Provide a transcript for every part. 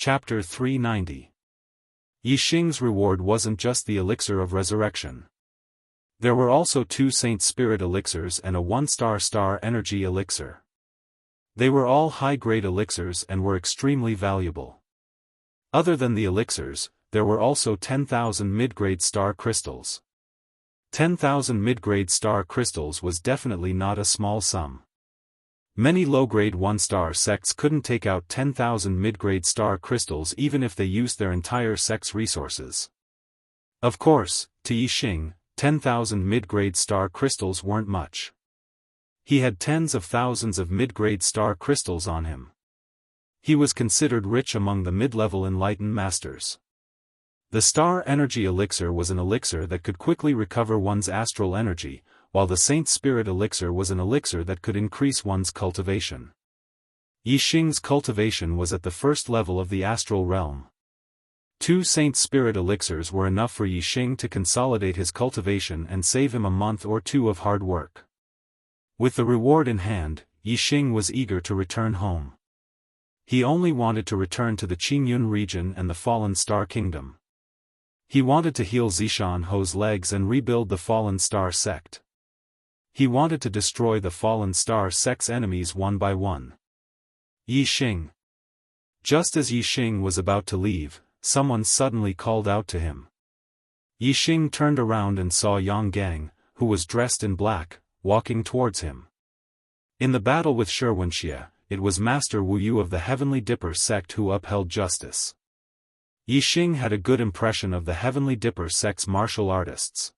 Chapter 390. Yixing's reward wasn't just the elixir of resurrection. There were also 2 Saint Spirit elixirs and a 1-star energy elixir. They were all high-grade elixirs and were extremely valuable. Other than the elixirs, there were also 10,000 mid-grade star crystals. 10,000 mid-grade star crystals was definitely not a small sum. Many low-grade 1-star sects couldn't take out 10,000 mid-grade star crystals even if they used their entire sect's resources. Of course, to Yixing, 10,000 mid-grade star crystals weren't much. He had tens of thousands of mid-grade star crystals on him. He was considered rich among the mid-level enlightened masters. The star energy elixir was an elixir that could quickly recover one's astral energy, while the Saint Spirit elixir was an elixir that could increase one's cultivation. Yixing's cultivation was at the first level of the astral realm. 2 Saint Spirit elixirs were enough for Yixing to consolidate his cultivation and save him a month or 2 of hard work. With the reward in hand, Yixing was eager to return home. He only wanted to return to the Qingyun region and the Fallen Star Kingdom. He wanted to heal Zishan Ho's legs and rebuild the Fallen Star sect. He wanted to destroy the Fallen Star sect's enemies one by one. Yixing. Just as Yixing was about to leave, someone suddenly called out to him. Yixing turned around and saw Yang Gang, who was dressed in black, walking towards him. In the battle with Xianxia, it was Master Wu Yu of the Heavenly Dipper sect who upheld justice. Yixing had a good impression of the Heavenly Dipper sect's martial artists.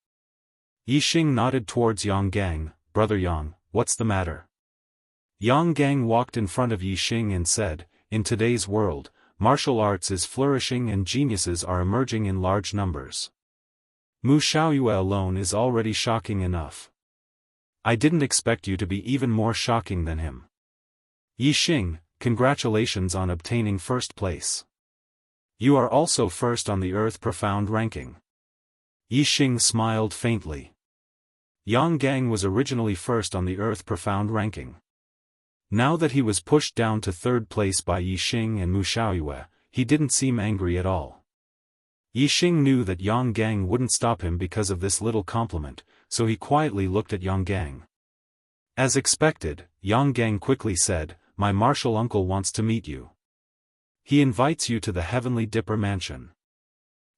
Yixing nodded towards Yang Gang. Brother Yang, what's the matter? Yang Gang walked in front of Yixing and said, in today's world, martial arts is flourishing and geniuses are emerging in large numbers. Mu Xiaoyue alone is already shocking enough. I didn't expect you to be even more shocking than him. Yixing, congratulations on obtaining first place. You are also first on the Earth Profound ranking. Yixing smiled faintly. Yang Gang was originally first on the Earth Profound ranking. Now that he was pushed down to 3rd place by Yixing and Mu Xiaoyue, he didn't seem angry at all. Yixing knew that Yang Gang wouldn't stop him because of this little compliment, so he quietly looked at Yang Gang. As expected, Yang Gang quickly said, my martial uncle wants to meet you. He invites you to the Heavenly Dipper Mansion.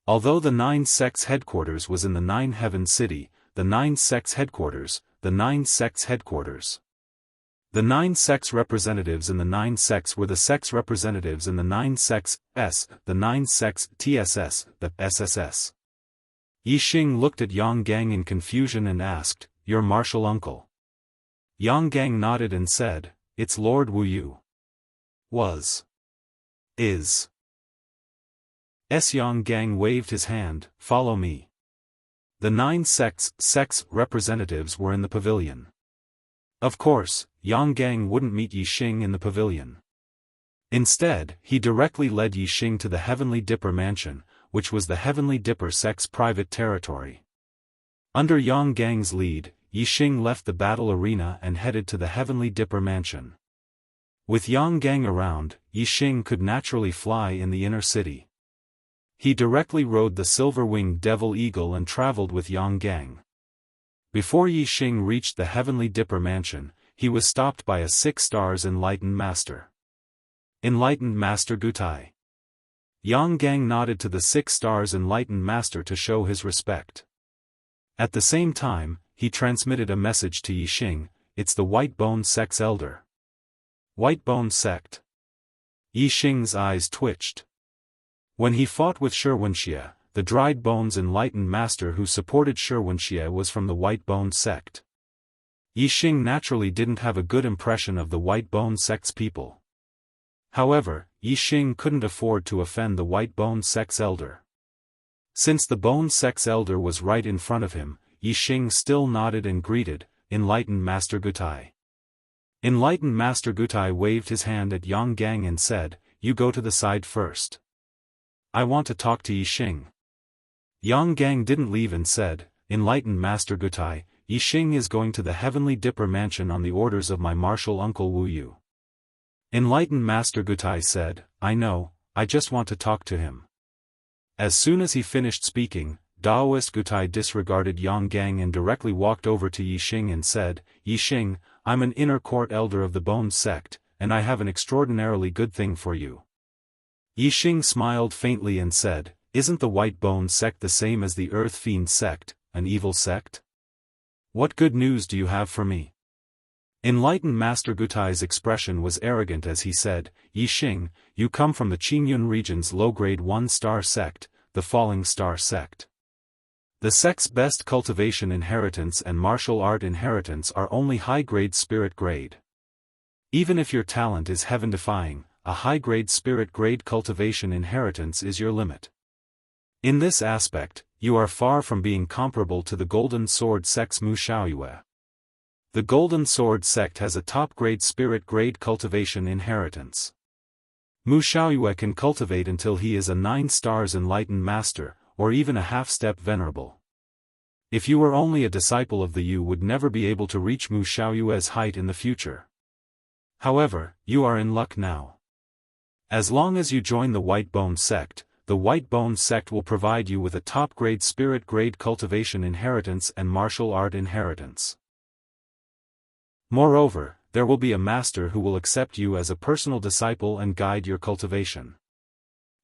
Although the 9 sects headquarters was in the 9 Heaven City, the 9 sects headquarters, the 9 sects headquarters. The 9 sects representatives in the 9 sects were the sects representatives in the 9 sects, the 9 sects, TSS, the SSS. Yixing looked at Yang Gang in confusion and asked, your martial uncle? Yang Gang nodded and said, it's Lord Wu Yu. Was. Is. Yang Gang waved his hand, follow me. The 9 sects representatives were in the pavilion. Of course, Yang Gang wouldn't meet Yixing in the pavilion. Instead, he directly led Yixing to the Heavenly Dipper Mansion, which was the Heavenly Dipper sect's private territory. Under Yang Gang's lead, Yixing left the battle arena and headed to the Heavenly Dipper Mansion. With Yang Gang around, Yixing could naturally fly in the inner city. He directly rode the silver-winged Devil Eagle and traveled with Yang Gang. Before Yixing reached the Heavenly Dipper Mansion, he was stopped by a 6 stars enlightened master. Enlightened Master Gutai. Yang Gang nodded to the 6 stars enlightened master to show his respect. At the same time, he transmitted a message to Yixing, it's the White Bone Sect's elder. White Bone Sect. Yixing's eyes twitched. When he fought with Xianxia, the Dried Bones enlightened master who supported Xianxia was from the White Bone Sect. Yixing naturally didn't have a good impression of the White Bone Sect's people. However, Yixing couldn't afford to offend the White Bone Sect's elder. Since the Bone Sect's elder was right in front of him, Yixing still nodded and greeted, Enlightened Master Gutai. Enlightened Master Gutai waved his hand at Yang Gang and said, you go to the side first. I want to talk to Yixing. Yang Gang didn't leave and said, Enlightened Master Gutai, Yixing is going to the Heavenly Dipper Mansion on the orders of my martial uncle Wu Yu. Enlightened Master Gutai said, I know, I just want to talk to him. As soon as he finished speaking, Daoist Gutai disregarded Yang Gang and directly walked over to Yixing and said, Yixing, I'm an inner court elder of the Bone sect, and I have an extraordinarily good thing for you. Yixing smiled faintly and said, Isn't the White Bone sect the same as the Earth Fiend sect, an evil sect? What good news do you have for me? Enlightened Master Gutai's expression was arrogant as he said, Yixing, you come from the Qingyun region's low-grade 1-star sect, the Falling Star sect. The sect's best cultivation inheritance and martial art inheritance are only high-grade spirit grade. Even if your talent is heaven-defying, a high-grade spirit grade cultivation inheritance is your limit. In this aspect, you are far from being comparable to the Golden Sword sect's Mu Shaoyue. The Golden Sword sect has a top-grade spirit grade cultivation inheritance. Mu Shaoyue can cultivate until he is a 9 stars enlightened master, or even a half-step venerable. If you were only a disciple of the you would never be able to reach Mu Shaoyue's height in the future. However, you are in luck now. As long as you join the White Bone sect, the White Bone sect will provide you with a top-grade spirit grade cultivation inheritance and martial art inheritance. Moreover, there will be a master who will accept you as a personal disciple and guide your cultivation.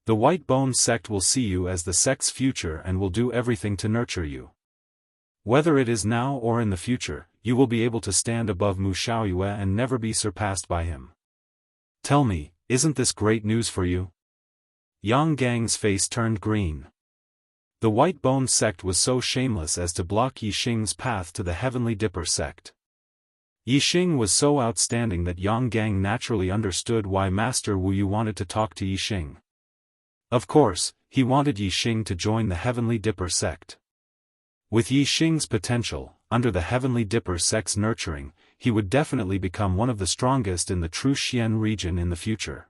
The White Bone sect will see you as the sect's future and will do everything to nurture you. Whether it is now or in the future, you will be able to stand above Mu Shaoyue and never be surpassed by him. Tell me, isn't this great news for you? Yang Gang's face turned green. The White Bone sect was so shameless as to block Yixing's path to the Heavenly Dipper sect. Yixing was so outstanding that Yang Gang naturally understood why Master Wu Yu wanted to talk to Yixing. Of course, he wanted Yixing to join the Heavenly Dipper sect. With Yixing's potential, under the Heavenly Dipper sect's nurturing, he would definitely become one of the strongest in the True Xian region in the future.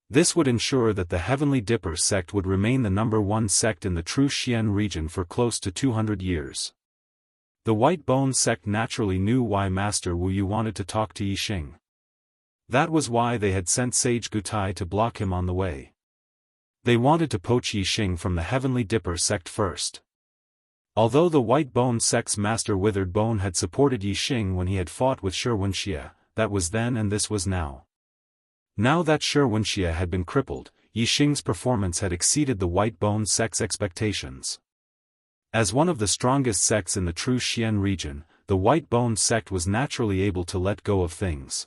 This would ensure that the Heavenly Dipper sect would remain the #1 sect in the True Xian region for close to 200 years. The White Bone sect naturally knew why Master Wu Yu wanted to talk to Yixing. That was why they had sent Sage Gutai to block him on the way. They wanted to poach Yixing from the Heavenly Dipper sect first. Although the White Bone sect's Master Withered Bone had supported Yixing when he had fought with Shi Wuxia, that was then and this was now. Now that Shi Wuxia had been crippled, Yixing's performance had exceeded the White Bone sect's expectations. As one of the strongest sects in the True Xian region, the White Bone sect was naturally able to let go of things.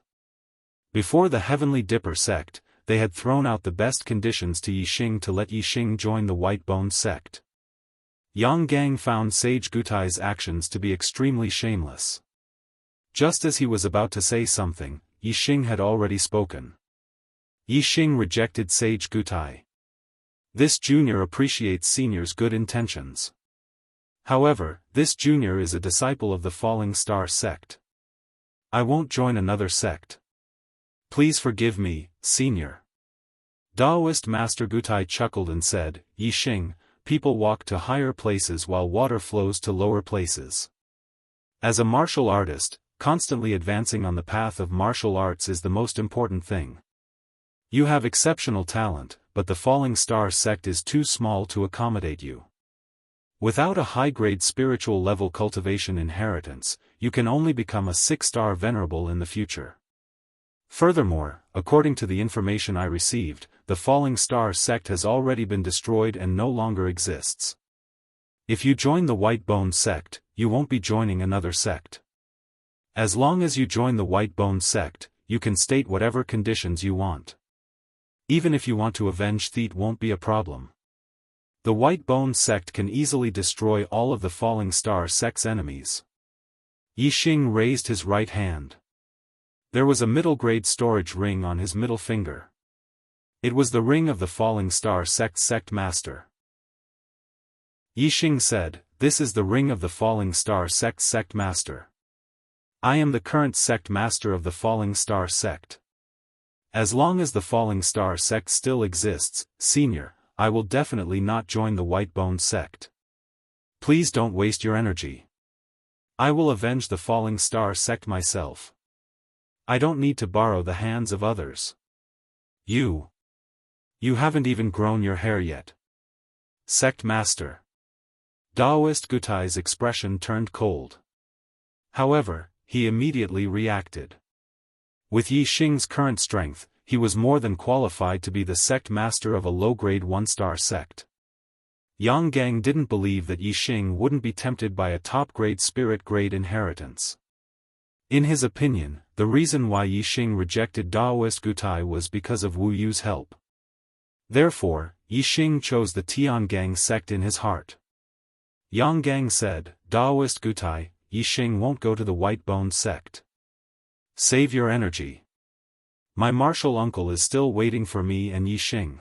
Before the Heavenly Dipper sect, they had thrown out the best conditions to Yixing to let Yixing join the White Bone sect. Yang Gang found Sage Gutai's actions to be extremely shameless. Just as he was about to say something, Yixing had already spoken. Yixing rejected Sage Gutai. This junior appreciates senior's good intentions. However, this junior is a disciple of the Falling Star sect. I won't join another sect. Please forgive me, senior. Daoist Master Gutai chuckled and said, Yixing, people walk to higher places while water flows to lower places. As a martial artist, constantly advancing on the path of martial arts is the most important thing. You have exceptional talent, but the Falling Star sect is too small to accommodate you. Without a high-grade spiritual level cultivation inheritance, you can only become a 6-star venerable in the future. Furthermore, according to the information I received, the Falling Star sect has already been destroyed and no longer exists. If you join the White Bone sect, you won't be joining another sect. As long as you join the White Bone sect, you can state whatever conditions you want. Even if you want to avenge Theet won't be a problem. The White Bone sect can easily destroy all of the Falling Star sect's enemies. Yixing raised his right hand. There was a middle-grade storage ring on his middle finger. It was the ring of the Falling Star sect's sect master. Yixing said, This is the ring of the Falling Star sect's sect master. I am the current sect master of the Falling Star sect. As long as the Falling Star sect still exists, senior, I will definitely not join the White Bone sect. Please don't waste your energy. I will avenge the Falling Star sect myself. I don't need to borrow the hands of others. You. You haven't even grown your hair yet. Sect Master. Daoist Gutai's expression turned cold. However, he immediately reacted. With Yi Xing's current strength, he was more than qualified to be the sect master of a low-grade one-star sect. Yang Gang didn't believe that Yi Xing wouldn't be tempted by a top-grade spirit-grade inheritance. In his opinion, the reason why Yi Xing rejected Daoist Gutai was because of Wu Yu's help. Therefore, Yi Xing chose the Tiangang sect in his heart. Yang Gang said, Daoist Gutai, Yi Xing won't go to the White Bone sect. Save your energy. My martial uncle is still waiting for me and Yi Xing.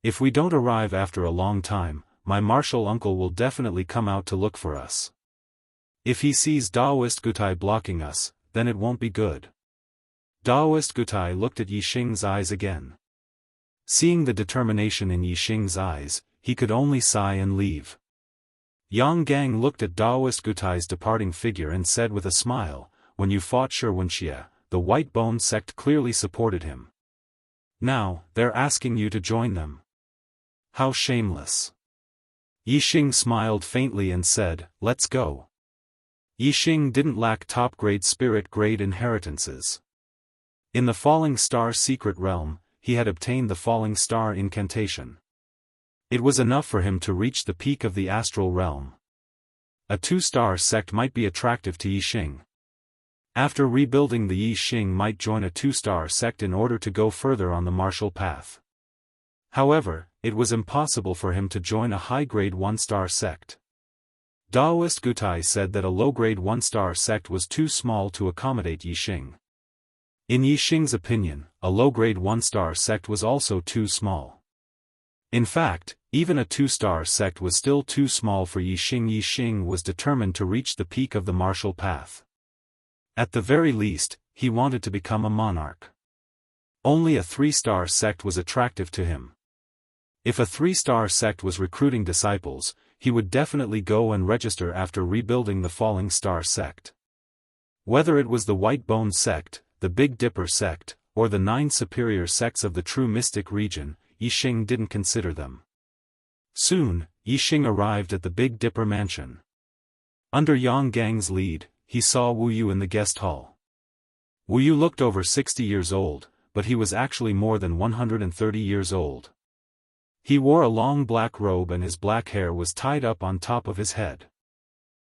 If we don't arrive after a long time, my martial uncle will definitely come out to look for us. If he sees Daoist Gutai blocking us, then it won't be good. Daoist Gutai looked at Yi Xing's eyes again. Seeing the determination in Yi Xing's eyes, he could only sigh and leave. Yang Gang looked at Daoist Gutai's departing figure and said with a smile, when you fought Wuxia, the White Bone sect clearly supported him. Now, they're asking you to join them. How shameless. Yi Xing smiled faintly and said, let's go. Yi Xing didn't lack top-grade spirit-grade inheritances. In the Falling Star secret realm, he had obtained the Falling Star incantation. It was enough for him to reach the peak of the astral realm. A two-star sect might be attractive to Yi Xing. After rebuilding, the Yi Xing might join a two-star sect in order to go further on the martial path. However, it was impossible for him to join a high-grade one-star sect. Daoist Gutai said that a low-grade one-star sect was too small to accommodate Yi Xing. In Yi Xing's opinion, a low-grade one-star sect was also too small. In fact, even a two-star sect was still too small for Yi Xing. Yi Xing was determined to reach the peak of the martial path. At the very least, he wanted to become a monarch. Only a three-star sect was attractive to him. If a three-star sect was recruiting disciples, he would definitely go and register after rebuilding the Falling Star sect. Whether it was the White Bone sect, the Big Dipper sect, or the 9 superior sects of the true mystic region, Yi Xing didn't consider them. Soon, Yi Xing arrived at the Big Dipper mansion. Under Yang Gang's lead, he saw Wu Yu in the guest hall. Wu Yu looked over 60 years old, but he was actually more than 130 years old. He wore a long black robe and his black hair was tied up on top of his head.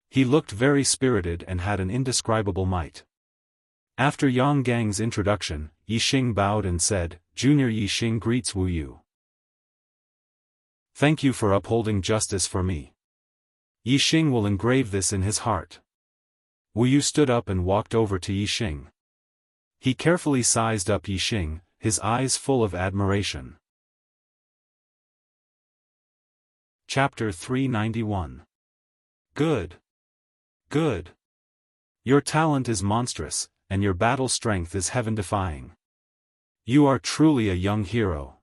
He looked very spirited and had an indescribable might. After Yang Gang's introduction, Yi Xing bowed and said, Junior Yi Xing greets Wu Yu. Thank you for upholding justice for me. Yi Xing will engrave this in his heart. Wu Yu stood up and walked over to Yi Xing. He carefully sized up Yi Xing, his eyes full of admiration. Chapter 391. Good. Good. Your talent is monstrous, and your battle strength is heaven-defying. You are truly a young hero.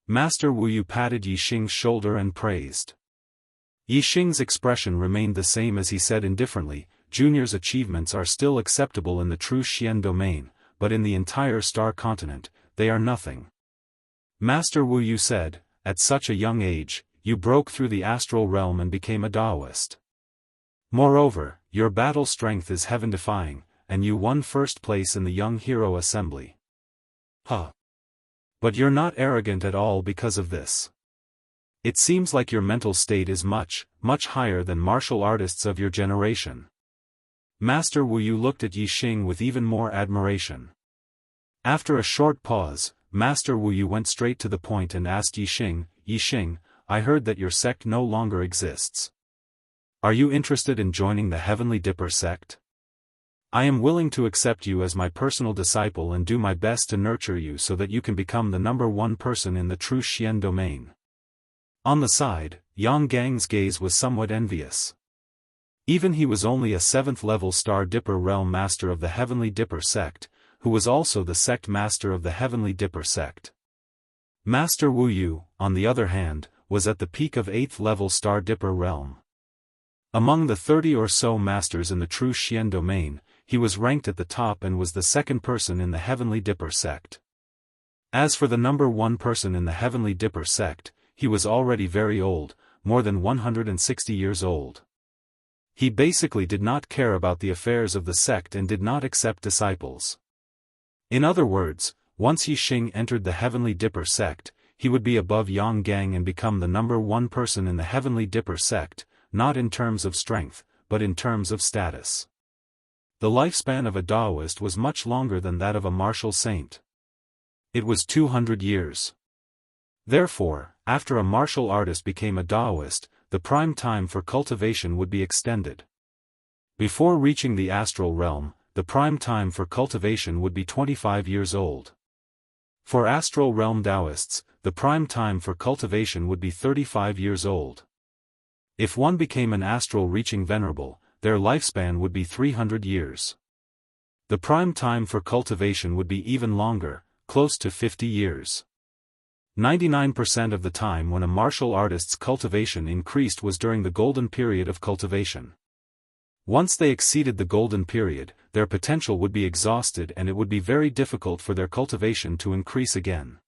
Master Wu Yu patted Yi Xing's shoulder and praised. Yi Xing's expression remained the same as he said indifferently, Junior's achievements are still acceptable in the true Xian domain, but in the entire star continent, they are nothing. Master Wu Yu said, at such a young age, you broke through the astral realm and became a Daoist. Moreover, your battle strength is heaven-defying, and you won first place in the Young Hero Assembly. Huh. But you're not arrogant at all because of this. It seems like your mental state is much, much higher than martial artists of your generation. Master Wu Yu looked at Yi Xing with even more admiration. After a short pause, Master Wu Yu went straight to the point and asked Yi Xing, I heard that your sect no longer exists. Are you interested in joining the Heavenly Dipper sect? I am willing to accept you as my personal disciple and do my best to nurture you so that you can become the #1 person in the true Xian domain. On the side, Yang Gang's gaze was somewhat envious. Even he was only a 7th-level Star Dipper realm master of the Heavenly Dipper sect, who was also the sect master of the Heavenly Dipper sect. Master Wu Yu, on the other hand, was at the peak of 8th-level Star Dipper realm. Among the 30 or so masters in the true Xian domain, he was ranked at the top and was the second person in the Heavenly Dipper sect. As for the number one person in the Heavenly Dipper sect, he was already very old, more than 160 years old. He basically did not care about the affairs of the sect and did not accept disciples. In other words, once Yixing entered the Heavenly Dipper sect, he would be above Yang Gang and become the number one person in the Heavenly Dipper sect, not in terms of strength, but in terms of status. The lifespan of a Daoist was much longer than that of a martial saint. It was 200 years. Therefore, after a martial artist became a Daoist, the prime time for cultivation would be extended. Before reaching the astral realm, the prime time for cultivation would be 25 years old. For astral realm Daoists, the prime time for cultivation would be 35 years old. If one became an astral reaching venerable, their lifespan would be 300 years. The prime time for cultivation would be even longer, close to 50 years. 99% of the time when a martial artist's cultivation increased was during the golden period of cultivation. Once they exceeded the golden period, their potential would be exhausted and it would be very difficult for their cultivation to increase again.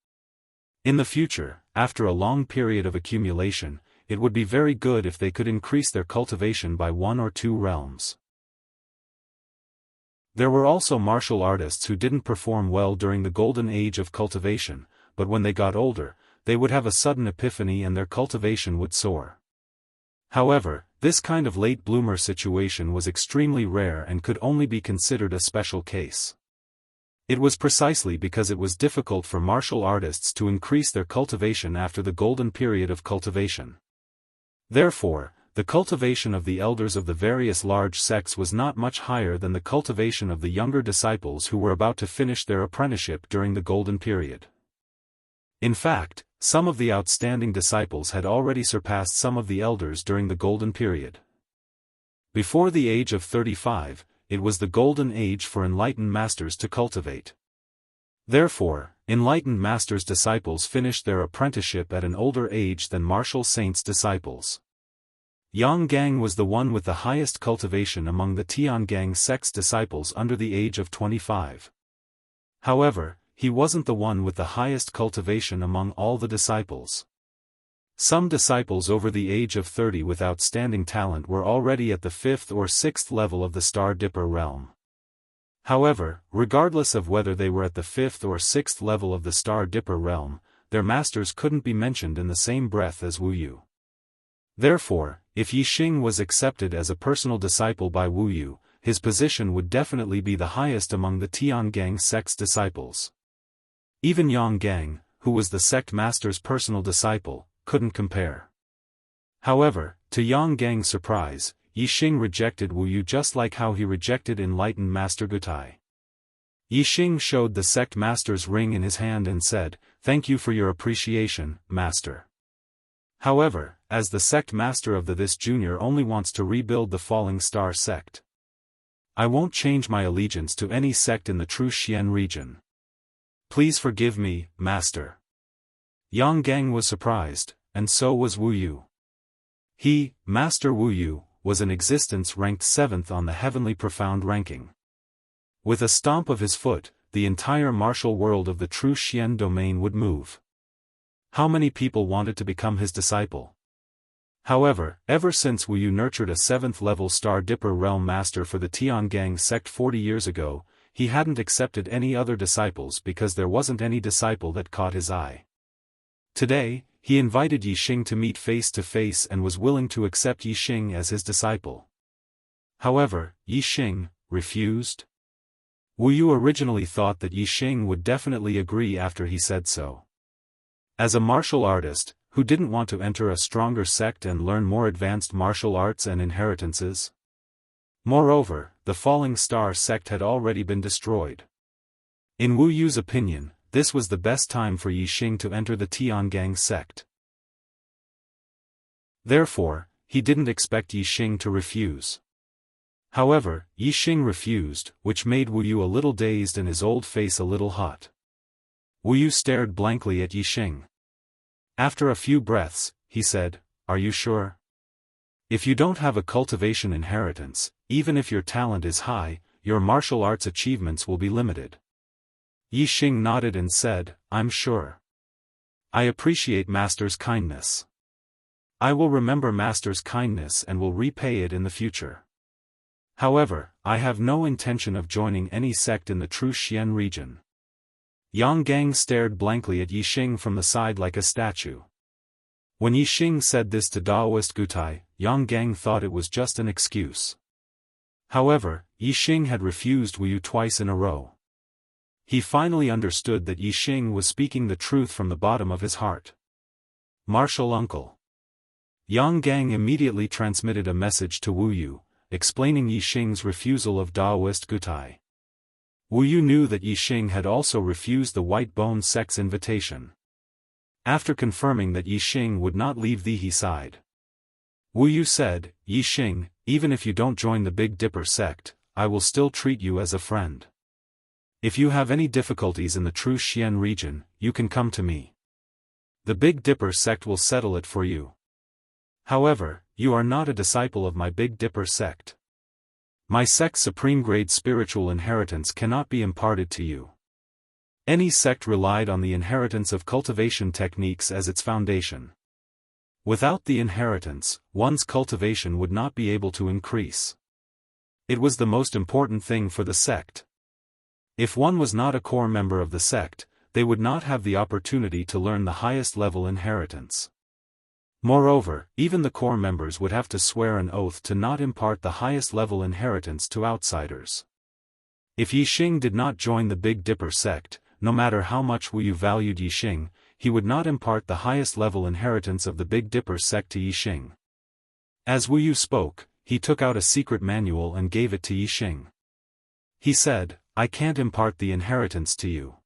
In the future, after a long period of accumulation, it would be very good if they could increase their cultivation by 1 or 2 realms. There were also martial artists who didn't perform well during the golden age of cultivation, but when they got older, they would have a sudden epiphany and their cultivation would soar. However, this kind of late bloomer situation was extremely rare and could only be considered a special case. It was precisely because it was difficult for martial artists to increase their cultivation after the golden period of cultivation. Therefore, the cultivation of the elders of the various large sects was not much higher than the cultivation of the younger disciples who were about to finish their apprenticeship during the golden period. In fact, some of the outstanding disciples had already surpassed some of the elders during the golden period. Before the age of 35, it was the golden age for enlightened masters to cultivate. Therefore, enlightened masters' disciples finished their apprenticeship at an older age than martial saints' disciples. Yang Gang was the one with the highest cultivation among the Tiangang sect's disciples under the age of 25. However, he wasn't the one with the highest cultivation among all the disciples. Some disciples over the age of 30 with outstanding talent were already at the 5th or 6th level of the Star Dipper realm. However, regardless of whether they were at the 5th or 6th level of the Star Dipper realm, their masters couldn't be mentioned in the same breath as Wu Yu. Therefore, if Yixing was accepted as a personal disciple by Wu Yu, his position would definitely be the highest among the Tiangang sect's disciples. Even Yang Gang, who was the sect master's personal disciple, couldn't compare. However, to Yang Gang's surprise, Yixing rejected Wu Yu just like how he rejected enlightened Master Gutai. Yixing showed the sect master's ring in his hand and said, "Thank you for your appreciation, master." However, as the sect master of this junior only wants to rebuild the falling star sect. I won't change my allegiance to any sect in the true Xian region. Please forgive me, master. Yang Gang was surprised, and so was Wu Yu. He, Master Wu Yu, was in existence ranked 7th on the heavenly profound ranking. With a stomp of his foot, the entire martial world of the true Xian domain would move. How many people wanted to become his disciple? However, ever since Wu Yu nurtured a 7th level Star Dipper realm master for the Tiangang sect 40 years ago, he hadn't accepted any other disciples because there wasn't any disciple that caught his eye. Today, he invited Yixing to meet face to face and was willing to accept Yixing as his disciple. However, Yixing refused. Wu Yu originally thought that Yixing would definitely agree after he said so. As a martial artist, who didn't want to enter a stronger sect and learn more advanced martial arts and inheritances? Moreover, the Falling Star sect had already been destroyed. In Wu Yu's opinion, this was the best time for Yixing to enter the Tiangang sect. Therefore, he didn't expect Yixing to refuse. However, Yixing refused, which made Wu Yu a little dazed and his old face a little hot. Wu Yu stared blankly at Yixing. After a few breaths, he said, "Are you sure? If you don't have a cultivation inheritance, even if your talent is high, your martial arts achievements will be limited. Yi Xing nodded and said, I'm sure. I appreciate Master's kindness. I will remember Master's kindness and will repay it in the future. However, I have no intention of joining any sect in the True Xian region. Yang Gang stared blankly at Yi Xing from the side like a statue. When Yi Xing said this to Daoist Gutai, Yang Gang thought it was just an excuse. However, Yi Xing had refused Wu Yu twice in a row. He finally understood that Yi Xing was speaking the truth from the bottom of his heart. Martial uncle. Yang Gang immediately transmitted a message to Wu Yu, explaining Yi Xing's refusal of Daoist Gutai. Wu Yu knew that Yi Xing had also refused the White Bone sect's invitation. After confirming that Yi Xing would not leave he sighed. Wu Yu said, Yi Xing, even if you don't join the Big Dipper sect, I will still treat you as a friend. If you have any difficulties in the True Xian region, you can come to me. The Big Dipper sect will settle it for you. However, you are not a disciple of my Big Dipper sect. My sect's supreme grade spiritual inheritance cannot be imparted to you. Any sect relied on the inheritance of cultivation techniques as its foundation. Without the inheritance, one's cultivation would not be able to increase. It was the most important thing for the sect. If one was not a core member of the sect, they would not have the opportunity to learn the highest level inheritance. Moreover, even the core members would have to swear an oath to not impart the highest level inheritance to outsiders. If Yi Xing did not join the Big Dipper sect, no matter how much Wu Yu valued Yi Xing, he would not impart the highest level inheritance of the Big Dipper sect to Yi Xing. As Wu Yu spoke, he took out a secret manual and gave it to Yi Xing. He said, I can't impart the inheritance to you.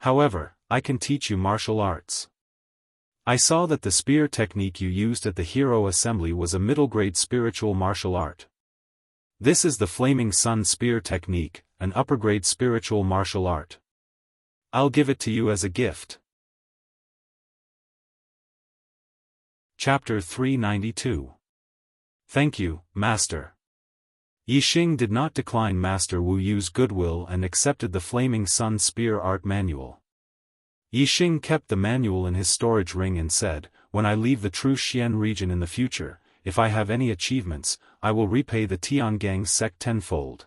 However, I can teach you martial arts. I saw that the spear technique you used at the Hero Assembly was a middle-grade spiritual martial art. This is the Flaming Sun Spear technique, an upper-grade spiritual martial art. I'll give it to you as a gift. Chapter 392. Thank you, Master. Yi Xing did not decline Master Wu Yu's goodwill and accepted the Flaming Sun Spear art manual. Yi Xing kept the manual in his storage ring and said, when I leave the True Xian region in the future, if I have any achievements, I will repay the Tiangang sect tenfold.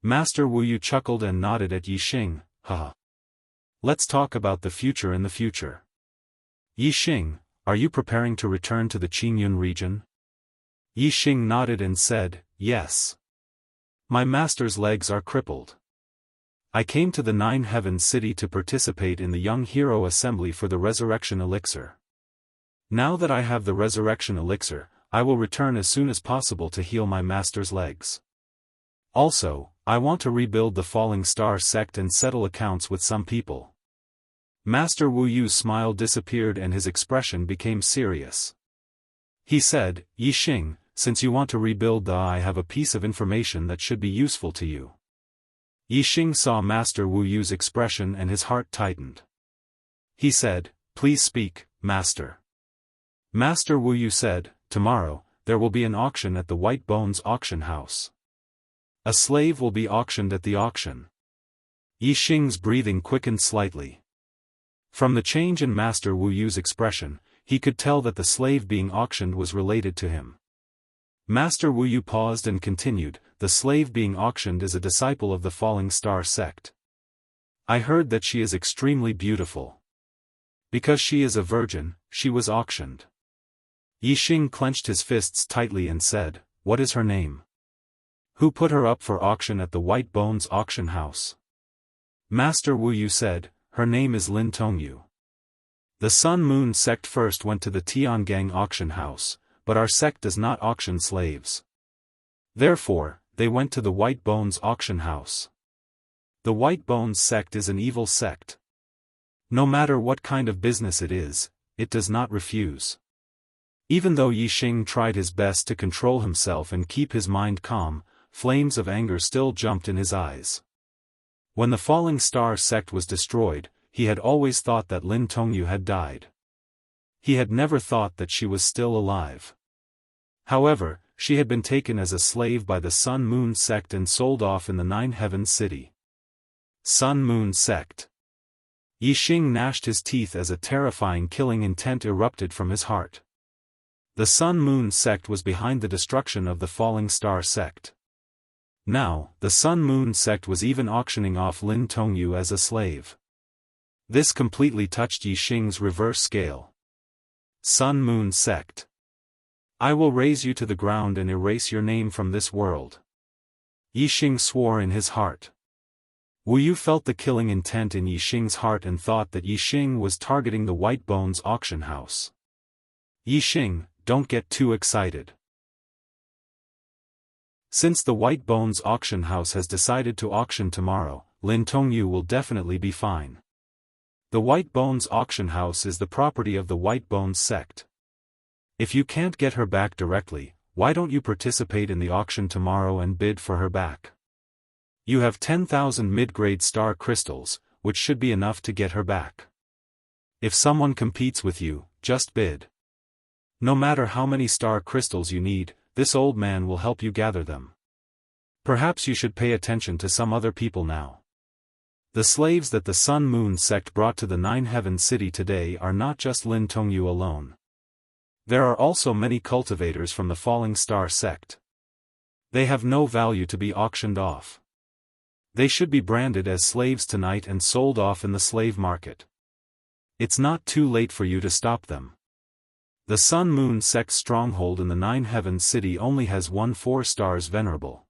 Master Wu Yu chuckled and nodded at Yi Xing, haha. Let's talk about the future in the future. Yi Xing, are you preparing to return to the Qingyun region? Yi Xing nodded and said, yes. My master's legs are crippled. I came to the Nine Heavens City to participate in the Young Hero Assembly for the Resurrection Elixir. Now that I have the Resurrection Elixir, I will return as soon as possible to heal my master's legs. Also, I want to rebuild the Falling Star sect and settle accounts with some people. Master Wu Yu's smile disappeared and his expression became serious. He said, Yi Xing, since you want to rebuild I have a piece of information that should be useful to you. Yi Xing saw Master Wu Yu's expression and his heart tightened. He said, please speak, Master. Master Wu Yu said, tomorrow, there will be an auction at the White Bones auction house. A slave will be auctioned at the auction. Yi Xing's breathing quickened slightly. From the change in Master Wu Yu's expression, he could tell that the slave being auctioned was related to him. Master Wu Yu paused and continued, the slave being auctioned is a disciple of the Falling Star sect. I heard that she is extremely beautiful. Because she is a virgin, she was auctioned. Yi Xing clenched his fists tightly and said, what is her name? Who put her up for auction at the White Bones auction house? Master Wu Yu said, her name is Lin Tongyu. The Sun Moon sect first went to the Tiangang auction house, but our sect does not auction slaves. Therefore, they went to the White Bones auction house. The White Bones sect is an evil sect. No matter what kind of business it is, it does not refuse. Even though Yi Xing tried his best to control himself and keep his mind calm, flames of anger still jumped in his eyes. When the Falling Star sect was destroyed, he had always thought that Lin Tongyu had died. He had never thought that she was still alive. However, she had been taken as a slave by the Sun Moon sect and sold off in the Nine Heavens City. Sun-Moon sect. Yixing gnashed his teeth as a terrifying killing intent erupted from his heart. The Sun-Moon sect was behind the destruction of the Falling Star sect. Now, the Sun-Moon sect was even auctioning off Lin Tongyu as a slave. This completely touched Yixing's reverse scale. Sun-Moon sect. I will raze you to the ground and erase your name from this world. Yixing swore in his heart. Wu Yu felt the killing intent in Yixing's heart and thought that Yixing was targeting the White Bones auction house. Yixing, don't get too excited. Since the White Bones auction house has decided to auction tomorrow, Lin Tongyu will definitely be fine. The White Bones auction house is the property of the White Bones sect. If you can't get her back directly, why don't you participate in the auction tomorrow and bid for her back? You have 10,000 mid-grade star crystals, which should be enough to get her back. If someone competes with you, just bid. No matter how many star crystals you need, this old man will help you gather them. Perhaps you should pay attention to some other people now. The slaves that the Sun-Moon sect brought to the Nine Heaven City today are not just Lin Tongyu alone. There are also many cultivators from the Falling Star sect. They have no value to be auctioned off. They should be branded as slaves tonight and sold off in the slave market. It's not too late for you to stop them. The Sun-Moon sect stronghold in the Nine Heaven City only has 4 stars venerable.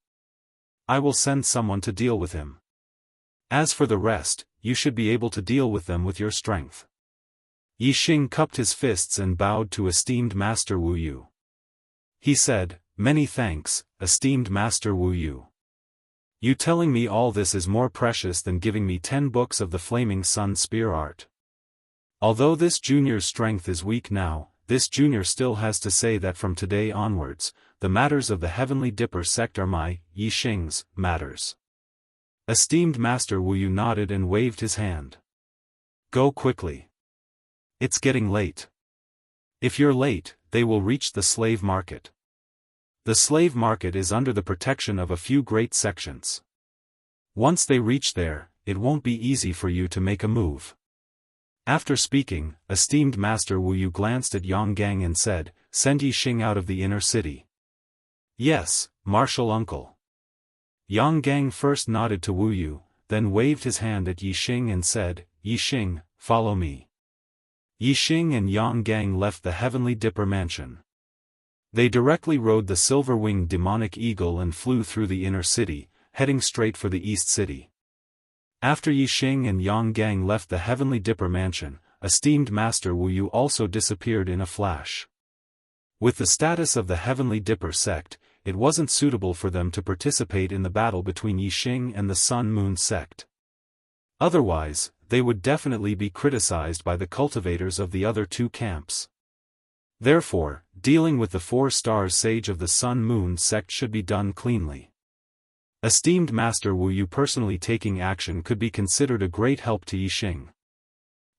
I will send someone to deal with him. As for the rest, you should be able to deal with them with your strength. Yixing cupped his fists and bowed to esteemed Master Wu Yu. He said, "Many thanks, esteemed Master Wu Yu. You telling me all this is more precious than giving me 10 books of the Flaming Sun spear art." Although this junior's strength is weak now, this junior still has to say that from today onwards, the matters of the Heavenly Dipper sect are my, Yixing's, matters. Esteemed Master Wu Yu nodded and waved his hand. Go quickly. It's getting late. If you're late, they will reach the slave market. The slave market is under the protection of a few great sections. Once they reach there, it won't be easy for you to make a move. After speaking, esteemed Master Wu Yu glanced at Yang Gang and said, "Send Yixing out of the inner city." "Yes, Martial Uncle." Yang Gang first nodded to Wu Yu, then waved his hand at Yixing and said, "Yixing, follow me." Yixing and Yang Gang left the Heavenly Dipper mansion. They directly rode the silver-winged demonic eagle and flew through the inner city, heading straight for the East City. After Yixing and Yang Gang left the Heavenly Dipper mansion, esteemed Master Wu Yu also disappeared in a flash. With the status of the Heavenly Dipper sect, it wasn't suitable for them to participate in the battle between Yixing and the Sun-Moon sect. Otherwise, they would definitely be criticized by the cultivators of the other 2 camps. Therefore, dealing with the 4 stars sage of the Sun-Moon sect should be done cleanly. Esteemed Master Wu Yu personally taking action could be considered a great help to Yixing.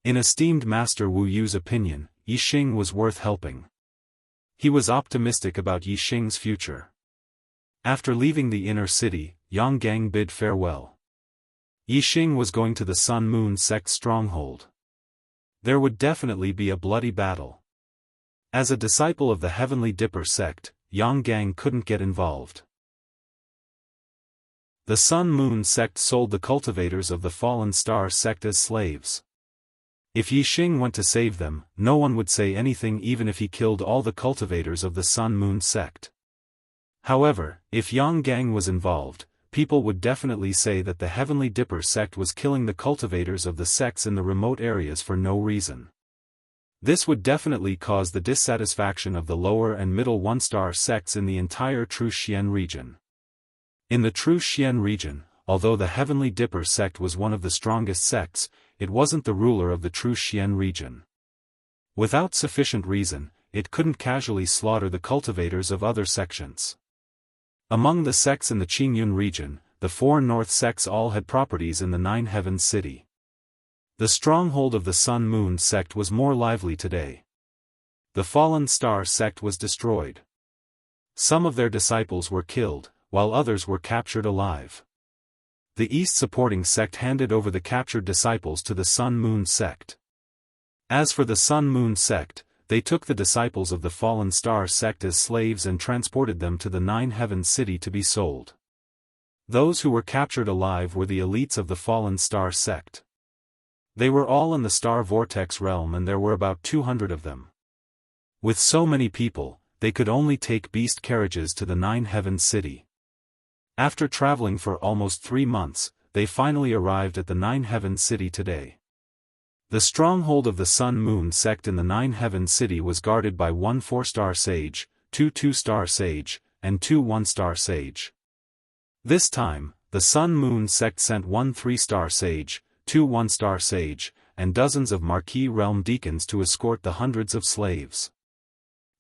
In esteemed Master Wu Yu's opinion, Yixing was worth helping. He was optimistic about Yixing's future. After leaving the inner city, Yang Gang bid farewell. Yixing was going to the Sun-Moon sect stronghold. There would definitely be a bloody battle. As a disciple of the Heavenly Dipper sect, Yang Gang couldn't get involved. The Sun-Moon sect sold the cultivators of the Fallen Star sect as slaves. If Yixing went to save them, no one would say anything even if he killed all the cultivators of the Sun-Moon sect. However, if Yang Gang was involved, people would definitely say that the Heavenly Dipper sect was killing the cultivators of the sects in the remote areas for no reason. This would definitely cause the dissatisfaction of the lower and middle 1-star sects in the entire Truxian region. In the Truxian region, although the Heavenly Dipper sect was one of the strongest sects, it wasn't the ruler of the Truxian region. Without sufficient reason, it couldn't casually slaughter the cultivators of other sections. Among the sects in the Qingyun region, the 4 north sects all had properties in the Nine Heavens City. The stronghold of the Sun-Moon sect was more lively today. The Fallen Star sect was destroyed. Some of their disciples were killed, while others were captured alive. the East supporting sect handed over the captured disciples to the Sun-Moon sect. As for the Sun-Moon sect, they took the disciples of the Fallen Star sect as slaves and transported them to the Nine Heavens city to be sold. Those who were captured alive were the elites of the Fallen Star sect. They were all in the Star Vortex realm and there were about 200 of them. With so many people, they could only take beast carriages to the Nine Heavens city. After traveling for almost 3 months, they finally arrived at the Nine Heavens city today. The stronghold of the Sun-Moon sect in the Nine Heavens city was guarded by 1 4-star sage, 2 2-star sage, and 2 1-star sage. This time, the Sun-Moon sect sent 1 3-star sage, 2 1-star sage, and dozens of Marquis realm deacons to escort the hundreds of slaves.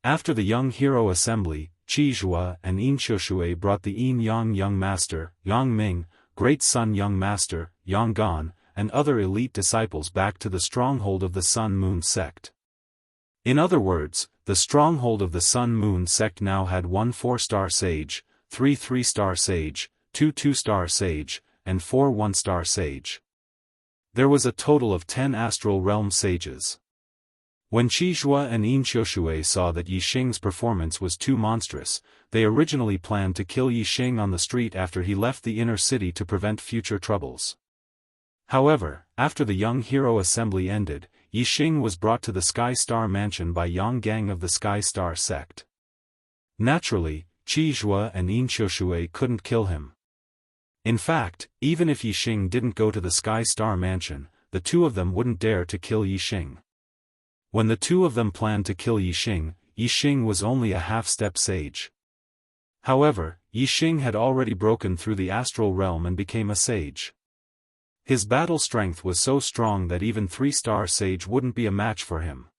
After the young hero assembly, Qizhua and Yin brought the Yin Yang young master, Yang Ming, great son young master, Yang Gan, and other elite disciples back to the stronghold of the Sun-Moon sect. In other words, the stronghold of the Sun-Moon sect now had 1 4-star sage, 3 3-star sage, 2 2-star sage, and 4 1-star sage. There was a total of 10 astral realm sages. When Qizhua and Yin saw that Yixing's performance was too monstrous, they originally planned to kill Yixing on the street after he left the inner city to prevent future troubles. However, after the young hero assembly ended, Yixing was brought to the Sky Star mansion by Yang Gang of the Sky Star sect. Naturally, Qizhua and Yin couldn't kill him. In fact, even if Yixing didn't go to the Sky Star mansion, the two of them wouldn't dare to kill Yixing. When the two of them planned to kill Yixing, Yixing was only a half-step sage. However, Yixing had already broken through the astral realm and became a sage. His battle strength was so strong that even 3-star sage wouldn't be a match for him.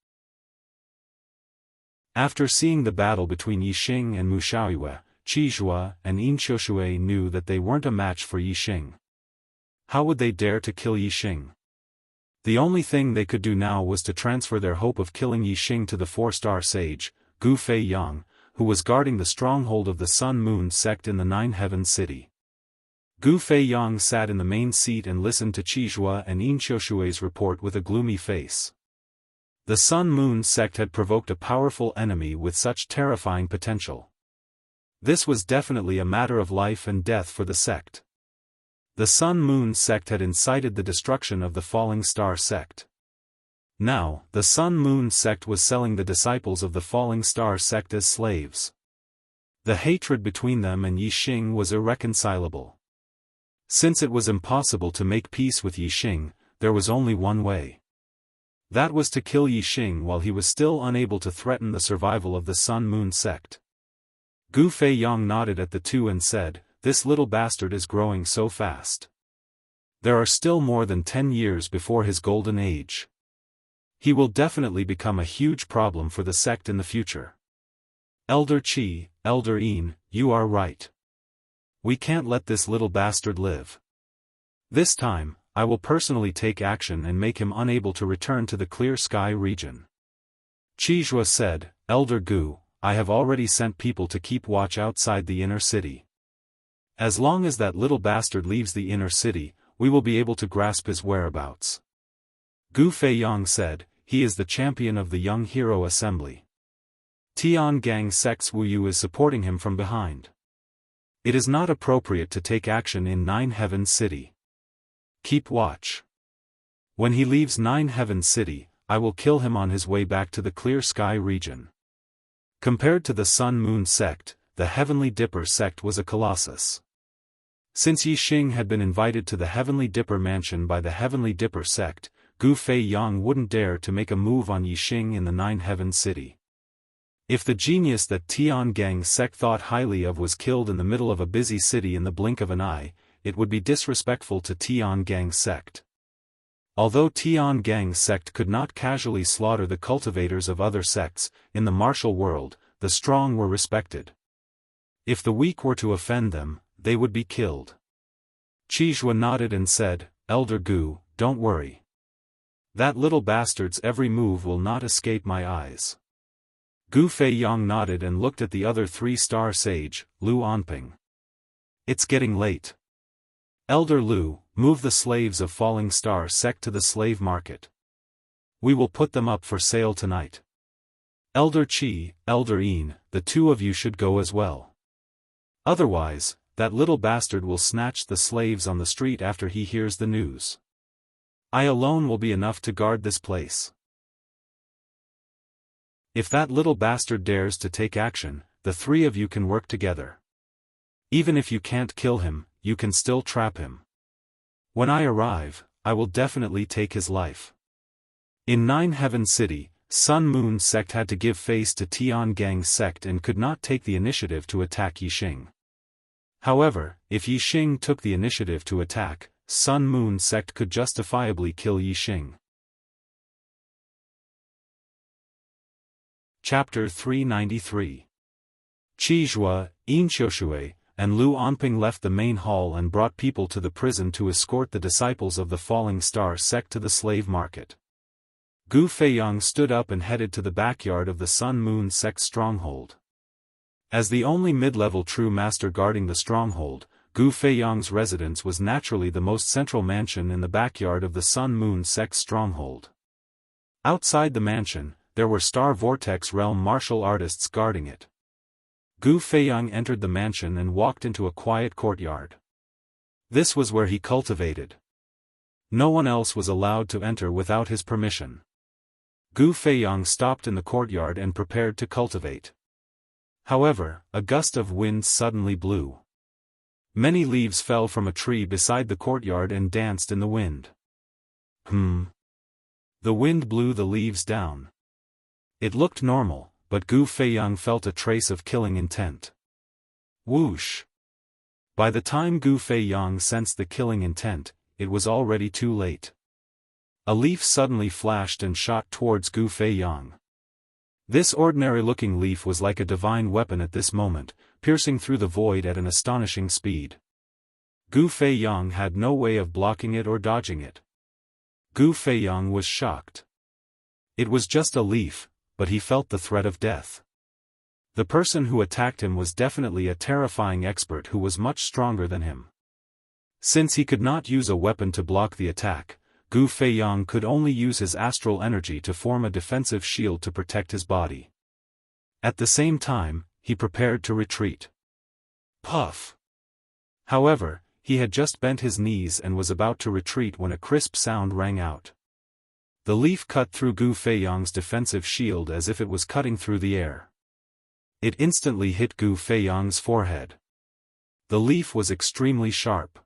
After seeing the battle between Yixing and Mushaoyue, Qizhua and Yin knew that they weren't a match for Yixing. How would they dare to kill Yixing? The only thing they could do now was to transfer their hope of killing Yixing to the 4-star sage, Gu Feiyang, who was guarding the stronghold of the Sun-Moon sect in the Nine Heavens city. Gu Feiyang sat in the main seat and listened to Qizhua and Yin report with a gloomy face. The Sun-Moon sect had provoked a powerful enemy with such terrifying potential. This was definitely a matter of life and death for the sect. The Sun-Moon sect had incited the destruction of the Falling Star sect. Now, the Sun-Moon sect was selling the disciples of the Falling Star sect as slaves. The hatred between them and Yixing was irreconcilable. Since it was impossible to make peace with Yixing, there was only one way. That was to kill Yixing while he was still unable to threaten the survival of the Sun-Moon sect. Gu Feiyang nodded at the two and said, "This little bastard is growing so fast. There are still more than 10 years before his golden age. He will definitely become a huge problem for the sect in the future." Elder Qi, Elder Yin, you are right. We can't let this little bastard live. This time, I will personally take action and make him unable to return to the Clear Sky region. Qizhua said, "Elder Gu, I have already sent people to keep watch outside the inner city. As long as that little bastard leaves the inner city, we will be able to grasp his whereabouts." Gu Feiyang said, "He is the champion of the Young Hero Assembly. Tiangang sect's Wu Yu is supporting him from behind. It is not appropriate to take action in Nine Heavens City. Keep watch. When he leaves Nine Heavens City, I will kill him on his way back to the Clear Sky region." Compared to the Sun-Moon sect, the Heavenly Dipper sect was a colossus. Since Yixing had been invited to the Heavenly Dipper mansion by the Heavenly Dipper sect, Gu Feiyang wouldn't dare to make a move on Yixing in the Nine Heavens City. If the genius that Tiangang sect thought highly of was killed in the middle of a busy city in the blink of an eye, it would be disrespectful to Tiangang sect. Although Tiangang sect could not casually slaughter the cultivators of other sects, in the martial world, the strong were respected. If the weak were to offend them, they would be killed. Qizhua nodded and said, "Elder Gu, don't worry. That little bastard's every move will not escape my eyes." Gu Feiyang nodded and looked at the other 3-star sage, Lu Anping. "It's getting late. Elder Lu, move the slaves of Falling Star sect to the slave market. We will put them up for sale tonight. Elder Qi, Elder Yin, the two of you should go as well. Otherwise, that little bastard will snatch the slaves on the street after he hears the news. I alone will be enough to guard this place. If that little bastard dares to take action, the three of you can work together. Even if you can't kill him, you can still trap him. When I arrive, I will definitely take his life. In Nine Heaven City, Sun Moon sect had to give face to Tiangang sect and could not take the initiative to attack Yixing. However, if Yixing took the initiative to attack, Sun Moon sect could justifiably kill Yixing. Chapter 393. Qi Zhua, Yin Qiushui, and Lu Anping left the main hall and brought people to the prison to escort the disciples of the Falling Star sect to the slave market. Gu Feiyang stood up and headed to the backyard of the Sun Moon sect stronghold. As the only mid-level true master guarding the stronghold, Gu Feiyang's residence was naturally the most central mansion in the backyard of the Sun Moon sect stronghold. Outside the mansion, there were Star Vortex realm martial artists guarding it. Gu Feiyang entered the mansion and walked into a quiet courtyard. This was where he cultivated. No one else was allowed to enter without his permission. Gu Feiyang stopped in the courtyard and prepared to cultivate. However, a gust of wind suddenly blew. Many leaves fell from a tree beside the courtyard and danced in the wind. The wind blew the leaves down. It looked normal, but Gu Feiyang felt a trace of killing intent. Whoosh! By the time Gu Feiyang sensed the killing intent, it was already too late. A leaf suddenly flashed and shot towards Gu Feiyang. This ordinary-looking leaf was like a divine weapon at this moment, piercing through the void at an astonishing speed. Gu Feiyang had no way of blocking it or dodging it. Gu Feiyang was shocked. It was just a leaf, but he felt the threat of death. The person who attacked him was definitely a terrifying expert who was much stronger than him. Since he could not use a weapon to block the attack, Gu Feiyang could only use his astral energy to form a defensive shield to protect his body. At the same time, he prepared to retreat. Puff! However, he had just bent his knees and was about to retreat when a crisp sound rang out. The leaf cut through Gu Feiyang's defensive shield as if it was cutting through the air. It instantly hit Gu Feiyang's forehead. The leaf was extremely sharp.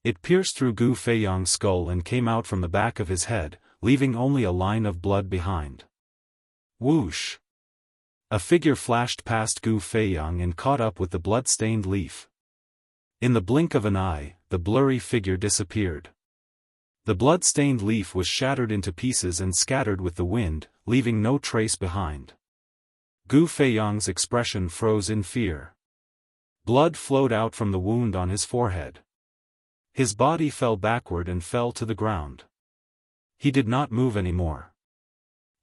It pierced through Gu Feiyang's skull and came out from the back of his head, leaving only a line of blood behind. Whoosh! A figure flashed past Gu Feiyang and caught up with the blood-stained leaf. In the blink of an eye, the blurry figure disappeared. The blood-stained leaf was shattered into pieces and scattered with the wind, leaving no trace behind. Gu Feiyang's expression froze in fear. Blood flowed out from the wound on his forehead. His body fell backward and fell to the ground. He did not move anymore.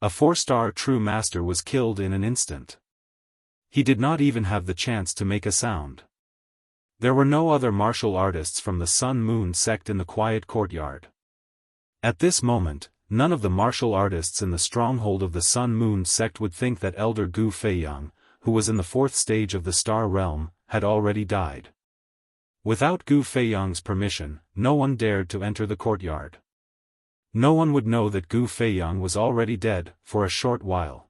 A 4-star true master was killed in an instant. He did not even have the chance to make a sound. There were no other martial artists from the Sun Moon sect in the quiet courtyard. At this moment, none of the martial artists in the stronghold of the Sun Moon sect would think that Elder Gu Feiyang, who was in the 4th stage of the Star Realm, had already died. Without Gu Feiyang's permission, no one dared to enter the courtyard. No one would know that Gu Feiyang was already dead, for a short while.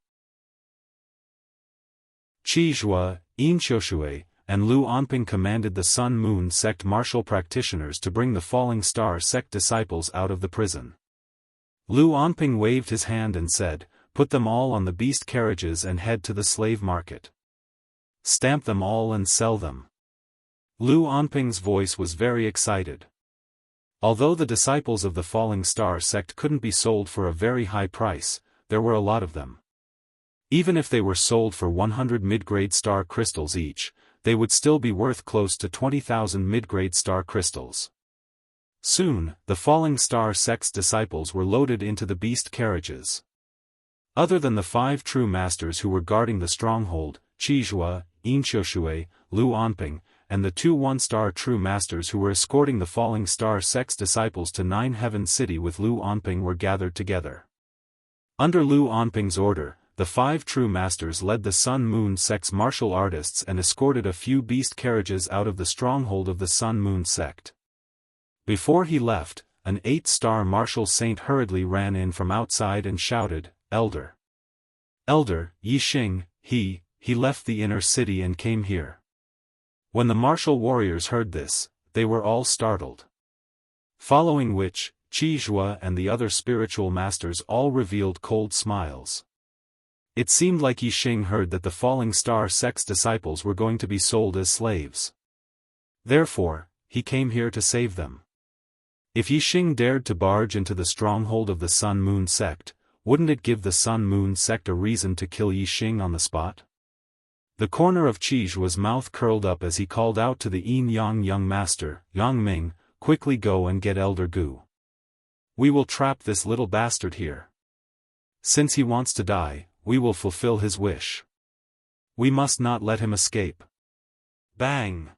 Qi Zhua, Yin Qiushui, and Lu Anping commanded the Sun Moon sect martial practitioners to bring the Falling Star sect disciples out of the prison. Lu Anping waved his hand and said, "Put them all on the beast carriages and head to the slave market. Stamp them all and sell them." Lu Anping's voice was very excited. Although the disciples of the Falling Star sect couldn't be sold for a very high price, there were a lot of them. Even if they were sold for 100 mid-grade star crystals each, they would still be worth close to 20,000 mid-grade star crystals. Soon, the Falling Star sect's disciples were loaded into the beast carriages. Other than the 5 true masters who were guarding the stronghold, Qi Zhua, Yin Qiushui, Lu Anping, and the 2 one-star true masters who were escorting the falling star sect's disciples to Nine Heaven City with Lu Onping were gathered together. Under Lu Onping's order, the 5 true masters led the Sun Moon sect's martial artists and escorted a few beast carriages out of the stronghold of the Sun Moon sect. Before he left, an 8-star martial saint hurriedly ran in from outside and shouted, "Elder! Elder, Yixing, he left the inner city and came here." When the martial warriors heard this, they were all startled. Following which, Qizhua and the other spiritual masters all revealed cold smiles. It seemed like Yixing heard that the falling star sect's disciples were going to be sold as slaves. Therefore, he came here to save them. If Yixing dared to barge into the stronghold of the Sun Moon sect, wouldn't it give the Sun Moon sect a reason to kill Yixing on the spot? The corner of Qijua's mouth curled up as he called out to the Yin-Yang young master, Yang Ming, "Quickly go and get Elder Gu. We will trap this little bastard here. Since he wants to die, we will fulfill his wish. We must not let him escape." Bang!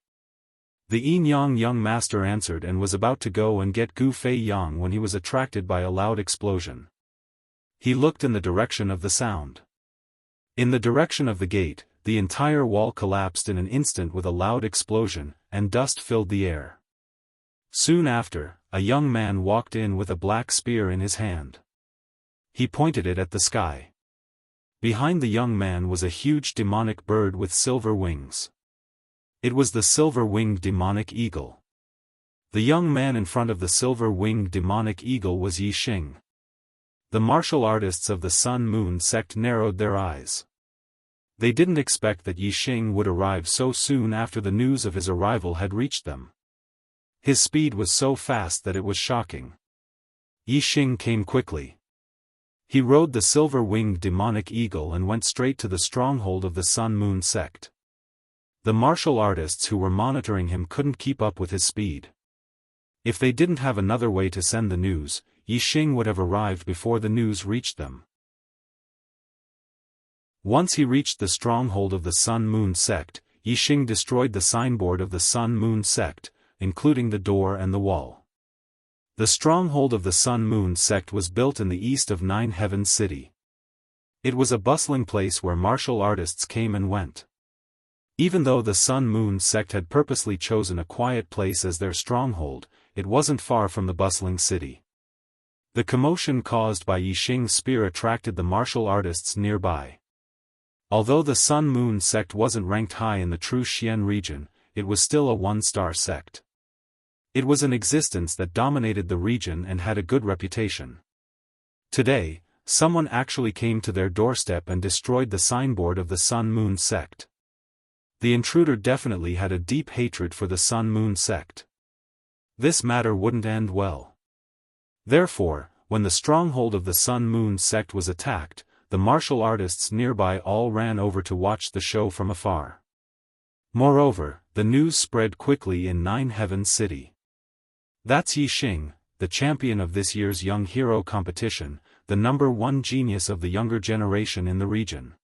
The Yin-Yang young master answered and was about to go and get Gu Fei Yang when he was attracted by a loud explosion. He looked in the direction of the sound. In the direction of the gate, the entire wall collapsed in an instant with a loud explosion, and dust filled the air. Soon after, a young man walked in with a black spear in his hand. He pointed it at the sky. Behind the young man was a huge demonic bird with silver wings. It was the silver-winged demonic eagle. The young man in front of the silver-winged demonic eagle was Yixing. The martial artists of the Sun Moon sect narrowed their eyes. They didn't expect that Yixing would arrive so soon after the news of his arrival had reached them. His speed was so fast that it was shocking. Yixing came quickly. He rode the silver-winged demonic eagle and went straight to the stronghold of the Sun Moon sect. The martial artists who were monitoring him couldn't keep up with his speed. If they didn't have another way to send the news, Yixing would have arrived before the news reached them. Once he reached the stronghold of the Sun Moon sect, Yixing destroyed the signboard of the Sun Moon sect, including the door and the wall. The stronghold of the Sun Moon sect was built in the east of Nine Heaven City. It was a bustling place where martial artists came and went. Even though the Sun Moon sect had purposely chosen a quiet place as their stronghold, it wasn't far from the bustling city. The commotion caused by Yixing's spear attracted the martial artists nearby. Although the Sun Moon sect wasn't ranked high in the true Xian region, it was still a one-star sect. It was an existence that dominated the region and had a good reputation. Today, someone actually came to their doorstep and destroyed the signboard of the Sun Moon sect. The intruder definitely had a deep hatred for the Sun Moon sect. This matter wouldn't end well. Therefore, when the stronghold of the Sun Moon sect was attacked, the martial artists nearby all ran over to watch the show from afar. Moreover, the news spread quickly in Nine Heaven City. That's Yixing, the champion of this year's Young Hero competition, the #1 genius of the younger generation in the region.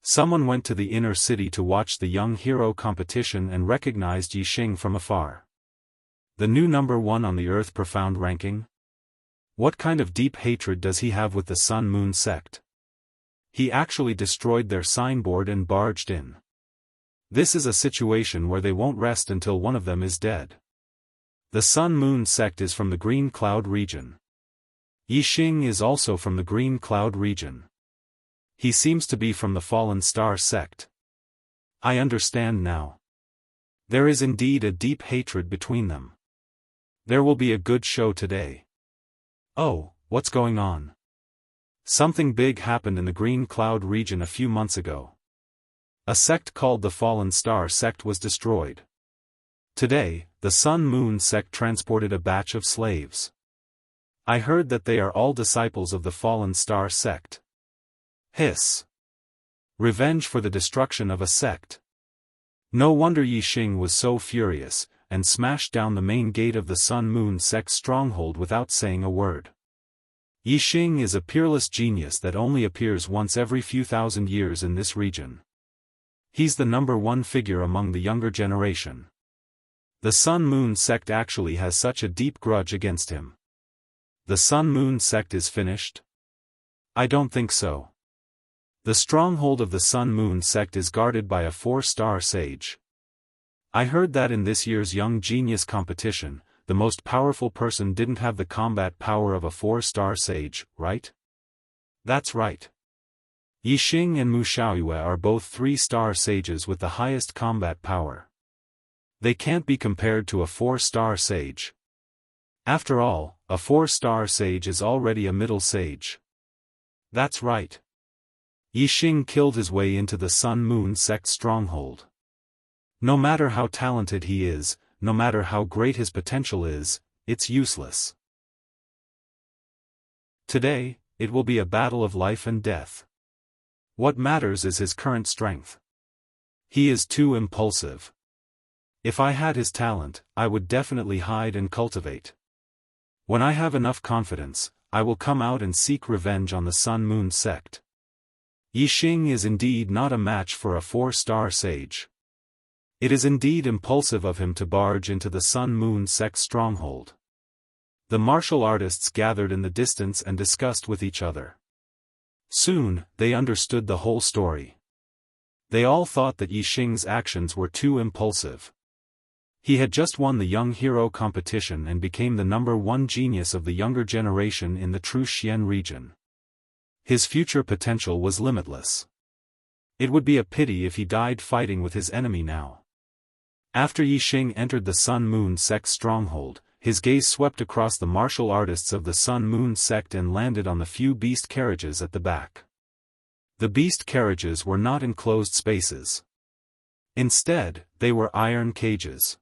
Someone went to the inner city to watch the Young Hero competition and recognized Yixing from afar. The new #1 on the Earth profound ranking? What kind of deep hatred does he have with the Sun Moon sect? He actually destroyed their signboard and barged in. This is a situation where they won't rest until one of them is dead. The Sun Moon sect is from the Green Cloud region. Yixing is also from the Green Cloud region. He seems to be from the Fallen Star sect. I understand now. There is indeed a deep hatred between them. There will be a good show today. Oh, what's going on? Something big happened in the Green Cloud region a few months ago. A sect called the Fallen Star sect was destroyed. Today, the Sun Moon sect transported a batch of slaves. I heard that they are all disciples of the Fallen Star sect. Hiss. Revenge for the destruction of a sect. No wonder Yixing was so furious, and smashed down the main gate of the Sun Moon sect stronghold without saying a word. Yixing is a peerless genius that only appears once every few thousand years in this region. He's the #1 figure among the younger generation. The Sun-Moon sect actually has such a deep grudge against him. The Sun-Moon sect is finished? I don't think so. The stronghold of the Sun-Moon sect is guarded by a 4-star sage. I heard that in this year's Young Genius competition, the most powerful person didn't have the combat power of a 4-star sage, right? That's right. Yixing and Mu Xiaoyue are both 3-star sages with the highest combat power. They can't be compared to a 4-star sage. After all, a 4-star sage is already a middle sage. That's right. Yixing killed his way into the Sun-Moon sect stronghold. No matter how talented he is, no matter how great his potential is, it's useless. Today, it will be a battle of life and death. What matters is his current strength. He is too impulsive. If I had his talent, I would definitely hide and cultivate. When I have enough confidence, I will come out and seek revenge on the Sun-Moon sect. Yixing is indeed not a match for a 4-star sage. It is indeed impulsive of him to barge into the Sun-Moon sect stronghold. The martial artists gathered in the distance and discussed with each other. Soon, they understood the whole story. They all thought that Yixing's actions were too impulsive. He had just won the Young Hero competition and became the #1 genius of the younger generation in the Truxian region. His future potential was limitless. It would be a pity if he died fighting with his enemy now. After Yixing entered the Sun-Moon sect stronghold, his gaze swept across the martial artists of the Sun-Moon sect and landed on the few beast carriages at the back. The beast carriages were not enclosed spaces. Instead, they were iron cages.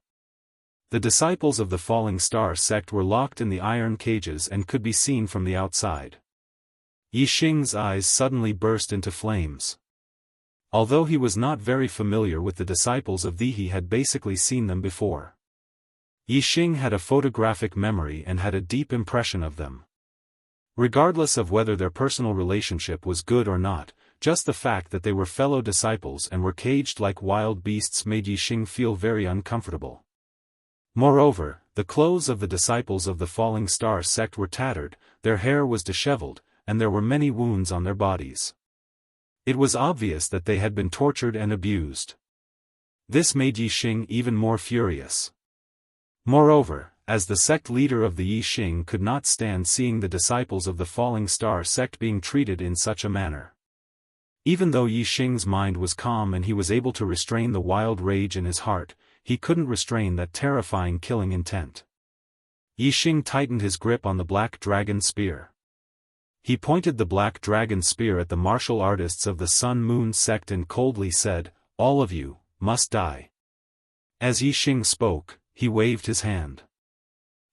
The disciples of the Falling Star sect were locked in the iron cages and could be seen from the outside. Yixing's eyes suddenly burst into flames. Although he was not very familiar with the disciples of he had basically seen them before. Yixing had a photographic memory and had a deep impression of them. Regardless of whether their personal relationship was good or not, just the fact that they were fellow disciples and were caged like wild beasts made Yixing feel very uncomfortable. Moreover, the clothes of the disciples of the Falling Star sect were tattered, their hair was disheveled, and there were many wounds on their bodies. It was obvious that they had been tortured and abused. This made Yixing even more furious. Moreover, as the sect leader of the Yixing could not stand seeing the disciples of the Falling Star sect being treated in such a manner. Even though Yixing's mind was calm and he was able to restrain the wild rage in his heart, he couldn't restrain that terrifying killing intent. Yixing tightened his grip on the black dragon spear. He pointed the black dragon spear at the martial artists of the Sun-Moon sect and coldly said, "All of you must die." As Yixing spoke, he waved his hand.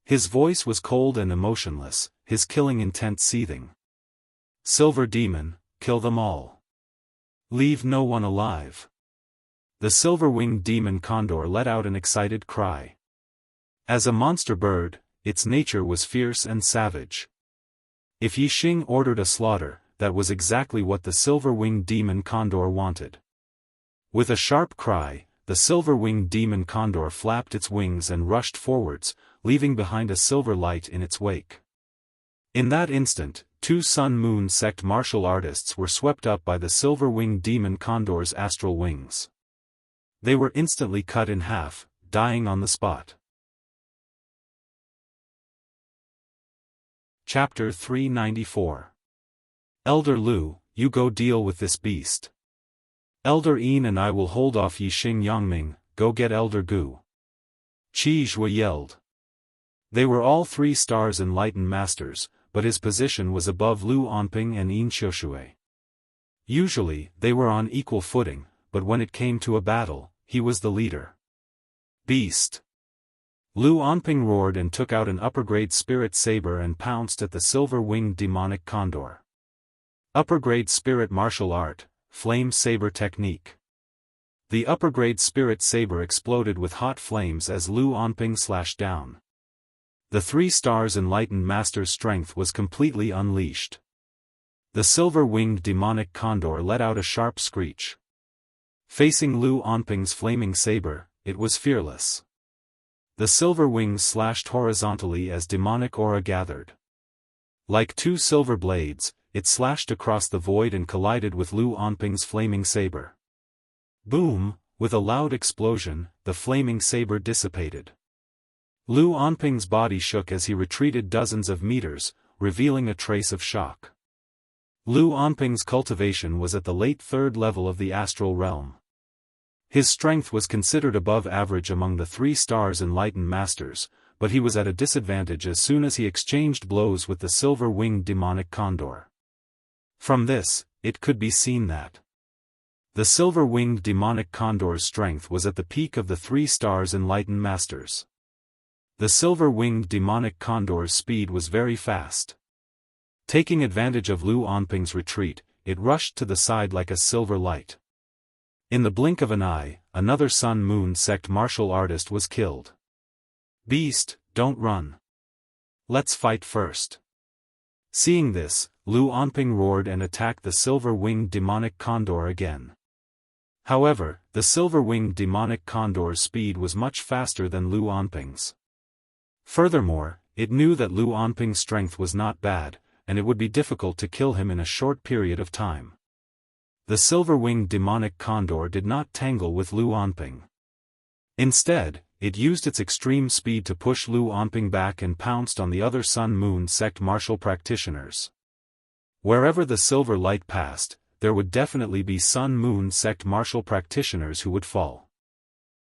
His voice was cold and emotionless, his killing intent seething. "Silver Demon, kill them all. Leave no one alive." The silver-winged demon condor let out an excited cry. As a monster bird, its nature was fierce and savage. If Yixing ordered a slaughter, that was exactly what the silver-winged demon condor wanted. With a sharp cry, the silver-winged demon condor flapped its wings and rushed forwards, leaving behind a silver light in its wake. In that instant, 2 Sun-Moon sect martial artists were swept up by the silver-winged demon condor's astral wings. They were instantly cut in half, dying on the spot. Chapter 394. Elder Lu, you go deal with this beast. Elder Yin and I will hold off Yixing Yangming, go get Elder Gu. Qi Zhui yelled. They were all 3 stars enlightened masters, but his position was above Lu Onping and Yin Xiushui. Usually, they were on equal footing, but when it came to a battle, he was the leader. Beast! Lu Onping roared and took out an upper-grade spirit saber and pounced at the silver-winged demonic condor. Upper-grade spirit martial art, flame saber technique. The upper-grade spirit saber exploded with hot flames as Lu Onping slashed down. The 3 stars enlightened master's strength was completely unleashed. The silver-winged demonic condor let out a sharp screech. Facing Lu Onping's flaming saber, it was fearless. The silver wings slashed horizontally as demonic aura gathered. Like two silver blades, it slashed across the void and collided with Lu Onping's flaming saber. Boom! With a loud explosion, the flaming saber dissipated. Lu Onping's body shook as he retreated dozens of meters, revealing a trace of shock. Lu Onping's cultivation was at the late third level of the astral realm. His strength was considered above average among the 3 stars enlightened masters, but he was at a disadvantage as soon as he exchanged blows with the silver-winged demonic condor. From this, it could be seen that the silver-winged demonic condor's strength was at the peak of the 3 stars enlightened masters. The silver-winged demonic condor's speed was very fast. Taking advantage of Lu Onping's retreat, it rushed to the side like a silver light. In the blink of an eye, another Sun-Moon sect martial artist was killed. Beast, don't run. Let's fight first. Seeing this, Lu Onping roared and attacked the silver-winged demonic condor again. However, the silver-winged demonic condor's speed was much faster than Lu Onping's. Furthermore, it knew that Lu Onping's strength was not bad, and it would be difficult to kill him in a short period of time. The silver-winged demonic condor did not tangle with Lu Onping. Instead, it used its extreme speed to push Lu Onping back and pounced on the other Sun-Moon sect martial practitioners. Wherever the silver light passed, there would definitely be Sun-Moon sect martial practitioners who would fall.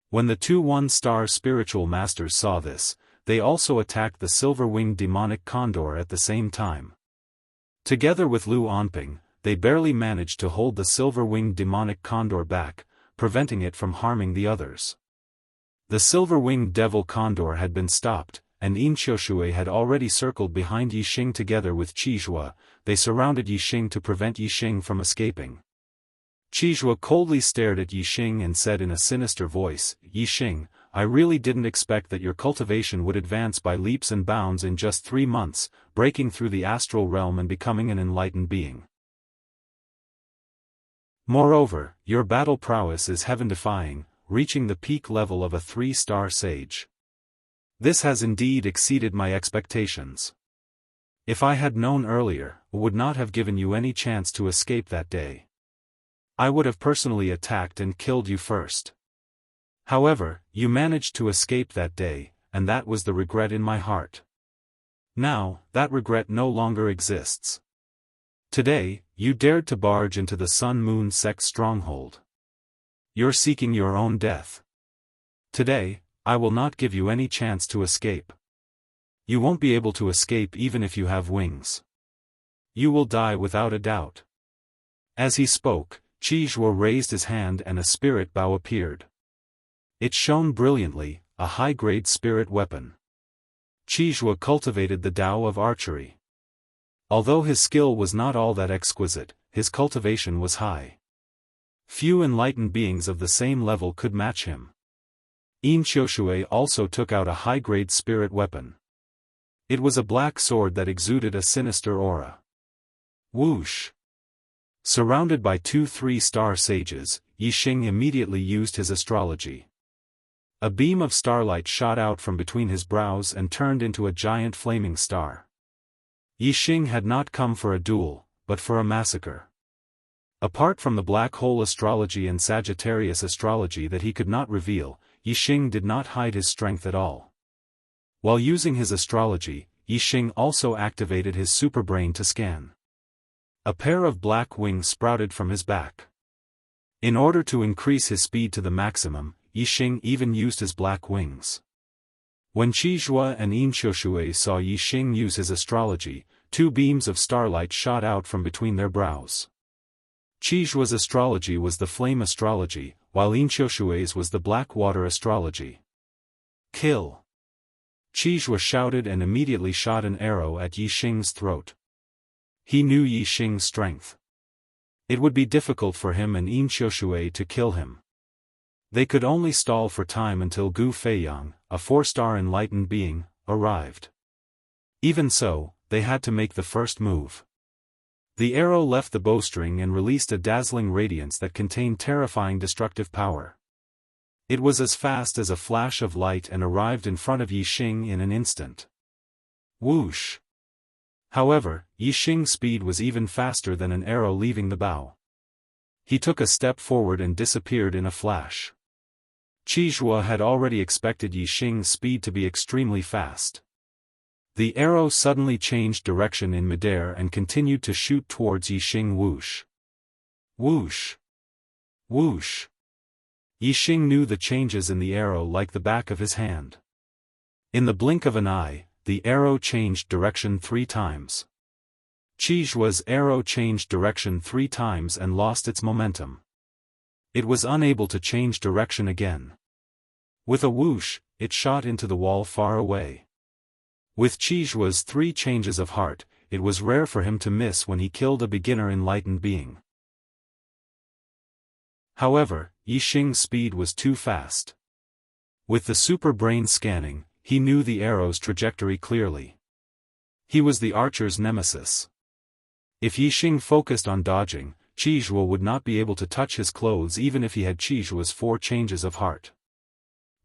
When the 2 one-star spiritual masters saw this, they also attacked the silver-winged demonic condor at the same time. Together with Lu Onping, they barely managed to hold the silver-winged demonic condor back, preventing it from harming the others. The silver-winged devil condor had been stopped, and Yin had already circled behind Yixing together with Qizhua. They surrounded Yixing to prevent Yixing from escaping. Qizhua coldly stared at Yixing and said in a sinister voice, "Yixing, I really didn't expect that your cultivation would advance by leaps and bounds in just 3 months, breaking through the astral realm and becoming an enlightened being. Moreover, your battle prowess is heaven-defying, reaching the peak level of a 3-star sage. This has indeed exceeded my expectations. If I had known earlier, I would not have given you any chance to escape that day. I would have personally attacked and killed you first. However, you managed to escape that day, and that was the regret in my heart. Now, that regret no longer exists. Today, you dared to barge into the Sun-Moon sect stronghold. You're seeking your own death. Today, I will not give you any chance to escape. You won't be able to escape even if you have wings. You will die without a doubt." As he spoke, Qizhua raised his hand and a spirit bow appeared. It shone brilliantly, a high-grade spirit weapon. Qizhua cultivated the Tao of archery. Although his skill was not all that exquisite, his cultivation was high. Few enlightened beings of the same level could match him. Yin also took out a high-grade spirit weapon. It was a black sword that exuded a sinister aura. Whoosh! Surrounded by 2 3-star sages, Yixing immediately used his astrology. A beam of starlight shot out from between his brows and turned into a giant flaming star. Yixing had not come for a duel, but for a massacre. Apart from the black hole astrology and Sagittarius astrology that he could not reveal, Yixing did not hide his strength at all. While using his astrology, Yixing also activated his superbrain to scan. A pair of black wings sprouted from his back. In order to increase his speed to the maximum, Yixing even used his black wings. When Qizhua and Yin saw Yixing use his astrology, 2 beams of starlight shot out from between their brows. Qizhua's astrology was the flame astrology, while Yin was the black water astrology. Kill! Qizhua shouted and immediately shot an arrow at Yixing's throat. He knew Yixing's strength. It would be difficult for him and Yin to kill him. They could only stall for time until Gu Feiyang, a 4-star enlightened being, arrived. Even so, they had to make the first move. The arrow left the bowstring and released a dazzling radiance that contained terrifying destructive power. It was as fast as a flash of light and arrived in front of Yi Xing in an instant. Whoosh! However, Yi Xing's speed was even faster than an arrow leaving the bow. He took a step forward and disappeared in a flash. Qizhua had already expected Yi Xing's speed to be extremely fast. The arrow suddenly changed direction in midair and continued to shoot towards Yi Xing. Whoosh! Whoosh! Whoosh! Yi Xing knew the changes in the arrow like the back of his hand. In the blink of an eye, the arrow changed direction 3 times. Qizhua's arrow changed direction 3 times and lost its momentum. It was unable to change direction again. With a whoosh, it shot into the wall far away. With Qizhua's 3 changes of heart, it was rare for him to miss when he killed a beginner enlightened being. However, Yi Xing's speed was too fast. With the super brain scanning, he knew the arrow's trajectory clearly. He was the archer's nemesis. If Yi Xing focused on dodging, Qizhua would not be able to touch his clothes even if he had Qizhua's 4 changes of heart.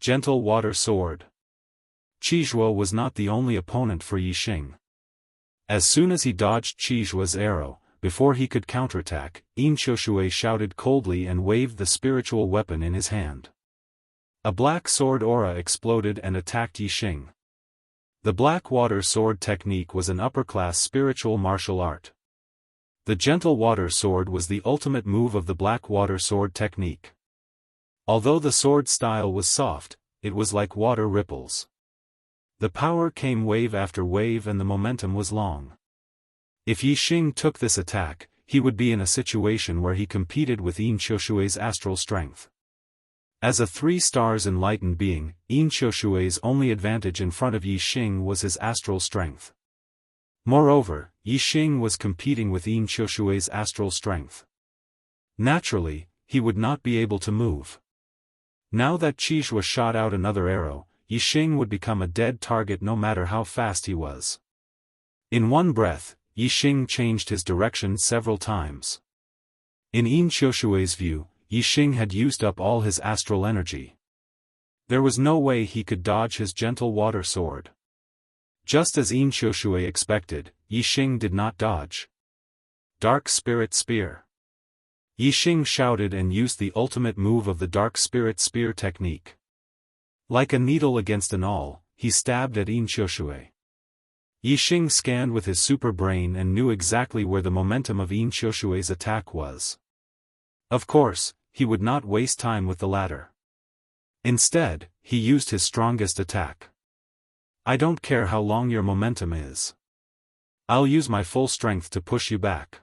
Gentle water sword. Qizhua was not the only opponent for Yi Xing. As soon as he dodged Qizhua's arrow, before he could counterattack, Qiushui shouted coldly and waved the spiritual weapon in his hand. A black sword aura exploded and attacked Yi Xing. The black water sword technique was an upper-class spiritual martial art. The gentle water sword was the ultimate move of the black water sword technique. Although the sword style was soft, it was like water ripples. The power came wave after wave and the momentum was long. If Yi Xing took this attack, he would be in a situation where he competed with Qiushui's astral strength. As a 3 stars enlightened being, Qiushui's only advantage in front of Yi Xing was his astral strength. Moreover, Yi Xing was competing with Qiushui's astral strength. Naturally, he would not be able to move. Now that Qizhua shot out another arrow, Yi Xing would become a dead target no matter how fast he was. In one breath, Yi Xing changed his direction several times. In Qiushui's view, Yi Xing had used up all his astral energy. There was no way he could dodge his gentle water sword. Just as Qiushui expected, Yi Xing did not dodge. Dark Spirit Spear. Yi Xing shouted and used the ultimate move of the Dark Spirit Spear technique. Like a needle against an awl, he stabbed at Qiushui. Yi Xing scanned with his super brain and knew exactly where the momentum of Qiushui's attack was. Of course, he would not waste time with the latter. Instead, he used his strongest attack. I don't care how long your momentum is. I'll use my full strength to push you back.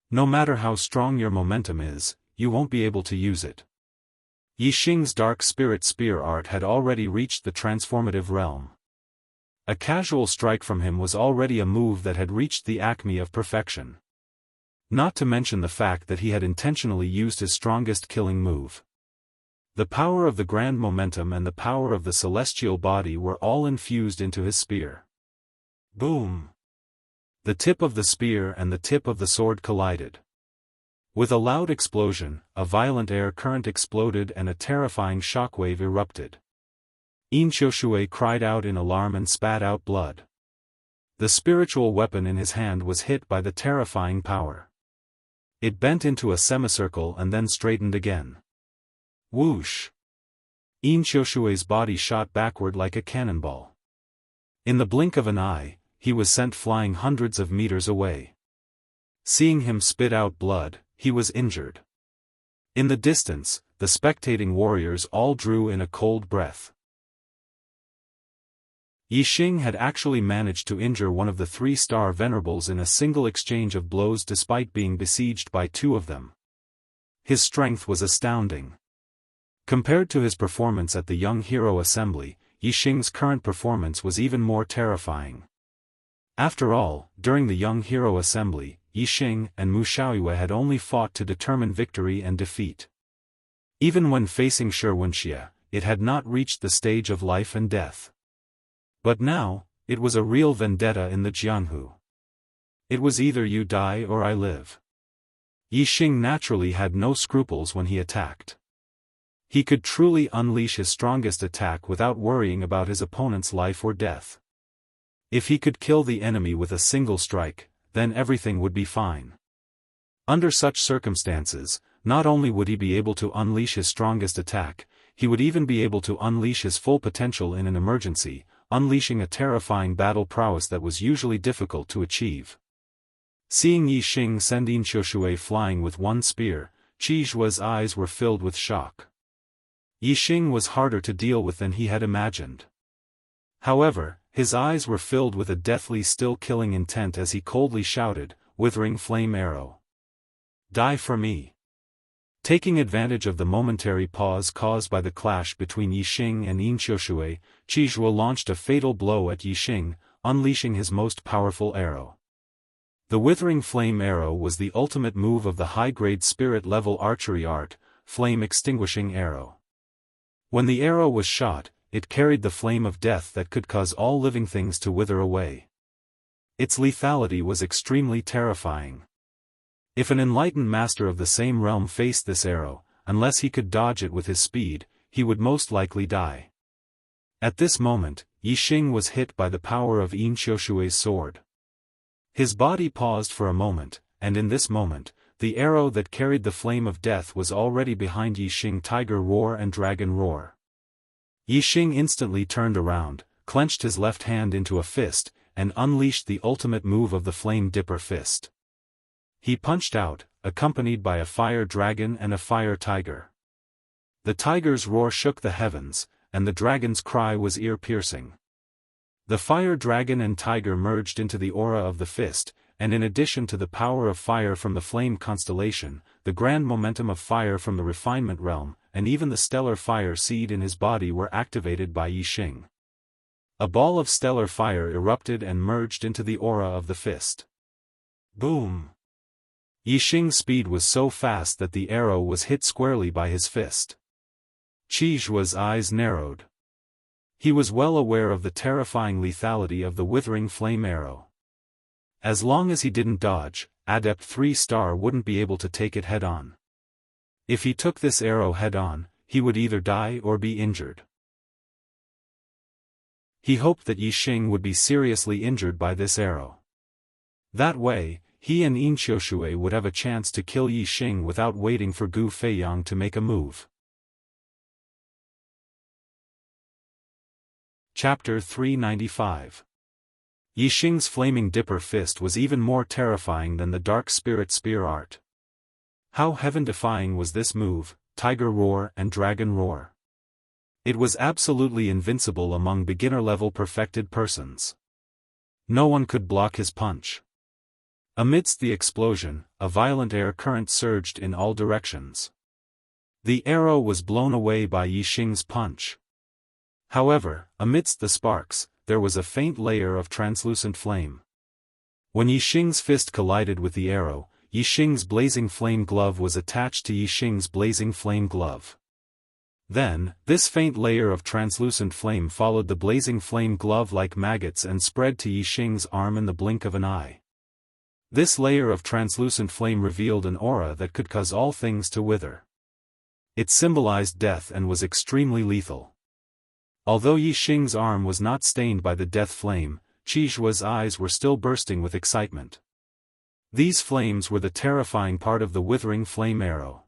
No matter how strong your momentum is, you won't be able to use it. Yi Xing's Dark Spirit Spear art had already reached the transformative realm. A casual strike from him was already a move that had reached the acme of perfection. Not to mention the fact that he had intentionally used his strongest killing move. The power of the grand momentum and the power of the celestial body were all infused into his spear. Boom! The tip of the spear and the tip of the sword collided. With a loud explosion, a violent air current exploded and a terrifying shockwave erupted. Qiushui cried out in alarm and spat out blood. The spiritual weapon in his hand was hit by the terrifying power. It bent into a semicircle and then straightened again. Whoosh! Qiushui's body shot backward like a cannonball. In the blink of an eye, he was sent flying hundreds of meters away. Seeing him spit out blood, he was injured. In the distance, the spectating warriors all drew in a cold breath. Yi Xing had actually managed to injure one of the 3-star venerables in a single exchange of blows despite being besieged by 2 of them. His strength was astounding. Compared to his performance at the Young Hero Assembly, Yi Xing's current performance was even more terrifying. After all, during the Young Hero Assembly, Yi Xing and Mu Xiaoyue had only fought to determine victory and defeat. Even when facing Wuxia, it had not reached the stage of life and death. But now, it was a real vendetta in the Jianghu. It was either you die or I live. Yixing naturally had no scruples when he attacked. He could truly unleash his strongest attack without worrying about his opponent's life or death. If he could kill the enemy with a single strike, then everything would be fine. Under such circumstances, not only would he be able to unleash his strongest attack, he would even be able to unleash his full potential in an emergency, unleashing a terrifying battle prowess that was usually difficult to achieve. Seeing Yixing send Xianxia flying with one spear, Qijue's eyes were filled with shock. Yixing was harder to deal with than he had imagined. However, his eyes were filled with a deathly still-killing intent as he coldly shouted, "Withering flame arrow! Die for me!" Taking advantage of the momentary pause caused by the clash between Yixing and Xianxia, Qijue launched a fatal blow at Yixing, unleashing his most powerful arrow. The Withering Flame Arrow was the ultimate move of the high-grade spirit-level archery art, Flame Extinguishing Arrow. When the arrow was shot, it carried the flame of death that could cause all living things to wither away. Its lethality was extremely terrifying. If an enlightened master of the same realm faced this arrow, unless he could dodge it with his speed, he would most likely die. At this moment, Yixing was hit by the power of Xianxia's sword. His body paused for a moment, and in this moment, the arrow that carried the flame of death was already behind Yixing. Tiger Roar and Dragon Roar. Yixing instantly turned around, clenched his left hand into a fist, and unleashed the ultimate move of the Flame Dipper Fist. He punched out, accompanied by a fire dragon and a fire tiger. The tiger's roar shook the heavens, and the dragon's cry was ear-piercing. The fire dragon and tiger merged into the aura of the fist, and in addition to the power of fire from the flame constellation, the grand momentum of fire from the refinement realm, and even the stellar fire seed in his body were activated by Yixing. A ball of stellar fire erupted and merged into the aura of the fist. Boom! Yixing's speed was so fast that the arrow was hit squarely by his fist. Qijue's eyes narrowed. He was well aware of the terrifying lethality of the Withering Flame Arrow. As long as he didn't dodge, Adept 3-star wouldn't be able to take it head-on. If he took this arrow head-on, he would either die or be injured. He hoped that Yixing would be seriously injured by this arrow. That way, he and Xianxia would have a chance to kill Yixing without waiting for Gu Feiyang to make a move. Chapter 395. Yixing's Flaming Dipper Fist was even more terrifying than the Dark Spirit Spear art. How heaven-defying was this move, Tiger Roar and Dragon Roar. It was absolutely invincible among beginner-level perfected persons. No one could block his punch. Amidst the explosion, a violent air current surged in all directions. The arrow was blown away by Yixing's punch. However, amidst the sparks, there was a faint layer of translucent flame. When Yixing's fist collided with the arrow, Yixing's blazing flame glove was attached to Yixing's blazing flame glove. Then, this faint layer of translucent flame followed the blazing flame glove like maggots and spread to Yixing's arm in the blink of an eye. This layer of translucent flame revealed an aura that could cause all things to wither. It symbolized death and was extremely lethal. Although Yixing's arm was not stained by the death flame, Qijue's eyes were still bursting with excitement. These flames were the terrifying part of the Withering Flame Arrow.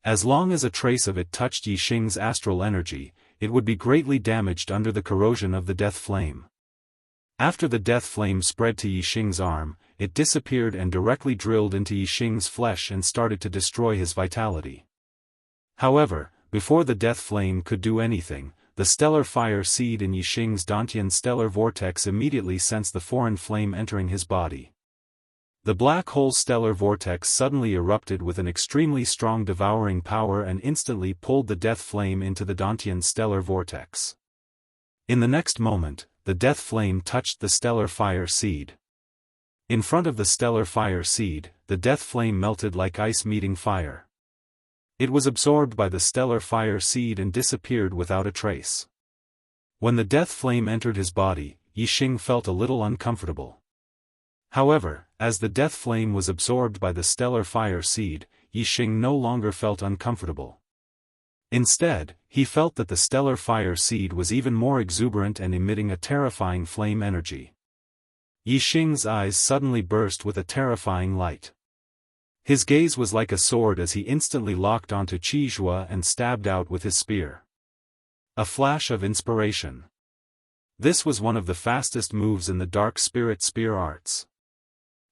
As long as a trace of it touched Yixing's astral energy, it would be greatly damaged under the corrosion of the death flame. After the death flame spread to Yixing's arm, it disappeared and directly drilled into Yixing's flesh and started to destroy his vitality. However, before the death flame could do anything, the stellar fire seed in Yixing's Dantian stellar vortex immediately sensed the foreign flame entering his body. The black hole stellar vortex suddenly erupted with an extremely strong devouring power and instantly pulled the death flame into the Dantian stellar vortex. In the next moment, the death flame touched the stellar fire seed. In front of the stellar fire seed, the death flame melted like ice meeting fire. It was absorbed by the stellar fire seed and disappeared without a trace. When the death flame entered his body, Yixing felt a little uncomfortable. However, as the death flame was absorbed by the stellar fire seed, Yixing no longer felt uncomfortable. Instead, he felt that the stellar fire seed was even more exuberant and emitting a terrifying flame energy. Yixing's eyes suddenly burst with a terrifying light. His gaze was like a sword as he instantly locked onto Qizhua and stabbed out with his spear. A flash of inspiration. This was one of the fastest moves in the dark spirit spear arts.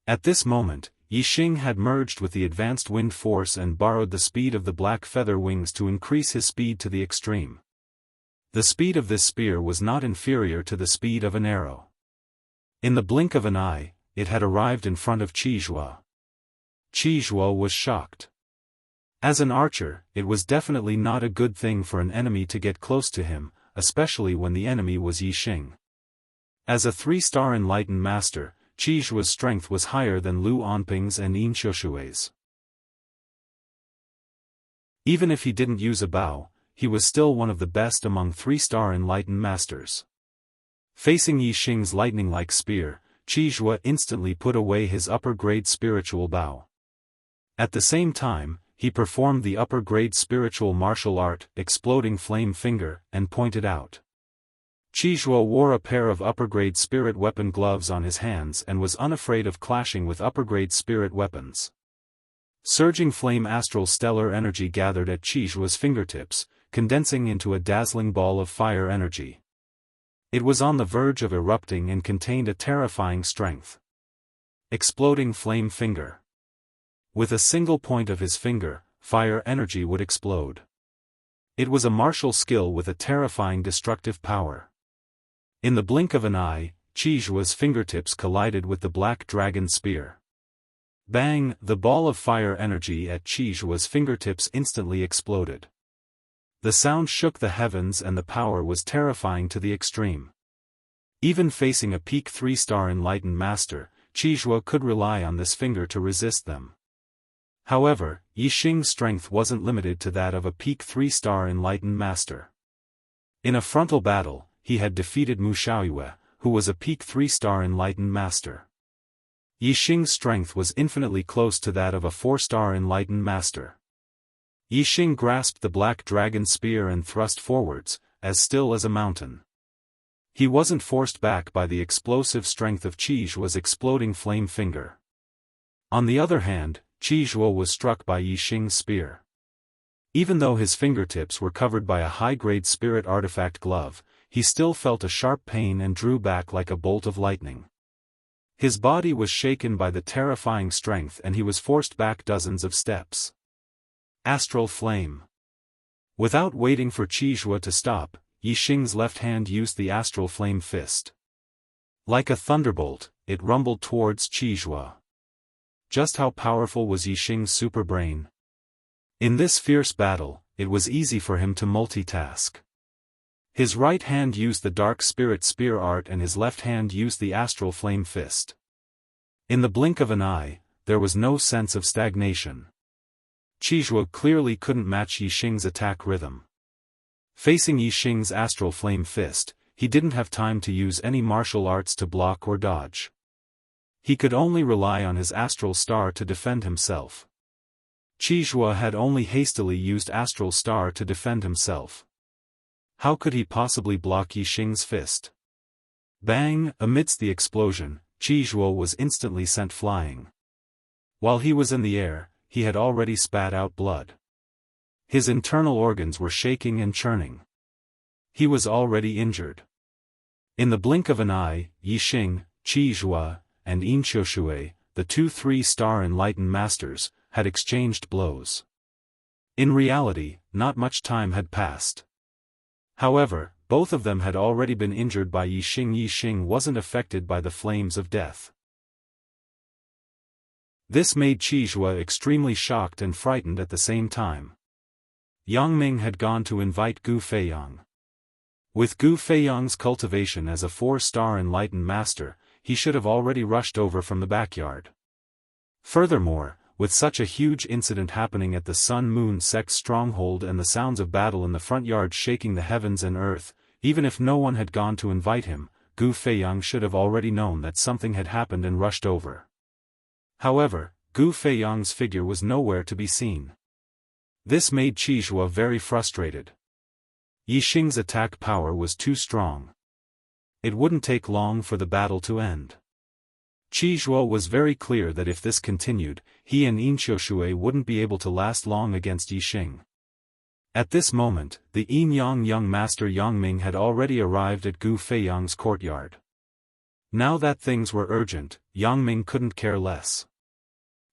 At this moment, Yixing had merged with the advanced wind force and borrowed the speed of the black feather wings to increase his speed to the extreme. The speed of this spear was not inferior to the speed of an arrow. In the blink of an eye, it had arrived in front of Qizhua. Qizhua was shocked. As an archer, it was definitely not a good thing for an enemy to get close to him, especially when the enemy was Yixing. As a 3-star enlightened master, Qizhua's strength was higher than Lu Onping's and Yin Xiushui's. Even if he didn't use a bow, he was still one of the best among 3-star enlightened masters. Facing Yixing's lightning-like spear, Qizhua instantly put away his upper-grade spiritual bow. At the same time, he performed the upper-grade spiritual martial art, Exploding Flame Finger, and pointed out. Qizhua wore a pair of upper-grade spirit weapon gloves on his hands and was unafraid of clashing with upper-grade spirit weapons. Surging flame astral stellar energy gathered at Qizhua's fingertips, condensing into a dazzling ball of fire energy. It was on the verge of erupting and contained a terrifying strength. Exploding Flame Finger. With a single point of his finger, fire energy would explode. It was a martial skill with a terrifying destructive power. In the blink of an eye, Qizhua's fingertips collided with the black dragon spear. Bang! The ball of fire energy at Qizhua's fingertips instantly exploded. The sound shook the heavens and the power was terrifying to the extreme. Even facing a peak 3-star enlightened master, Qizhua could rely on this finger to resist them. However, Yixing's strength wasn't limited to that of a peak 3-star enlightened master. In a frontal battle, he had defeated Mu Xiaoyue, who was a peak 3-star enlightened master. Yixing's strength was infinitely close to that of a 4-star enlightened master. Yixing grasped the black dragon spear and thrust forwards, as still as a mountain. He wasn't forced back by the explosive strength of Qizhua's exploding flame finger. On the other hand, Qizhua was struck by Yixing's spear. Even though his fingertips were covered by a high-grade spirit artifact glove, he still felt a sharp pain and drew back like a bolt of lightning. His body was shaken by the terrifying strength and he was forced back dozens of steps. Astral Flame. Without waiting for Qizhua to stop, Yixing's left hand used the Astral Flame Fist. Like a thunderbolt, it rumbled towards Qizhua. Just how powerful was Yixing's superbrain? In this fierce battle, it was easy for him to multitask. His right hand used the Dark Spirit Spear Art and his left hand used the Astral Flame Fist. In the blink of an eye, there was no sense of stagnation. Qizhua clearly couldn't match Yixing's attack rhythm. Facing Yixing's Astral Flame Fist, he didn't have time to use any martial arts to block or dodge. He could only rely on his Astral Star to defend himself. Qizhua had only hastily used Astral Star to defend himself. How could he possibly block Yixing's fist? Bang! Amidst the explosion, Qizhua was instantly sent flying. While he was in the air, he had already spat out blood. His internal organs were shaking and churning. He was already injured. In the blink of an eye, Yixing, Qizhua, and Yin Xiushui, the two 3-star enlightened masters, had exchanged blows. In reality, not much time had passed. However, both of them had already been injured by Yixing. Yixing wasn't affected by the flames of death. This made Qizhua extremely shocked and frightened at the same time. Yang Ming had gone to invite Gu Feiyang. With Gu Feiyang's cultivation as a 4-star enlightened master, he should have already rushed over from the backyard. Furthermore, with such a huge incident happening at the Sun-Moon sect's stronghold and the sounds of battle in the front yard shaking the heavens and earth, even if no one had gone to invite him, Gu Feiyang should have already known that something had happened and rushed over. However, Gu Feiyang's figure was nowhere to be seen. This made Qizhua very frustrated. Yixing's attack power was too strong. It wouldn't take long for the battle to end. Qizhua was very clear that if this continued, he and Inxiushui wouldn't be able to last long against Yixing. At this moment, the Yinyang young master Yangming had already arrived at Gu Feiyang's courtyard. Now that things were urgent, Yangming couldn't care less.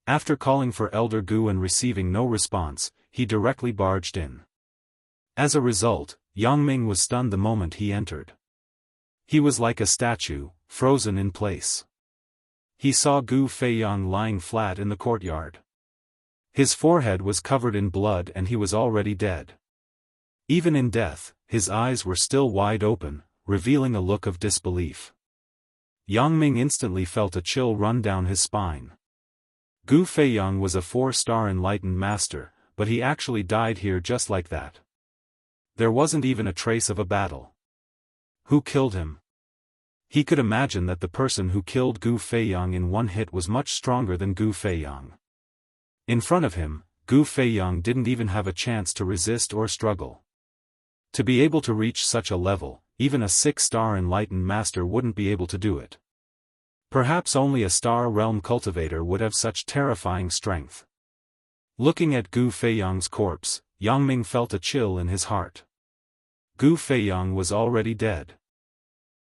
After calling for Elder Gu and receiving no response, he directly barged in. As a result, Yangming was stunned the moment he entered. He was like a statue, frozen in place. He saw Gu Feiyang lying flat in the courtyard. His forehead was covered in blood and he was already dead. Even in death, his eyes were still wide open, revealing a look of disbelief. Yangming instantly felt a chill run down his spine. Gu Feiyang was a 4-star enlightened master, but he actually died here just like that. There wasn't even a trace of a battle. Who killed him? He could imagine that the person who killed Gu Feiyang in one hit was much stronger than Gu Feiyang. In front of him, Gu Feiyang didn't even have a chance to resist or struggle. To be able to reach such a level, even a 6-star enlightened master wouldn't be able to do it. Perhaps only a star realm cultivator would have such terrifying strength. Looking at Gu Feiyang's corpse, Yangming felt a chill in his heart. Gu Feiyang was already dead.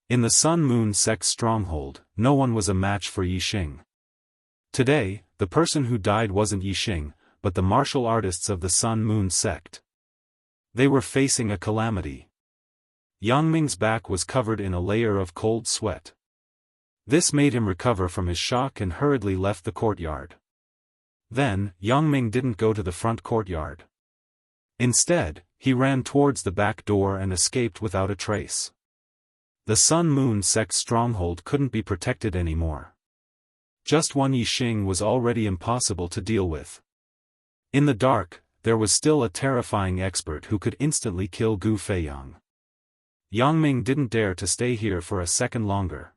In the Sun-Moon sect's stronghold, no one was a match for Yixing. Today, the person who died wasn't Yixing, but the martial artists of the Sun-Moon sect. They were facing a calamity. Yangming's back was covered in a layer of cold sweat. This made him recover from his shock and hurriedly left the courtyard. Then, Yangming didn't go to the front courtyard. Instead, he ran towards the back door and escaped without a trace. The Sun-Moon sect's stronghold couldn't be protected anymore. Just one Yixing was already impossible to deal with. In the dark, there was still a terrifying expert who could instantly kill Gu Feiyang. Yangming didn't dare to stay here for a second longer.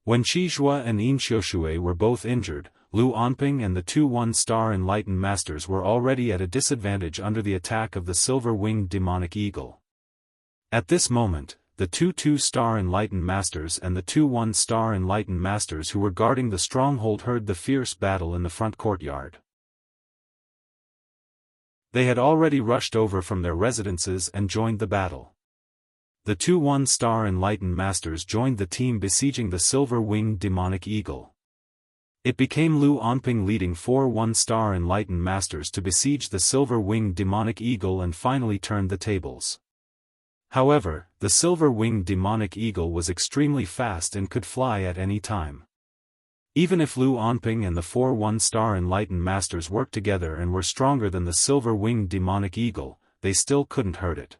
When Qizhua and Inxiushui were both injured, Lu Anping and the 2 1-star enlightened masters were already at a disadvantage under the attack of the silver-winged demonic eagle. At this moment, the 2 2-star enlightened masters and the 2 1-star enlightened masters who were guarding the stronghold heard the fierce battle in the front courtyard. They had already rushed over from their residences and joined the battle. The 2 1-star enlightened masters joined the team besieging the silver-winged demonic eagle. It became Lu Anping leading 4 1-star enlightened masters to besiege the silver-winged demonic eagle and finally turned the tables. However, the silver-winged demonic eagle was extremely fast and could fly at any time. Even if Lu Anping and the 4 1-star enlightened masters worked together and were stronger than the silver-winged demonic eagle, they still couldn't hurt it.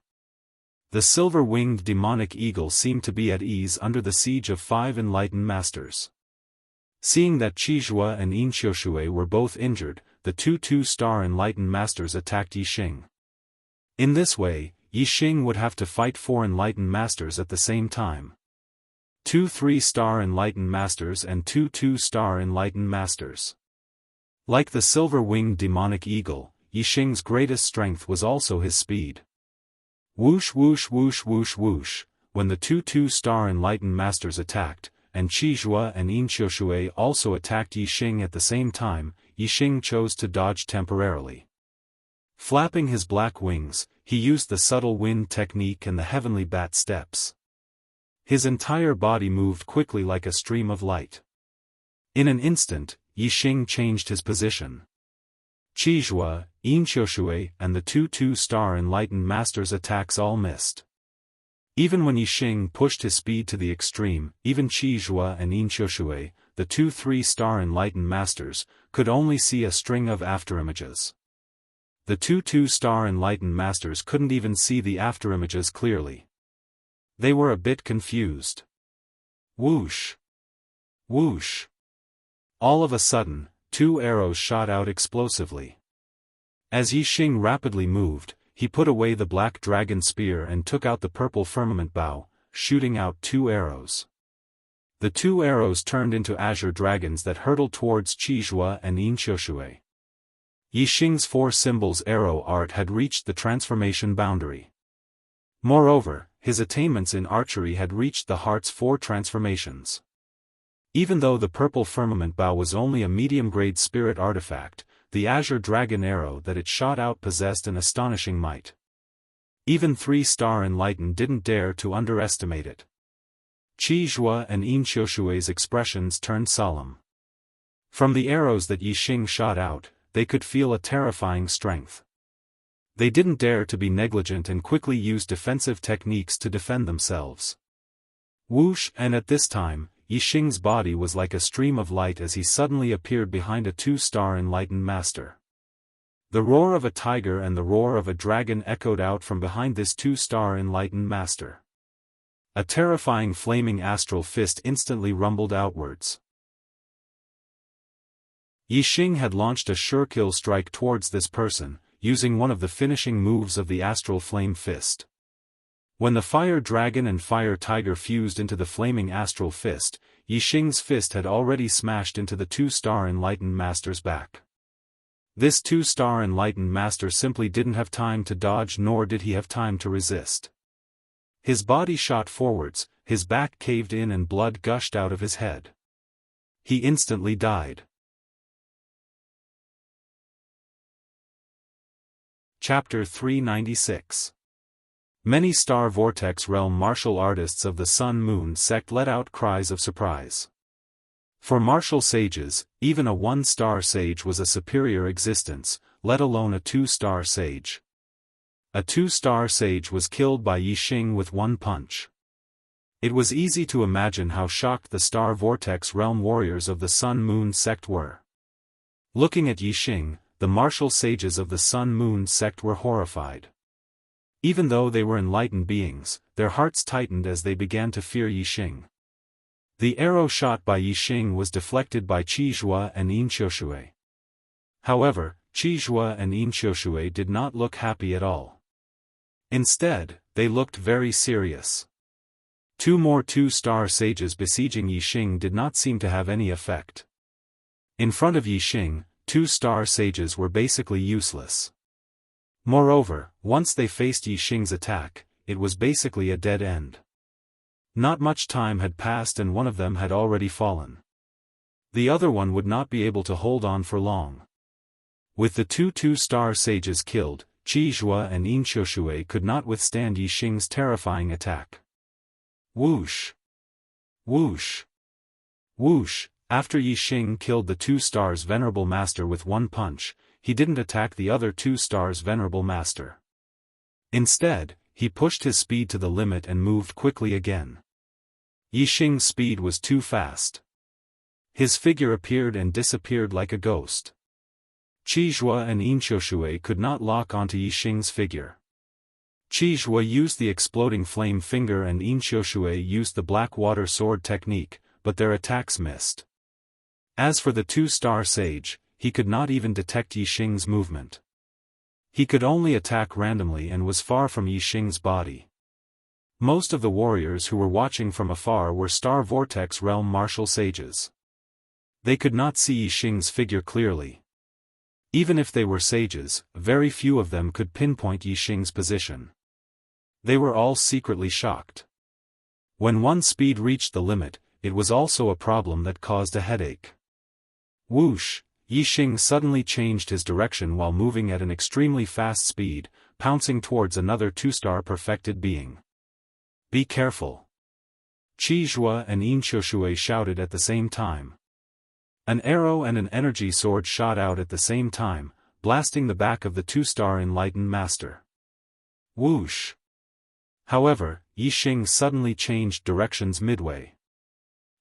The silver-winged demonic eagle seemed to be at ease under the siege of 5 enlightened masters. Seeing that Qizhua and Inxiushui were both injured, the 2 2-star enlightened masters attacked Yixing. In this way, Yixing would have to fight 4 enlightened masters at the same time. 2 3-star enlightened masters and 2 2-star enlightened masters. Like the silver-winged demonic eagle, Yixing's greatest strength was also his speed. Whoosh whoosh whoosh whoosh whoosh, when the 2 2-star enlightened masters attacked, and Qizhua and Inxiushui also attacked Yixing at the same time, Yixing chose to dodge temporarily. Flapping his black wings, he used the subtle wind technique and the heavenly bat steps. His entire body moved quickly like a stream of light. In an instant, Yixing changed his position. Qizhua, Inxiushui and the 2 2-star enlightened masters' attacks all missed. Even when Yixing pushed his speed to the extreme, even Qizhua and Inxiushui, the 2 3-star enlightened masters, could only see a string of afterimages. The 2 2-star enlightened masters couldn't even see the afterimages clearly. They were a bit confused. Whoosh! Whoosh! All of a sudden, 2 arrows shot out explosively. As Yixing rapidly moved, he put away the black dragon spear and took out the purple firmament bow, shooting out 2 arrows. The two arrows turned into azure dragons that hurtled towards Qizhua and Inqiushui. Yixing's four symbols arrow art had reached the transformation boundary. Moreover, his attainments in archery had reached the heart's four transformations. Even though the purple firmament bow was only a medium-grade spirit artifact, the azure dragon arrow that it shot out possessed an astonishing might. Even 3-star Enlightened didn't dare to underestimate it. Qizhua and Inqiushui's expressions turned solemn. From the arrows that Yixing shot out, they could feel a terrifying strength. They didn't dare to be negligent and quickly used defensive techniques to defend themselves. Whoosh! And at this time, Yixing's body was like a stream of light as he suddenly appeared behind a 2-star Enlightened master. The roar of a tiger and the roar of a dragon echoed out from behind this 2-star Enlightened master. A terrifying flaming astral fist instantly rumbled outwards. Yixing had launched a sure-kill strike towards this person, using one of the finishing moves of the astral flame fist. When the fire dragon and fire tiger fused into the flaming astral fist, Yixing's fist had already smashed into the 2-star Enlightened master's back. This 2-star Enlightened master simply didn't have time to dodge, nor did he have time to resist. His body shot forwards, his back caved in and blood gushed out of his head. He instantly died. Chapter 396. Many Star Vortex Realm martial artists of the Sun-Moon sect let out cries of surprise. For martial sages, even a 1-star sage was a superior existence, let alone a 2-star sage. A 2-star sage was killed by Yixing with one punch. It was easy to imagine how shocked the Star Vortex Realm warriors of the Sun-Moon sect were. Looking at Yixing, the martial sages of the Sun-Moon sect were horrified. Even though they were enlightened beings, their hearts tightened as they began to fear Yixing. The arrow shot by Yixing was deflected by Qizhua and Inqiushui. However, Qizhua and Inqiushui did not look happy at all. Instead, they looked very serious. Two more 2-star sages besieging Yixing did not seem to have any effect. In front of Yixing, 2-star sages were basically useless. Moreover, once they faced Yixing's attack, it was basically a dead end. Not much time had passed and one of them had already fallen. The other one would not be able to hold on for long. With the two 2-star sages killed, Qizhua and Inqiushui could not withstand Yixing's terrifying attack. Whoosh! Whoosh! Whoosh! After Yixing killed the 2-star's venerable master with one punch, he didn't attack the other 2-star's venerable master. Instead, he pushed his speed to the limit and moved quickly again. Yixing's speed was too fast. His figure appeared and disappeared like a ghost. Qizhua and Inqiushui could not lock onto Yixing's figure. Qizhua used the exploding flame finger and Inqiushui used the black water sword technique, but their attacks missed. As for the 2-star sage, he could not even detect Yixing's movement. He could only attack randomly and was far from Yixing's body. Most of the warriors who were watching from afar were Star Vortex Realm martial sages. They could not see Yixing's figure clearly. Even if they were sages, very few of them could pinpoint Yixing's position. They were all secretly shocked. When one's speed reached the limit, it was also a problem that caused a headache. Whoosh! Yixing suddenly changed his direction while moving at an extremely fast speed, pouncing towards another 2-star perfected being. Be careful! Qizhua and Inqiushui shouted at the same time. An arrow and an energy sword shot out at the same time, blasting the back of the 2-star Enlightened master. Whoosh! However, Yixing suddenly changed directions midway.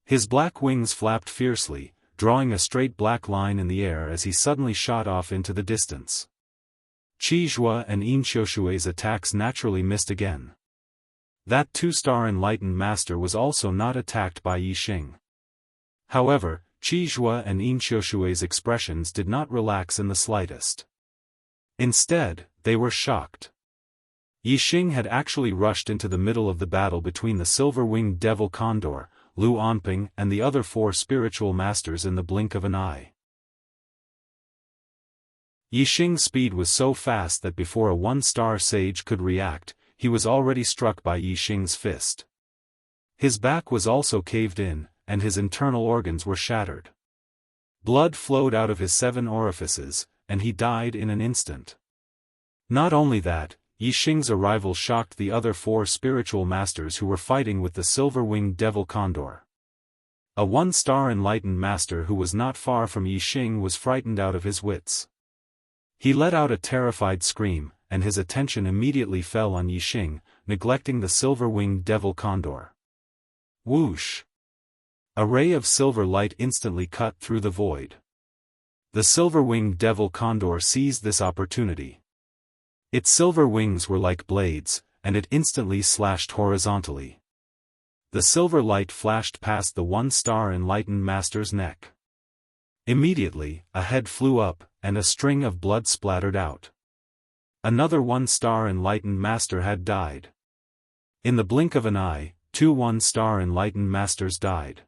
His black wings flapped fiercely, drawing a straight black line in the air as he suddenly shot off into the distance. Qizhua and Inqiushui's attacks naturally missed again. That 2-star Enlightened master was also not attacked by Yixing. However, Qizhua and Inqiushui's expressions did not relax in the slightest. Instead, they were shocked. Yixing had actually rushed into the middle of the battle between the silver-winged devil condor, Lu Onping and the other 4 spiritual masters in the blink of an eye. Yixing's speed was so fast that before a 1-star sage could react, he was already struck by Yixing's fist. His back was also caved in, and his internal organs were shattered. Blood flowed out of his 7 orifices, and he died in an instant. Not only that, Yixing's arrival shocked the other 4 spiritual masters who were fighting with the silver-winged devil condor. A 1-star enlightened master who was not far from Yixing was frightened out of his wits. He let out a terrified scream, and his attention immediately fell on Yixing, neglecting the silver-winged devil condor. Whoosh! A ray of silver light instantly cut through the void. The silver-winged devil condor seized this opportunity. Its silver wings were like blades, and it instantly slashed horizontally. The silver light flashed past the 1-star enlightened master's neck. Immediately, a head flew up, and a string of blood splattered out. Another 1-star enlightened master had died. In the blink of an eye, 2 1-star enlightened masters died.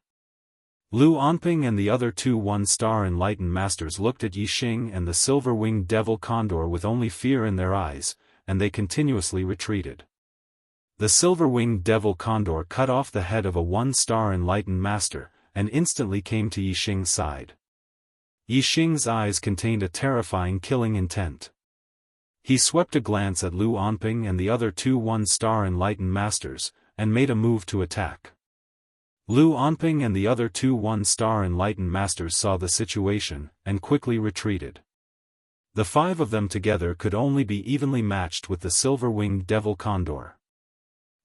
Lu Onping and the other 2 1-star enlightened masters looked at Yixing and the silver-winged devil condor with only fear in their eyes, and they continuously retreated. The silver-winged devil condor cut off the head of a 1-star enlightened master, and instantly came to Yixing's side. Yixing's eyes contained a terrifying killing intent. He swept a glance at Lu Onping and the other 2 1-star enlightened masters, and made a move to attack. Lu Onping and the other 2 1-star enlightened masters saw the situation, and quickly retreated. The 5 of them together could only be evenly matched with the silver-winged devil condor.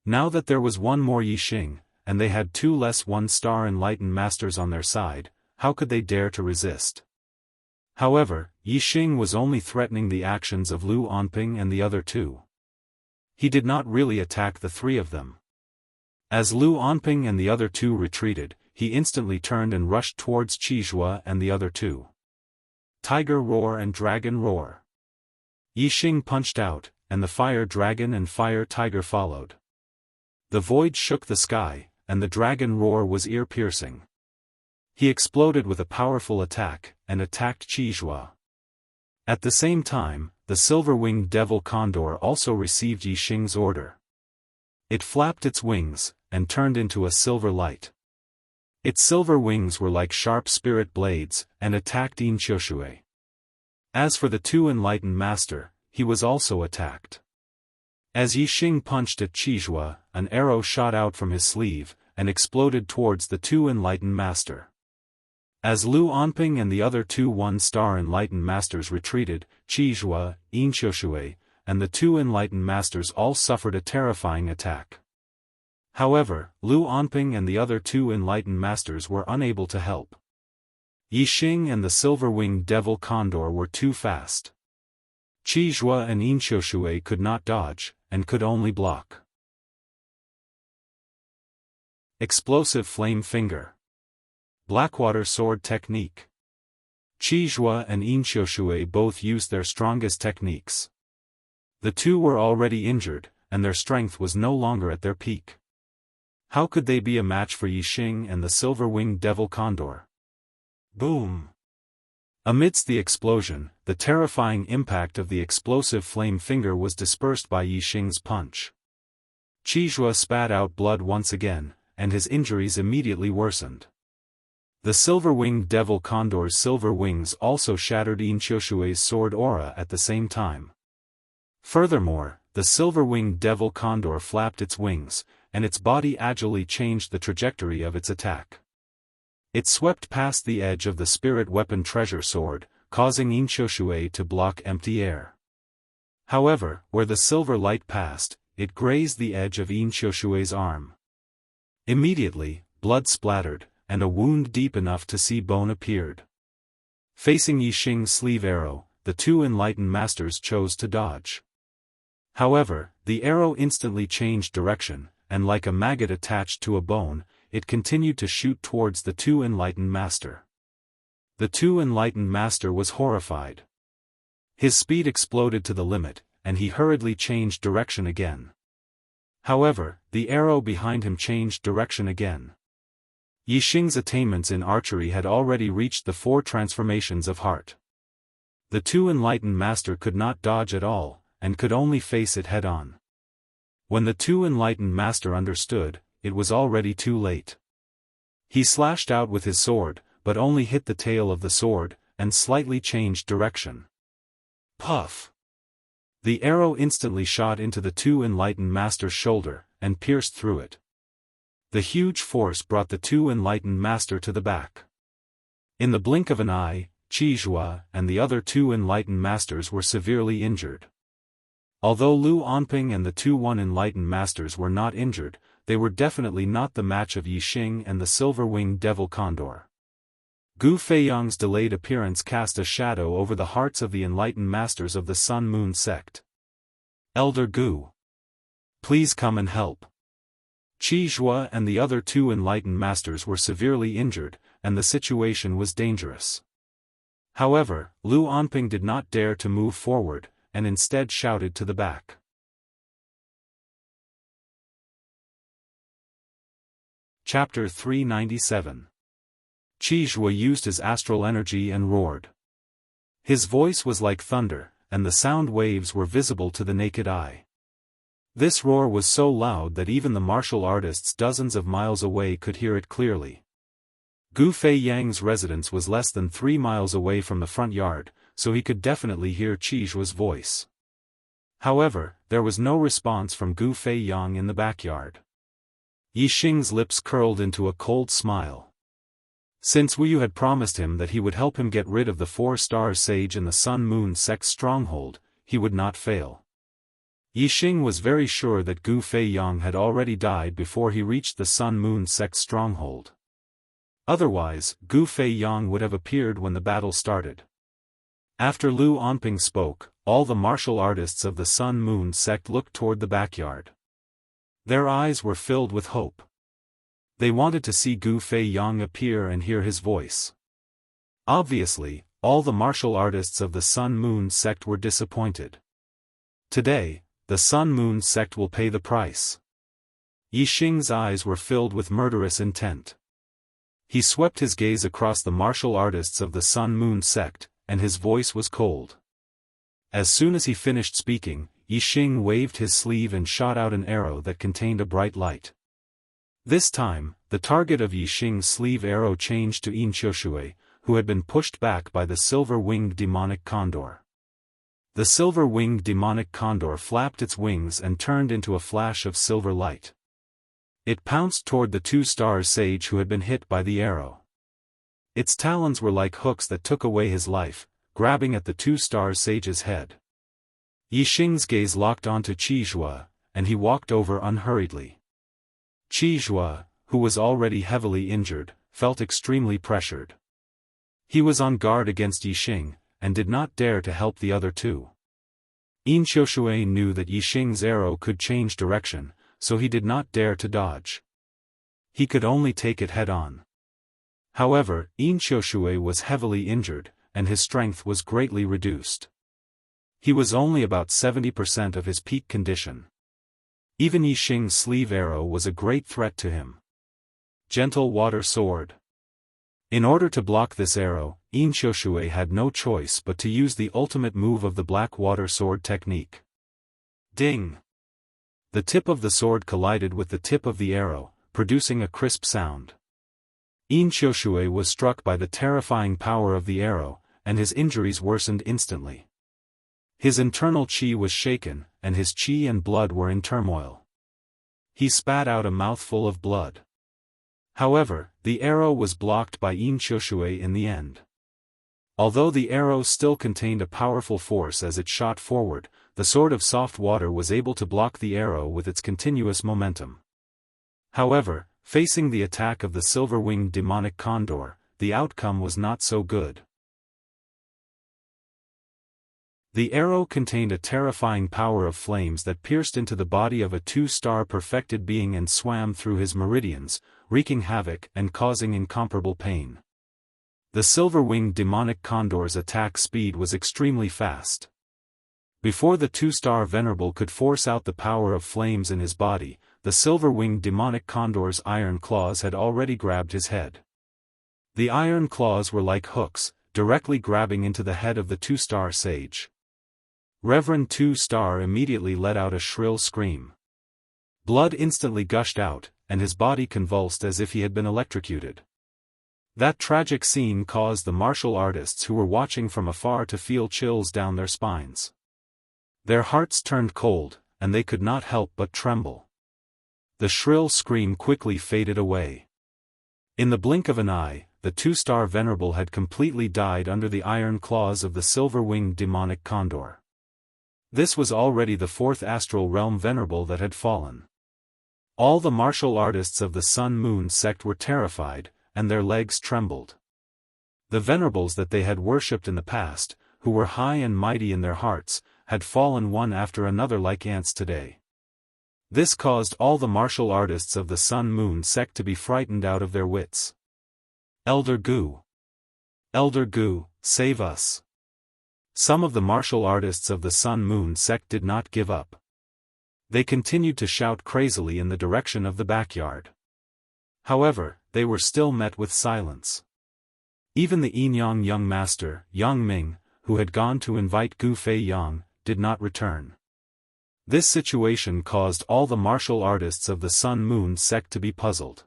Now that there was 1 more Yixing, and they had 2 less 1-star enlightened masters on their side, how could they dare to resist? However, Yixing was only threatening the actions of Lu Onping and the other 2. He did not really attack the 3 of them. As Lu Onping and the other 2 retreated, he instantly turned and rushed towards Qizhua and the other 2. Tiger Roar and Dragon Roar. Yixing punched out, and the Fire Dragon and Fire Tiger followed. The void shook the sky, and the dragon roar was ear-piercing. He exploded with a powerful attack, and attacked Qizhua. At the same time, the silver-winged devil condor also received Yixing's order. It flapped its wings, and turned into a silver light. Its silver wings were like sharp spirit blades, and attacked Xianxia. As for the 2 enlightened master, he was also attacked. As Yixing punched at Qizhua, an arrow shot out from his sleeve, and exploded towards the 2 enlightened master. As Lu Onping and the other 2 1-star enlightened masters retreated, Qizhua, Xianxia, and the 2 enlightened masters all suffered a terrifying attack. However, Lu Onping and the other 2 enlightened masters were unable to help. Yixing and the silver-winged devil condor were too fast. Qizhua and Xianxia could not dodge, and could only block. Explosive Flame Finger. Blackwater Sword Technique. Qizhua and Xianxia both used their strongest techniques. The 2 were already injured, and their strength was no longer at their peak. How could they be a match for Yixing and the silver-winged devil condor? Boom! Amidst the explosion, the terrifying impact of the explosive flame finger was dispersed by Yixing's punch. Qizhua spat out blood once again, and his injuries immediately worsened. The silver-winged devil condor's silver wings also shattered Xianxia's sword aura at the same time. Furthermore, the silver-winged devil condor flapped its wings, and its body agilely changed the trajectory of its attack. It swept past the edge of the spirit weapon treasure sword, causing Xianxia to block empty air. However, where the silver light passed, it grazed the edge of Xianxia's arm. Immediately, blood splattered, and a wound deep enough to see bone appeared. Facing Yixing's sleeve arrow, the 2 enlightened masters chose to dodge. However, the arrow instantly changed direction, and like a maggot attached to a bone, it continued to shoot towards the 2 enlightened master. The 2 enlightened master was horrified. His speed exploded to the limit, and he hurriedly changed direction again. However, the arrow behind him changed direction again. Yixing's attainments in archery had already reached the 4 transformations of heart. The 2 enlightened master could not dodge at all, and could only face it head-on. When the 2 enlightened master understood, it was already too late. He slashed out with his sword, but only hit the tail of the sword, and slightly changed direction. Puff! The arrow instantly shot into the 2 enlightened master's shoulder, and pierced through it. The huge force brought the 2 enlightened master to the back. In the blink of an eye, Qizhua and the other 2 enlightened masters were severely injured. Although Lu Onping and the 2 enlightened masters were not injured, they were definitely not the match of Yixing and the silver-winged devil condor. Gu Feiyang's delayed appearance cast a shadow over the hearts of the enlightened masters of the Sun-Moon sect. Elder Gu, please come and help. Qizhua and the other 2 enlightened masters were severely injured, and the situation was dangerous. However, Lu Onping did not dare to move forward, and instead shouted to the back. Chapter 397. Qizhua used his astral energy and roared. His voice was like thunder, and the sound waves were visible to the naked eye. This roar was so loud that even the martial artists dozens of miles away could hear it clearly. Gu Feiyang's residence was less than 3 miles away from the front yard, so he could definitely hear Qizhua's voice. However, there was no response from Gu Feiyang in the backyard. Yixing's lips curled into a cold smile. Since Wuyu had promised him that he would help him get rid of the 4-star sage in the Sun-Moon sect's stronghold, he would not fail. Yixing was very sure that Gu Feiyang had already died before he reached the Sun-Moon sect's stronghold. Otherwise, Gu Feiyang would have appeared when the battle started. After Lu Onping spoke, all the martial artists of the Sun-Moon sect looked toward the backyard. Their eyes were filled with hope. They wanted to see Gu Feiyang appear and hear his voice. Obviously, all the martial artists of the Sun-Moon sect were disappointed. Today, the Sun-Moon sect will pay the price. Yixing's eyes were filled with murderous intent. He swept his gaze across the martial artists of the Sun-Moon sect, and his voice was cold. As soon as he finished speaking, Yixing waved his sleeve and shot out an arrow that contained a bright light. This time, the target of Yixing's sleeve arrow changed to Inqiushui, who had been pushed back by the silver-winged demonic condor. The silver-winged demonic condor flapped its wings and turned into a flash of silver light. It pounced toward the 2-star sage who had been hit by the arrow. Its talons were like hooks that took away his life, grabbing at the 2-star sage's head. Yixing's gaze locked onto Qizhua, and he walked over unhurriedly. Qizhua, who was already heavily injured, felt extremely pressured. He was on guard against Yixing, and did not dare to help the other 2. Inqiushui knew that Yixing's arrow could change direction, so he did not dare to dodge. He could only take it head-on. However, Inqiushui was heavily injured, and his strength was greatly reduced. He was only about 70% of his peak condition. Even Yixing's sleeve arrow was a great threat to him. Gentle water sword. In order to block this arrow, Inqiushui had no choice but to use the ultimate move of the black water sword technique. Ding! The tip of the sword collided with the tip of the arrow, producing a crisp sound. Inqiushui was struck by the terrifying power of the arrow, and his injuries worsened instantly. His internal qi was shaken, and his qi and blood were in turmoil. He spat out a mouthful of blood. However, the arrow was blocked by Inqiushui in the end. Although the arrow still contained a powerful force as it shot forward, the sword of soft water was able to block the arrow with its continuous momentum. However, facing the attack of the silver-winged demonic condor, the outcome was not so good. The arrow contained a terrifying power of flames that pierced into the body of a 2-star perfected being and swam through his meridians, wreaking havoc and causing incomparable pain. The silver-winged demonic condor's attack speed was extremely fast. Before the 2-star venerable could force out the power of flames in his body, the silver-winged demonic condor's iron claws had already grabbed his head. The iron claws were like hooks, directly grabbing into the head of the two-star sage. Reverend Two-Star immediately let out a shrill scream. Blood instantly gushed out, and his body convulsed as if he had been electrocuted. That tragic scene caused the martial artists who were watching from afar to feel chills down their spines. Their hearts turned cold, and they could not help but tremble. The shrill scream quickly faded away. In the blink of an eye, the two-star venerable had completely died under the iron claws of the silver-winged demonic condor. This was already the fourth astral realm venerable that had fallen. All the martial artists of the Sun-Moon sect were terrified, and their legs trembled. The venerables that they had worshipped in the past, who were high and mighty in their hearts, had fallen one after another like ants today. This caused all the martial artists of the Sun-Moon sect to be frightened out of their wits. Elder Gu! Elder Gu, save us! Some of the martial artists of the Sun-Moon sect did not give up. They continued to shout crazily in the direction of the backyard. However, they were still met with silence. Even the Yinyang young master, Yang Ming, who had gone to invite Gu Fei Yang, did not return. This situation caused all the martial artists of the Sun-Moon sect to be puzzled.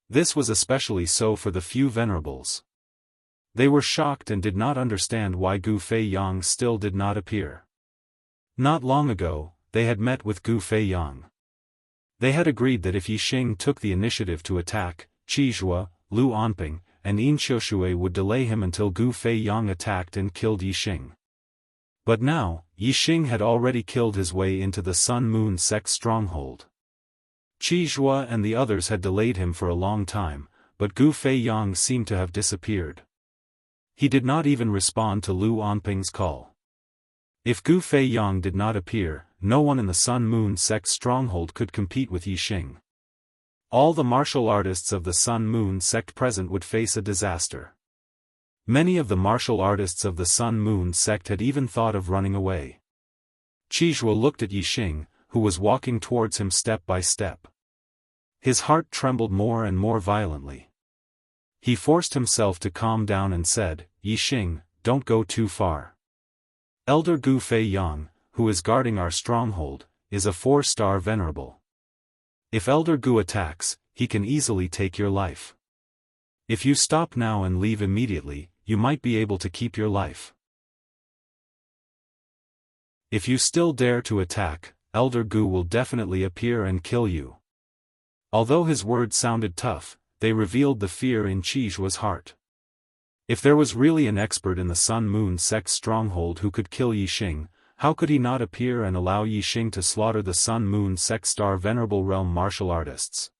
This was especially so for the few venerables. They were shocked and did not understand why Gu Fei Yang still did not appear. Not long ago, they had met with Gu Fei Yang. They had agreed that if Yixing took the initiative to attack, Qizhua, Lu Anping, and Yin Xiushui would delay him until Gu Fei Yang attacked and killed Yixing. But now, Yixing had already killed his way into the Sun-Moon sect stronghold. Qizhua and the others had delayed him for a long time, but Gu Fei Yang seemed to have disappeared. He did not even respond to Lu Anping's call. If Gu Fei Yang did not appear, no one in the Sun-Moon sect stronghold could compete with Yixing. All the martial artists of the Sun-Moon sect present would face a disaster. Many of the martial artists of the Sun-Moon sect had even thought of running away. Qizhua looked at Yixing, who was walking towards him step by step. His heart trembled more and more violently. He forced himself to calm down and said, "Yixing, don't go too far. Elder Gu Fei Yang, who is guarding our stronghold, is a 4-star venerable. If Elder Gu attacks, he can easily take your life. If you stop now and leave immediately, you might be able to keep your life. If you still dare to attack, Elder Gu will definitely appear and kill you." Although his words sounded tough, they revealed the fear in Qizhua's heart. If there was really an expert in the Sun-Moon sect stronghold who could kill Yixing, how could he not appear and allow Yixing to slaughter the Sun-Moon sect star venerable realm martial artists?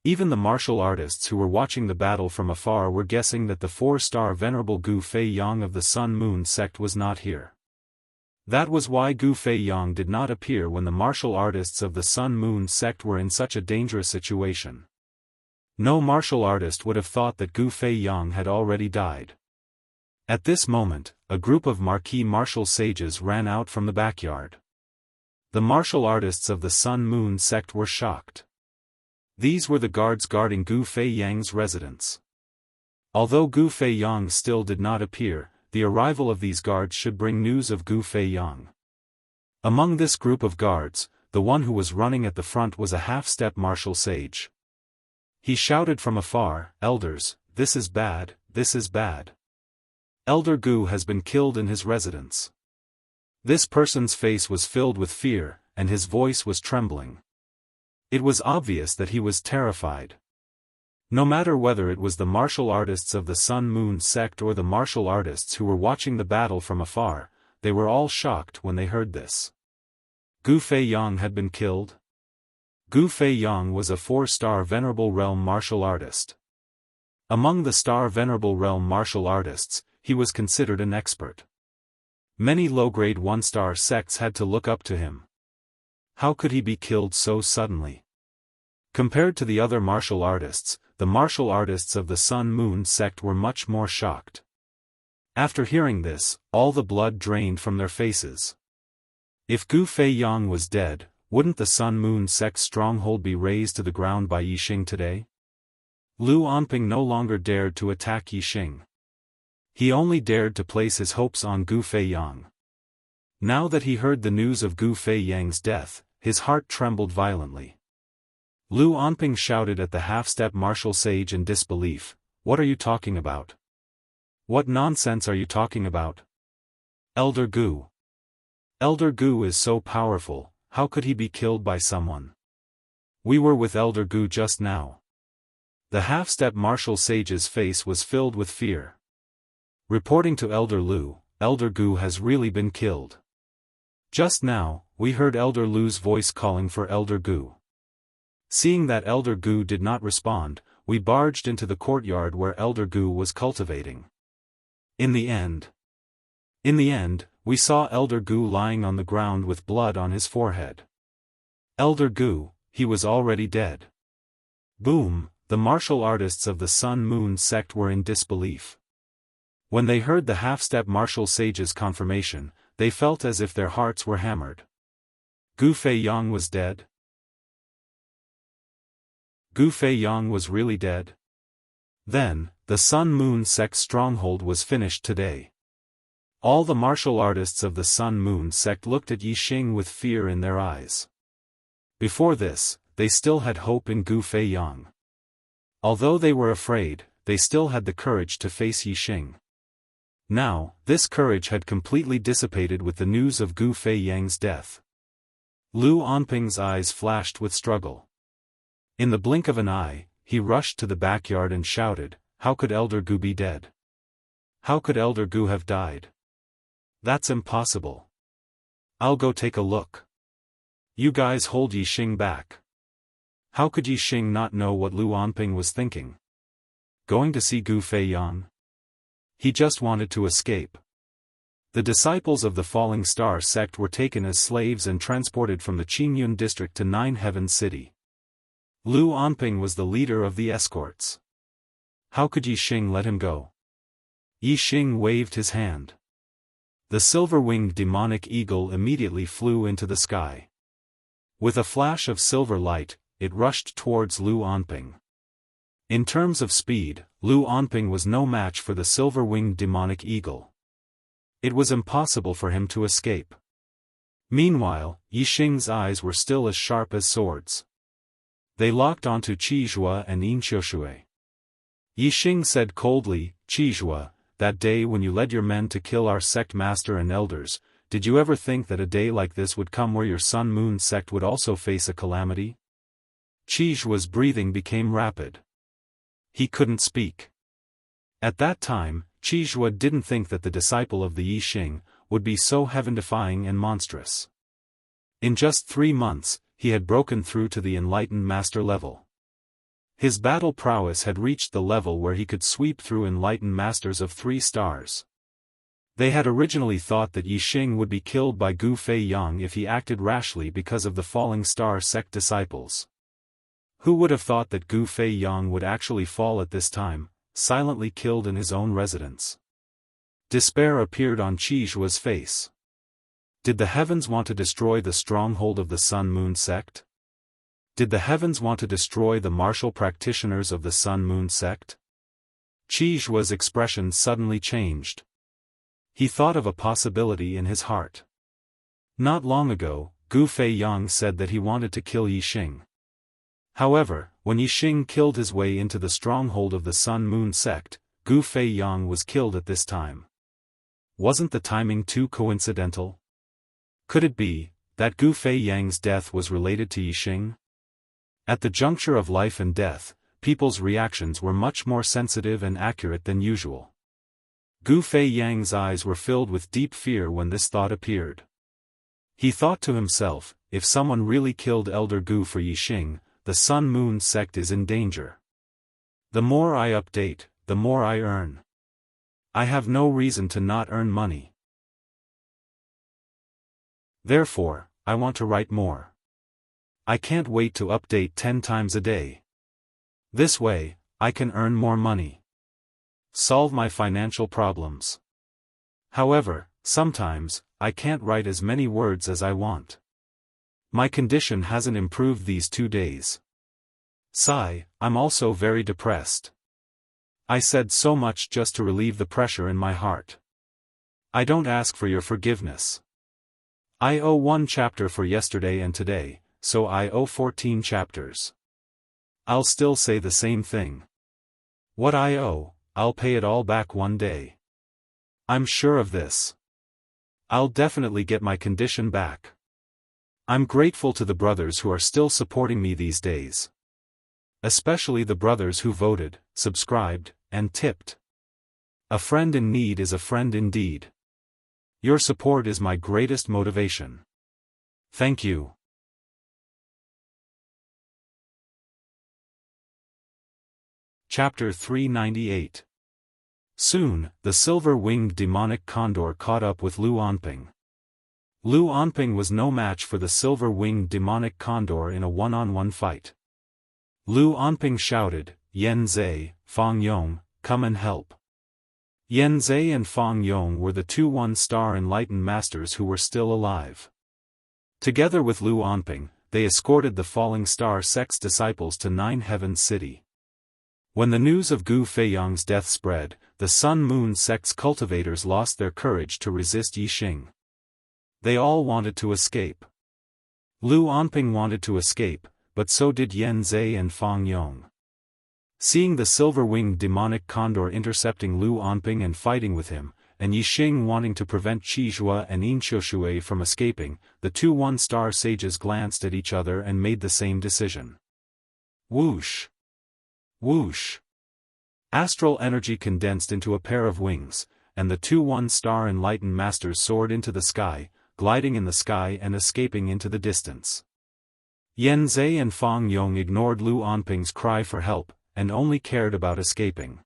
Even the martial artists who were watching the battle from afar were guessing that the 4-star venerable Gu Fei Yang of the Sun-Moon sect was not here. That was why Gu Fei Yang did not appear when the martial artists of the Sun-Moon sect were in such a dangerous situation. No martial artist would have thought that Gu Fei Yang had already died. At this moment, a group of marquis martial sages ran out from the backyard. The martial artists of the Sun-Moon sect were shocked. These were the guards guarding Gu Fei Yang's residence. Although Gu Fei Yang still did not appear, the arrival of these guards should bring news of Gu Fei Yang. Among this group of guards, the one who was running at the front was a half-step martial sage. He shouted from afar, "Elders, this is bad, this is bad. Elder Gu has been killed in his residence." This person's face was filled with fear, and his voice was trembling. It was obvious that he was terrified. No matter whether it was the martial artists of the Sun-Moon sect or the martial artists who were watching the battle from afar, they were all shocked when they heard this. Gu Fei Yang had been killed? Gu Fei Yang was a 4-star Venerable Realm martial artist. Among the Star Venerable Realm martial artists, he was considered an expert. Many low-grade 1-star sects had to look up to him. How could he be killed so suddenly? Compared to the other martial artists, the martial artists of the Sun-Moon sect were much more shocked. After hearing this, all the blood drained from their faces. If Gu Fei Yang was dead, Wouldn't the Sun-Moon sect's stronghold be razed to the ground by Yixing today? Lu Onping no longer dared to attack Yixing. He only dared to place his hopes on Gu Feiyang. Now that he heard the news of Gu Feiyang's death, his heart trembled violently. Lu Onping shouted at the half-step martial sage in disbelief, "What are you talking about? What nonsense are you talking about? Elder Gu. Elder Gu is so powerful, how could he be killed by someone? We were with Elder Gu just now." The half-step martial sage's face was filled with fear. Reporting to Elder Lu, Elder Gu has really been killed. Just now, we heard Elder Lu's voice calling for Elder Gu. Seeing that Elder Gu did not respond, we barged into the courtyard where Elder Gu was cultivating. In the end, we saw Elder Gu lying on the ground with blood on his forehead. Elder Gu, he was already dead. Boom, the martial artists of the Sun-Moon sect were in disbelief. When they heard the half-step martial sage's confirmation, they felt as if their hearts were hammered. Gu Feiyang was dead? Gu Feiyang was really dead? Then, the Sun-Moon sect's stronghold was finished today. All the martial artists of the Sun-Moon sect looked at Yixing with fear in their eyes. Before this, they still had hope in Gu Feiyang. Although they were afraid, they still had the courage to face Yixing. Now, this courage had completely dissipated with the news of Gu Feiyang's death. Lu Onping's eyes flashed with struggle. In the blink of an eye, he rushed to the backyard and shouted, "How could Elder Gu be dead? How could Elder Gu have died? That's impossible. I'll go take a look. You guys hold Yixing back." How could Yixing not know what Lu Onping was thinking? Going to see Gu Feiyang? He just wanted to escape. The disciples of the Falling Star sect were taken as slaves and transported from the Qingyun district to Nine Heaven City. Lu Onping was the leader of the escorts. How could Yixing let him go? Yixing waved his hand. The silver-winged demonic eagle immediately flew into the sky. With a flash of silver light, it rushed towards Lu Onping. In terms of speed, Lu Onping was no match for the silver-winged demonic eagle. It was impossible for him to escape. Meanwhile, Yixing's eyes were still as sharp as swords. They locked onto Qizhua and Yinxiushui. Yixing said coldly, "Qizhua, that day when you led your men to kill our sect master and elders, did you ever think that a day like this would come where your Sun-Moon sect would also face a calamity?" Qijua's breathing became rapid. He couldn't speak. At that time, Qizhua didn't think that the disciple of the Yixing would be so heaven-defying and monstrous. In just 3 months, he had broken through to the enlightened master level. His battle prowess had reached the level where he could sweep through enlightened masters of 3 stars. They had originally thought that Yixing would be killed by Gu Feiyang if he acted rashly because of the Falling Star sect disciples. Who would have thought that Gu Feiyang would actually fall at this time, silently killed in his own residence? Despair appeared on Qijua's face. Did the heavens want to destroy the stronghold of the Sun-Moon sect? Did the heavens want to destroy the martial practitioners of the Sun-Moon sect? Qijua's expression suddenly changed. He thought of a possibility in his heart. Not long ago, Gu Feiyang said that he wanted to kill Yixing. However, when Yixing killed his way into the stronghold of the Sun-Moon sect, Gu Feiyang was killed at this time. Wasn't the timing too coincidental? Could it be that Gu Feiyang's death was related to Yixing? At the juncture of life and death, people's reactions were much more sensitive and accurate than usual. Gu Feiyang's eyes were filled with deep fear when this thought appeared. He thought to himself, if someone really killed Elder Gu for Yixing, the Sun-Moon sect is in danger. The more I update, the more I earn. I have no reason to not earn money. Therefore, I want to write more. I can't wait to update 10 times a day. This way, I can earn more money. Solve my financial problems. However, sometimes, I can't write as many words as I want. My condition hasn't improved these 2 days. Sigh, I'm also very depressed. I said so much just to relieve the pressure in my heart. I don't ask for your forgiveness. I owe 1 chapter for yesterday and today, so I owe 14 chapters. I'll still say the same thing. What I owe, I'll pay it all back one day. I'm sure of this. I'll definitely get my condition back. I'm grateful to the brothers who are still supporting me these days. Especially the brothers who voted, subscribed, and tipped. A friend in need is a friend indeed. Your support is my greatest motivation. Thank you. Chapter 398. Soon, the silver-winged demonic condor caught up with Lu Onping. Lu Onping was no match for the silver-winged demonic condor in a one-on-one fight. Lu Onping shouted, "Yan Zhe, Fang Yong, come and help." Yan Zhe and Fang Yong were the 2 one-star enlightened masters who were still alive. Together with Lu Onping, they escorted the falling star sect's disciples to Nine Heavens City. When the news of Gu Feiyang's death spread, the Sun-Moon sect's cultivators lost their courage to resist Yixing. They all wanted to escape. Lu Onping wanted to escape, but so did Yan Zhe and Fang Yong. Seeing the silver-winged demonic condor intercepting Lu Onping and fighting with him, and Yixing wanting to prevent Qizhua and Inqiushui from escaping, the 2 one-star sages glanced at each other and made the same decision. Whoosh! Whoosh! Astral energy condensed into a pair of wings, and the 2 one-star enlightened masters soared into the sky, gliding in the sky and escaping into the distance. Yan Zhe and Fang Yong ignored Lu Onping's cry for help, and only cared about escaping.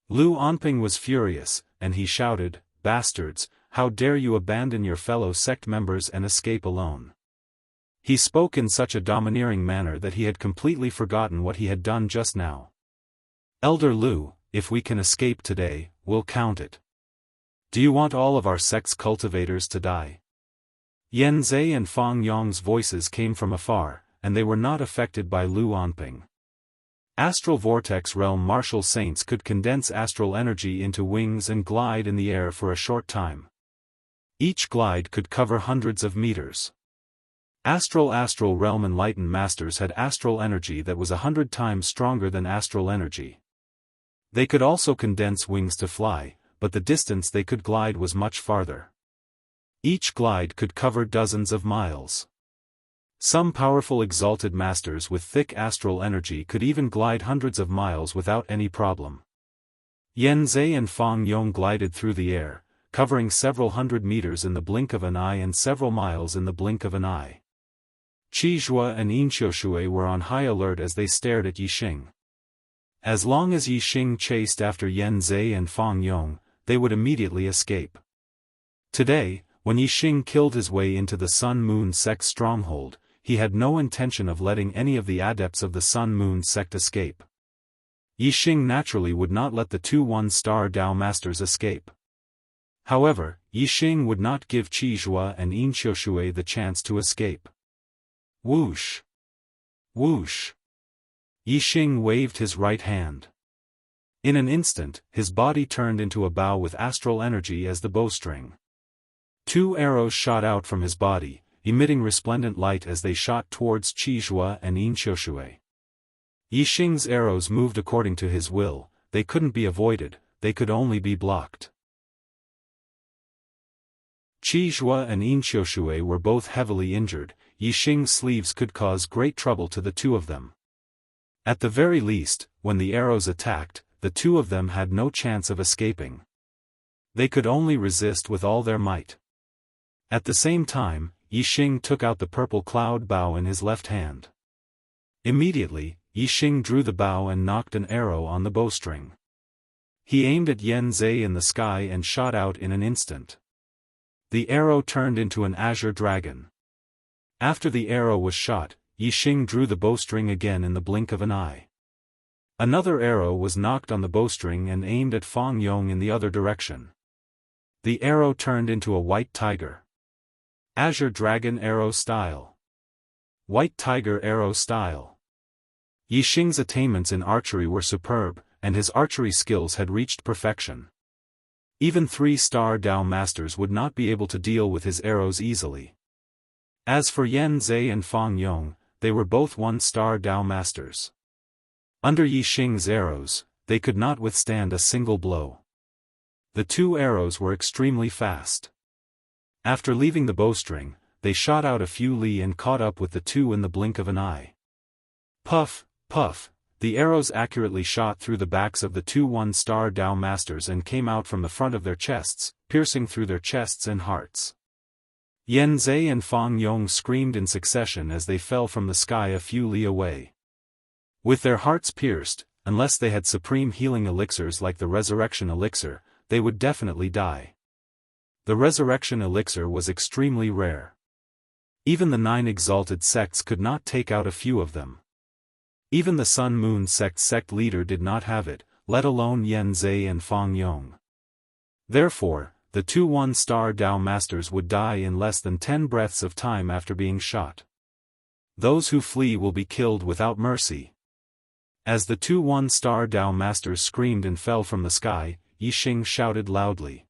Lu Onping was furious, and he shouted, "Bastards, how dare you abandon your fellow sect members and escape alone?" He spoke in such a domineering manner that he had completely forgotten what he had done just now. "Elder Lu, if we can escape today, we'll count it. Do you want all of our sect's cultivators to die?" Yan Zhe and Fang Yong's voices came from afar, and they were not affected by Lu Onping. Astral Vortex Realm martial saints could condense astral energy into wings and glide in the air for a short time. Each glide could cover hundreds of meters. Astral Realm enlightened masters had astral energy that was 100 times stronger than astral energy. They could also condense wings to fly, but the distance they could glide was much farther. Each glide could cover dozens of miles. Some powerful exalted masters with thick astral energy could even glide hundreds of miles without any problem. Yan Zhe and Fang Yong glided through the air, covering several hundred meters in the blink of an eye and several miles in the blink of an eye. Qizhua and Inqiushui were on high alert as they stared at Yixing. As long as Yixing chased after Yan Zhe and Fang Yong, they would immediately escape. Today, when Yixing killed his way into the Sun-Moon sect's stronghold, he had no intention of letting any of the adepts of the Sun-Moon sect escape. Yixing naturally would not let the 2 one-star Dao masters escape. However, Yixing would not give Qizhua and Inqiushui the chance to escape. Whoosh! Whoosh! Yixing waved his right hand. In an instant, his body turned into a bow with astral energy as the bowstring. 2 arrows shot out from his body, emitting resplendent light as they shot towards Qizhua and Inqiushui. Yixing's arrows moved according to his will, they couldn't be avoided, they could only be blocked. Qizhua and Inqiushui were both heavily injured. Yixing's sleeves could cause great trouble to the 2 of them. At the very least, when the arrows attacked, the 2 of them had no chance of escaping. They could only resist with all their might. At the same time, Yixing took out the purple cloud bow in his left hand. Immediately, Yixing drew the bow and knocked an arrow on the bowstring. He aimed at Yan Zhe in the sky and shot out in an instant. The arrow turned into an azure dragon. After the arrow was shot, Yixing drew the bowstring again in the blink of an eye. Another arrow was knocked on the bowstring and aimed at Fang Yong in the other direction. The arrow turned into a white tiger. Azure Dragon Arrow Style. White Tiger Arrow Style. Yixing's attainments in archery were superb, and his archery skills had reached perfection. Even 3-star Dao masters would not be able to deal with his arrows easily. As for Yan Zhe and Fang Yong, they were both 1-star Dao masters. Under Yixing's arrows, they could not withstand a single blow. The 2 arrows were extremely fast. After leaving the bowstring, they shot out a few li and caught up with the 2 in the blink of an eye. Puff, puff, the arrows accurately shot through the backs of the 2 1-star Dao masters and came out from the front of their chests, piercing through their chests and hearts. Yan Zhe and Fang Yong screamed in succession as they fell from the sky a few li away. With their hearts pierced, unless they had supreme healing elixirs like the resurrection elixir, they would definitely die. The resurrection elixir was extremely rare. Even the 9 exalted sects could not take out a few of them. Even the Sun Moon sect leader did not have it, let alone Yan Zhe and Fang Yong. Therefore, the 2 1-star Dao masters would die in less than 10 breaths of time after being shot. Those who flee will be killed without mercy. As the 2 1-star Dao masters screamed and fell from the sky, Yixing shouted loudly.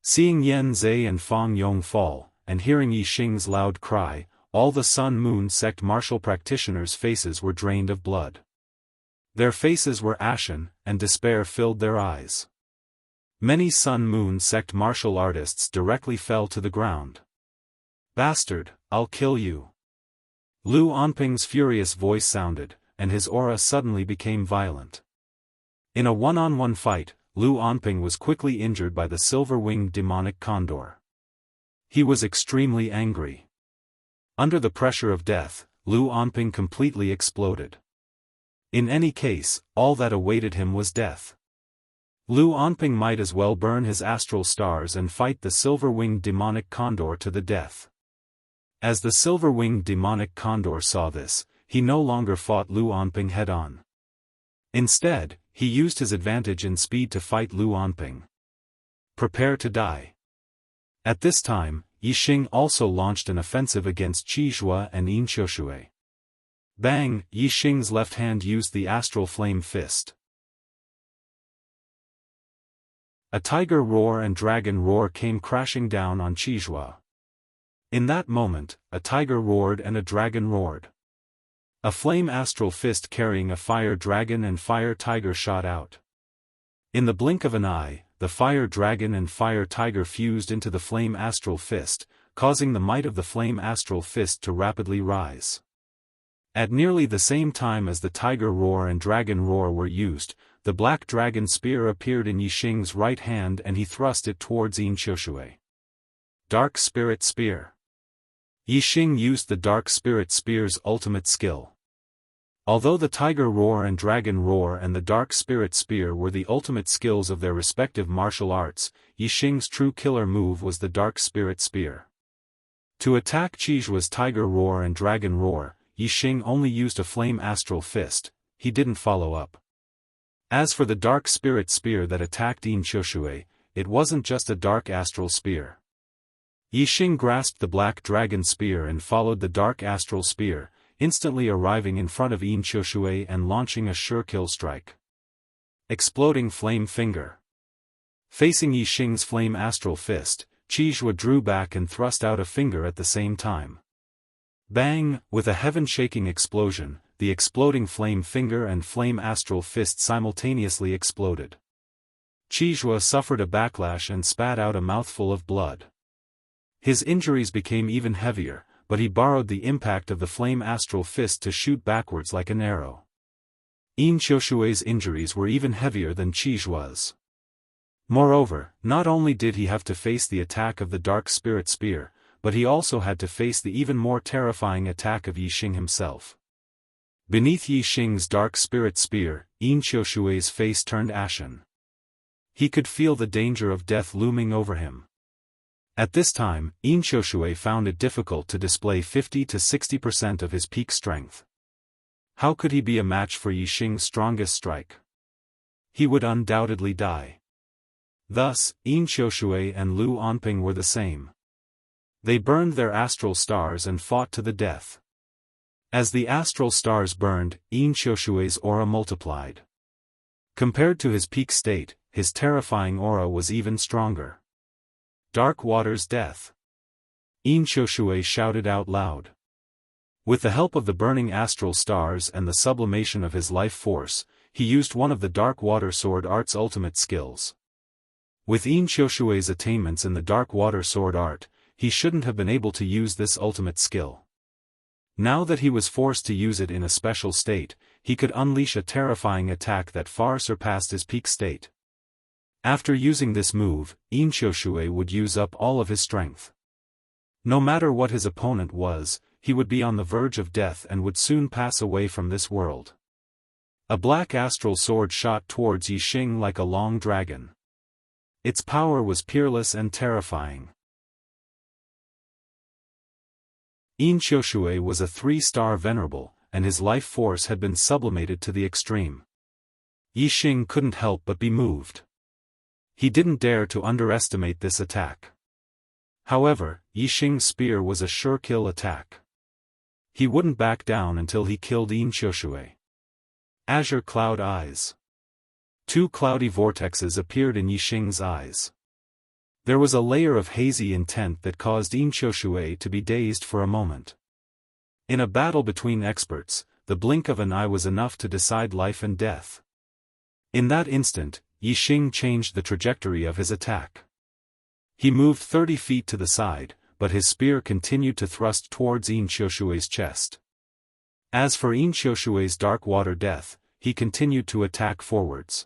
Seeing Yan Zhe and Fang Yong fall, and hearing Yixing's loud cry, all the Sun Moon sect martial practitioners' faces were drained of blood. Their faces were ashen, and despair filled their eyes. Many Sun Moon sect martial artists directly fell to the ground. Bastard, I'll kill you. Lu Anping's furious voice sounded, and his aura suddenly became violent. In a one-on-one fight, Lu Anping was quickly injured by the silver-winged demonic condor. He was extremely angry. Under the pressure of death, Lu Anping completely exploded. In any case, all that awaited him was death. Lu Anping might as well burn his astral stars and fight the silver-winged demonic condor to the death. As the silver-winged demonic condor saw this, he no longer fought Lu Anping head-on. Instead, he used his advantage in speed to fight Lu Anping. Prepare to die. At this time, Yixing also launched an offensive against Qizhua and Inqiushui. Bang! Yixing's left hand used the astral flame fist. A tiger roar and dragon roar came crashing down on Qizhua. In that moment, a tiger roared and a dragon roared. A flame astral fist carrying a fire dragon and fire tiger shot out. In the blink of an eye, the fire dragon and fire tiger fused into the flame astral fist, causing the might of the flame astral fist to rapidly rise. At nearly the same time as the tiger roar and dragon roar were used, the black dragon spear appeared in Yixing's right hand and he thrust it towards Inqiushui. Dark Spirit Spear. Yixing used the Dark Spirit Spear's ultimate skill. Although the Tiger Roar and Dragon Roar and the Dark Spirit Spear were the ultimate skills of their respective martial arts, Yixing's true killer move was the Dark Spirit Spear. To attack Qizhua's Tiger Roar and Dragon Roar, Yixing only used a Flame Astral Fist, he didn't follow up. As for the Dark Spirit Spear that attacked Inqiushui, it wasn't just a Dark Astral Spear. Yixing grasped the Black Dragon Spear and followed the Dark Astral Spear, instantly arriving in front of Inqiushui and launching a sure-kill strike. Exploding Flame Finger. Facing Yixing's Flame Astral Fist, Qizhua drew back and thrust out a finger at the same time. Bang! With a heaven-shaking explosion, the exploding Flame Finger and Flame Astral Fist simultaneously exploded. Qizhua suffered a backlash and spat out a mouthful of blood. His injuries became even heavier, but he borrowed the impact of the Flame Astral Fist to shoot backwards like an arrow. Inqiushui's injuries were even heavier than Qizhua's. Moreover, not only did he have to face the attack of the Dark Spirit Spear, but he also had to face the even more terrifying attack of Yixing himself. Beneath Yixing's Dark Spirit Spear, Inqiushui's face turned ashen. He could feel the danger of death looming over him. At this time, Inqiushui found it difficult to display 50 to 60% of his peak strength. How could he be a match for Yixing's strongest strike? He would undoubtedly die. Thus, Inqiushui and Lu Anping were the same. They burned their astral stars and fought to the death. As the astral stars burned, Yin Xiushui's aura multiplied. Compared to his peak state, his terrifying aura was even stronger. Dark Water's death. Yin Xiushui shouted out loud. With the help of the burning astral stars and the sublimation of his life force, he used one of the Dark Water Sword Art's ultimate skills. With Yin Xiushui's attainments in the Dark Water Sword Art, he shouldn't have been able to use this ultimate skill. Now that he was forced to use it in a special state, he could unleash a terrifying attack that far surpassed his peak state. After using this move, Yin Xiushui would use up all of his strength. No matter what his opponent was, he would be on the verge of death and would soon pass away from this world. A black astral sword shot towards Yixing like a long dragon. Its power was peerless and terrifying. Yin Xiushui was a 3-star venerable, and his life force had been sublimated to the extreme. Yixing couldn't help but be moved. He didn't dare to underestimate this attack. However, Yixing's spear was a sure kill attack. He wouldn't back down until he killed Yin Xiushui. Azure Cloud Eyes. 2 cloudy vortexes appeared in Yixing's eyes. There was a layer of hazy intent that caused Yin Xiushui to be dazed for a moment. In a battle between experts, the blink of an eye was enough to decide life and death. In that instant, Yixing changed the trajectory of his attack. He moved 30 feet to the side, but his spear continued to thrust towards Yin Xiushui's chest. As for Yin Xiushui's Dark Water Death, he continued to attack forwards.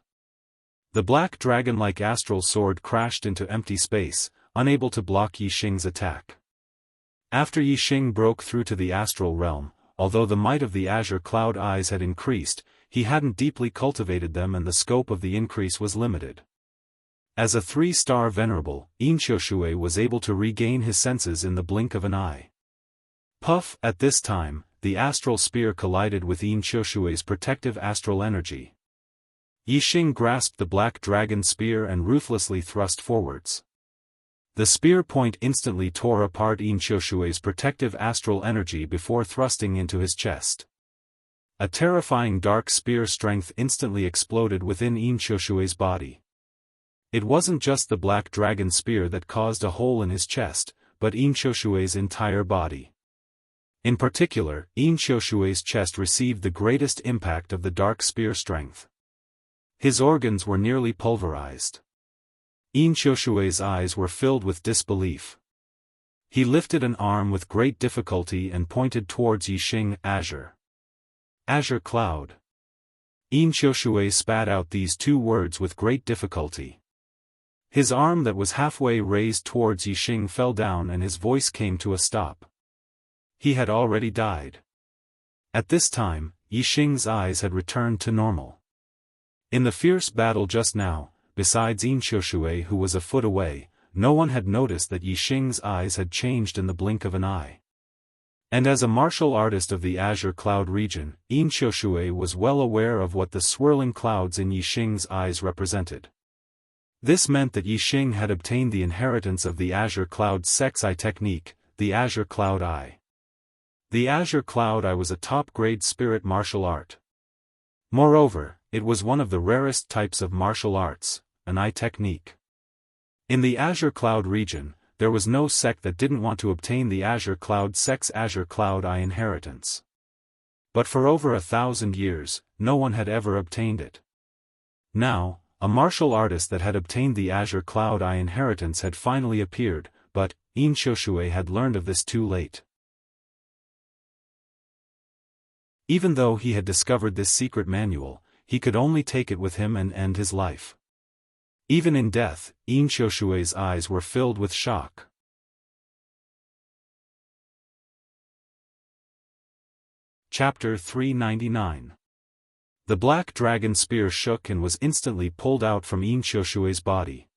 The black dragon-like astral sword crashed into empty space, unable to block Yixing's attack. After Yixing broke through to the astral realm, although the might of the Azure Cloud Eyes had increased, he hadn't deeply cultivated them and the scope of the increase was limited. As a 3-star venerable, Yin Xiushui was able to regain his senses in the blink of an eye. Puff! At this time, the astral spear collided with Yin Xiushui's protective astral energy. Yixing grasped the black dragon spear and ruthlessly thrust forwards. The spear point instantly tore apart Yin Xiushui's protective astral energy before thrusting into his chest. A terrifying dark spear strength instantly exploded within Yin Xiushui's body. It wasn't just the black dragon spear that caused a hole in his chest, but Yin Xiushui's entire body. In particular, Yin Xiushui's chest received the greatest impact of the dark spear strength. His organs were nearly pulverized. Yin Xiushui's eyes were filled with disbelief. He lifted an arm with great difficulty and pointed towards Yixing. Azure Cloud. Yin Xiushui spat out these 2 words with great difficulty. His arm that was halfway raised towards Yixing fell down and his voice came to a stop. He had already died. At this time, Yixing's eyes had returned to normal. In the fierce battle just now, besides Yin Xiushui who was a foot away, no one had noticed that Yixing's eyes had changed in the blink of an eye. And as a martial artist of the Azure Cloud region, Yin Xiushui was well aware of what the swirling clouds in Yixing's eyes represented. This meant that Yixing had obtained the inheritance of the Azure Cloud sects eye technique, the Azure Cloud Eye. The Azure Cloud Eye was a top-grade spirit martial art. Moreover, it was one of the rarest types of martial arts, an eye technique. In the Azure Cloud region, there was no sect that didn't want to obtain the Azure Cloud sect's Azure Cloud Eye inheritance. But for over 1,000 years, no one had ever obtained it. Now, a martial artist that had obtained the Azure Cloud Eye inheritance had finally appeared, but Yin Xiushui had learned of this too late. Even though he had discovered this secret manual, he could only take it with him and end his life. Even in death, Yin Xiushui's eyes were filled with shock. Chapter 399. The black dragon spear shook and was instantly pulled out from Yin Xiushui's body.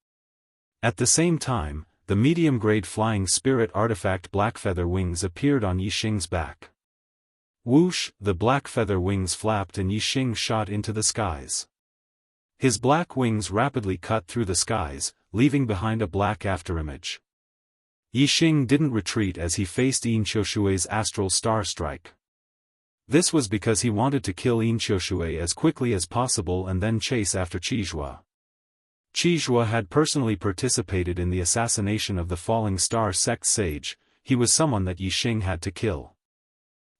At the same time, the medium-grade flying spirit artifact black feather wings appeared on Yixing's back. Whoosh! The black feather wings flapped and Yixing shot into the skies. His black wings rapidly cut through the skies, leaving behind a black afterimage. Yixing didn't retreat as he faced Yin Xiushui's astral star strike. This was because he wanted to kill Yin as quickly as possible and then chase after Qizhua. Qizhua had personally participated in the assassination of the Falling Star sect sage. He was someone that Yixing had to kill.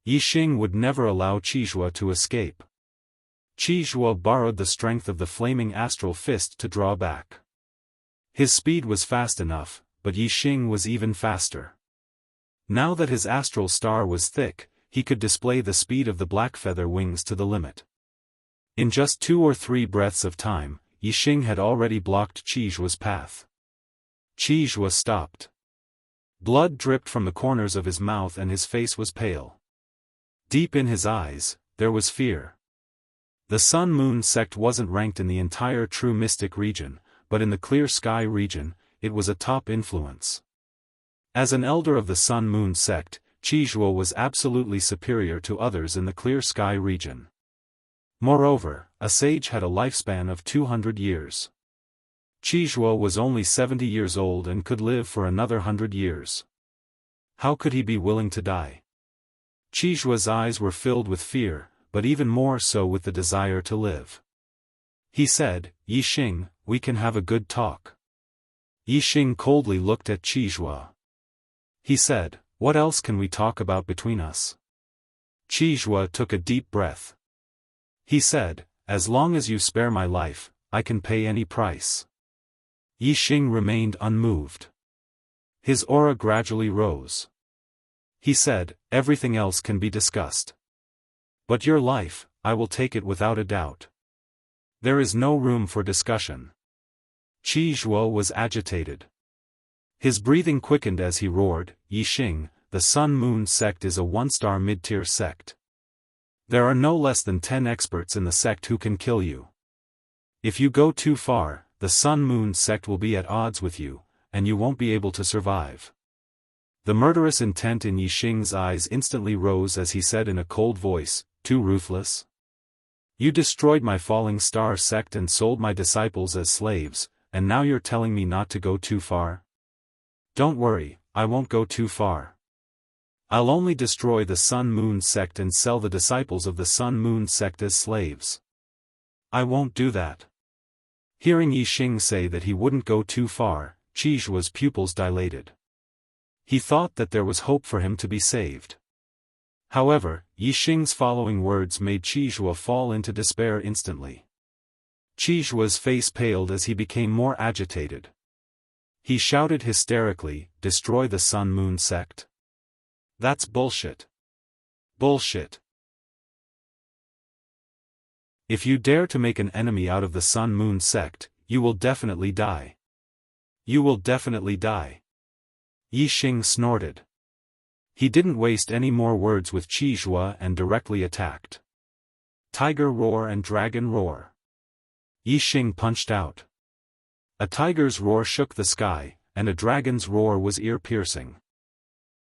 Yixing would never allow Qizhua to escape. Qizhua borrowed the strength of the flaming astral fist to draw back. His speed was fast enough, but Yixing was even faster. Now that his astral star was thick, he could display the speed of the black feather wings to the limit. In just 2 or 3 breaths of time, Yixing had already blocked Qizhua's path. Qizhua stopped. Blood dripped from the corners of his mouth and his face was pale. Deep in his eyes, there was fear. The Sun-Moon sect wasn't ranked in the entire True Mystic region, but in the Clear Sky region, it was a top influence. As an elder of the Sun-Moon sect, Qizhua was absolutely superior to others in the Clear Sky region. Moreover, a sage had a lifespan of 200 years. Qizhua was only 70 years old and could live for another 100 years. How could he be willing to die? Qizhua's eyes were filled with fear, but even more so with the desire to live. He said, "Yixing, we can have a good talk." Yixing coldly looked at Qizhua. He said, "What else can we talk about between us?" Qizhua took a deep breath. He said, "As long as you spare my life, I can pay any price." Yixing remained unmoved. His aura gradually rose. He said, "Everything else can be discussed. But your life, I will take it without a doubt. There is no room for discussion." Qizhua was agitated. His breathing quickened as he roared, "Yixing, the Sun-Moon sect is a 1-star mid-tier sect. There are no less than 10 experts in the sect who can kill you. If you go too far, the Sun-Moon sect will be at odds with you, and you won't be able to survive." The murderous intent in Yixing's eyes instantly rose as he said in a cold voice, "Too ruthless? You destroyed my Falling Star sect and sold my disciples as slaves, and now you're telling me not to go too far? Don't worry, I won't go too far. I'll only destroy the Sun-Moon sect and sell the disciples of the Sun-Moon sect as slaves. I won't do that." Hearing Yixing say that he wouldn't go too far, Qizhua's pupils dilated. He thought that there was hope for him to be saved. However, Yixing's following words made Qizhua fall into despair instantly. Qizhua's face paled as he became more agitated. He shouted hysterically, "Destroy the Sun-Moon sect? That's bullshit. Bullshit. If you dare to make an enemy out of the Sun-Moon sect, you will definitely die. You will definitely die." Yixing snorted. He didn't waste any more words with Qizhua and directly attacked. Tiger roar and dragon roar. Yixing punched out. A tiger's roar shook the sky, and a dragon's roar was ear-piercing.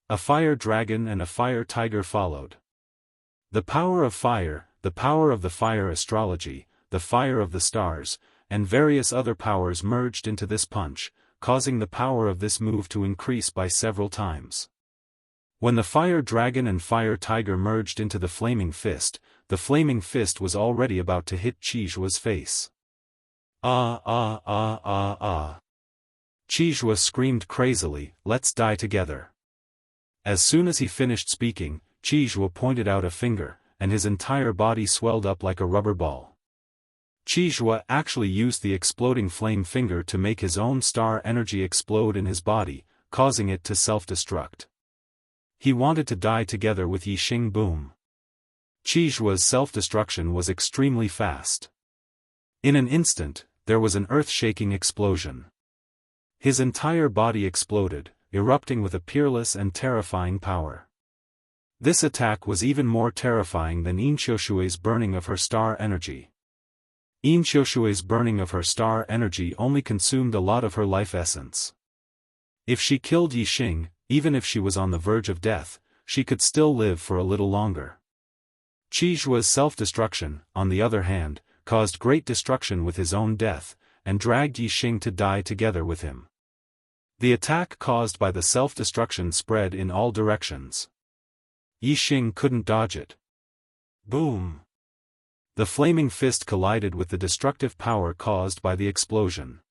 A fire dragon and a fire tiger followed. The power of fire, the power of the fire astrology, the fire of the stars, and various other powers merged into this punch, causing the power of this move to increase by several times. When the fire dragon and fire tiger merged into the flaming fist was already about to hit Qizhua's face. Ah ah ah ah ah. Qizhua screamed crazily, "Let's die together." As soon as he finished speaking, Qizhua pointed out a finger, and his entire body swelled up like a rubber ball. Qizhua actually used the exploding flame finger to make his own star energy explode in his body, causing it to self-destruct. He wanted to die together with Yixing. Boom. Qizhua's self-destruction was extremely fast. In an instant, there was an earth-shaking explosion. His entire body exploded, erupting with a peerless and terrifying power. This attack was even more terrifying than Yin burning of her star energy. Yin burning of her star energy only consumed a lot of her life essence. If she killed Yixing, even if she was on the verge of death, she could still live for a little longer. Qizhua's self-destruction, on the other hand, caused great destruction with his own death, and dragged Yixing to die together with him. The attack caused by the self-destruction spread in all directions. Yixing couldn't dodge it. Boom! The flaming fist collided with the destructive power caused by the explosion.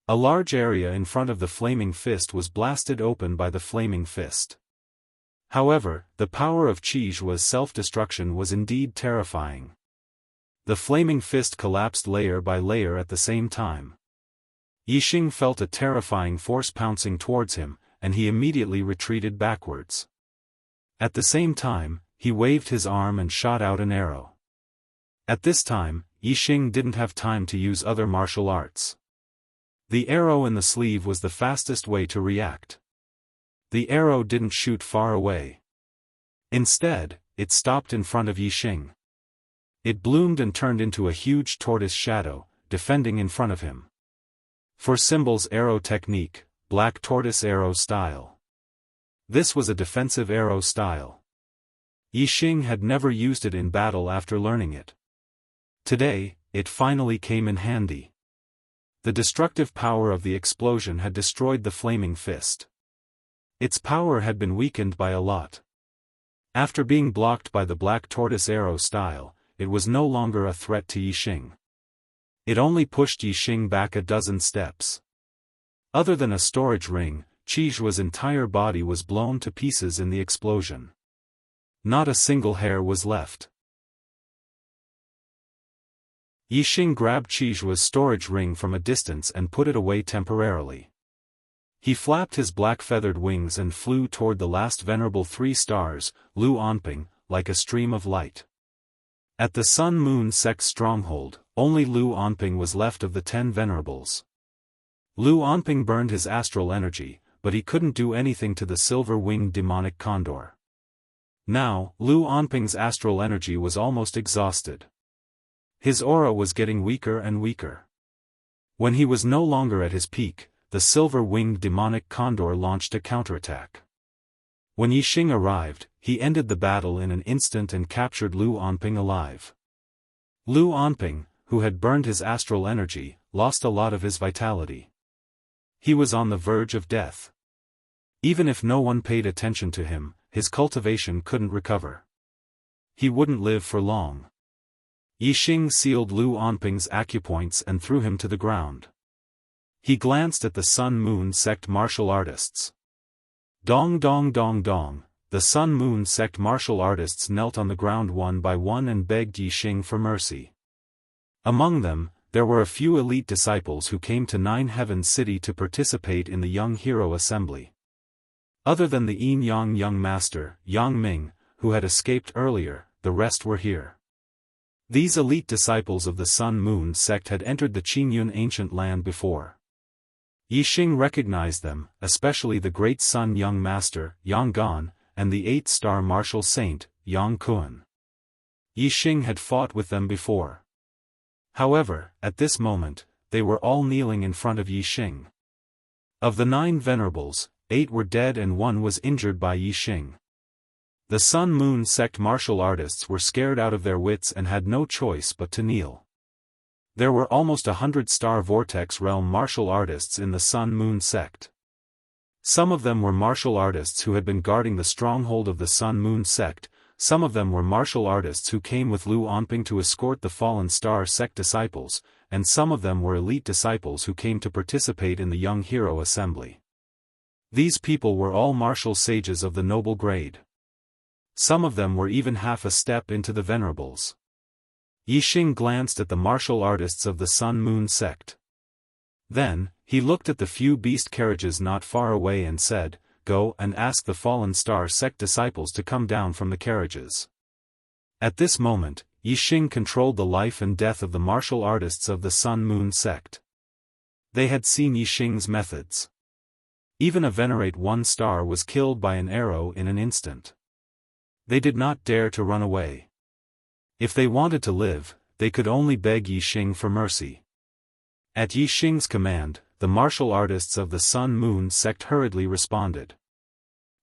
A large area in front of the flaming fist was blasted open by the flaming fist. However, the power of Qi's self-destruction was indeed terrifying. The flaming fist collapsed layer by layer at the same time. Yixing felt a terrifying force pouncing towards him, and he immediately retreated backwards. At the same time, he waved his arm and shot out an arrow. At this time, Yixing didn't have time to use other martial arts. The arrow in the sleeve was the fastest way to react. The arrow didn't shoot far away. Instead, it stopped in front of Yixing. It bloomed and turned into a huge tortoise shadow, defending in front of him. For symbols arrow technique, black tortoise arrow style. This was a defensive arrow style. Yixing had never used it in battle after learning it. Today, it finally came in handy. The destructive power of the explosion had destroyed the flaming fist. Its power had been weakened by a lot. After being blocked by the black tortoise arrow style, it was no longer a threat to Yixing. It only pushed Yixing back a dozen steps. Other than a storage ring, Qi's entire body was blown to pieces in the explosion. Not a single hair was left. Yixing grabbed Qi's storage ring from a distance and put it away temporarily. He flapped his black feathered wings and flew toward the last venerable 3 stars, Lu Onping, like a stream of light. At the Sun-Moon sect stronghold, only Lu Onping was left of the 10 venerables. Lu Onping burned his astral energy, but he couldn't do anything to the silver-winged demonic condor. Now, Lu Onping's astral energy was almost exhausted. His aura was getting weaker and weaker. When he was no longer at his peak, the silver-winged demonic condor launched a counterattack. When Yixing arrived, he ended the battle in an instant and captured Lu Onping alive. Lu Onping, who had burned his astral energy, lost a lot of his vitality. He was on the verge of death. Even if no one paid attention to him, his cultivation couldn't recover. He wouldn't live for long. Yixing sealed Lu Onping's acupoints and threw him to the ground. He glanced at the Sun-Moon sect martial artists. Dong dong dong dong, the Sun-Moon sect martial artists knelt on the ground one by one and begged Yixing for mercy. Among them, there were a few elite disciples who came to Nine Heavens City to participate in the Young Hero Assembly. Other than the Yin-Yang young master, Yang Ming, who had escaped earlier, the rest were here. These elite disciples of the Sun-Moon sect had entered the Qingyun ancient land before. Yixing recognized them, especially the great Sun young master, Yang Gan, and the 8-star martial saint, Yang Kun. Yixing had fought with them before. However, at this moment, they were all kneeling in front of Yixing. Of the 9 venerables, 8 were dead and 1 was injured by Yixing. The Sun-Moon sect martial artists were scared out of their wits and had no choice but to kneel. There were almost 100 star vortex realm martial artists in the Sun-Moon sect. Some of them were martial artists who had been guarding the stronghold of the Sun-Moon sect, some of them were martial artists who came with Lu Onping to escort the fallen star sect disciples, and some of them were elite disciples who came to participate in the Young Hero Assembly. These people were all martial sages of the noble grade. Some of them were even half a step into the venerables. Yixing glanced at the martial artists of the Sun-Moon sect. Then, he looked at the few beast carriages not far away and said, "Go and ask the fallen star sect disciples to come down from the carriages." At this moment, Yixing controlled the life and death of the martial artists of the Sun-Moon sect. They had seen Yixing's methods. Even a venerate 1 star was killed by an arrow in an instant. They did not dare to run away. If they wanted to live, they could only beg Yixing for mercy. At Yixing's command, the martial artists of the Sun-Moon sect hurriedly responded.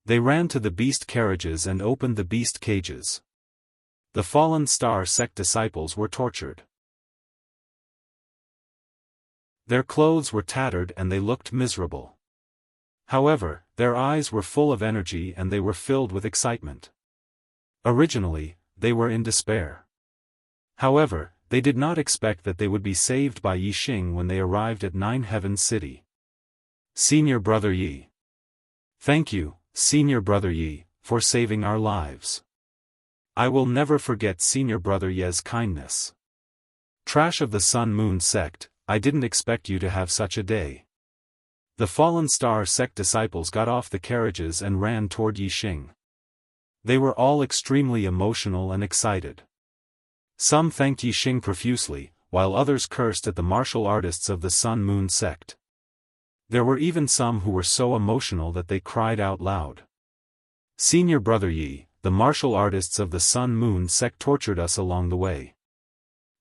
They ran to the beast carriages and opened the beast cages. The fallen star sect disciples were tortured. Their clothes were tattered and they looked miserable. However, their eyes were full of energy and they were filled with excitement. Originally, they were in despair. However, they did not expect that they would be saved by Yi Xing when they arrived at Nine Heavens City. Senior Brother Yi. Thank you, Senior Brother Yi, for saving our lives. I will never forget Senior Brother Ye's kindness. Trash of the Sun Moon sect, I didn't expect you to have such a day. The Fallen Star sect disciples got off the carriages and ran toward Yi Xing. They were all extremely emotional and excited. Some thanked Yi Xing profusely, while others cursed at the martial artists of the Sun Moon sect. There were even some who were so emotional that they cried out loud. Senior Brother Yi, the martial artists of the Sun Moon sect tortured us along the way.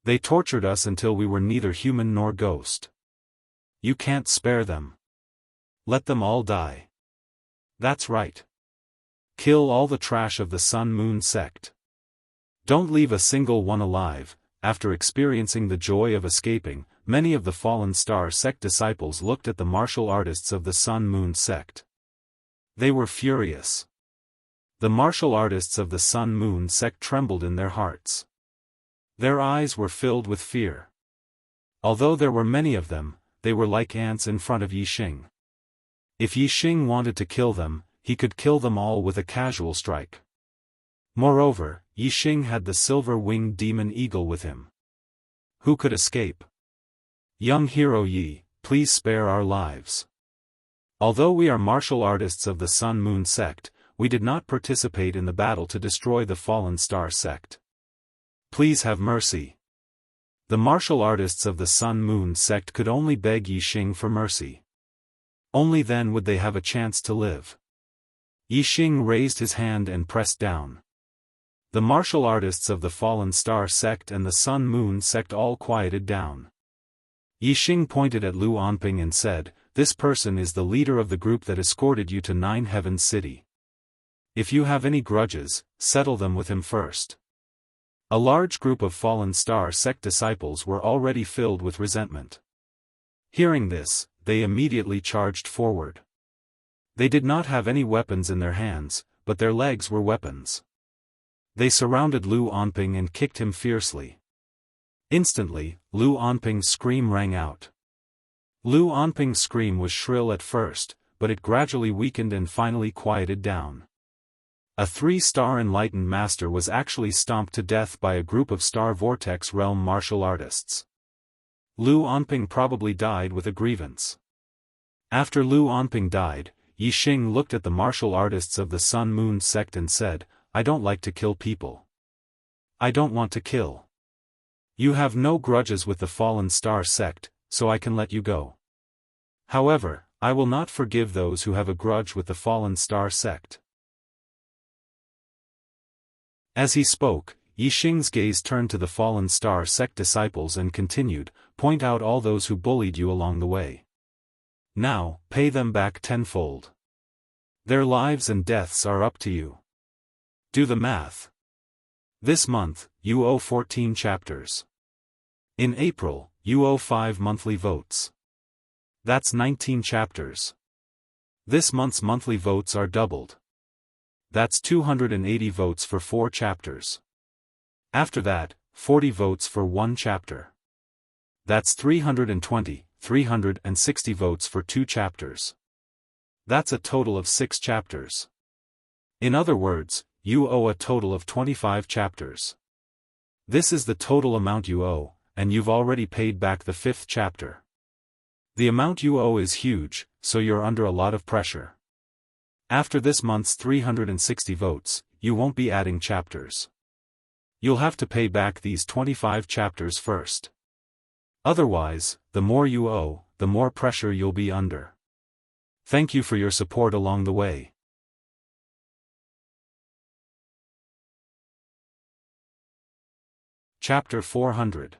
They tortured us until we were neither human nor ghost. You can't spare them. Let them all die. That's right. Kill all the trash of the Sun Moon sect. Don't leave a single one alive. After experiencing the joy of escaping, many of the Fallen Star sect disciples looked at the martial artists of the Sun Moon sect. They were furious. The martial artists of the Sun Moon sect trembled in their hearts. Their eyes were filled with fear. Although there were many of them, they were like ants in front of Yi Xing. If Yi Xing wanted to kill them, he could kill them all with a casual strike. Moreover, Yi Xing had the silver-winged demon eagle with him. Who could escape? Young hero Yi, please spare our lives. Although we are martial artists of the Sun Moon sect, we did not participate in the battle to destroy the Fallen Star sect. Please have mercy. The martial artists of the Sun Moon sect could only beg Yi Xing for mercy. Only then would they have a chance to live. Yi Xing raised his hand and pressed down. The martial artists of the Fallen Star sect and the Sun Moon sect all quieted down. Yi Xing pointed at Lu Anping and said, "This person is the leader of the group that escorted you to Nine Heavens City. If you have any grudges, settle them with him first." A large group of Fallen Star sect disciples were already filled with resentment. Hearing this, they immediately charged forward. They did not have any weapons in their hands, but their legs were weapons. They surrounded Lu Anping and kicked him fiercely. Instantly, Lu Anping's scream rang out. Lu Anping's scream was shrill at first, but it gradually weakened and finally quieted down. A 3-star enlightened master was actually stomped to death by a group of Star Vortex realm martial artists. Lu Anping probably died with a grievance. After Lu Anping died, Yi Xing looked at the martial artists of the Sun Moon sect and said, "I don't like to kill people. I don't want to kill. You have no grudges with the Fallen Star sect, so I can let you go. However, I will not forgive those who have a grudge with the Fallen Star sect." As he spoke, Yi Xing's gaze turned to the Fallen Star sect disciples and continued, "Point out all those who bullied you along the way. Now, pay them back tenfold. Their lives and deaths are up to you. Do the math. This month, you owe 14 chapters. In April, you owe 5 monthly votes. That's 19 chapters. This month's monthly votes are doubled. That's 280 votes for 4 chapters. After that, 40 votes for 1 chapter. That's 360 votes for 2 chapters. That's a total of 6 chapters. In other words, you owe a total of 25 chapters. This is the total amount you owe, and you've already paid back the 5th chapter. The amount you owe is huge, so you're under a lot of pressure. After this month's 360 votes, you won't be adding chapters. You'll have to pay back these 25 chapters first. Otherwise, the more you owe, the more pressure you'll be under. Thank you for your support along the way. Chapter 400.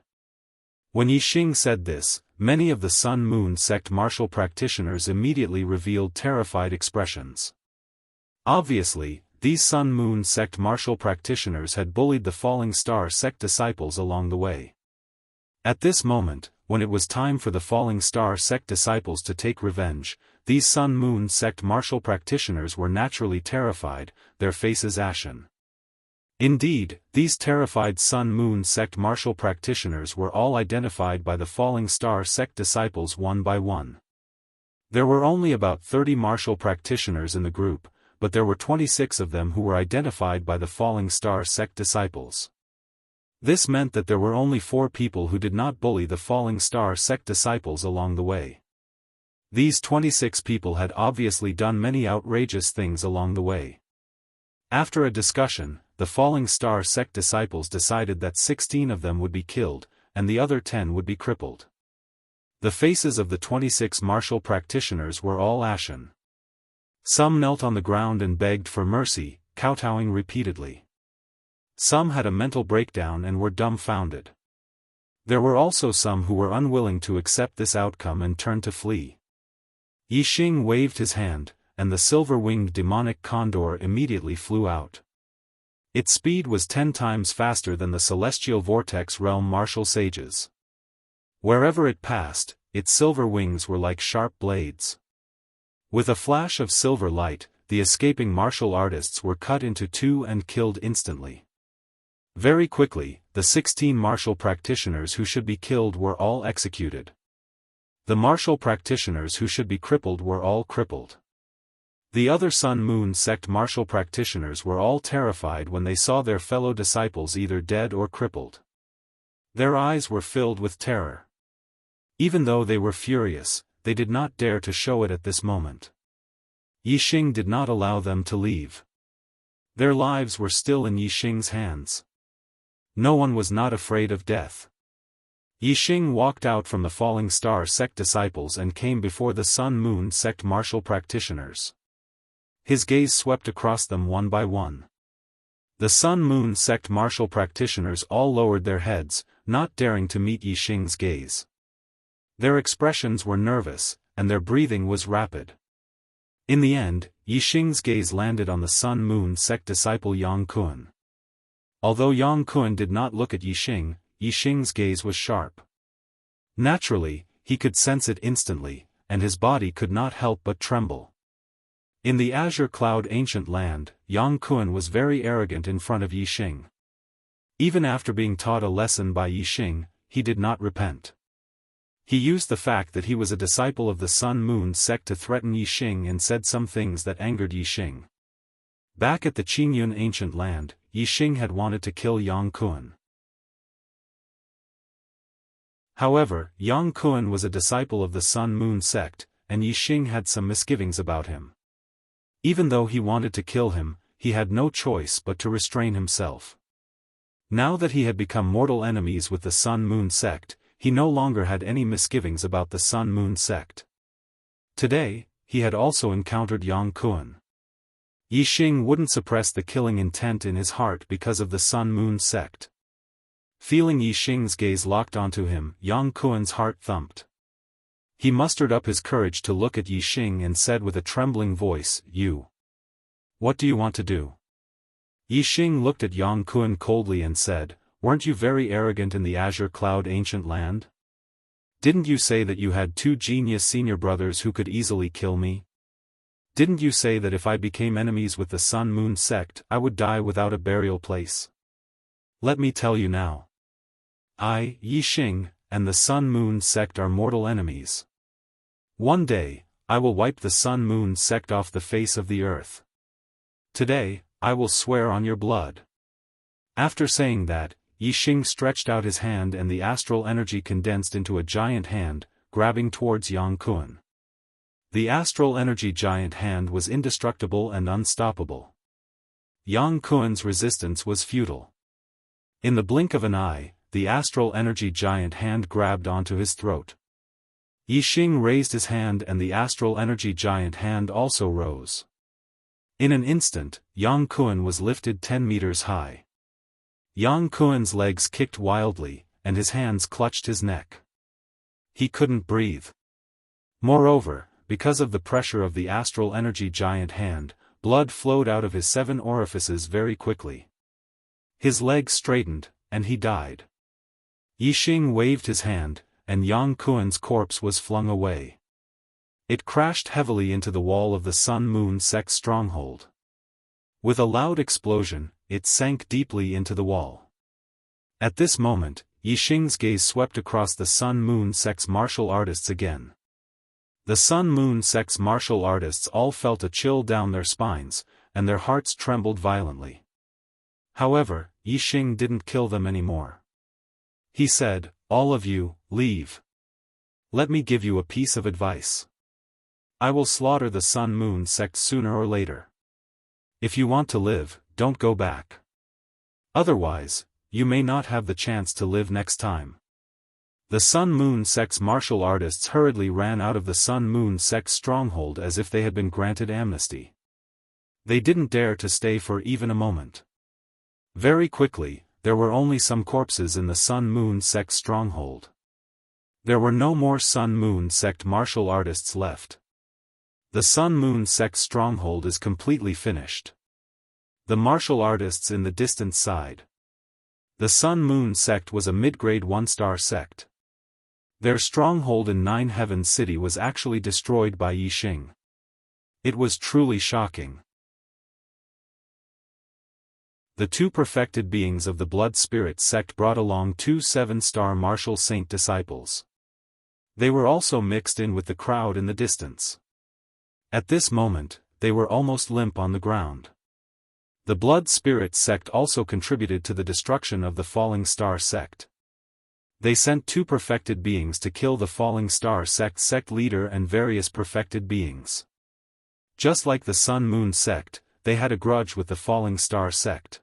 When Yi Xing said this, many of the Sun Moon sect martial practitioners immediately revealed terrified expressions. Obviously, these Sun Moon sect martial practitioners had bullied the Falling Star sect disciples along the way. At this moment, when it was time for the Falling Star sect disciples to take revenge, these Sun Moon sect martial practitioners were naturally terrified, their faces ashen. Indeed, these terrified Sun-Moon sect martial practitioners were all identified by the Falling Star sect disciples one by one. There were only about 30 martial practitioners in the group, but there were 26 of them who were identified by the Falling Star sect disciples. This meant that there were only 4 people who did not bully the Falling Star sect disciples along the way. These 26 people had obviously done many outrageous things along the way. After a discussion, the Falling Star sect disciples decided that 16 of them would be killed, and the other 10 would be crippled. The faces of the 26 martial practitioners were all ashen. Some knelt on the ground and begged for mercy, kowtowing repeatedly. Some had a mental breakdown and were dumbfounded. There were also some who were unwilling to accept this outcome and turned to flee. Yixing waved his hand, and the silver-winged demonic condor immediately flew out. Its speed was 10 times faster than the celestial vortex realm martial sages. Wherever it passed, its silver wings were like sharp blades. With a flash of silver light, the escaping martial artists were cut into 2 and killed instantly. Very quickly, the 16 martial practitioners who should be killed were all executed. The martial practitioners who should be crippled were all crippled. The other Sun-Moon sect martial practitioners were all terrified when they saw their fellow disciples either dead or crippled. Their eyes were filled with terror. Even though they were furious, they did not dare to show it at this moment. Yixing did not allow them to leave. Their lives were still in Yixing's hands. No one was not afraid of death. Yixing walked out from the Falling Star sect disciples and came before the Sun-Moon sect martial practitioners. His gaze swept across them one by one. The Sun-Moon sect martial practitioners all lowered their heads, not daring to meet Yixing's gaze. Their expressions were nervous, and their breathing was rapid. In the end, Yixing's gaze landed on the Sun-Moon sect disciple Yang Kun. Although Yang Kun did not look at Yixing, Yixing's gaze was sharp. Naturally, he could sense it instantly, and his body could not help but tremble. In the Azure Cloud ancient land, Yang Kun was very arrogant in front of Yixing. Even after being taught a lesson by Yixing, he did not repent. He used the fact that he was a disciple of the Sun-Moon sect to threaten Yixing and said some things that angered Yixing. Back at the Qingyun ancient land, Yixing had wanted to kill Yang Kun. However, Yang Kun was a disciple of the Sun-Moon sect, and Yixing had some misgivings about him. Even though he wanted to kill him, he had no choice but to restrain himself. Now that he had become mortal enemies with the Sun-Moon sect, he no longer had any misgivings about the Sun-Moon sect. Today, he had also encountered Yang Kun. Yixing wouldn't suppress the killing intent in his heart because of the Sun-Moon sect. Feeling Yixing's gaze locked onto him, Yang Kun's heart thumped. He mustered up his courage to look at Yixing and said with a trembling voice, "You. What do you want to do?" Yixing looked at Yang Kun coldly and said, "Weren't you very arrogant in the Azure Cloud ancient land? Didn't you say that you had 2 genius senior brothers who could easily kill me? Didn't you say that if I became enemies with the Sun-Moon sect I would die without a burial place? Let me tell you now. I, Yixing, and the Sun-Moon sect are mortal enemies. One day, I will wipe the Sun-Moon sect off the face of the earth. Today, I will swear on your blood." After saying that, Yixing stretched out his hand and the astral energy condensed into a giant hand, grabbing towards Yang Kun. The astral energy giant hand was indestructible and unstoppable. Yang Kun's resistance was futile. In the blink of an eye, the astral energy giant hand grabbed onto his throat. Yixing raised his hand and the astral energy giant hand also rose. In an instant, Yang Kun was lifted 10 meters high. Yang Kun's legs kicked wildly, and his hands clutched his neck. He couldn't breathe. Moreover, because of the pressure of the astral energy giant hand, blood flowed out of his 7 orifices very quickly. His legs straightened, and he died. Yixing waved his hand, and Yang Kun's corpse was flung away. It crashed heavily into the wall of the Sun-Moon sect stronghold. With a loud explosion, it sank deeply into the wall. At this moment, Yixing's gaze swept across the Sun-Moon sect's martial artists again. The Sun-Moon sect's martial artists all felt a chill down their spines, and their hearts trembled violently. However, Yixing didn't kill them anymore. He said, "All of you, leave. Let me give you a piece of advice. I will slaughter the Sun-Moon sect sooner or later. If you want to live, don't go back. Otherwise, you may not have the chance to live next time." The Sun-Moon sect's martial artists hurriedly ran out of the Sun-Moon sect's stronghold as if they had been granted amnesty. They didn't dare to stay for even a moment. Very quickly, there were only some corpses in the Sun-Moon sect's stronghold. There were no more Sun-Moon sect martial artists left. The Sun-Moon sect's stronghold is completely finished. The martial artists in the distant side. The Sun-Moon sect was a mid-grade 1-star sect. Their stronghold in Nine Heavens City was actually destroyed by Yixing. It was truly shocking. The two perfected beings of the Blood Spirit sect brought along 2 7-star martial saint disciples. They were also mixed in with the crowd in the distance. At this moment, they were almost limp on the ground. The Blood Spirit sect also contributed to the destruction of the Falling Star sect. They sent 2 perfected beings to kill the Falling Star sect leader and various perfected beings. Just like the Sun-Moon sect, they had a grudge with the Falling Star sect.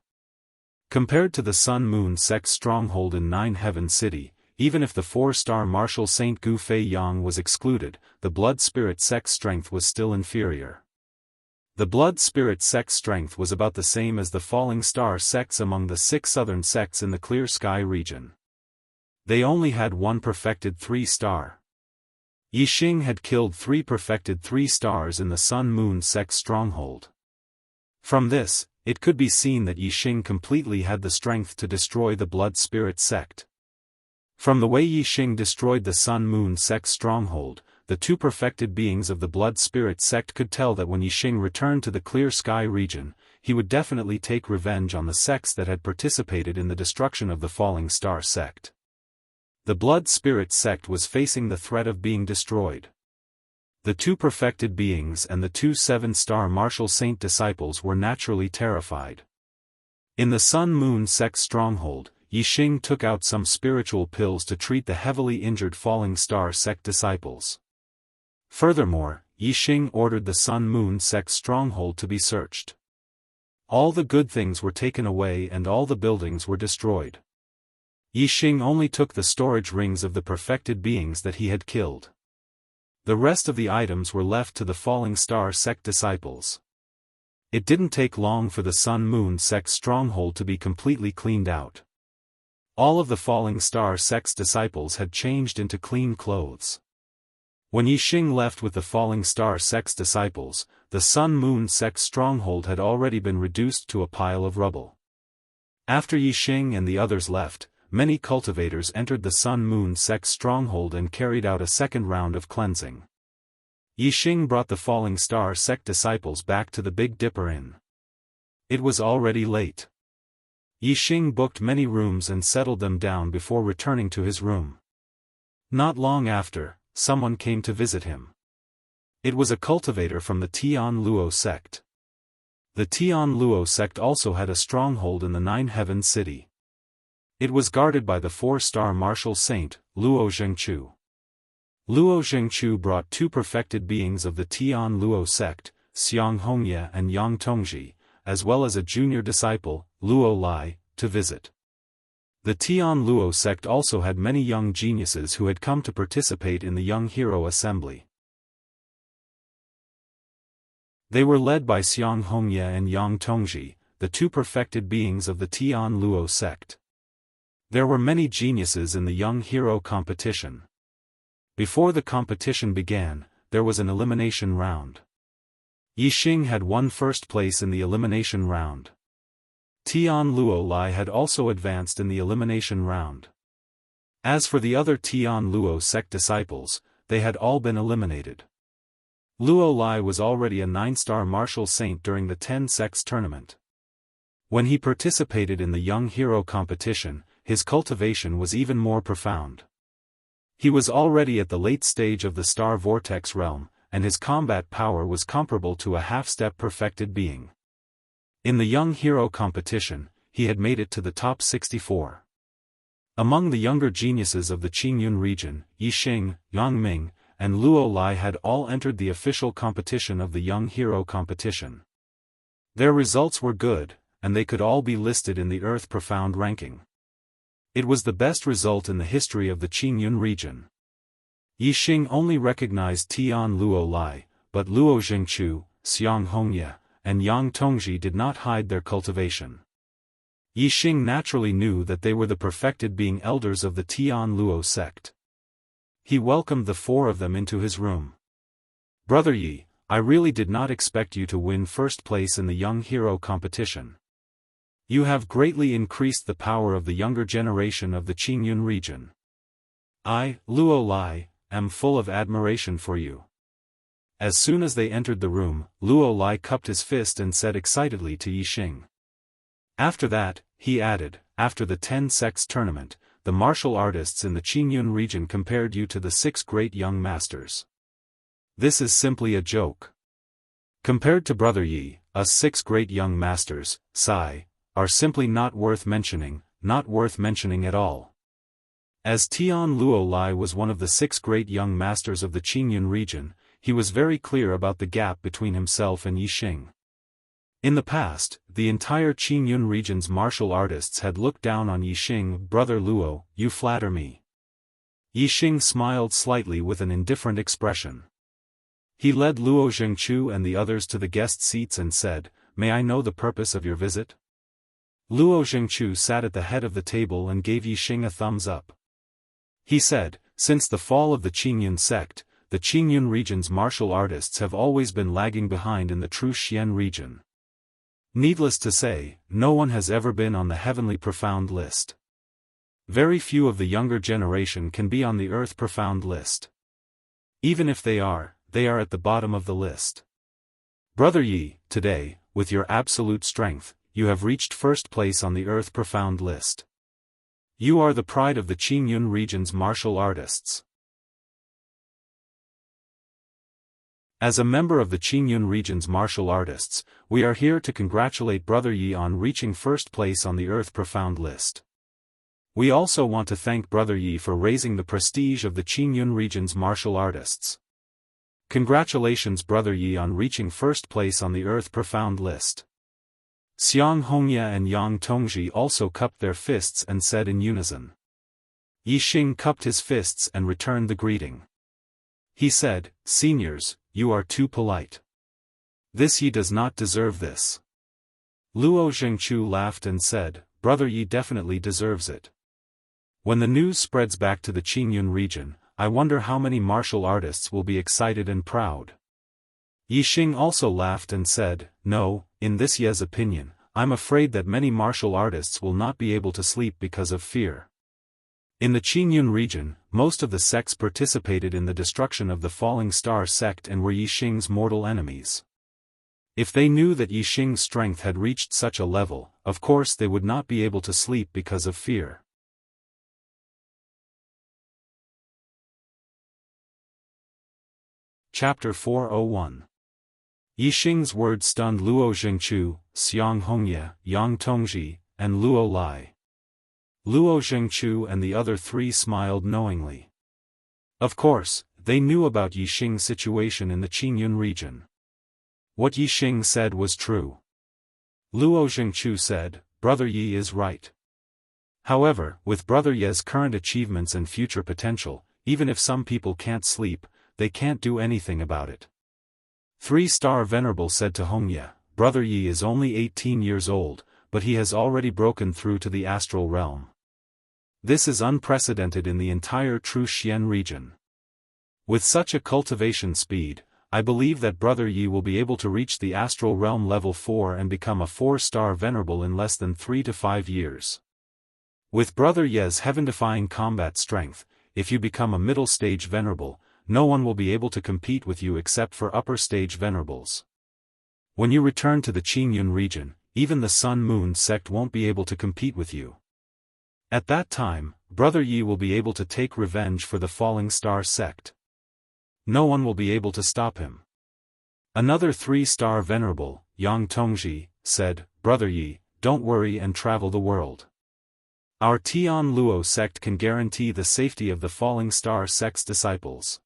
Compared to the Sun-Moon sect's stronghold in Nine Heavens City, even if the 4-star martial saint Gu Fei Yang was excluded, the Blood Spirit sect's strength was still inferior. The Blood Spirit sect's strength was about the same as the Falling Star sects among the 6 southern sects in the Clear Sky region. They only had 1 perfected 3-star. Yixing had killed 3 perfected 3-stars in the Sun-Moon sect's stronghold. From this, it could be seen that Yixing completely had the strength to destroy the Blood Spirit sect. From the way Yixing destroyed the Sun-Moon sect's stronghold, the 2 perfected beings of the Blood Spirit sect could tell that when Yixing returned to the Clear Sky region, he would definitely take revenge on the sects that had participated in the destruction of the Falling Star sect. The Blood Spirit sect was facing the threat of being destroyed. The 2 perfected beings and the 2 7-star martial saint disciples were naturally terrified. In the Sun-Moon sect's stronghold, Yixing took out some spiritual pills to treat the heavily injured Falling Star sect disciples. Furthermore, Yixing ordered the Sun-Moon sect's stronghold to be searched. All the good things were taken away and all the buildings were destroyed. Yixing only took the storage rings of the perfected beings that he had killed. The rest of the items were left to the Falling Star sect disciples. It didn't take long for the Sun-Moon sect's stronghold to be completely cleaned out. All of the Falling Star sect's disciples had changed into clean clothes. When Yixing left with the Falling Star sect's disciples, the Sun-Moon sect's stronghold had already been reduced to a pile of rubble. After Yixing and the others left, many cultivators entered the Sun-Moon sect's stronghold and carried out a second round of cleansing. Yixing brought the Falling Star sect disciples back to the Big Dipper Inn. It was already late. Yixing booked many rooms and settled them down before returning to his room. Not long after, someone came to visit him. It was a cultivator from the Tian Luo sect. The Tian Luo sect also had a stronghold in the Nine Heavens City. It was guarded by the 4-star martial saint, Luo Zhengchu. Luo Zhengchu brought 2 perfected beings of the Tian Luo sect, Xiang Hongye and Yang Tongji, as well as a junior disciple, Luo Lai, to visit. The Tian Luo sect also had many young geniuses who had come to participate in the Young Hero Assembly. They were led by Xiang Hongye and Yang Tongji, the 2 perfected beings of the Tian Luo sect. There were many geniuses in the Young Hero competition. Before the competition began, there was an elimination round. Yixing had won first place in the elimination round. Tian Luo Lai had also advanced in the elimination round. As for the other Tian Luo sect disciples, they had all been eliminated. Luo Lai was already a 9-star martial saint during the 10 sects tournament. When he participated in the Young Hero competition, his cultivation was even more profound. He was already at the late stage of the Star Vortex realm, and his combat power was comparable to a half-step perfected being. In the Young Hero competition, he had made it to the top 64. Among the younger geniuses of the Qingyun region, Yixing, Yang Ming, and Luo Lai had all entered the official competition of the Young Hero competition. Their results were good, and they could all be listed in the Earth Profound ranking. It was the best result in the history of the Qingyun region. Yixing only recognized Tian Luo Lai, but Luo Xianxia, Xiang Hongye, and Yang Tongji did not hide their cultivation. Yixing naturally knew that they were the perfected being elders of the Tian Luo sect. He welcomed the 4 of them into his room. "Brother Yi, I really did not expect you to win first place in the Young Hero competition. You have greatly increased the power of the younger generation of the Qingyun region. I, Luo Lai, am full of admiration for you." As soon as they entered the room, Luo Lai cupped his fist and said excitedly to Yixing. After that, he added, "After the 10 sects tournament, the martial artists in the Qingyun region compared you to the 6 great young masters. This is simply a joke. Compared to Brother Yi, us 6 great young masters, Sai, are simply not worth mentioning at all." As Tian Luo Lai was one of the 6 great young masters of the Qingyun region, he was very clear about the gap between himself and Yixing. In the past, the entire Qingyun region's martial artists had looked down on Yixing. "Brother Luo, you flatter me." Yixing smiled slightly with an indifferent expression. He led Luo Xianxia and the others to the guest seats and said, "May I know the purpose of your visit?" Luo Xianxia sat at the head of the table and gave Yixing a thumbs up. He said, "Since the fall of the Qingyun sect, the Qingyun region's martial artists have always been lagging behind in the true Xian region. Needless to say, no one has ever been on the Heavenly Profound list. Very few of the younger generation can be on the Earth Profound list. Even if they are at the bottom of the list. Brother Yi, today, with your absolute strength, you have reached first place on the Earth Profound list. You are the pride of the Qingyun region's martial artists. As a member of the Qingyun region's martial artists, we are here to congratulate Brother Yi on reaching first place on the Earth Profound list. We also want to thank Brother Yi for raising the prestige of the Qingyun region's martial artists. Congratulations Brother Yi on reaching first place on the Earth Profound list." Xiang Hongye and Yang Tongji also cupped their fists and said in unison. Yixing cupped his fists and returned the greeting. He said, "Seniors, you are too polite. This Yi does not deserve this." Luo Xianxia laughed and said, "Brother Yi definitely deserves it. When the news spreads back to the Qingyun region, I wonder how many martial artists will be excited and proud." Yixing also laughed and said, "No, in this Ye's opinion, I'm afraid that many martial artists will not be able to sleep because of fear. In the Qingyun region, most of the sects participated in the destruction of the Falling Star sect and were Yixing's mortal enemies. If they knew that Yixing's strength had reached such a level, of course they would not be able to sleep because of fear." Chapter 401. Yixing's words stunned Luo Xianxia, Xiang Hongye, Yang Tongji, and Luo Lai. Luo Xianxia and the other 3 smiled knowingly. Of course, they knew about Yixing's situation in the Qingyun region. What Yixing said was true. Luo Xianxia said, "Brother Yi is right. However, with Brother Ye's current achievements and future potential, even if some people can't sleep, they can't do anything about it." 3-star Venerable said to Hongye, "Brother Yi is only 18 years old, but he has already broken through to the astral realm. This is unprecedented in the entire true Xian region. With such a cultivation speed, I believe that Brother Yi will be able to reach the astral realm level 4 and become a 4-star Venerable in less than 3 to 5 years. With Brother Ye's heaven-defying combat strength, if you become a middle-stage Venerable, no one will be able to compete with you except for upper stage venerables. When you return to the Qingyun region, even the Sun-Moon sect won't be able to compete with you. At that time, Brother Yi will be able to take revenge for the Falling Star sect. No one will be able to stop him. Another 3-star venerable, Yang Tongji, said, Brother Yi, don't worry and travel the world. Our Tian Luo sect can guarantee the safety of the Falling Star sect's disciples.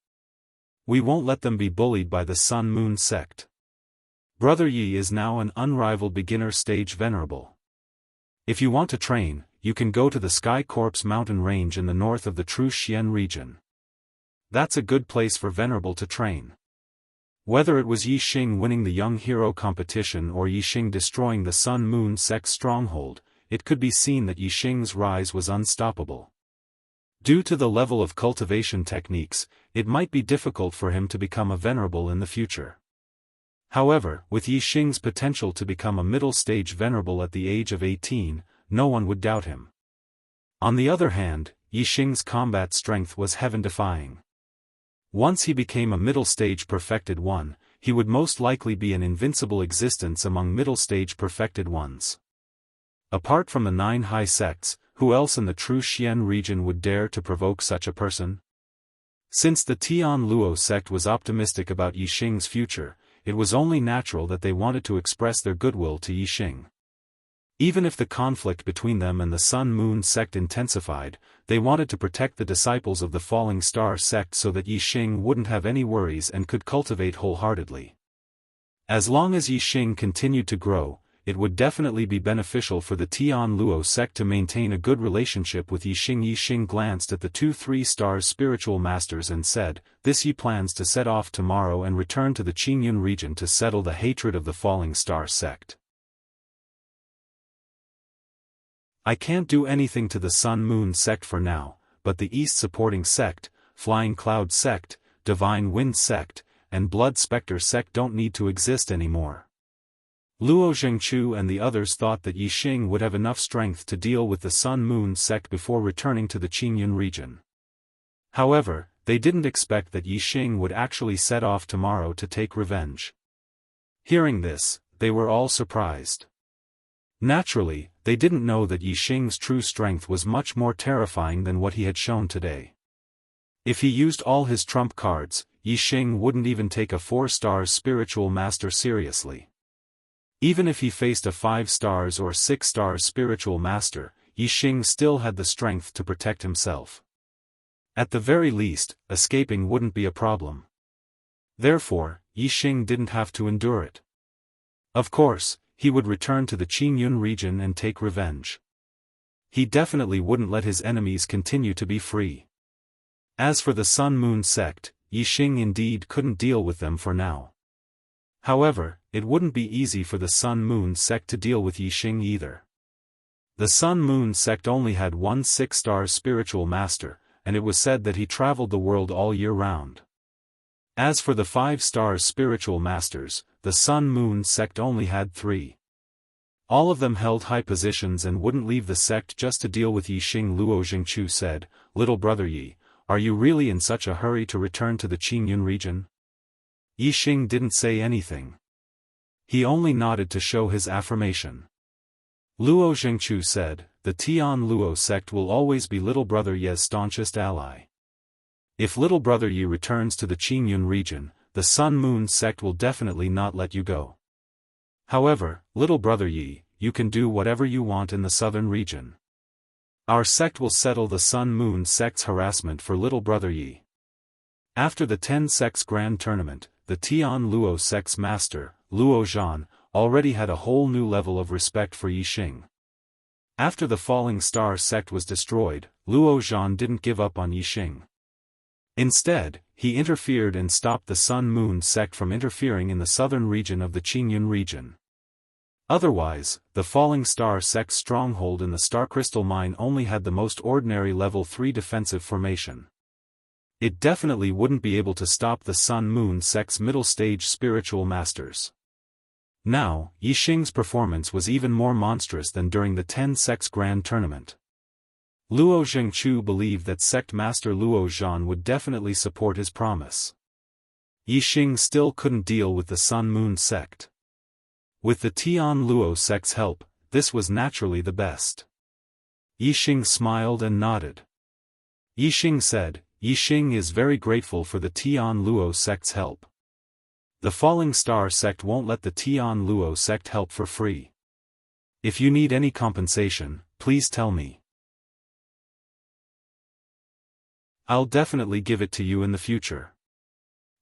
We won't let them be bullied by the Sun-Moon sect. Brother Yi is now an unrivaled beginner stage venerable. If you want to train, you can go to the Sky Corpse mountain range in the north of the True Xian region. That's a good place for venerable to train. Whether it was Yi Xing winning the Young Hero competition or Yi Xing destroying the Sun-Moon sect's stronghold, it could be seen that Yi Xing's rise was unstoppable. Due to the level of cultivation techniques, it might be difficult for him to become a venerable in the future. However, with Yi Xing's potential to become a middle-stage venerable at the age of 18, no one would doubt him. On the other hand, Yi Xing's combat strength was heaven-defying. Once he became a middle-stage perfected one, he would most likely be an invincible existence among middle-stage perfected ones. Apart from the 9 high sects, who else in the True Xian region would dare to provoke such a person? Since the Tian Luo sect was optimistic about Yi Xing's future, it was only natural that they wanted to express their goodwill to Yi Xing. Even if the conflict between them and the Sun-Moon sect intensified, they wanted to protect the disciples of the Falling Star sect so that Yi Xing wouldn't have any worries and could cultivate wholeheartedly. As long as Yi Xing continued to grow, it would definitely be beneficial for the Tian Luo sect to maintain a good relationship with Yi Xing. Yi Xing glanced at the 2 3-star spiritual masters and said, This Yi plans to set off tomorrow and return to the Qingyun region to settle the hatred of the Falling Star sect. I can't do anything to the Sun-Moon sect for now, but the East supporting sect, Flying Cloud sect, Divine Wind sect, and Blood Spectre sect don't need to exist anymore. Luo Zhengchu and the others thought that Yi Xing would have enough strength to deal with the Sun-Moon sect before returning to the Qingyun region. However, they didn't expect that Yi Xing would actually set off tomorrow to take revenge. Hearing this, they were all surprised. Naturally, they didn't know that Yi Xing's true strength was much more terrifying than what he had shown today. If he used all his trump cards, Yi Xing wouldn't even take a 4-star spiritual master seriously. Even if he faced a 5 stars or 6-star spiritual master, Yi Xing still had the strength to protect himself. At the very least, escaping wouldn't be a problem. Therefore, Yi Xing didn't have to endure it. Of course, he would return to the Qingyun region and take revenge. He definitely wouldn't let his enemies continue to be free. As for the Sun-Moon sect, Yi Xing indeed couldn't deal with them for now. However, it wouldn't be easy for the Sun-Moon sect to deal with Yi Xing either. The Sun-Moon sect only had 1 6-star spiritual master, and it was said that he traveled the world all year round. As for the 5-star spiritual masters, the Sun-Moon sect only had 3. All of them held high positions and wouldn't leave the sect just to deal with Yi Xing. Luo Zhengchu said, Little brother Yi, are you really in such a hurry to return to the Qingyun region? Yi Xing didn't say anything. He only nodded to show his affirmation. Luo Zhengchu said, the Tian Luo sect will always be little brother Ye's staunchest ally. If little brother Yi returns to the Qingyun region, the Sun-Moon sect will definitely not let you go. However, little brother Yi, you can do whatever you want in the southern region. Our sect will settle the Sun-Moon sect's harassment for little brother Yi. After the 10 sects grand tournament, the Tian Luo sect's master, Luo Zhan, already had a whole new level of respect for Yi Xing. After the Falling Star sect was destroyed, Luo Zhan didn't give up on Yi Xing. Instead, he interfered and stopped the Sun-Moon sect from interfering in the southern region of the Qingyun region. Otherwise, the Falling Star sect's stronghold in the Star Crystal Mine only had the most ordinary level 3 defensive formation. It definitely wouldn't be able to stop the Sun-Moon sect's middle-stage spiritual masters. Now, Yi Xing's performance was even more monstrous than during the 10 sects grand tournament. Luo Zhengchu believed that sect master Luo Zhan would definitely support his promise. Yixing still couldn't deal with the Sun Moon sect. With the Tian Luo sect's help, this was naturally the best. Yixing smiled and nodded. Yixing said, Yixing is very grateful for the Tian Luo sect's help. The Falling Star sect won't let the Tian Luo sect help for free. If you need any compensation, please tell me. I'll definitely give it to you in the future.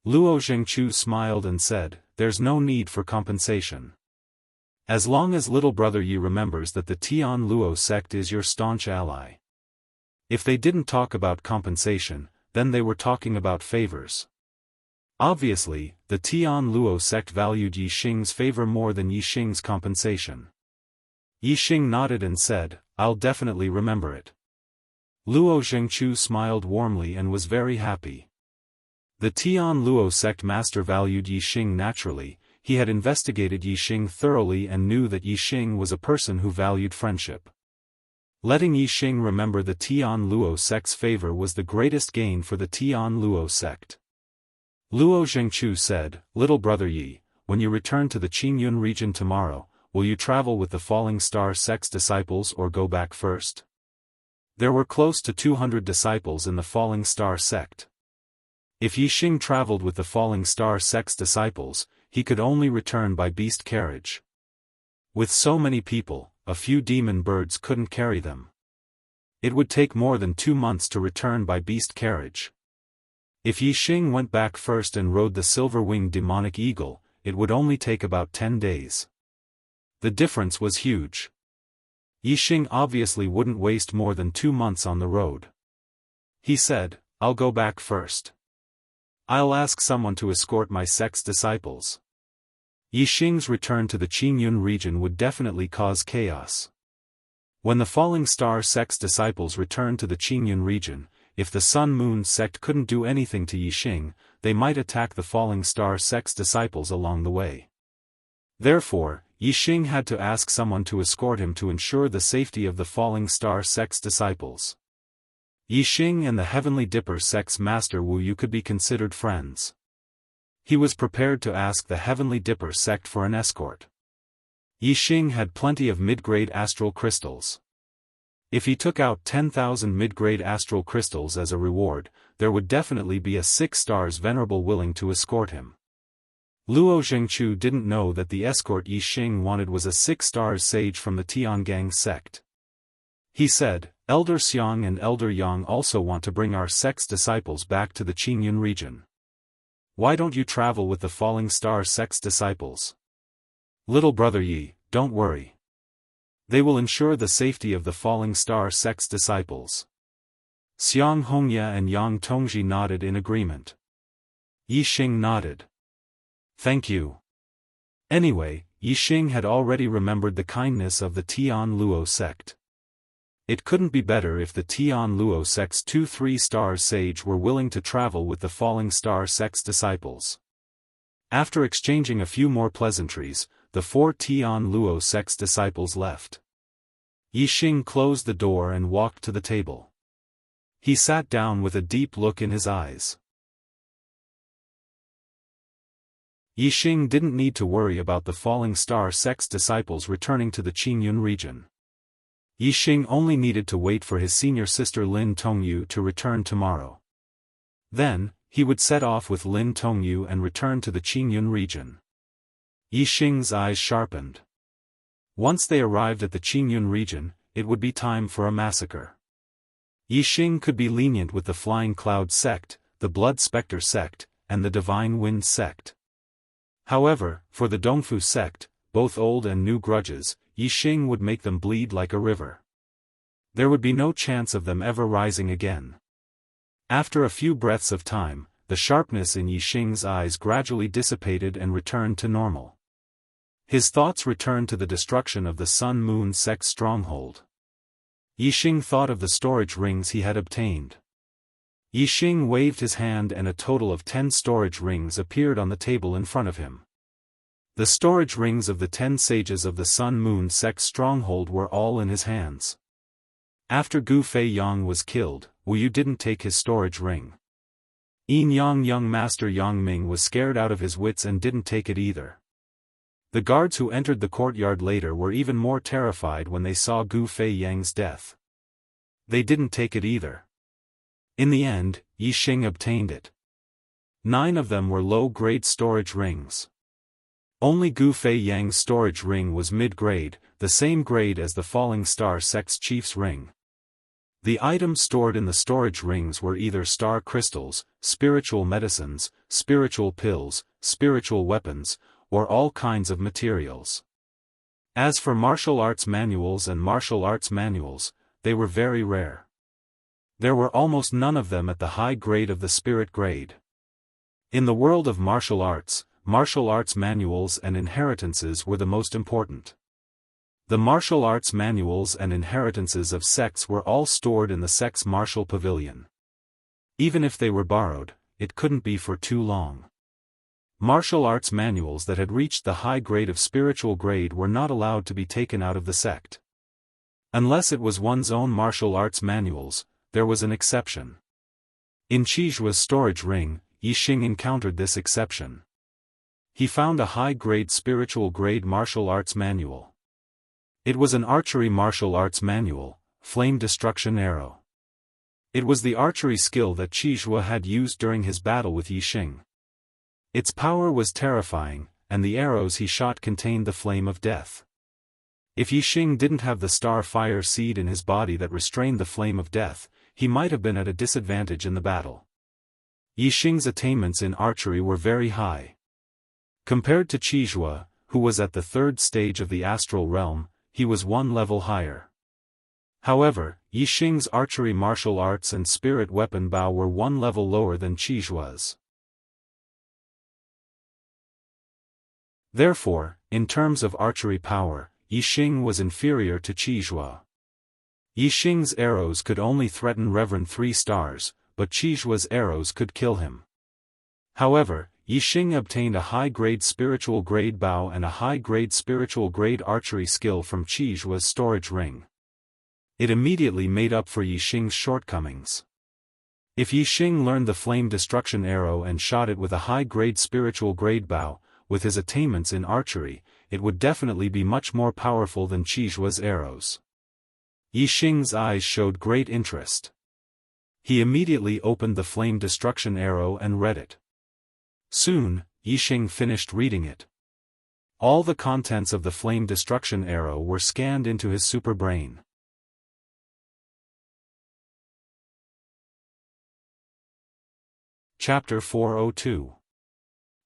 Luo Zhengchu smiled and said, there's no need for compensation. As long as little brother Yi remembers that the Tian Luo sect is your staunch ally. If they didn't talk about compensation, then they were talking about favors. Obviously, the Tian Luo sect valued Yixing's favor more than Yixing's compensation. Yixing nodded and said, I'll definitely remember it. Luo Zhengchu smiled warmly and was very happy. The Tian Luo sect master valued Yixing naturally. He had investigated Yixing thoroughly and knew that Yixing was a person who valued friendship. Letting Yixing remember the Tian Luo sect's favor was the greatest gain for the Tian Luo sect. Luo Zhengchu said, little brother Yi, when you return to the Qingyun region tomorrow, will you travel with the Falling Star sect's disciples or go back first? There were close to 200 disciples in the Falling Star sect. If Yixing traveled with the Falling Star sect's disciples, he could only return by beast carriage. With so many people, a few demon birds couldn't carry them. It would take more than 2 months to return by beast carriage. If Yixing went back first and rode the silver-winged demonic eagle, it would only take about 10 days. The difference was huge. Yixing obviously wouldn't waste more than 2 months on the road. He said, I'll go back first. I'll ask someone to escort my sect's disciples. Yixing's return to the Qingyun region would definitely cause chaos. When the Falling Star sect's disciples returned to the Qingyun region, if the Sun Moon sect couldn't do anything to Yixing, they might attack the Falling Star sect's disciples along the way. Therefore, Yixing had to ask someone to escort him to ensure the safety of the Falling Star sect's disciples. Yixing and the Heavenly Dipper sect's master Wu Yu could be considered friends. He was prepared to ask the Heavenly Dipper sect for an escort. Yixing had plenty of mid-grade astral crystals. If he took out 10,000 mid-grade astral crystals as a reward, there would definitely be a 6 stars venerable willing to escort him. Luo Zhengchu didn't know that the escort Yixing wanted was a 6 stars sage from the Tiangang sect. He said, Elder Xiang and Elder Yang also want to bring our sect's disciples back to the Qingyun region. Why don't you travel with the Falling Star sect's disciples? Little brother Yi, don't worry. They will ensure the safety of the Falling Star sect's disciples. Xiang Hongya and Yang Tongji nodded in agreement. Yixing nodded. Thank you. Anyway, Yixing had already remembered the kindness of the Tian Luo sect. It couldn't be better if the Tian Luo sect's 2 3-star sage were willing to travel with the Falling Star sect's disciples. After exchanging a few more pleasantries, the 4 Tian Luo sect's disciples left. Yixing closed the door and walked to the table. He sat down with a deep look in his eyes. Yixing didn't need to worry about the Falling Star sect's disciples returning to the Qingyun region. Yixing only needed to wait for his senior sister Lin Tongyu to return tomorrow. Then, he would set off with Lin Tongyu and return to the Qingyun region. Yixing's eyes sharpened. Once they arrived at the Qingyun region, it would be time for a massacre. Yixing could be lenient with the Flying Cloud sect, the Blood Spectre sect, and the Divine Wind sect. However, for the Dongfu sect, both old and new grudges, Yixing would make them bleed like a river. There would be no chance of them ever rising again. After a few breaths of time, the sharpness in Yixing's eyes gradually dissipated and returned to normal. His thoughts returned to the destruction of the Sun Moon sect's stronghold. Yixing thought of the storage rings he had obtained. Yixing waved his hand and a total of 10 storage rings appeared on the table in front of him. The storage rings of the 10 sages of the Sun Moon sect's stronghold were all in his hands. After Gu Fei Yang was killed, Wu didn't take his storage ring. Young Master Yang Ming was scared out of his wits and didn't take it either. The guards who entered the courtyard later were even more terrified when they saw Gu Fei Yang's death. They didn't take it either. In the end, Yi Xing obtained it. 9 of them were low-grade storage rings. Only Gu Fei Yang's storage ring was mid-grade, the same grade as the Falling Star sect's chief's ring. The items stored in the storage rings were either star crystals, spiritual medicines, spiritual pills, spiritual weapons, or all kinds of materials. As for martial arts manuals and martial arts manuals, they were very rare. There were almost none of them at the high grade of the spirit grade. In the world of martial arts manuals and inheritances were the most important. The martial arts manuals and inheritances of sects were all stored in the sect's martial pavilion. Even if they were borrowed, it couldn't be for too long. Martial arts manuals that had reached the high grade of spiritual grade were not allowed to be taken out of the sect. Unless it was one's own martial arts manuals, there was an exception. In Qijua's storage ring, Yi Xing encountered this exception. He found a high-grade spiritual grade martial arts manual. It was an archery martial arts manual, Flame Destruction Arrow. It was the archery skill that Qijue had used during his battle with Yi Xing. Its power was terrifying, and the arrows he shot contained the flame of death. If Yi Xing didn't have the star fire seed in his body that restrained the flame of death, he might have been at a disadvantage in the battle. Yi Xing's attainments in archery were very high. Compared to Qijue, who was at the 3rd stage of the astral realm, he was 1 level higher. However, Yi Xing's archery martial arts and spirit weapon bao were 1 level lower than Qijue's. Therefore, in terms of archery power, Yi Xing was inferior to Qijue. Yi Xing's arrows could only threaten Reverend 3 stars, but Qijue's arrows could kill him. However, Yi Xing obtained a high-grade spiritual grade bao and a high-grade spiritual grade archery skill from Qijue's storage ring. It immediately made up for Yi Xing's shortcomings. If Yi Xing learned the flame destruction arrow and shot it with a high-grade spiritual grade bao, with his attainments in archery, it would definitely be much more powerful than Qijue's arrows. Yi Xing's eyes showed great interest. He immediately opened the flame destruction arrow and read it. Soon, Yi Xing finished reading it. All the contents of the flame destruction arrow were scanned into his super brain. Chapter 402.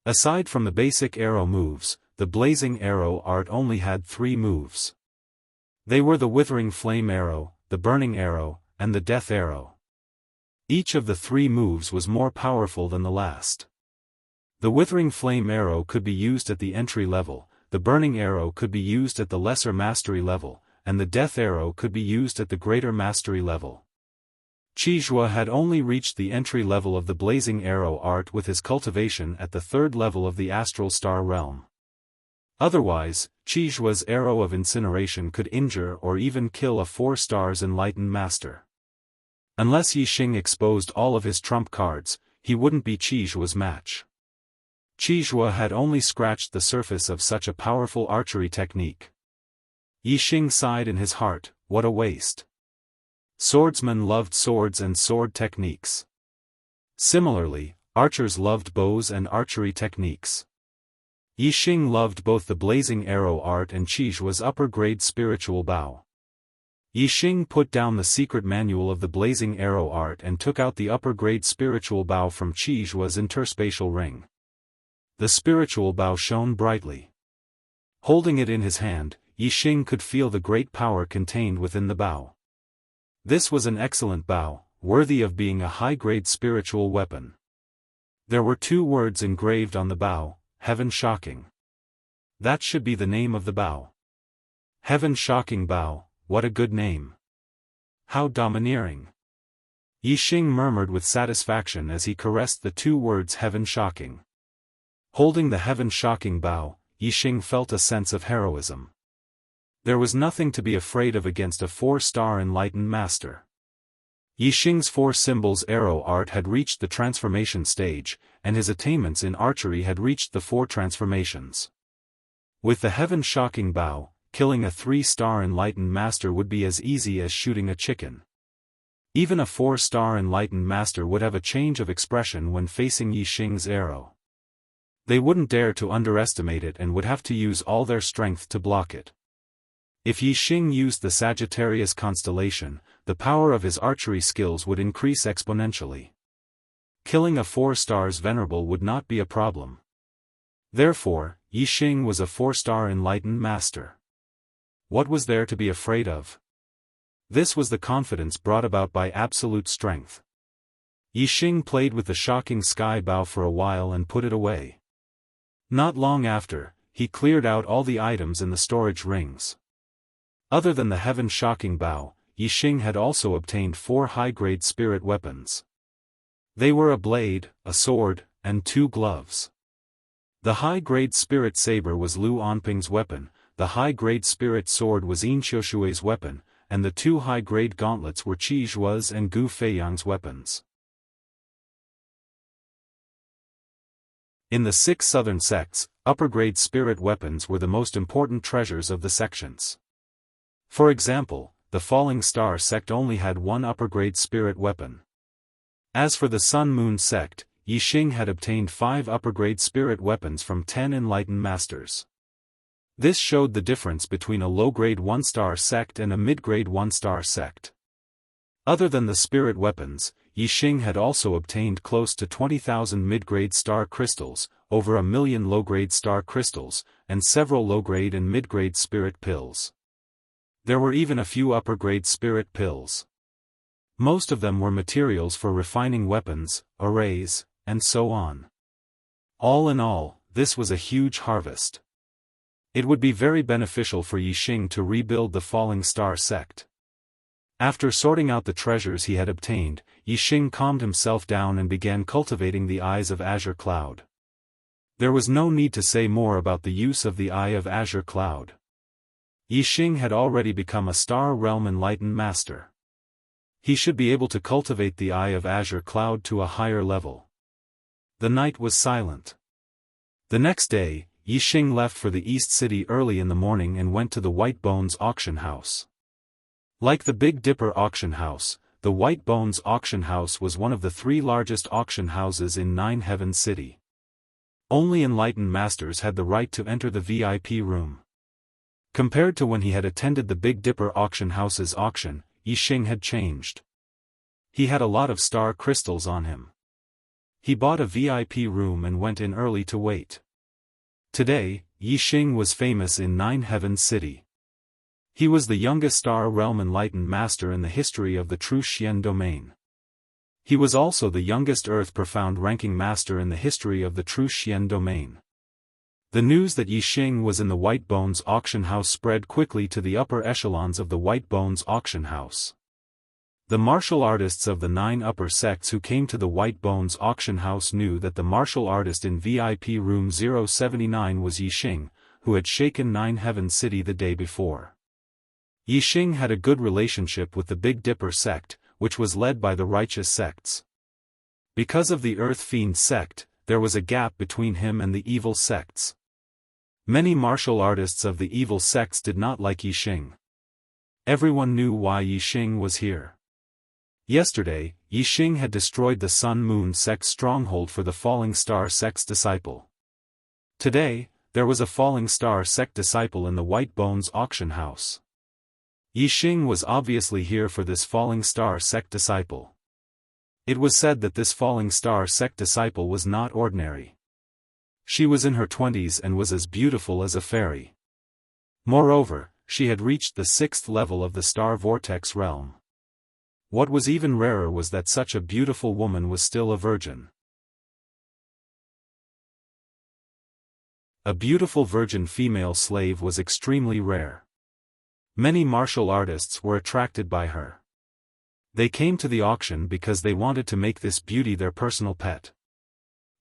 Aside from the basic arrow moves, the blazing arrow art only had 3 moves. They were the withering flame arrow, the burning arrow, and the death arrow. Each of the 3 moves was more powerful than the last. The withering flame arrow could be used at the entry level, the burning arrow could be used at the lesser mastery level, and the death arrow could be used at the greater mastery level. Qijue had only reached the entry level of the blazing arrow art with his cultivation at the 3rd level of the astral star realm. Otherwise, Qijue's arrow of incineration could injure or even kill a 4 stars enlightened master. Unless Yi Xing exposed all of his trump cards, he wouldn't be Qijue's match. Qijue had only scratched the surface of such a powerful archery technique. Yi Xing sighed in his heart, what a waste. Swordsmen loved swords and sword techniques. Similarly, archers loved bows and archery techniques. Yi Xing loved both the blazing arrow art and Qijue's upper-grade spiritual bao. Yi Xing put down the secret manual of the blazing arrow art and took out the upper-grade spiritual bao from Qijue's interspatial ring. The spiritual bao shone brightly. Holding it in his hand, Yi Xing could feel the great power contained within the bao. This was an excellent bao, worthy of being a high-grade spiritual weapon. There were 2 words engraved on the bao, Heaven Shocking. That should be the name of the bao. Heaven Shocking Bao, what a good name. How domineering. Yi Xing murmured with satisfaction as he caressed the 2 words Heaven Shocking. Holding the Heaven Shocking bao, Yi Xing felt a sense of heroism. There was nothing to be afraid of against a 4-star enlightened master. Yixing's 4 symbols arrow art had reached the transformation stage, and his attainments in archery had reached the 4 transformations. With the heaven-shocking bow, killing a 3-star enlightened master would be as easy as shooting a chicken. Even a 4-star enlightened master would have a change of expression when facing Yixing's arrow. They wouldn't dare to underestimate it and would have to use all their strength to block it. If Yixing used the Sagittarius constellation, the power of his archery skills would increase exponentially. Killing a 4-star's venerable would not be a problem. Therefore, Yixing was a 4-star enlightened master. What was there to be afraid of? This was the confidence brought about by absolute strength. Yixing played with the shocking sky bow for a while and put it away. Not long after, he cleared out all the items in the storage rings. Other than the heaven-shocking bow, Yixing had also obtained 4 high-grade spirit weapons. They were a blade, a sword, and 2 gloves. The high-grade spirit saber was Lu Onping's weapon, the high-grade spirit sword was Yin Xiushui's weapon, and the 2 high-grade gauntlets were Qi Zhua's and Gu Feiyang's weapons. In the 6 southern sects, upper-grade spirit weapons were the most important treasures of the sections. For example, the Falling Star sect only had 1 upper-grade spirit weapon. As for the Sun Moon sect, Yixing had obtained 5 upper-grade spirit weapons from 10 enlightened masters. This showed the difference between a low-grade 1-star sect and a mid-grade 1-star sect. Other than the spirit weapons, Yixing had also obtained close to 20,000 mid-grade star crystals, over 1 million low-grade star crystals, and several low-grade and mid-grade spirit pills. There were even a few upper-grade spirit pills. Most of them were materials for refining weapons, arrays, and so on. All in all, this was a huge harvest. It would be very beneficial for Yixing to rebuild the Falling Star sect. After sorting out the treasures he had obtained, Yixing calmed himself down and began cultivating the Eyes of Azure Cloud. There was no need to say more about the use of the Eye of Azure Cloud. Yixing had already become a Star Realm enlightened master. He should be able to cultivate the Eye of Azure Cloud to a higher level. The night was silent. The next day, Yixing left for the East City early in the morning and went to the White Bones auction house. Like the Big Dipper auction house, the White Bones auction house was one of the 3 largest auction houses in Nine Heavens City. Only enlightened masters had the right to enter the VIP room. Compared to when he had attended the Big Dipper auction house's auction, Yixing had changed. He had a lot of star crystals on him. He bought a VIP room and went in early to wait. Today, Yixing was famous in Nine Heavens City. He was the youngest Star Realm enlightened master in the history of the True Xian domain. He was also the youngest Earth Profound ranking master in the history of the True Xian domain. The news that Yixing was in the White Bones auction house spread quickly to the upper echelons of the White Bones auction house. The martial artists of the 9 upper sects who came to the White Bones auction house knew that the martial artist in VIP room 079 was Yixing, who had shaken Nine Heavens City the day before. Yixing had a good relationship with the Big Dipper sect, which was led by the righteous sects. Because of the Earth Fiend sect, there was a gap between him and the evil sects. Many martial artists of the evil sects did not like Yixing. Everyone knew why Yixing was here. Yesterday, Yixing had destroyed the Sun Moon sect's stronghold for the Falling Star sect's disciple. Today, there was a Falling Star sect disciple in the White Bones auction house. Yixing was obviously here for this Falling Star sect disciple. It was said that this Falling Star sect disciple was not ordinary. She was in her 20s and was as beautiful as a fairy. Moreover, she had reached the 6th level of the Star Vortex realm. What was even rarer was that such a beautiful woman was still a virgin. A beautiful virgin female slave was extremely rare. Many martial artists were attracted by her. They came to the auction because they wanted to make this beauty their personal pet.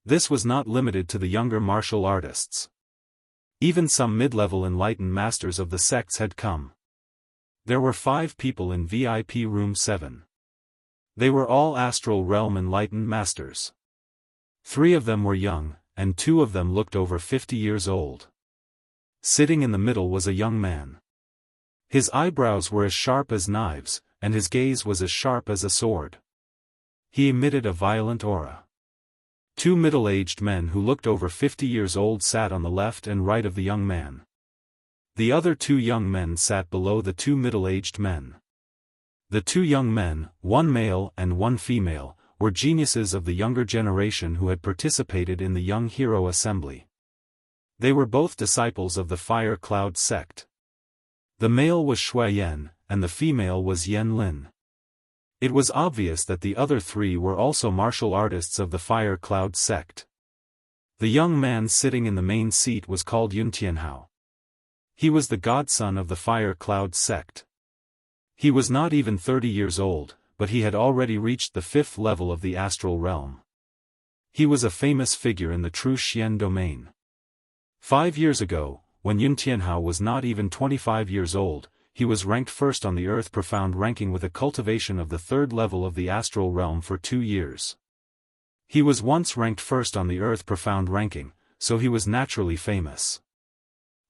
This was not limited to the younger martial artists. Even some mid-level enlightened masters of the sects had come. There were 5 people in VIP room 7. They were all astral realm enlightened masters. 3 of them were young, and 2 of them looked over 50 years old. Sitting in the middle was a young man. His eyebrows were as sharp as knives, and his gaze was as sharp as a sword. He emitted a violent aura. 2 middle-aged men who looked over 50 years old sat on the left and right of the young man. The other 2 young men sat below the 2 middle-aged men. The 2 young men, 1 male and 1 female, were geniuses of the younger generation who had participated in the Young Hero Assembly. They were both disciples of the Fire Cloud sect. The male was Shui Yan, and the female was Yan Lin. It was obvious that the other 3 were also martial artists of the Fire Cloud sect. The young man sitting in the main seat was called Tianhao. He was the godson of the Fire Cloud sect. He was not even 30 years old, but he had already reached the 5th level of the astral realm. He was a famous figure in the true Xian domain. 5 years ago, when Tianhao was not even 25 years old, he was ranked first on the Earth Profound ranking with a cultivation of the 3rd level of the astral realm for 2 years. He was once ranked first on the Earth Profound ranking, so he was naturally famous.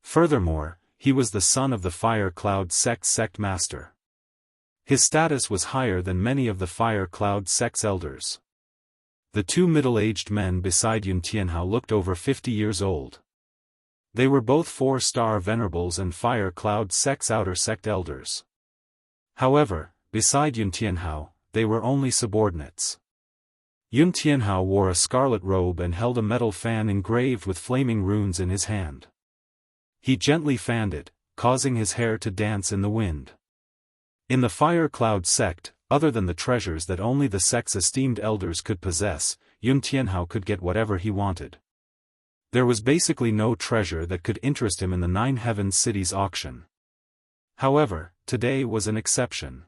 Furthermore, he was the son of the Fire Cloud sect master. His status was higher than many of the Fire Cloud sect's elders. The 2 middle-aged men beside Tianhao looked over 50 years old. They were both 4-star venerables and Fire Cloud sect's outer sect elders. However, beside Tianhao, they were only subordinates. Tianhao wore a scarlet robe and held a metal fan engraved with flaming runes in his hand. He gently fanned it, causing his hair to dance in the wind. In the Fire Cloud sect, other than the treasures that only the sect's esteemed elders could possess, Tianhao could get whatever he wanted. There was basically no treasure that could interest him in the 9 Heavens Cities auction. However, today was an exception.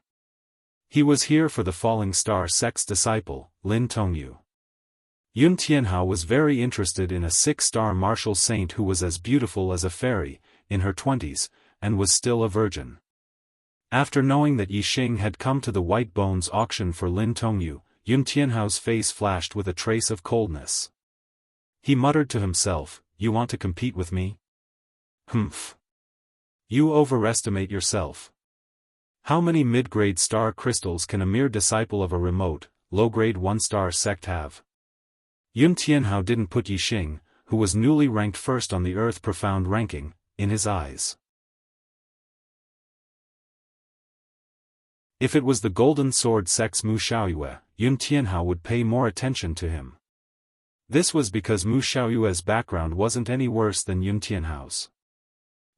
He was here for the Falling Star sect's disciple, Lin Tongyu. Tianhao was very interested in a 6-star martial saint who was as beautiful as a fairy, in her 20s, and was still a virgin. After knowing that Yixing had come to the White Bones auction for Lin Tongyu, Tianhao's face flashed with a trace of coldness. He muttered to himself, "You want to compete with me? Humph. You overestimate yourself. How many mid-grade star crystals can a mere disciple of a remote, low-grade 1-star sect have?" Tianhao didn't put Yixing, who was newly ranked first on the Earth Profound ranking, in his eyes. If it was the Golden Sword sect's Mu Xiaoyue, Tianhao would pay more attention to him. This was because Mu Xiaoyue's background wasn't any worse than Tianhao's.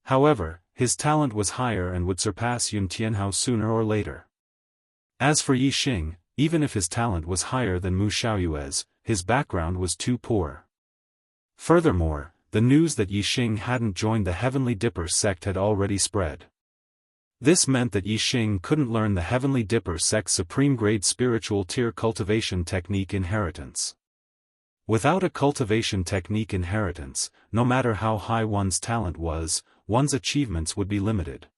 However, his talent was higher and would surpass Tianhao sooner or later. As for Yixing, even if his talent was higher than Mu Xiaoyue's, his background was too poor. Furthermore, the news that Yixing hadn't joined the Heavenly Dipper sect had already spread. This meant that Yixing couldn't learn the Heavenly Dipper sect's supreme-grade spiritual tier cultivation technique inheritance. Without a cultivation technique inheritance, no matter how high one's talent was, one's achievements would be limited.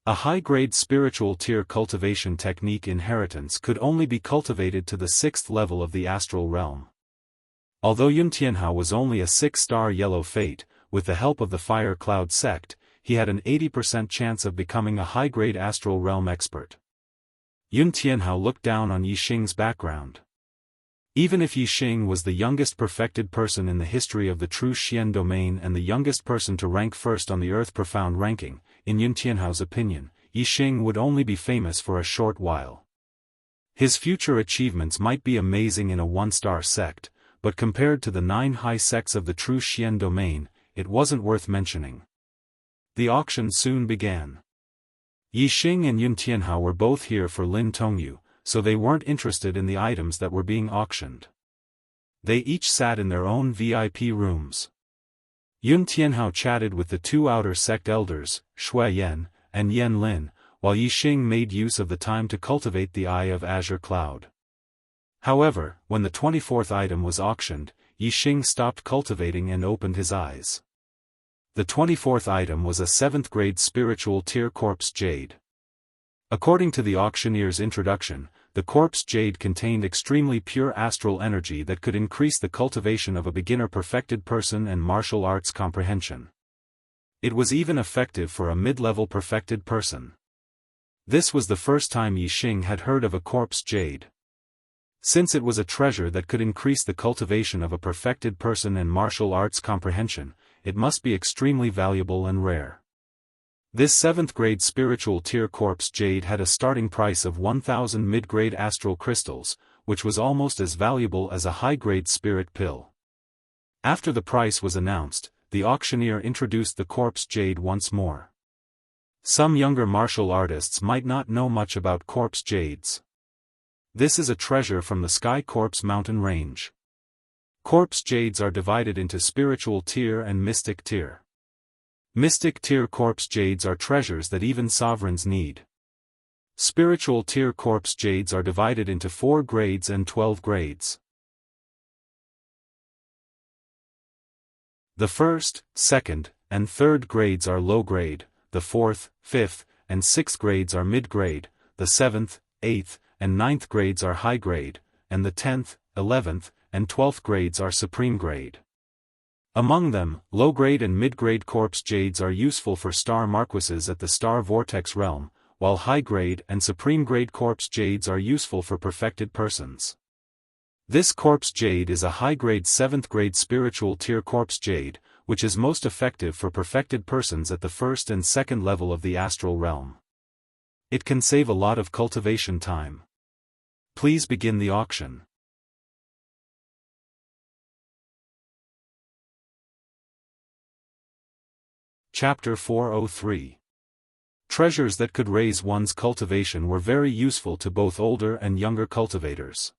A high-grade spiritual tier cultivation technique inheritance could only be cultivated to the 6th level of the astral realm. Although Tianhao was only a 6-star yellow fate, with the help of the Fire Cloud sect, he had an 80% chance of becoming a high-grade astral realm expert. Tianhao looked down on Yixing's background. Even if Yixing was the youngest perfected person in the history of the true Xian domain and the youngest person to rank first on the Earth Profound ranking, in Tianhao's opinion, Yixing would only be famous for a short while. His future achievements might be amazing in a 1-star sect, but compared to the 9 high sects of the true Xian domain, it wasn't worth mentioning. The auction soon began. Yixing and Tianhao were both here for Lin Tongyu, so they weren't interested in the items that were being auctioned. They each sat in their own VIP rooms. Tianhao chatted with the 2 outer sect elders, Shui Yan and Yan Lin, while Yixing made use of the time to cultivate the Eye of Azure Cloud. However, when the 24th item was auctioned, Yixing stopped cultivating and opened his eyes. The 24th item was a 7th grade spiritual tier corpse jade. According to the auctioneer's introduction, the corpse jade contained extremely pure astral energy that could increase the cultivation of a beginner perfected person and martial arts comprehension. It was even effective for a mid-level perfected person. This was the first time Yixing had heard of a corpse jade. Since it was a treasure that could increase the cultivation of a perfected person and martial arts comprehension, it must be extremely valuable and rare. This 7th grade spiritual tier corpse jade had a starting price of 1,000 mid-grade astral crystals, which was almost as valuable as a high-grade spirit pill. After the price was announced, the auctioneer introduced the corpse jade once more. Some younger martial artists might not know much about corpse jades. This is a treasure from the Sky Corpse mountain range. Corpse jades are divided into spiritual tier and mystic tier. Mystic tier corpse jades are treasures that even sovereigns need. Spiritual tier corpse jades are divided into 4 grades and 12 grades. The 1st, 2nd, and 3rd grades are low grade, the 4th, 5th, and 6th grades are mid grade, the 7th, 8th, and 9th grades are high grade, and the 10th, 11th, and 12th grades are supreme grade. Among them, low-grade and mid-grade corpse jades are useful for star marquises at the star vortex realm, while high-grade and supreme-grade corpse jades are useful for perfected persons. This corpse jade is a high-grade 7th grade spiritual tier corpse jade, which is most effective for perfected persons at the 1st and 2nd level of the astral realm. It can save a lot of cultivation time. Please begin the auction. Chapter 403. Treasures that could raise one's cultivation were very useful to both older and younger cultivators.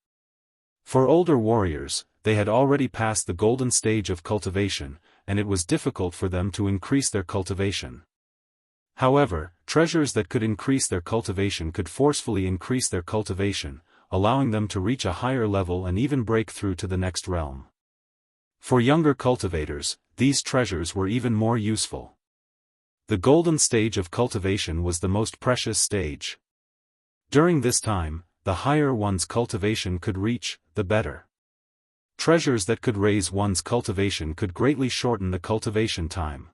For older warriors, they had already passed the golden stage of cultivation, and it was difficult for them to increase their cultivation. However, treasures that could increase their cultivation could forcefully increase their cultivation, allowing them to reach a higher level and even break through to the next realm. For younger cultivators, these treasures were even more useful. The golden stage of cultivation was the most precious stage. During this time, the higher one's cultivation could reach, the better. Treasures that could raise one's cultivation could greatly shorten the cultivation time.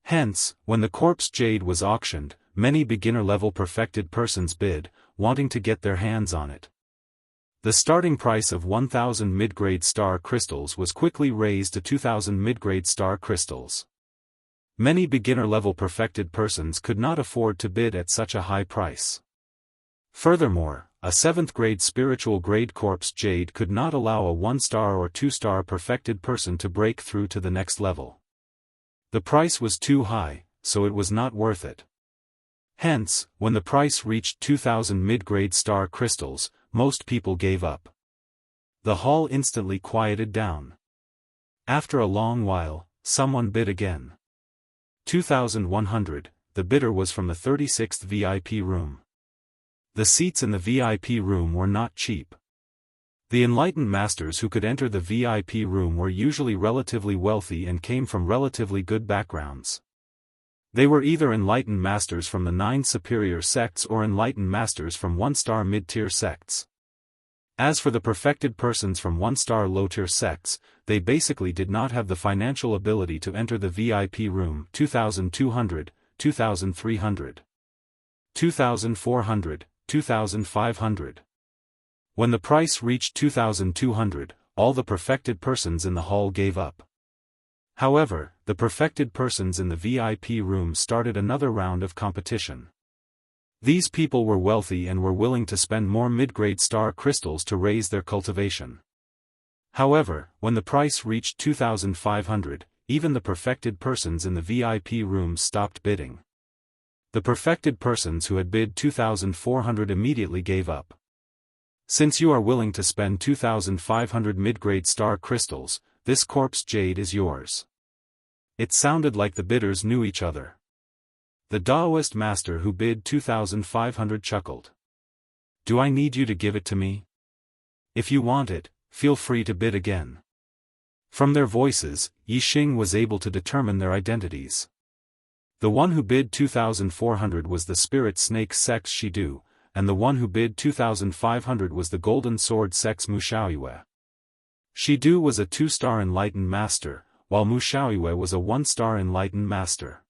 Hence, when the corpse jade was auctioned, many beginner-level perfected persons bid, wanting to get their hands on it. The starting price of 1,000 mid-grade star crystals was quickly raised to 2,000 mid-grade star crystals. Many beginner-level perfected persons could not afford to bid at such a high price. Furthermore, a 7th grade spiritual grade corpse jade could not allow a 1-star or 2-star perfected person to break through to the next level. The price was too high, so it was not worth it. Hence, when the price reached 2,000 mid-grade star crystals, most people gave up. The hall instantly quieted down. After a long while, someone bid again. 2,100, the bidder was from the 36th VIP room. The seats in the VIP room were not cheap. The enlightened masters who could enter the VIP room were usually relatively wealthy and came from relatively good backgrounds. They were either enlightened masters from the 9 superior sects or enlightened masters from 1-star mid-tier sects. As for the perfected persons from 1-star low-tier sects, they basically did not have the financial ability to enter the VIP room. 2,200, 2,300, 2,400, 2,500. When the price reached 2,200, all the perfected persons in the hall gave up. However, the perfected persons in the VIP room started another round of competition. These people were wealthy and were willing to spend more mid-grade star crystals to raise their cultivation. However, when the price reached 2,500, even the perfected persons in the VIP rooms stopped bidding. The perfected persons who had bid 2,400 immediately gave up. Since you are willing to spend 2,500 mid-grade star crystals, this corpse jade is yours. It sounded like the bidders knew each other. The Daoist master who bid 2,500 chuckled. Do I need you to give it to me? If you want it, feel free to bid again. From their voices, Yixing was able to determine their identities. The one who bid 2,400 was the spirit snake sects Shidu, and the one who bid 2,500 was the golden sword sects Wuxia. Shidu was a 2-star enlightened master, while Wuxia was a 1-star enlightened master.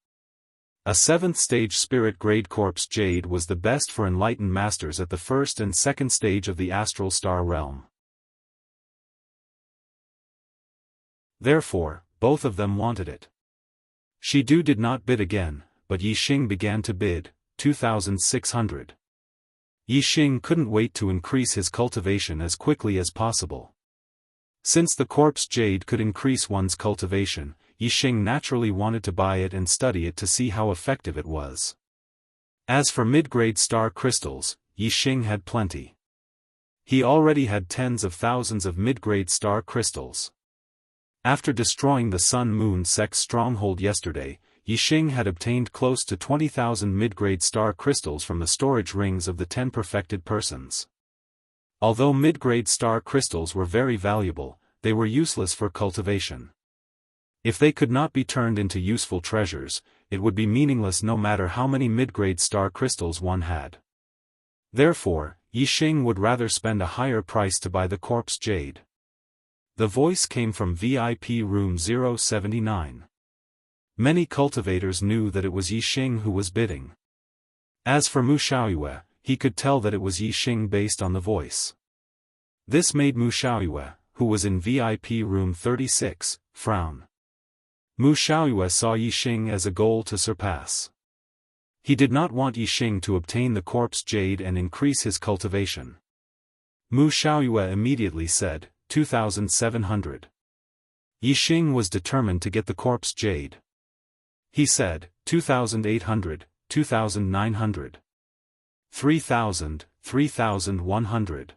A 7th stage spirit grade corpse jade was the best for enlightened masters at the 1st and 2nd stage of the astral star realm. Therefore, both of them wanted it. Shidu did not bid again, but Yixing began to bid, 2,600. Yixing couldn't wait to increase his cultivation as quickly as possible. Since the corpse jade could increase one's cultivation, Yixing naturally wanted to buy it and study it to see how effective it was. As for mid-grade star crystals, Yixing had plenty. He already had tens of thousands of mid-grade star crystals. After destroying the Sun-Moon sect's stronghold yesterday, Yixing had obtained close to 20,000 mid-grade star crystals from the storage rings of the 10 perfected persons. Although mid-grade star crystals were very valuable, they were useless for cultivation. If they could not be turned into useful treasures, it would be meaningless no matter how many mid-grade star crystals one had. Therefore, Yixing would rather spend a higher price to buy the corpse jade. The voice came from VIP room 079. Many cultivators knew that it was Yixing who was bidding. As for Wuxia, he could tell that it was Yixing based on the voice. This made Wuxia, who was in VIP room 36, frown. Wuxia saw Yixing as a goal to surpass. He did not want Yixing to obtain the corpse jade and increase his cultivation. Wuxia immediately said, 2,700. Yixing was determined to get the corpse jade. He said, 2,800, 2,900. 3,000, 3,100.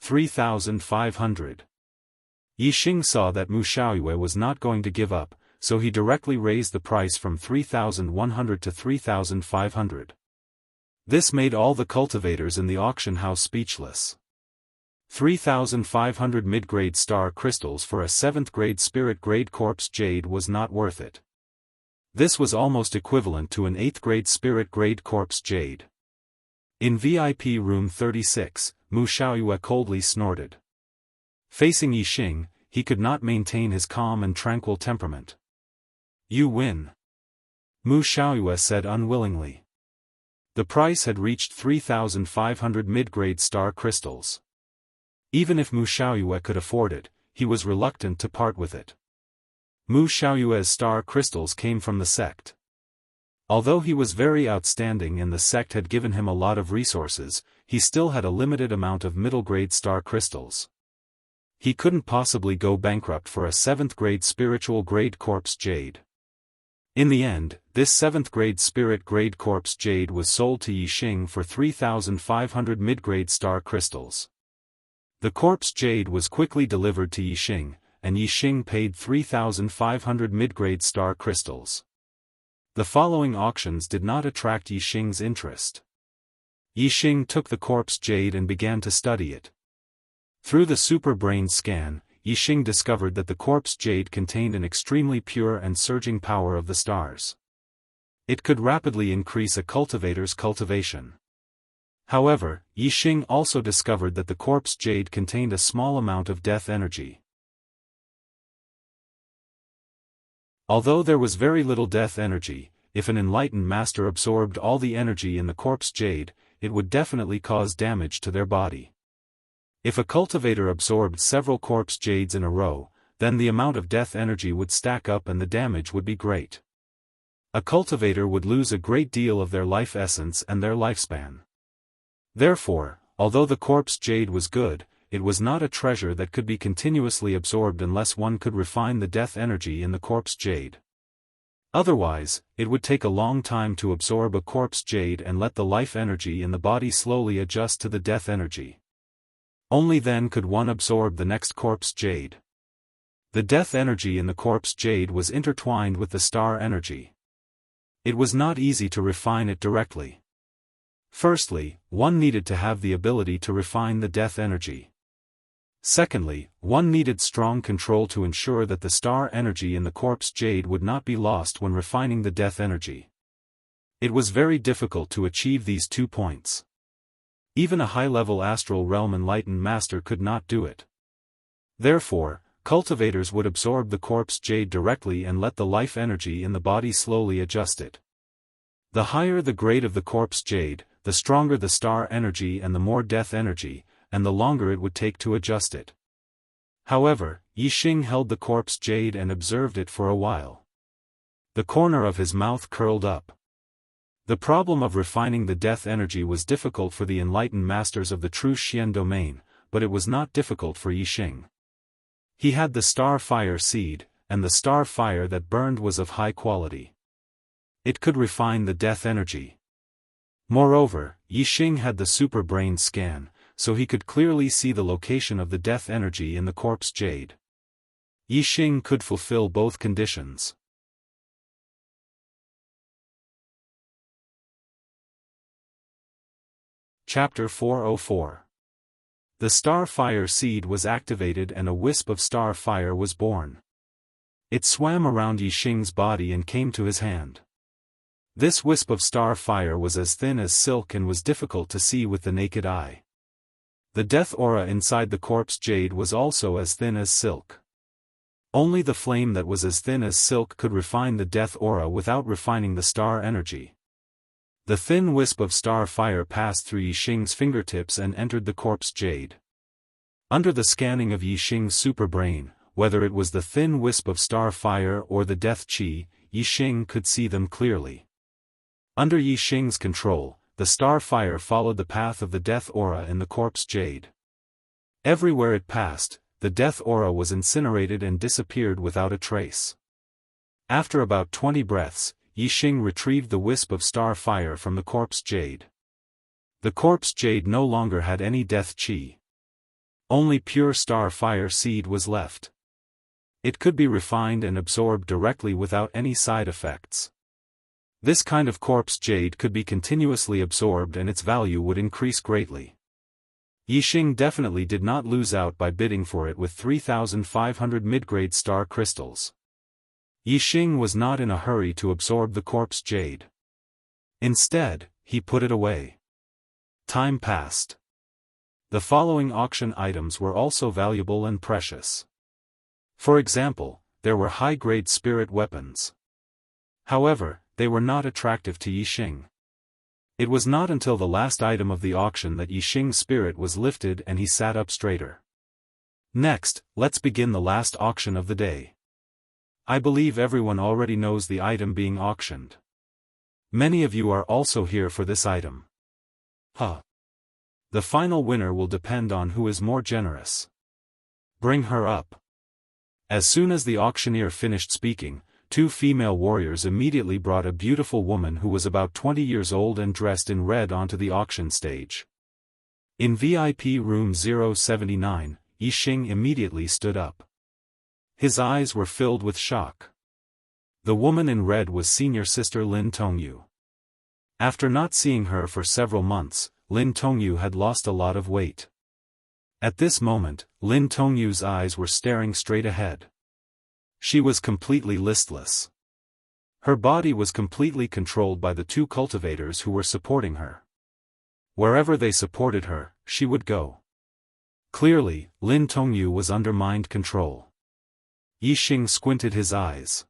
3,500. Yixing saw that Wuxia was not going to give up, so he directly raised the price from 3,100 to 3,500. This made all the cultivators in the auction house speechless. 3,500 mid-grade star crystals for a 7th grade spirit grade corpse jade was not worth it. This was almost equivalent to an 8th grade spirit grade corpse jade. In VIP room 36, Wuxia coldly snorted. Facing Yixing, he could not maintain his calm and tranquil temperament. You win. Wuxia said unwillingly. The price had reached 3,500 mid-grade star crystals. Even if Wuxia could afford it, he was reluctant to part with it. Wuxia's star crystals came from the sect. Although he was very outstanding and the sect had given him a lot of resources, he still had a limited amount of middle-grade star crystals. He couldn't possibly go bankrupt for a 7th grade spiritual grade corpse jade. In the end, this 7th grade spirit grade corpse jade was sold to Yixing for 3,500 mid-grade star crystals. The corpse jade was quickly delivered to Yixing, and Yixing paid 3,500 mid-grade star crystals. The following auctions did not attract Yixing's interest. Yixing took the corpse jade and began to study it. Through the super brain scan, Yixing discovered that the corpse jade contained an extremely pure and surging power of the stars. It could rapidly increase a cultivator's cultivation. However, Yixing also discovered that the corpse jade contained a small amount of death energy. Although there was very little death energy, if an enlightened master absorbed all the energy in the corpse jade, it would definitely cause damage to their body. If a cultivator absorbed several corpse jades in a row, then the amount of death energy would stack up and the damage would be great. A cultivator would lose a great deal of their life essence and their lifespan. Therefore, although the corpse jade was good, it was not a treasure that could be continuously absorbed unless one could refine the death energy in the corpse jade. Otherwise, it would take a long time to absorb a corpse jade and let the life energy in the body slowly adjust to the death energy. Only then could one absorb the next corpse jade. The death energy in the corpse jade was intertwined with the star energy. It was not easy to refine it directly. Firstly, one needed to have the ability to refine the death energy. Secondly, one needed strong control to ensure that the star energy in the corpse jade would not be lost when refining the death energy. It was very difficult to achieve these 2 points. Even a high-level astral realm enlightened master could not do it. Therefore, cultivators would absorb the corpse jade directly and let the life energy in the body slowly adjust it. The higher the grade of the corpse jade, the stronger the star energy and the more death energy, and the longer it would take to adjust it. However, Yixing held the corpse jade and observed it for a while. The corner of his mouth curled up. The problem of refining the death energy was difficult for the enlightened masters of the true Xian domain, but it was not difficult for Yixing. He had the star fire seed, and the star fire that burned was of high quality. It could refine the death energy. Moreover, Yixing had the super brain scan, so he could clearly see the location of the death energy in the corpse jade. Yixing could fulfill both conditions. Chapter 404. The star fire seed was activated and a wisp of star fire was born. It swam around Yixing's body and came to his hand. This wisp of star fire was as thin as silk and was difficult to see with the naked eye. The death aura inside the corpse jade was also as thin as silk. Only the flame that was as thin as silk could refine the death aura without refining the star energy. The thin wisp of star fire passed through Yixing's fingertips and entered the corpse jade. Under the scanning of Yixing's superbrain, whether it was the thin wisp of star fire or the death qi, Yixing could see them clearly. Under Yixing's control, the star fire followed the path of the death aura in the corpse jade. Everywhere it passed, the death aura was incinerated and disappeared without a trace. After about 20 breaths, Yixing retrieved the wisp of star fire from the corpse jade. The corpse jade no longer had any death qi. Only pure star fire seed was left. It could be refined and absorbed directly without any side effects. This kind of corpse jade could be continuously absorbed and its value would increase greatly. Yixing definitely did not lose out by bidding for it with 3,500 mid-grade star crystals. Yixing was not in a hurry to absorb the corpse jade. Instead, he put it away. Time passed. The following auction items were also valuable and precious. For example, there were high-grade spirit weapons. However, they were not attractive to Yixing. It was not until the last item of the auction that Yixing's spirit was lifted and he sat up straighter. Next, let's begin the last auction of the day. I believe everyone already knows the item being auctioned. Many of you are also here for this item. The final winner will depend on who is more generous. Bring her up. As soon as the auctioneer finished speaking, 2 female warriors immediately brought a beautiful woman who was about 20 years old and dressed in red onto the auction stage. In VIP room 079, Yixing immediately stood up. His eyes were filled with shock. The woman in red was senior sister Lin Tongyu. After not seeing her for several months, Lin Tongyu had lost a lot of weight. At this moment, Lin Tongyu's eyes were staring straight ahead. She was completely listless. Her body was completely controlled by the 2 cultivators who were supporting her. Wherever they supported her, she would go. Clearly, Lin Tongyu was under mind control. Yixing squinted his eyes.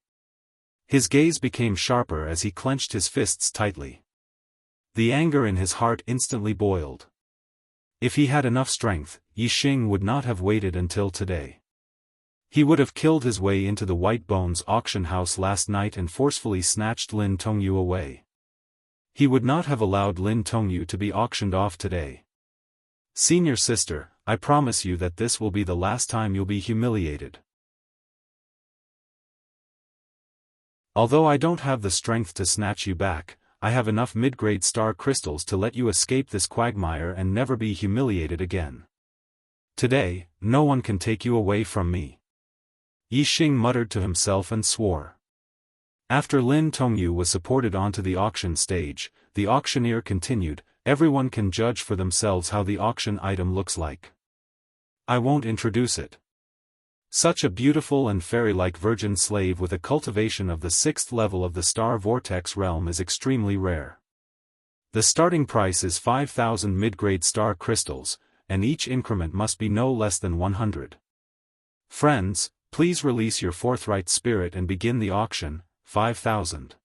His gaze became sharper as he clenched his fists tightly. The anger in his heart instantly boiled. If he had enough strength, Yixing would not have waited until today. He would have killed his way into the White Bones auction house last night and forcefully snatched Lin Tongyu away. He would not have allowed Lin Tongyu to be auctioned off today. Senior sister, I promise you that this will be the last time you'll be humiliated. Although I don't have the strength to snatch you back, I have enough mid-grade star crystals to let you escape this quagmire and never be humiliated again. Today, no one can take you away from me. Yixing muttered to himself and swore. After Lin Tongyu was supported onto the auction stage, the auctioneer continued, everyone can judge for themselves how the auction item looks like. I won't introduce it. Such a beautiful and fairy-like virgin slave with a cultivation of the 6th level of the star vortex realm is extremely rare. The starting price is 5,000 mid-grade star crystals, and each increment must be no less than 100. Friends, please release your forthright spirit and begin the auction. 5,000.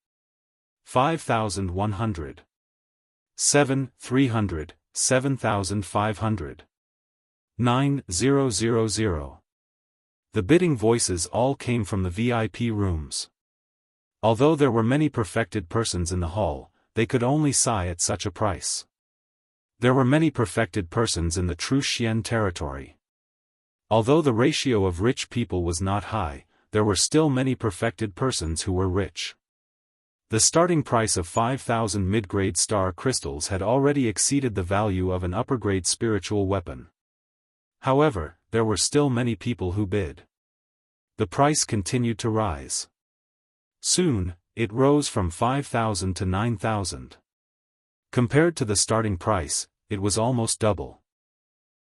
5,100. 7,300, 7,500. 9,000. The bidding voices all came from the VIP rooms. Although there were many perfected persons in the hall, they could only sigh at such a price. There were many perfected persons in the true Xian territory. Although the ratio of rich people was not high, there were still many perfected persons who were rich. The starting price of 5,000 mid-grade star crystals had already exceeded the value of an upper-grade spiritual weapon. However, there were still many people who bid. The price continued to rise. Soon, it rose from 5,000 to 9,000. Compared to the starting price, it was almost double.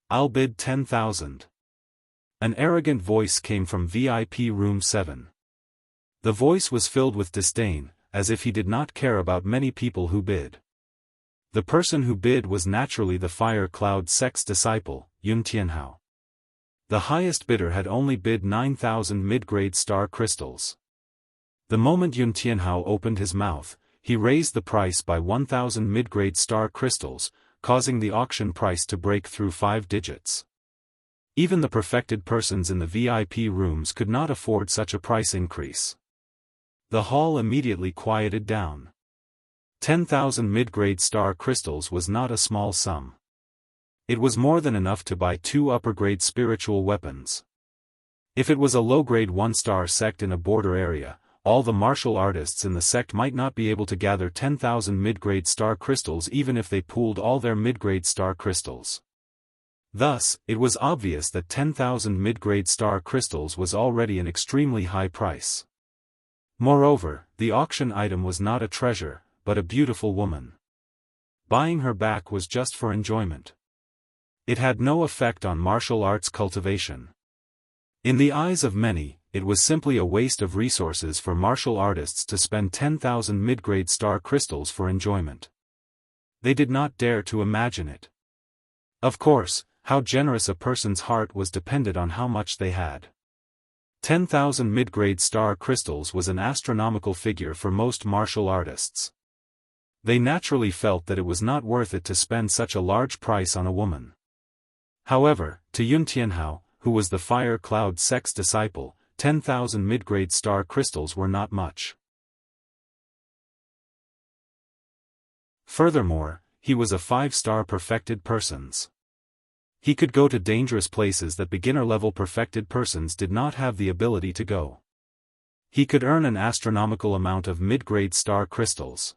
I'll bid 10,000. An arrogant voice came from VIP room 7. The voice was filled with disdain, as if he did not care about many people who bid. The person who bid was naturally the Fire Cloud sect's disciple, Jianghu. The highest bidder had only bid 9,000 mid-grade star crystals. The moment Jianghu opened his mouth, he raised the price by 1,000 mid-grade star crystals, causing the auction price to break through 5 digits. Even the perfected persons in the VIP rooms could not afford such a price increase. The hall immediately quieted down. 10,000 mid-grade star crystals was not a small sum. It was more than enough to buy 2 upper-grade spiritual weapons. If it was a low-grade 1-star sect in a border area, all the martial artists in the sect might not be able to gather 10,000 mid-grade star crystals even if they pooled all their mid-grade star crystals. Thus, it was obvious that 10,000 mid-grade star crystals was already an extremely high price. Moreover, the auction item was not a treasure, but a beautiful woman. Buying her back was just for enjoyment. It had no effect on martial arts cultivation. In the eyes of many, it was simply a waste of resources for martial artists to spend 10,000 mid-grade star crystals for enjoyment. They did not dare to imagine it. Of course, how generous a person's heart was depended on how much they had. 10,000 mid-grade star crystals was an astronomical figure for most martial artists. They naturally felt that it was not worth it to spend such a large price on a woman. However, to Jianghu, who was the Fire Cloud sect's disciple, 10,000 mid-grade star crystals were not much. Furthermore, he was a 5-star perfected persons. He could go to dangerous places that beginner-level perfected persons did not have the ability to go. He could earn an astronomical amount of mid-grade star crystals.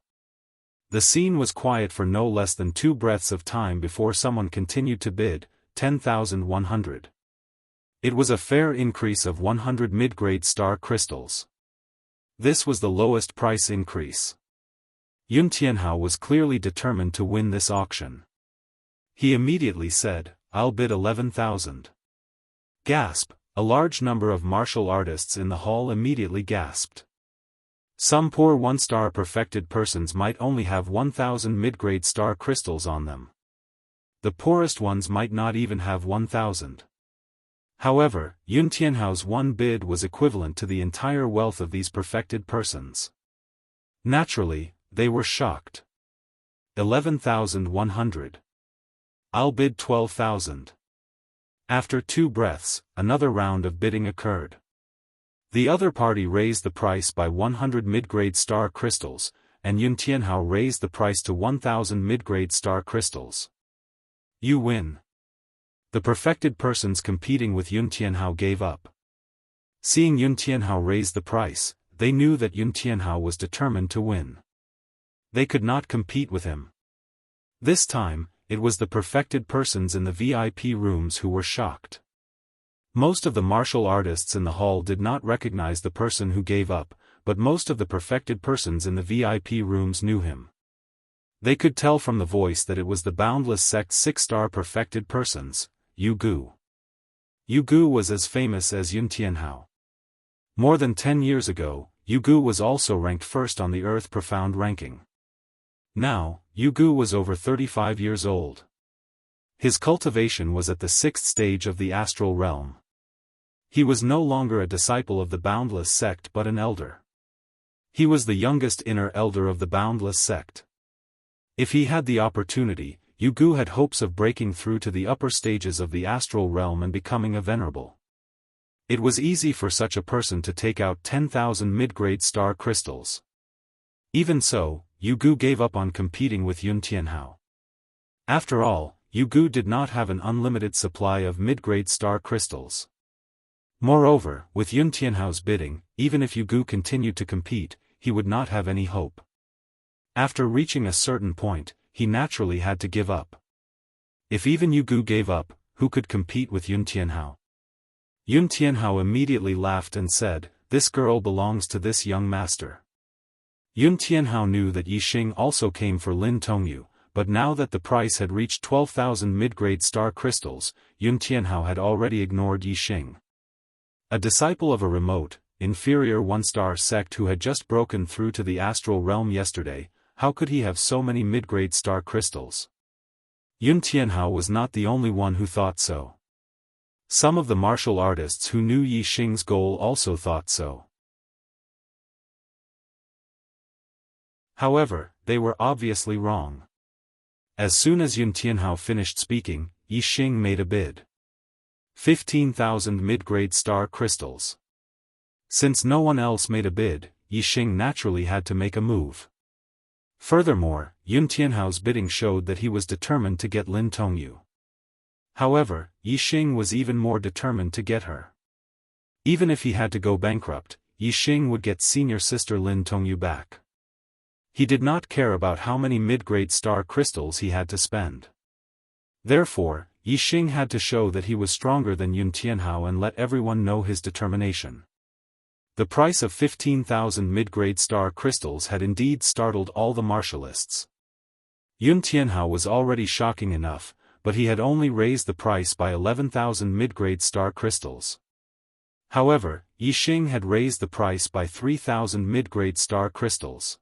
The scene was quiet for no less than 2 breaths of time before someone continued to bid, 10,100. It was a fair increase of 100 mid-grade star crystals. This was the lowest price increase. Jianghu was clearly determined to win this auction. He immediately said, "I'll bid 11,000. Gasp! A large number of martial artists in the hall immediately gasped. Some poor 1-star perfected persons might only have 1,000 mid-grade star crystals on them. The poorest ones might not even have 1,000. However, Jianghu's one bid was equivalent to the entire wealth of these perfected persons. Naturally, they were shocked. 11,100. I'll bid 12,000. After 2 breaths, another round of bidding occurred. The other party raised the price by 100 mid-grade star crystals, and Jianghu raised the price to 1,000 mid-grade star crystals. You win. The perfected persons competing with Jianghu gave up. Seeing Jianghu raise the price, they knew that Jianghu was determined to win. They could not compete with him. This time, it was the perfected persons in the VIP rooms who were shocked. Most of the martial artists in the hall did not recognize the person who gave up, but most of the perfected persons in the VIP rooms knew him. They could tell from the voice that it was the Boundless Sect's 6-star perfected persons, Yu Gu. Yu Gu was as famous as Yun Tianhao. More than 10 years ago, Yu Gu was also ranked first on the Earth Profound ranking. Now, Yu Gu was over 35 years old. His cultivation was at the 6th stage of the astral realm. He was no longer a disciple of the Boundless sect but an elder. He was the youngest inner elder of the Boundless sect. If he had the opportunity, Yu Gu had hopes of breaking through to the upper stages of the astral realm and becoming a venerable. It was easy for such a person to take out 10,000 mid-grade star crystals. Even so, Yu Gu gave up on competing with Yun Tianhao. After all, Yu Gu did not have an unlimited supply of mid-grade star crystals. Moreover, with Yun Tianhao's bidding, even if Yu Gu continued to compete, he would not have any hope. After reaching a certain point, he naturally had to give up. If even Yu Gu gave up, who could compete with Yun Tianhao? Yun Tianhao immediately laughed and said, "This girl belongs to this young master." Yun Tianhao knew that Yi Xing also came for Lin Tongyu, but now that the price had reached 12,000 mid-grade star crystals, Yun Tianhao had already ignored Yi Xing. A disciple of a remote, inferior one-star sect who had just broken through to the astral realm yesterday, how could he have so many mid-grade star crystals? Yun Tianhao was not the only one who thought so. Some of the martial artists who knew Yi Xing's goal also thought so. However, they were obviously wrong. As soon as Yun Tianhao finished speaking, Yi Xing made a bid. 15,000 mid-grade star crystals. Since no one else made a bid, Yi Xing naturally had to make a move. Furthermore, Yun Tianhao's bidding showed that he was determined to get Lin Tongyu. However, Yi Xing was even more determined to get her. Even if he had to go bankrupt, Yi Xing would get senior sister Lin Tongyu back. He did not care about how many mid-grade star crystals he had to spend. Therefore, Yi Xing had to show that he was stronger than Yun Tianhao and let everyone know his determination. The price of 15,000 mid-grade star crystals had indeed startled all the martialists. Yun Tianhao was already shocking enough, but he had only raised the price by 11,000 mid-grade star crystals. However, Yi Xing had raised the price by 3,000 mid-grade star crystals.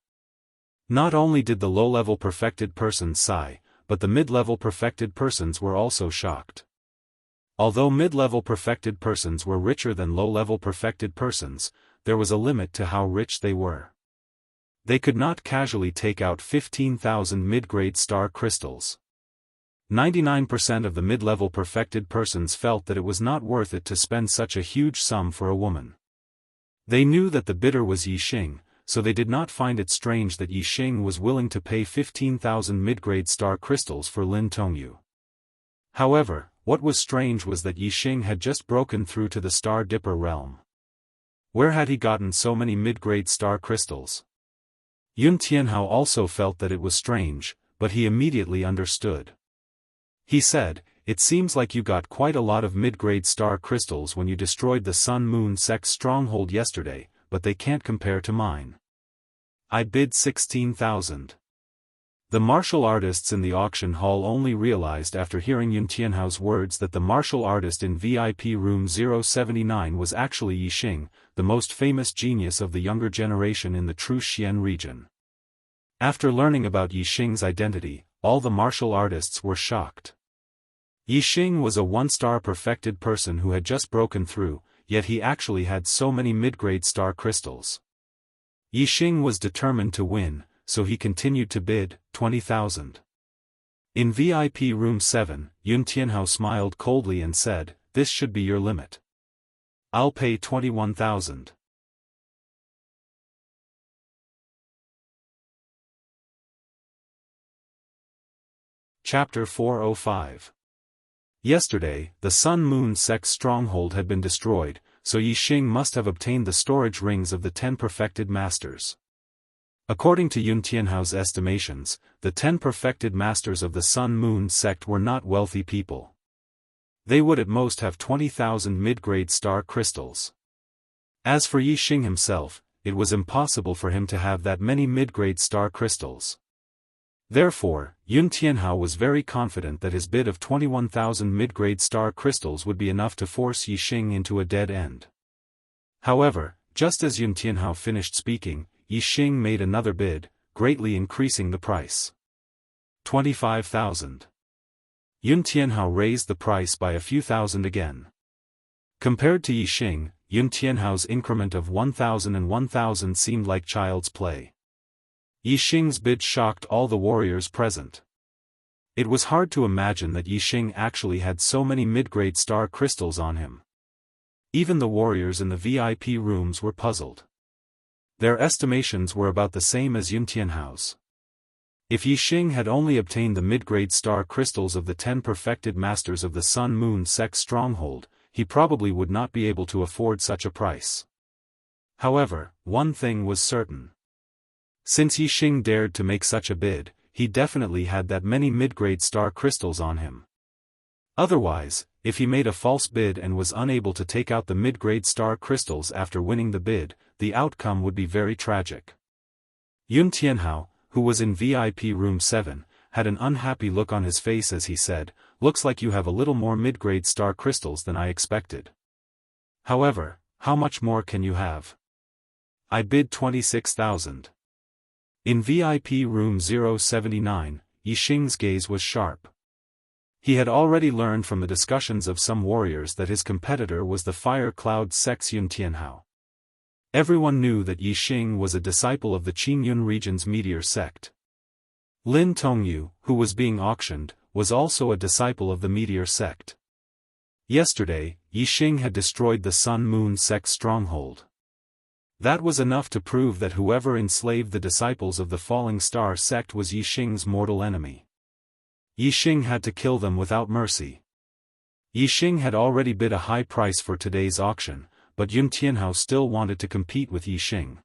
Not only did the low-level perfected persons sigh, but the mid-level perfected persons were also shocked. Although mid-level perfected persons were richer than low-level perfected persons, there was a limit to how rich they were. They could not casually take out 15,000 mid-grade star crystals. 99% of the mid-level perfected persons felt that it was not worth it to spend such a huge sum for a woman. They knew that the bidder was Yi Xing, so they did not find it strange that Yi Xing was willing to pay 15,000 mid-grade star crystals for Lin Tongyu. However, what was strange was that Yi Xing had just broken through to the Star Dipper realm. Where had he gotten so many mid-grade star crystals? Yun Tianhao also felt that it was strange, but he immediately understood. He said, "It seems like you got quite a lot of mid-grade star crystals when you destroyed the Sun-Moon sect's stronghold yesterday, but they can't compare to mine. I bid 16,000. The martial artists in the auction hall only realized after hearing Yun Tianhao's words that the martial artist in VIP room 079 was actually Yi Xing, the most famous genius of the younger generation in the True Xian region. After learning about Yi Xing's identity, all the martial artists were shocked. Yi Xing was a one-star perfected person who had just broken through, yet he actually had so many mid-grade star crystals. Yi Xing was determined to win, so he continued to bid, 20,000. In VIP room 7, Yun Tianhao smiled coldly and said, "This should be your limit. I'll pay 21,000. Chapter 405. Yesterday, the Sun-Moon sect's stronghold had been destroyed, so Yi Xing must have obtained the storage rings of the 10 perfected masters. According to Yun Tianhao's estimations, the 10 perfected masters of the Sun-Moon sect were not wealthy people. They would at most have 20,000 mid-grade star crystals. As for Yi Xing himself, it was impossible for him to have that many mid-grade star crystals. Therefore, Yun Tianhao was very confident that his bid of 21,000 mid-grade star crystals would be enough to force Yixing into a dead end. However, just as Yun Tianhao finished speaking, Yixing made another bid, greatly increasing the price. 25,000. Yun Tianhao raised the price by a few thousand again. Compared to Yixing, Yun Tianhao's increment of 1,000 and 1,000 seemed like child's play. Yixing's bid shocked all the warriors present. It was hard to imagine that Yixing actually had so many mid-grade star crystals on him. Even the warriors in the VIP rooms were puzzled. Their estimations were about the same as Yun Tianhao's. If Yixing had only obtained the mid-grade star crystals of the 10 perfected masters of the Sun-Moon sect stronghold, he probably would not be able to afford such a price. However, one thing was certain. Since Yixing dared to make such a bid, he definitely had that many mid-grade star crystals on him. Otherwise, if he made a false bid and was unable to take out the mid-grade star crystals after winning the bid, the outcome would be very tragic. Yun Tianhao, who was in VIP room 7, had an unhappy look on his face as he said, "Looks like you have a little more mid-grade star crystals than I expected. However, how much more can you have?" "I bid 26,000. In VIP room 079, Yixing's gaze was sharp. He had already learned from the discussions of some warriors that his competitor was the Fire Cloud sect's Yun Tianhao. Everyone knew that Yixing was a disciple of the Qingyun region's meteor sect. Lin Tongyu, who was being auctioned, was also a disciple of the meteor sect. Yesterday, Yixing had destroyed the Sun-Moon sect's stronghold. That was enough to prove that whoever enslaved the disciples of the Falling Star sect was Yixing's mortal enemy. Yixing had to kill them without mercy. Yixing had already bid a high price for today's auction, but Yun Tianhao still wanted to compete with Yixing.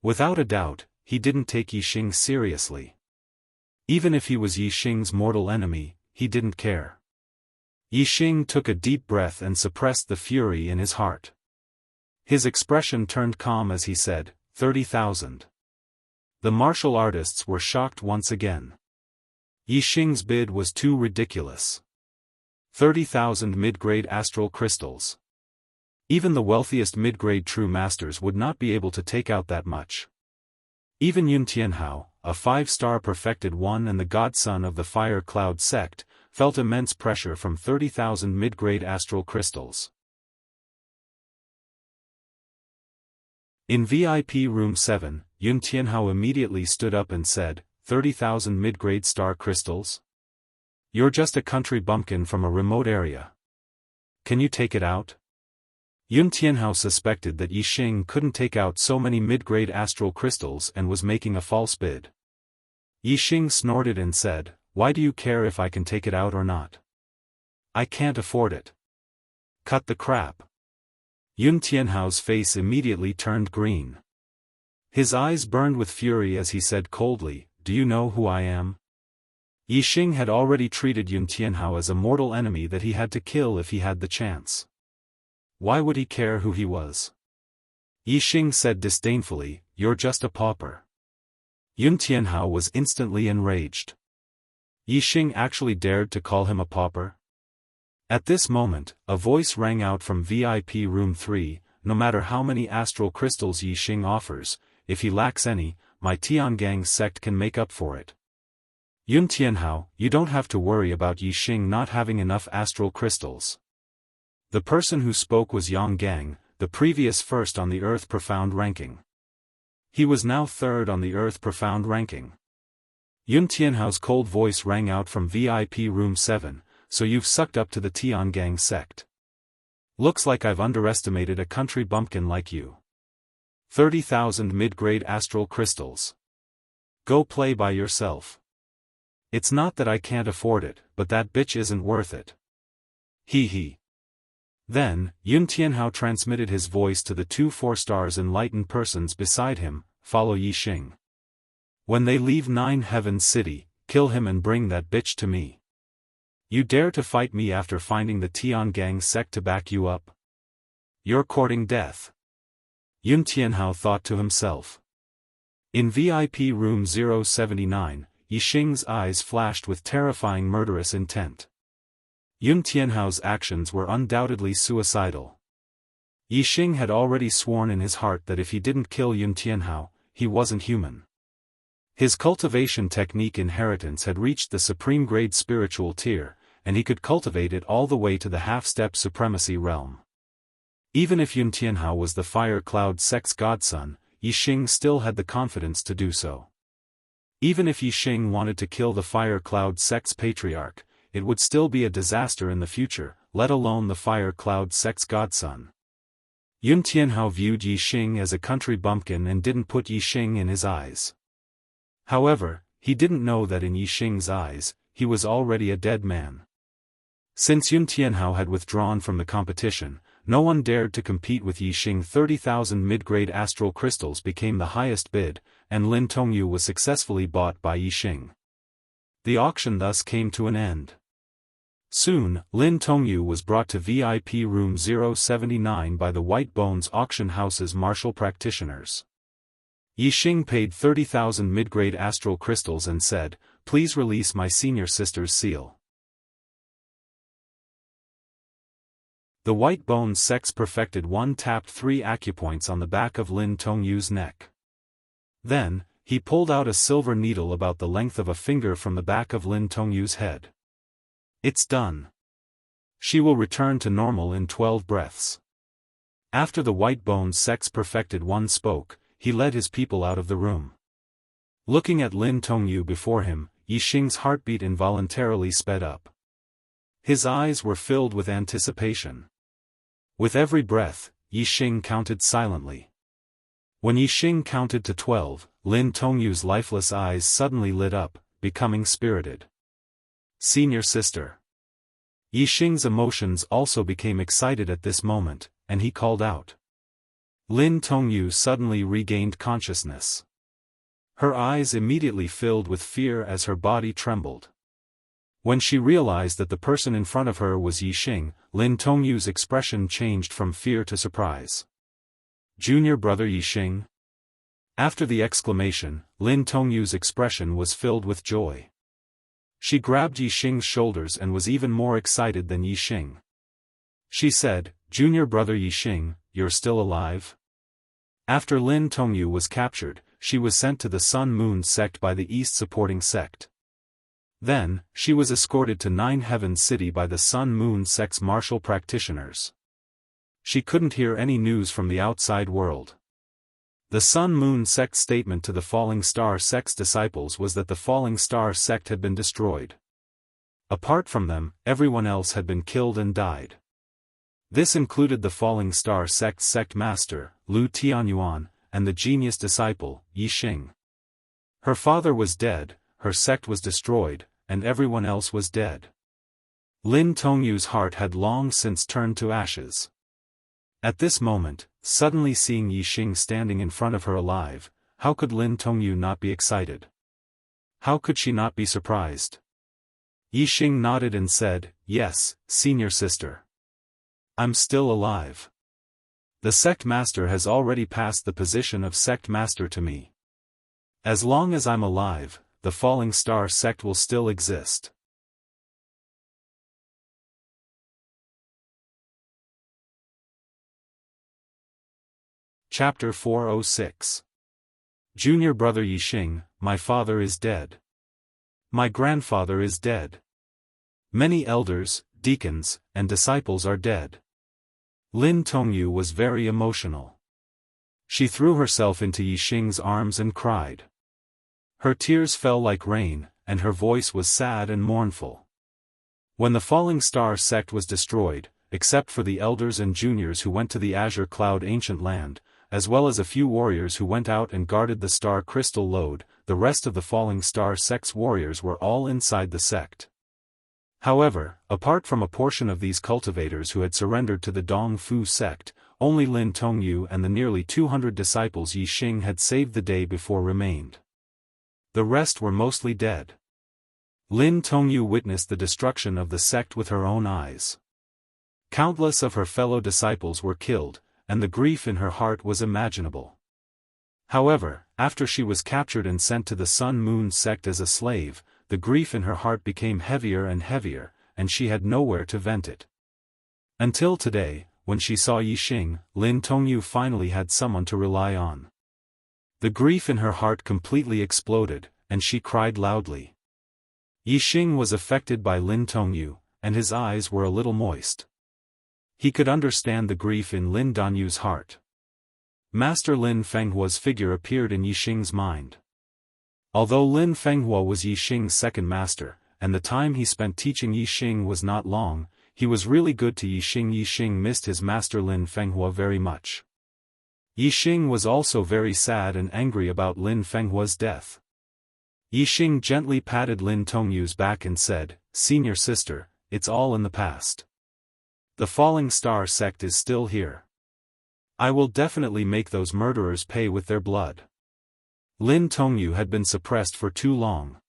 Without a doubt, he didn't take Yixing seriously. Even if he was Yixing's mortal enemy, he didn't care. Yixing took a deep breath and suppressed the fury in his heart. His expression turned calm as he said, 30,000. The martial artists were shocked once again. Yixing's bid was too ridiculous. 30,000 mid-grade astral crystals. Even the wealthiest mid-grade true masters would not be able to take out that much. Even Yun Tianhao, a 5-star perfected one and the godson of the Fire Cloud sect, felt immense pressure from 30,000 mid-grade astral crystals. In VIP room 7, Yun Tianhao immediately stood up and said, 30,000 mid-grade star crystals? You're just a country bumpkin from a remote area. Can you take it out? Yun Tianhao suspected that Yixing couldn't take out so many mid-grade astral crystals and was making a false bid. Yixing snorted and said, "Why do you care if I can take it out or not? I can't afford it. Cut the crap." Yun Tianhao's face immediately turned green. His eyes burned with fury as he said coldly, "Do you know who I am?" Yixing had already treated Yun Tianhao as a mortal enemy that he had to kill if he had the chance. Why would he care who he was? Yixing said disdainfully, "You're just a pauper." Yun Tianhao was instantly enraged. Yixing actually dared to call him a pauper? At this moment, a voice rang out from VIP room 3, "No matter how many astral crystals Yixing offers, if he lacks any, my Tiangang sect can make up for it." Yun Tianhao, you don't have to worry about Yixing not having enough astral crystals. The person who spoke was Yang Gang, the previous first on the Earth Profound ranking. He was now third on the Earth Profound ranking. Yun Tianhao's cold voice rang out from VIP room 7, "So you've sucked up to the Tiangang sect. Looks like I've underestimated a country bumpkin like you. 30,000 mid-grade astral crystals. Go play by yourself. It's not that I can't afford it, but that bitch isn't worth it. Hee hee." Then, Yun Tianhao transmitted his voice to the 2 4-stars enlightened persons beside him, "Follow Yixing. When they leave 9 Heavens City, kill him and bring that bitch to me. You dare to fight me after finding the Tiangang sect to back you up? You're courting death." Yun Tianhao thought to himself. In VIP room 079, Yixing's eyes flashed with terrifying murderous intent. Yun Tianhao's actions were undoubtedly suicidal. Yixing had already sworn in his heart that if he didn't kill Yun Tianhao, he wasn't human. His cultivation technique inheritance had reached the supreme grade spiritual tier, and he could cultivate it all the way to the half-step supremacy realm. Even if Yun Tianhao was the Fire Cloud sect's godson, Yixing still had the confidence to do so. Even if Yixing wanted to kill the Fire Cloud sect's patriarch, it would still be a disaster in the future, let alone the Fire Cloud sect's godson. Yun Tianhao viewed Yixing as a country bumpkin and didn't put Yixing in his eyes. However, he didn't know that in Yixing's eyes, he was already a dead man. Since Yun Tianhao had withdrawn from the competition, no one dared to compete with Yixing. 30,000 mid-grade astral crystals became the highest bid, and Lin Tongyu was successfully bought by Yixing. The auction thus came to an end. Soon, Lin Tongyu was brought to VIP room 079 by the White Bones auction house's martial practitioners. Yixing paid 30,000 mid-grade astral crystals and said, "Please release my senior sister's seal." The White Bones sects perfected one tapped 3 acupoints on the back of Lin Tongyu's neck. Then, he pulled out a silver needle about the length of a finger from the back of Lin Tongyu's head. "It's done. She will return to normal in 12 breaths." After the White Bones sects perfected one spoke, he led his people out of the room. Looking at Lin Tongyu before him, Yixing's heartbeat involuntarily sped up. His eyes were filled with anticipation. With every breath, Yixing counted silently. When Yixing counted to 12, Lin Tongyu's lifeless eyes suddenly lit up, becoming spirited. "Senior sister." Yixing's emotions also became excited at this moment, and he called out. Lin Tongyu suddenly regained consciousness. Her eyes immediately filled with fear as her body trembled. When she realized that the person in front of her was Yixing, Lin Tongyu's expression changed from fear to surprise. "Junior brother Yixing?" After the exclamation, Lin Tongyu's expression was filled with joy. She grabbed Yixing's shoulders and was even more excited than Yixing. She said, "Junior brother Yixing, you're still alive?" After Lin Tongyu was captured, she was sent to the Sun Moon sect by the East supporting sect. Then, she was escorted to Nine Heavens City by the Sun Moon sect's martial practitioners. She couldn't hear any news from the outside world. The Sun Moon sect's statement to the Falling Star sect's disciples was that the Falling Star sect had been destroyed. Apart from them, everyone else had been killed and died. This included the Falling Star sect's sect master, Lu Tianyuan, and the genius disciple, Yixing. Her father was dead, her sect was destroyed, and everyone else was dead. Lin Tongyu's heart had long since turned to ashes. At this moment, suddenly seeing Yixing standing in front of her alive, how could Lin Tongyu not be excited? How could she not be surprised? Yixing nodded and said, "Yes, senior sister. I'm still alive. The sect master has already passed the position of sect master to me. As long as I'm alive, the Falling Star sect will still exist." Chapter 406. Junior brother Yixing, my father is dead. My grandfather is dead. Many elders, deacons, and disciples are dead. Lin Tongyu was very emotional. She threw herself into Yixing's arms and cried. Her tears fell like rain, and her voice was sad and mournful. When the Falling Star sect was destroyed, except for the elders and juniors who went to the Azure Cloud Ancient Land, as well as a few warriors who went out and guarded the Star Crystal Lode, the rest of the Falling Star sect's warriors were all inside the sect. However, apart from a portion of these cultivators who had surrendered to the Dong Fu sect, only Lin Tongyu and the nearly 200 disciples Yixing had saved the day before remained. The rest were mostly dead. Lin Tongyu witnessed the destruction of the sect with her own eyes. Countless of her fellow disciples were killed, and the grief in her heart was imaginable. However, After she was captured and sent to the Sun-Moon sect as a slave, the grief in her heart became heavier and heavier, and she had nowhere to vent it. Until today, when she saw Yixing, Lin Tongyu finally had someone to rely on. The grief in her heart completely exploded, and she cried loudly. Yixing was affected by Lin Tongyu, and his eyes were a little moist. He could understand the grief in Lin Danyu's heart. Master Lin Fenghua's figure appeared in Yixing's mind. Although Lin Fenghua was Yixing's second master, and the time he spent teaching Yixing was not long, he was really good to Yixing. Yixing missed his master Lin Fenghua very much. Yixing was also very sad and angry about Lin Fenghua's death. Yixing gently patted Lin Tongyu's back and said, "Senior sister, it's all in the past. The Falling Star sect is still here. I will definitely make those murderers pay with their blood." Lin Tongyu had been suppressed for too long.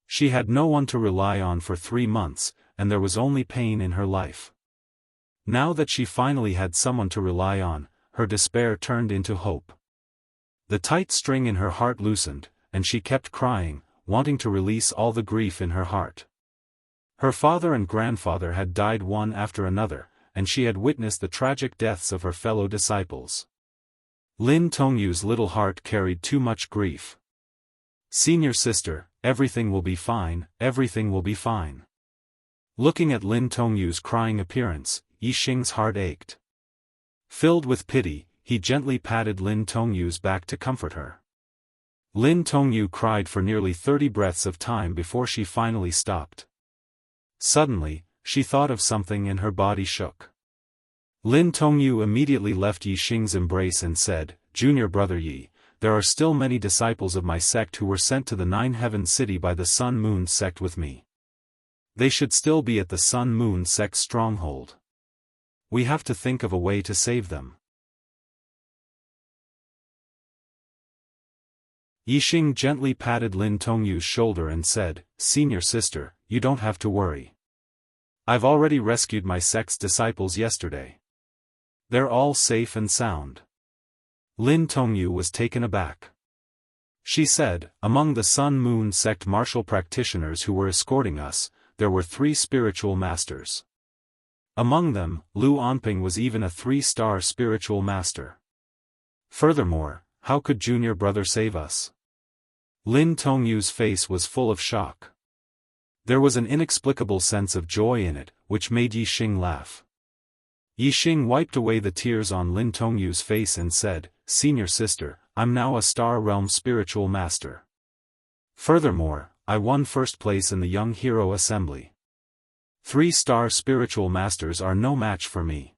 She had no one to rely on for 3 months, and there was only pain in her life. Now that she finally had someone to rely on, her despair turned into hope. The tight string in her heart loosened, and she kept crying, wanting to release all the grief in her heart. Her father and grandfather had died one after another, and she had witnessed the tragic deaths of her fellow disciples. Lin Tongyu's little heart carried too much grief. "Senior sister, everything will be fine, everything will be fine." Looking at Lin Tongyu's crying appearance, Yixing's heart ached. Filled with pity, he gently patted Lin Tongyu's back to comfort her. Lin Tongyu cried for nearly 30 breaths of time before she finally stopped. Suddenly, she thought of something and her body shook. Lin Tongyu immediately left Yixing's embrace and said, "Junior brother Yi, there are still many disciples of my sect who were sent to the Nine-Heaven City by the Sun-Moon sect with me. They should still be at the Sun-Moon sect's stronghold. We have to think of a way to save them." Yixing gently patted Lin Tongyu's shoulder and said, "Senior sister, you don't have to worry. I've already rescued my sect's disciples yesterday. They're all safe and sound." Lin Tongyu was taken aback. She said, "Among the Sun-Moon sect martial practitioners who were escorting us, there were 3 spiritual masters. Among them, Lu Anping was even a 3-star spiritual master. Furthermore, how could junior brother save us?" Lin Tongyu's face was full of shock. There was an inexplicable sense of joy in it, which made Yixing laugh. Yixing wiped away the tears on Lin Tongyu's face and said, "Senior sister, I'm now a Star Realm spiritual master. Furthermore, I won first place in the Young Hero Assembly. 3-star spiritual masters are no match for me.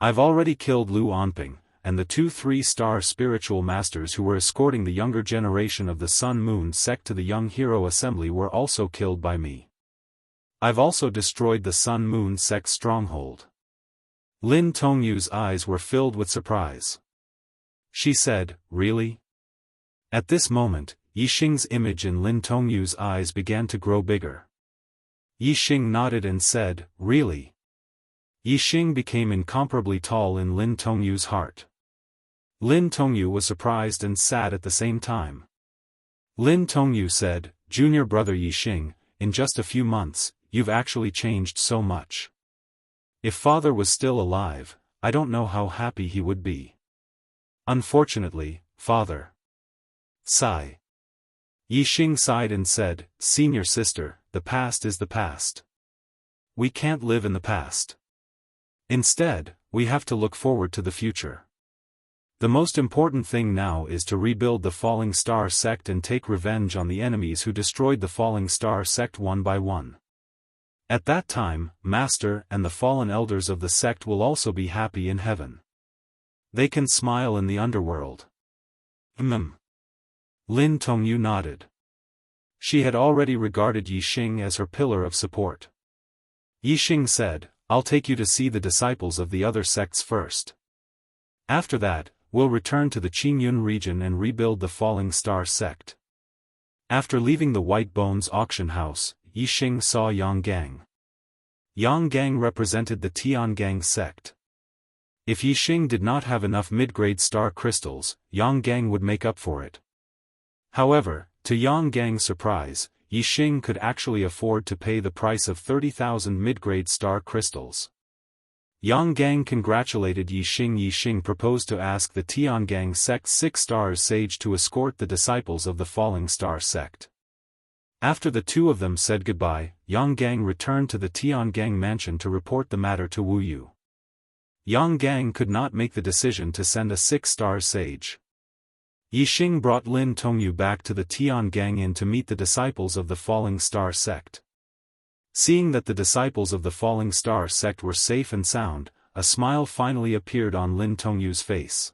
I've already killed Lu Anping, and the 2 3-star spiritual masters who were escorting the younger generation of the Sun-Moon sect to the Young Hero Assembly were also killed by me. I've also destroyed the Sun-Moon sect's stronghold." Lin Tongyu's eyes were filled with surprise. She said, "Really?" At this moment, Yixing's image in Lin Tongyu's eyes began to grow bigger. Yixing nodded and said, "Really?" Yixing became incomparably tall in Lin Tongyu's heart. Lin Tongyu was surprised and sad at the same time. Lin Tongyu said, "Junior brother Yixing, in just a few months, you've actually changed so much. If father was still alive, I don't know how happy he would be. Unfortunately, father." Sigh. Yixing sighed and said, "Senior sister, the past is the past. We can't live in the past. Instead, we have to look forward to the future. The most important thing now is to rebuild the Falling Star sect and take revenge on the enemies who destroyed the Falling Star sect one by one. At that time, Master and the fallen elders of the sect will also be happy in heaven. They can smile in the underworld." Lin Tongyu nodded. She had already regarded Yixing as her pillar of support. Yixing said, "I'll take you to see the disciples of the other sects first. After that, we'll return to the Qingyun region and rebuild the Falling Star sect." After leaving the White Bones auction house, Yixing saw Yang Gang. Yang Gang represented the Tiangang sect. If Yixing did not have enough mid-grade star crystals, Yang Gang would make up for it. However, to Yang Gang's surprise, Yixing could actually afford to pay the price of 30,000 mid-grade star crystals. Yang Gang congratulated Yixing. Yixing proposed to ask the Tiangang sect's 6 stars sage to escort the disciples of the Falling Star sect. After the two of them said goodbye, Yang Gang returned to the Tiangang mansion to report the matter to Wu Yu. Yang Gang could not make the decision to send a 6-star sage. Yixing brought Lin Tongyu back to the Tiangang Inn to meet the disciples of the Falling Star sect. Seeing that the disciples of the Falling Star sect were safe and sound, a smile finally appeared on Lin Tongyu's face.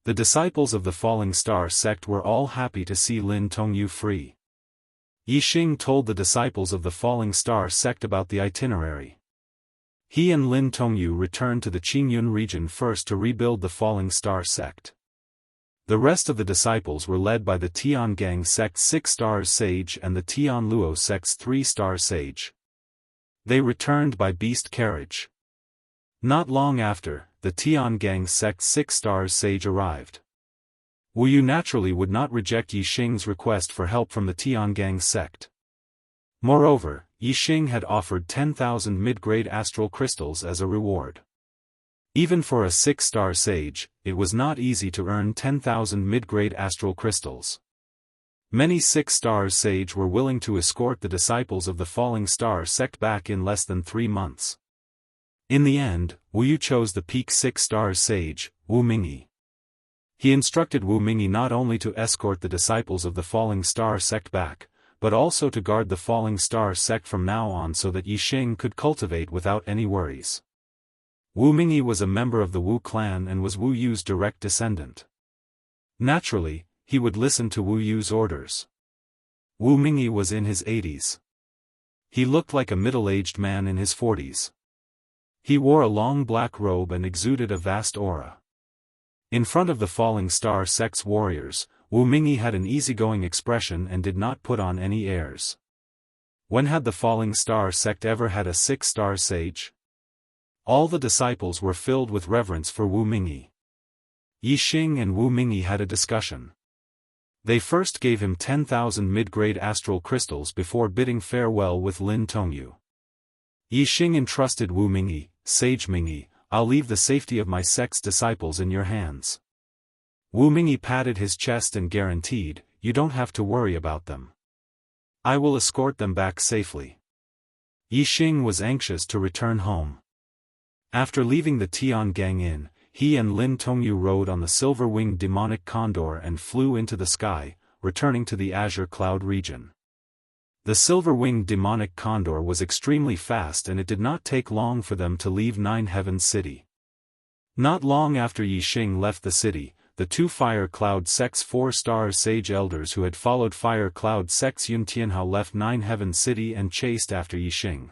The disciples of the Falling Star sect were all happy to see Lin Tongyu free. Yixing told the disciples of the Falling Star sect about the itinerary. He and Lin Tongyu returned to the Qingyun region first to rebuild the Falling Star sect. The rest of the disciples were led by the Tiangang sect's 6-star sage and the Tianluo sect's 3-star sage. They returned by beast carriage. Not long after, the Tiangang sect's 6-star sage arrived. Wu Yu naturally would not reject Yixing's request for help from the Tiangang sect. Moreover, Yixing had offered 10,000 mid-grade astral crystals as a reward. Even for a 6-star sage, it was not easy to earn 10,000 mid-grade astral crystals. Many 6-star sage were willing to escort the disciples of the Falling Star sect back in less than 3 months. In the end, Wu Yu chose the peak 6-star sage, Wu Mingyi. He instructed Wu Mingyi not only to escort the disciples of the Falling Star sect back, but also to guard the Falling Star sect from now on so that Yixing could cultivate without any worries. Wu Mingyi was a member of the Wu clan and was Wu Yu's direct descendant. Naturally, he would listen to Wu Yu's orders. Wu Mingyi was in his 80s. He looked like a middle-aged man in his 40s. He wore a long black robe and exuded a vast aura. In front of the Falling Star sect's warriors, Wu Mingyi had an easygoing expression and did not put on any airs. When had the Falling Star sect ever had a 6-star sage? All the disciples were filled with reverence for Wu Mingyi. Yixing and Wu Mingyi had a discussion. They first gave him 10,000 mid-grade astral crystals before bidding farewell with Lin Tongyu. Yixing entrusted Wu Mingyi, "Sage Mingyi, I'll leave the safety of my sect's disciples in your hands." Wu Mingyi patted his chest and guaranteed, "You don't have to worry about them. I will escort them back safely." Yixing was anxious to return home. After leaving the Tiangang Inn, he and Lin Tongyu rode on the silver-winged demonic condor and flew into the sky, returning to the Azure Cloud region. The silver-winged demonic condor was extremely fast and it did not take long for them to leave Nine Heavens City. Not long after Yixing left the city, the 2 Fire Cloud sect's 4-star sage elders who had followed Fire Cloud sect's Yun Tianhao left Nine Heavens City and chased after Yixing.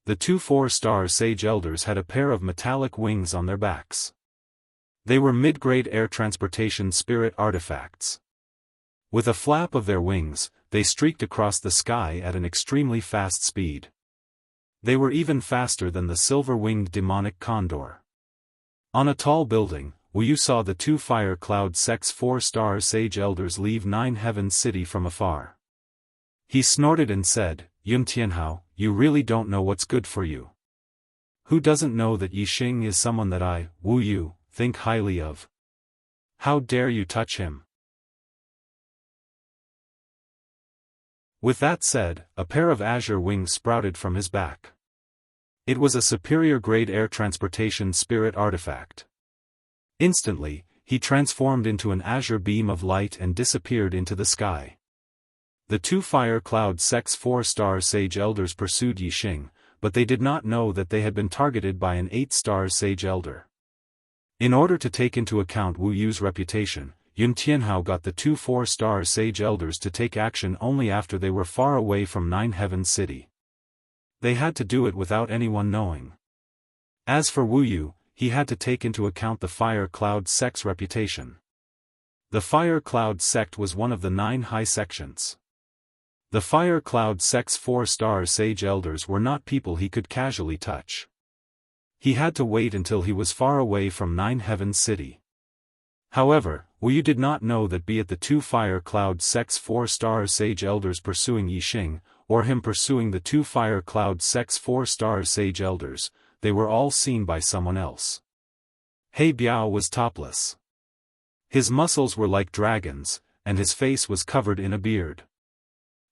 The 2 4-star sage elders had a pair of metallic wings on their backs. They were mid-grade air transportation spirit artifacts. With a flap of their wings, they streaked across the sky at an extremely fast speed. They were even faster than the silver-winged demonic condor. On a tall building, Wu Yu saw the 2 Fire Cloud sect's 4-star sage elders leave Nine Heavens City from afar. He snorted and said, "Yun Tianhao, you really don't know what's good for you. Who doesn't know that Yixing is someone that I, Wu Yu, think highly of? How dare you touch him?" With that said, a pair of azure wings sprouted from his back. It was a superior-grade air transportation spirit artifact. Instantly, he transformed into an azure beam of light and disappeared into the sky. The 2 Fire Cloud sect's 4-star sage elders pursued Yixing, but they did not know that they had been targeted by an 8-star sage elder. In order to take into account Wu Yu's reputation, Yun Tianhao got the 2 4-star sage elders to take action only after they were far away from Nine Heavens City. They had to do it without anyone knowing. As for Wu Yu, he had to take into account the Fire Cloud sect's reputation. The Fire Cloud sect was one of the 9 high sections. The Fire Cloud Sect's 4-star sage elders were not people he could casually touch. He had to wait until he was far away from Nine Heavens City. However, Wuyu did not know that be it the 2 Fire Cloud Sect's 4-star sage elders pursuing Yixing, or him pursuing the 2 Fire Cloud Sect's 4-star sage elders, they were all seen by someone else. He Biao was topless. His muscles were like dragons, and his face was covered in a beard.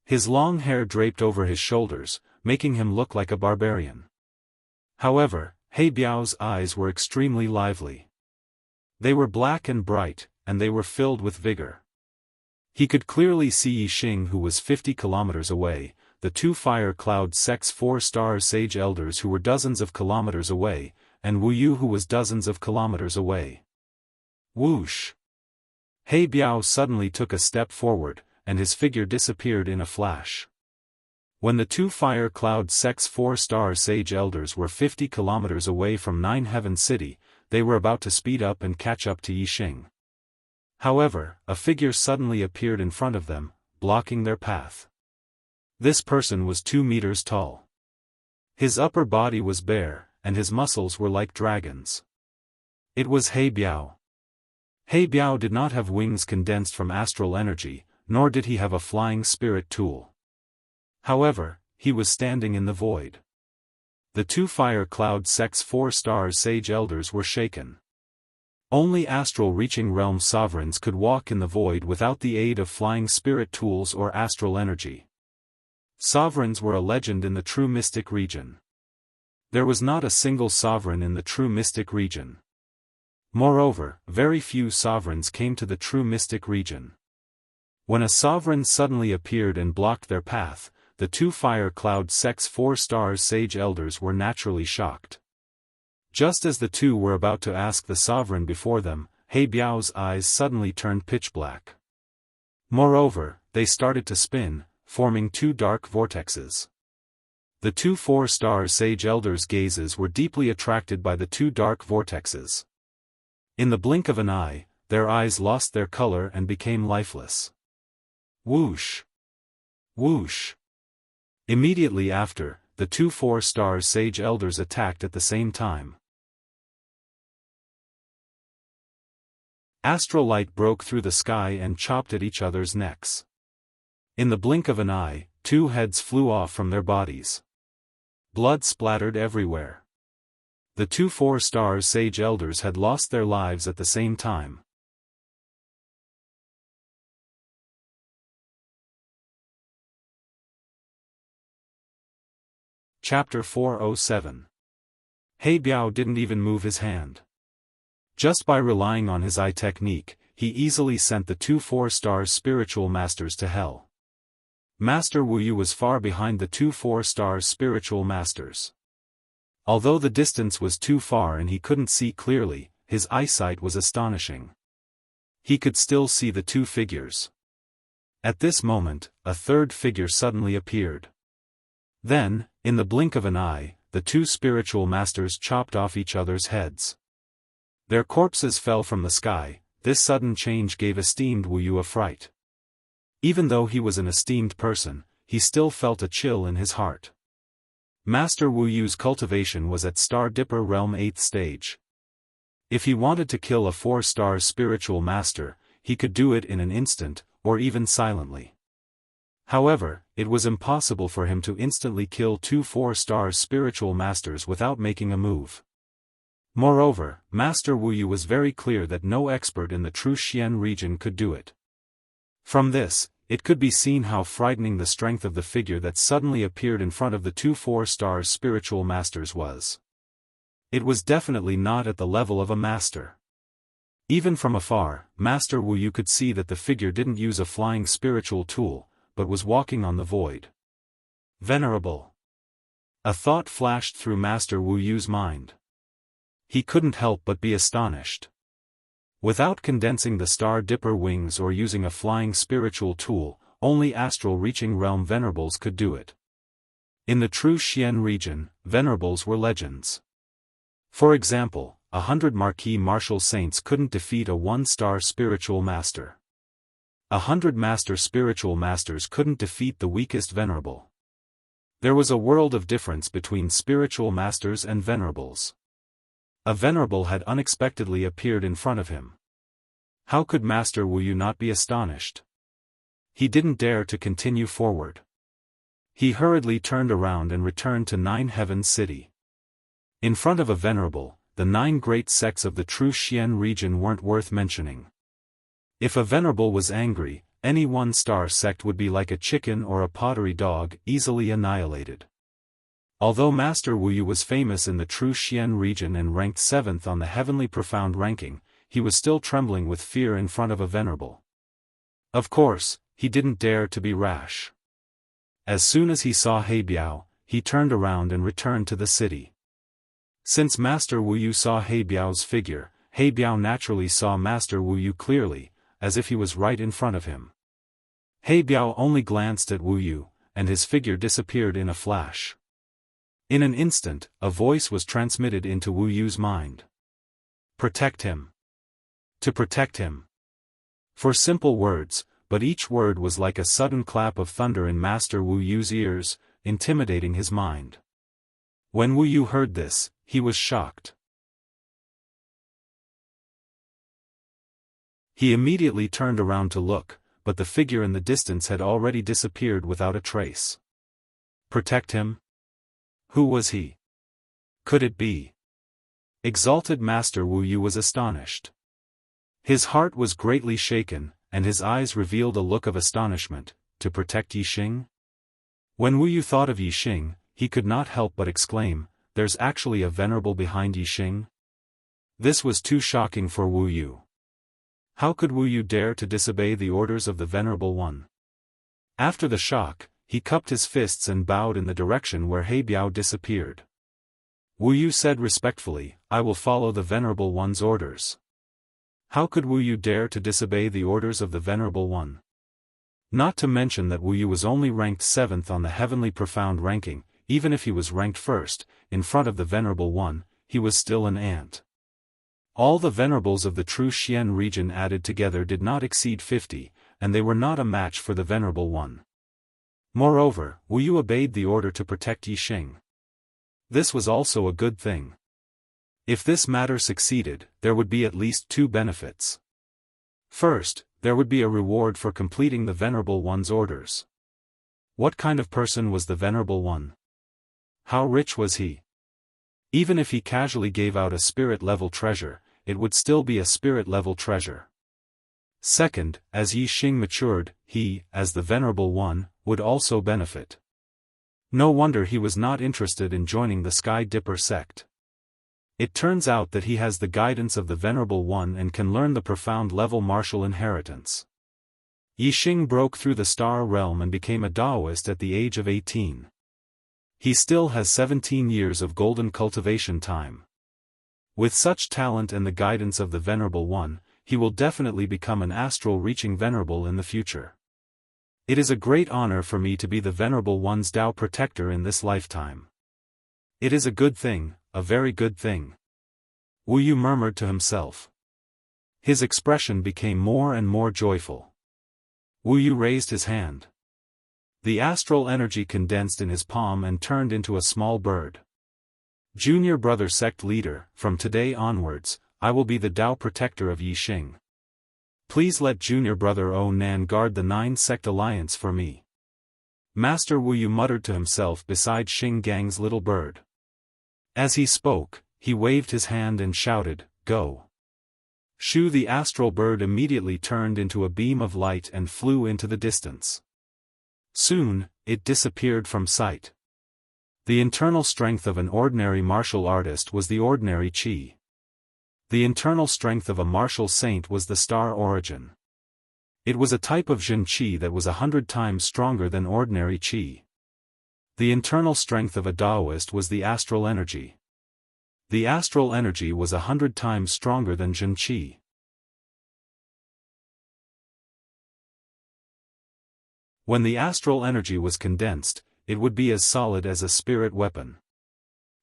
His long hair draped over his shoulders, making him look like a barbarian. However, He Biao's eyes were extremely lively. They were black and bright, and they were filled with vigor. He could clearly see Yixing, who was 50 kilometers away, the 2 Fire Cloud Sect's 4-star sage elders who were dozens of kilometers away, and Wuyu who was dozens of kilometers away. Whoosh! He Biao suddenly took a step forward, and his figure disappeared in a flash. When the 2 Fire Cloud Sect's 4-star sage elders were 50 kilometers away from Nine Heavens City, they were about to speed up and catch up to Yixing. However, a figure suddenly appeared in front of them, blocking their path. This person was 2 meters tall. His upper body was bare, and his muscles were like dragons. It was He Biao. He Biao did not have wings condensed from astral energy, nor did he have a flying spirit tool. However, he was standing in the void. The 2 Fire Cloud Sect's 4-star sage elders were shaken. Only astral-reaching realm sovereigns could walk in the void without the aid of flying spirit tools or astral energy. Sovereigns were a legend in the true mystic region. There was not a single sovereign in the true mystic region. Moreover, very few sovereigns came to the true mystic region. When a sovereign suddenly appeared and blocked their path, the 2 Fire Cloud Sect's 4-star sage elders were naturally shocked. Just as the two were about to ask the sovereign before them, He Biao's eyes suddenly turned pitch black. Moreover, they started to spin, forming 2 dark vortexes. The 2 4-star sage elders' gazes were deeply attracted by the 2 dark vortexes. In the blink of an eye, their eyes lost their color and became lifeless. Whoosh! Whoosh! Immediately after, the 2 4-star sage elders attacked at the same time. Astral light broke through the sky and chopped at each other's necks. In the blink of an eye, 2 heads flew off from their bodies. Blood splattered everywhere. The 2 4-star sage elders had lost their lives at the same time. Chapter 407. He Biao didn't even move his hand. Just by relying on his eye technique, he easily sent the 2 4-star spiritual masters to hell. Master Wuyu was far behind the 2 4-star spiritual masters. Although the distance was too far and he couldn't see clearly, his eyesight was astonishing. He could still see the 2 figures. At this moment, a third figure suddenly appeared. Then, in the blink of an eye, the 2 spiritual masters chopped off each other's heads. Their corpses fell from the sky. This sudden change gave esteemed Wuyu a fright. Even though he was an esteemed person, he still felt a chill in his heart. Master Wuyu's cultivation was at Star Dipper Realm 8th stage. If he wanted to kill a 4-star spiritual master, he could do it in an instant, or even silently. However, it was impossible for him to instantly kill 2 4-star spiritual masters without making a move. Moreover, Master Wuyu was very clear that no expert in the true Xian region could do it. From this, it could be seen how frightening the strength of the figure that suddenly appeared in front of the 2 4-star spiritual masters was. It was definitely not at the level of a master. Even from afar, Master Wuyu could see that the figure didn't use a flying spiritual tool, but was walking on the void. Venerable! A thought flashed through Master Wuyu's mind. He couldn't help but be astonished. Without condensing the Star Dipper wings or using a flying spiritual tool, only astral-reaching realm venerables could do it. In the true Xian region, venerables were legends. For example, 100 marquis martial saints couldn't defeat a 1-star spiritual master. 100 master spiritual masters couldn't defeat the weakest venerable. There was a world of difference between spiritual masters and venerables. A venerable had unexpectedly appeared in front of him. How could Master Wu Yu not be astonished? He didn't dare to continue forward. He hurriedly turned around and returned to Nine Heavens City. In front of a venerable, the 9 great sects of the true Xian region weren't worth mentioning. If a venerable was angry, any one-star sect would be like a chicken or a pottery dog, easily annihilated. Although Master Wu Yu was famous in the true Xian region and ranked 7th on the heavenly profound ranking, he was still trembling with fear in front of a venerable. Of course, he didn't dare to be rash. As soon as he saw He Biao, he turned around and returned to the city. Since Master Wu Yu saw He Biao's figure, He Biao naturally saw Master Wu Yu clearly, as if he was right in front of him. He Biao only glanced at Wu Yu, and his figure disappeared in a flash. In an instant, a voice was transmitted into Wu Yu's mind. Protect him. To protect him. 4 simple words, but each word was like a sudden clap of thunder in Master Wu Yu's ears, intimidating his mind. When Wu Yu heard this, he was shocked. He immediately turned around to look, but the figure in the distance had already disappeared without a trace. Protect him? Who was he? Could it be? Exalted Master Wu Yu was astonished. His heart was greatly shaken, and his eyes revealed a look of astonishment. To protect Yixing? When Wu Yu thought of Yixing, he could not help but exclaim, "There's actually a venerable behind Yixing?" This was too shocking for Wu Yu. How could Wu Yu dare to disobey the orders of the Venerable One? After the shock, he cupped his fists and bowed in the direction where He Biao disappeared. Wu Yu said respectfully, "I will follow the Venerable One's orders." How could Wu Yu dare to disobey the orders of the Venerable One? Not to mention that Wu Yu was only ranked 7th on the heavenly profound ranking. Even if he was ranked 1st, in front of the Venerable One, he was still an ant. All the venerables of the true Xian region added together did not exceed 50, and they were not a match for the Venerable One. Moreover, Wu Yu obeyed the order to protect Yixing. This was also a good thing. If this matter succeeded, there would be at least 2 benefits. First, there would be a reward for completing the Venerable One's orders. What kind of person was the Venerable One? How rich was he? Even if he casually gave out a spirit-level treasure, it would still be a spirit-level treasure. Second, as Yixing matured, he, as the Venerable One, would also benefit. No wonder he was not interested in joining the Sky Dipper sect. It turns out that he has the guidance of the Venerable One and can learn the profound level martial inheritance. Yixing broke through the star realm and became a Daoist at the age of 18. He still has 17 years of golden cultivation time. With such talent and the guidance of the Venerable One, he will definitely become an astral-reaching venerable in the future. It is a great honor for me to be the Venerable One's Tao protector in this lifetime. It is a good thing, a very good thing. Wu Yu murmured to himself. His expression became more and more joyful. Wu Yu raised his hand. The astral energy condensed in his palm and turned into a small bird. Junior brother sect leader, from today onwards, I will be the Tao protector of Yixing. Please let junior brother O Nan guard the 9 sect alliance for me. Master Wu Yu muttered to himself beside Xing Gang's little bird. As he spoke, he waved his hand and shouted, "Go!" Shu the astral bird immediately turned into a beam of light and flew into the distance. Soon, it disappeared from sight. The internal strength of an ordinary martial artist was the ordinary qi. The internal strength of a martial saint was the star origin. It was a type of Jin qi that was 100 times stronger than ordinary qi. The internal strength of a Daoist was the astral energy. The astral energy was 100 times stronger than Jin qi. When the astral energy was condensed, it would be as solid as a spirit weapon.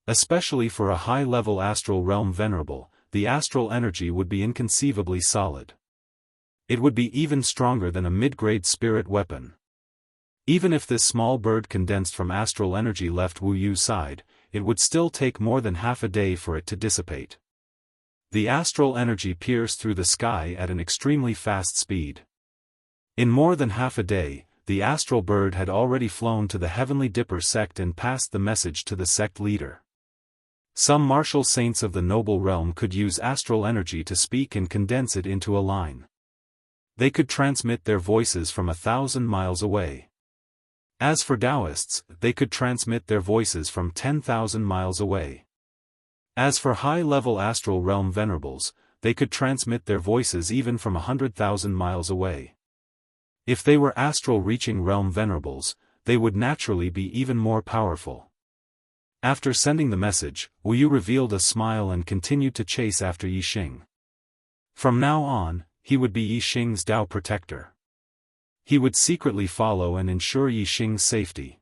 Especially for a high-level astral realm venerable, the astral energy would be inconceivably solid. It would be even stronger than a mid-grade spirit weapon. Even if this small bird condensed from astral energy left Wu Yu's side, it would still take more than half a day for it to dissipate. The astral energy pierced through the sky at an extremely fast speed. In more than half a day, the astral bird had already flown to the Heavenly Dipper sect and passed the message to the sect leader. Some martial saints of the noble realm could use astral energy to speak and condense it into a line. They could transmit their voices from 1,000 miles away. As for Daoists, they could transmit their voices from 10,000 miles away. As for high-level astral realm venerables, they could transmit their voices even from 100,000 miles away. If they were astral-reaching realm venerables, they would naturally be even more powerful. After sending the message, Wu Yu revealed a smile and continued to chase after Yixing. From now on, he would be Yixing's Dao protector. He would secretly follow and ensure Yixing's safety.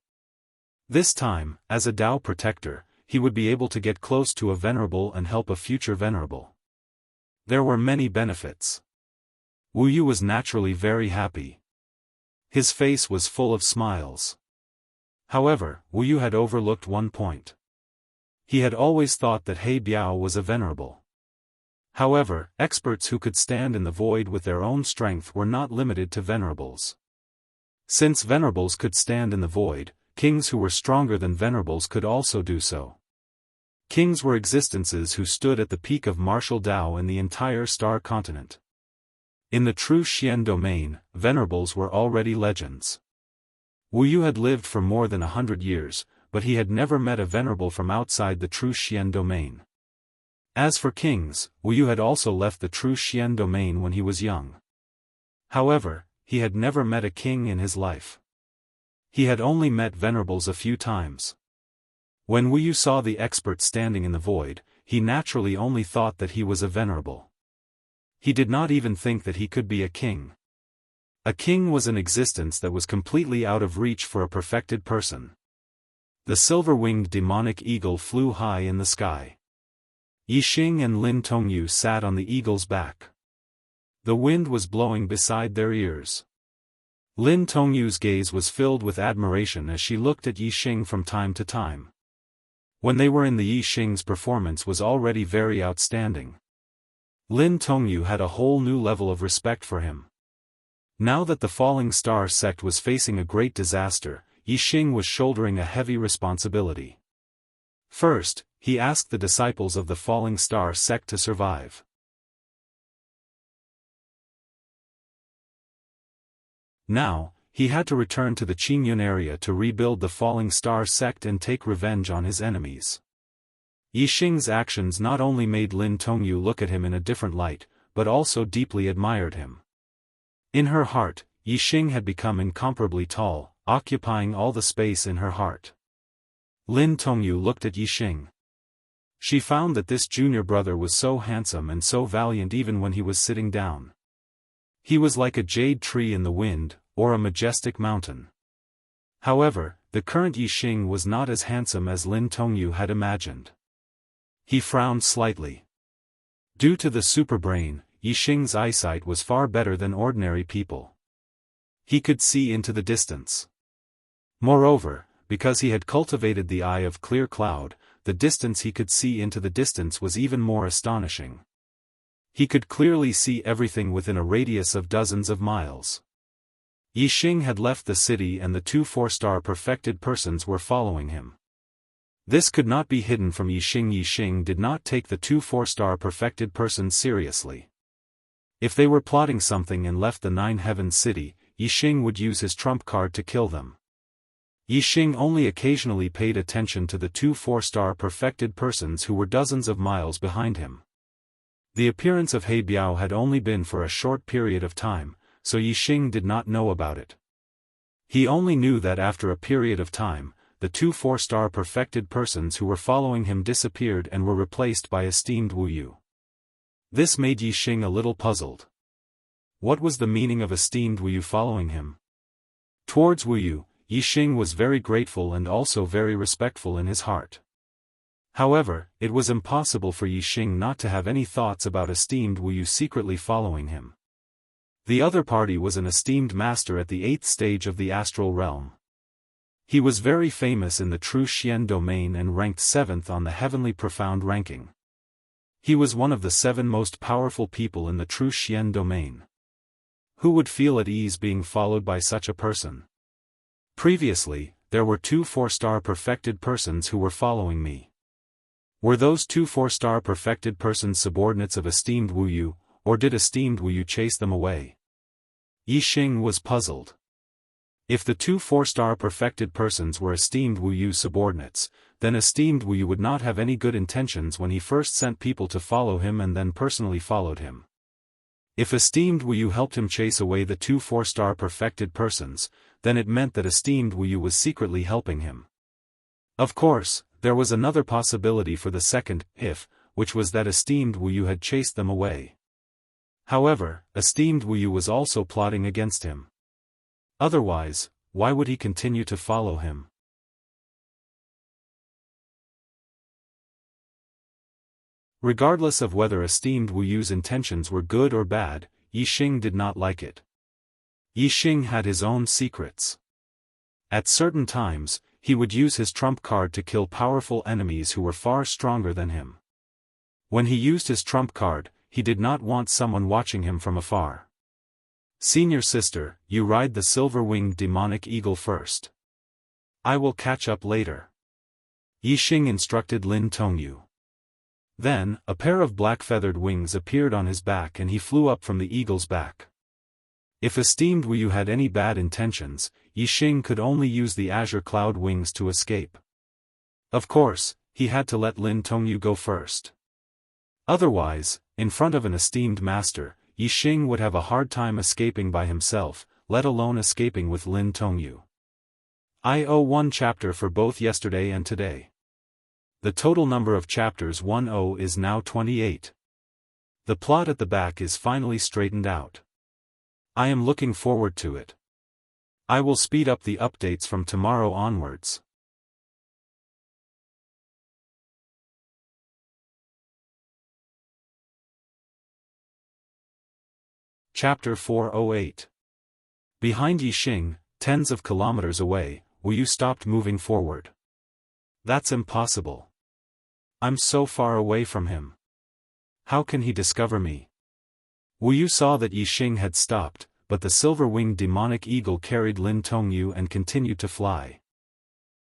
This time, as a Dao protector, he would be able to get close to a venerable and help a future venerable. There were many benefits. Wu Yu was naturally very happy. His face was full of smiles. However, Wu Yu had overlooked one point. He had always thought that He Biao was a venerable. However, experts who could stand in the void with their own strength were not limited to venerables. Since venerables could stand in the void, kings who were stronger than venerables could also do so. Kings were existences who stood at the peak of martial Dao in the entire star continent. In the true Xian domain, venerables were already legends. Wu Yu had lived for more than 100 years, but he had never met a venerable from outside the true Xian domain. As for kings, Wu Yu had also left the true Xian domain when he was young. However, he had never met a king in his life. He had only met venerables a few times. When Wu Yu saw the expert standing in the void, he naturally only thought that he was a venerable. He did not even think that he could be a king. A king was an existence that was completely out of reach for a perfected person. The silver-winged demonic eagle flew high in the sky. Yixing and Lin Tongyu sat on the eagle's back. The wind was blowing beside their ears. Lin Tongyu's gaze was filled with admiration as she looked at Yixing from time to time. When they were in the Yixing's performance was already very outstanding. Lin Tongyu had a whole new level of respect for him. Now that the Falling Star sect was facing a great disaster, Yixing was shouldering a heavy responsibility. First, he asked the disciples of the Falling Star sect to survive. Now, he had to return to the Qingyun area to rebuild the Falling Star sect and take revenge on his enemies. Yixing's actions not only made Lin Tongyu look at him in a different light, but also deeply admired him. In her heart, Yixing had become incomparably tall, occupying all the space in her heart. Lin Tongyu looked at Yixing. She found that this junior brother was so handsome and so valiant even when he was sitting down. He was like a jade tree in the wind, or a majestic mountain. However, the current Yixing was not as handsome as Lin Tongyu had imagined. He frowned slightly. Due to the superbrain, Yixing's eyesight was far better than ordinary people. He could see into the distance. Moreover, because he had cultivated the eye of clear cloud, the distance he could see into the distance was even more astonishing. He could clearly see everything within a radius of dozens of miles. Yixing had left the city and the two 4-star perfected persons were following him. This could not be hidden from Yixing. Yixing did not take the two 4-star perfected persons seriously. If they were plotting something and left the Nine Heavens city, Yixing would use his trump card to kill them. Yixing only occasionally paid attention to the two 4-star perfected persons who were dozens of miles behind him. The appearance of He Biao had only been for a short period of time, so Yixing did not know about it. He only knew that after a period of time, the two 4-star perfected persons who were following him disappeared and were replaced by esteemed Wu Yu. This made Yixing a little puzzled. What was the meaning of esteemed Wu Yu following him? Towards Wu Yu, Yixing was very grateful and also very respectful in his heart. However, it was impossible for Yixing not to have any thoughts about esteemed Wu Yu secretly following him. The other party was an esteemed master at the 8th stage of the astral realm. He was very famous in the true Xian domain and ranked 7th on the heavenly profound ranking. He was one of the 7 most powerful people in the true Xian domain. Who would feel at ease being followed by such a person? Previously, there were 2 4-star perfected persons who were following me. Were those 2 4-star perfected persons subordinates of esteemed Wu Yu, or did esteemed Wu Yu chase them away? Yi Xing was puzzled. If the 2 4-star perfected persons were esteemed Wu Yu subordinates, then esteemed Wu Yu would not have any good intentions when he first sent people to follow him and then personally followed him. If esteemed Wu Yu helped him chase away the 2 4-star perfected persons, then it meant that esteemed Wu Yu was secretly helping him. Of course, there was another possibility for the second if, which was that esteemed Wu Yu had chased them away. However, esteemed Wu Yu was also plotting against him. Otherwise, why would he continue to follow him? Regardless of whether esteemed Wu Yu's intentions were good or bad, Yi Xing did not like it. Yi Xing had his own secrets. At certain times, he would use his trump card to kill powerful enemies who were far stronger than him. When he used his trump card, he did not want someone watching him from afar. Senior sister, you ride the silver-winged demonic eagle first. I will catch up later. Yi Xing instructed Lin Tongyu. Then, a pair of black-feathered wings appeared on his back and he flew up from the eagle's back. If esteemed Wu Yu had any bad intentions, Yi Xing could only use the azure cloud wings to escape. Of course, he had to let Lin Tongyu go first. Otherwise, in front of an esteemed master, Yi Xing would have a hard time escaping by himself, let alone escaping with Lin Tongyu. I owe 1 chapter for both yesterday and today. The total number of chapters 10 is now 28. The plot at the back is finally straightened out. I am looking forward to it. I will speed up the updates from tomorrow onwards. Chapter 408. Behind Yi Xing, tens of kilometers away, Wu Yu stopped moving forward. That's impossible. I'm so far away from him. How can he discover me? Wu Yu saw that Yi Xing had stopped, but the silver-winged demonic eagle carried Lin Tongyu and continued to fly.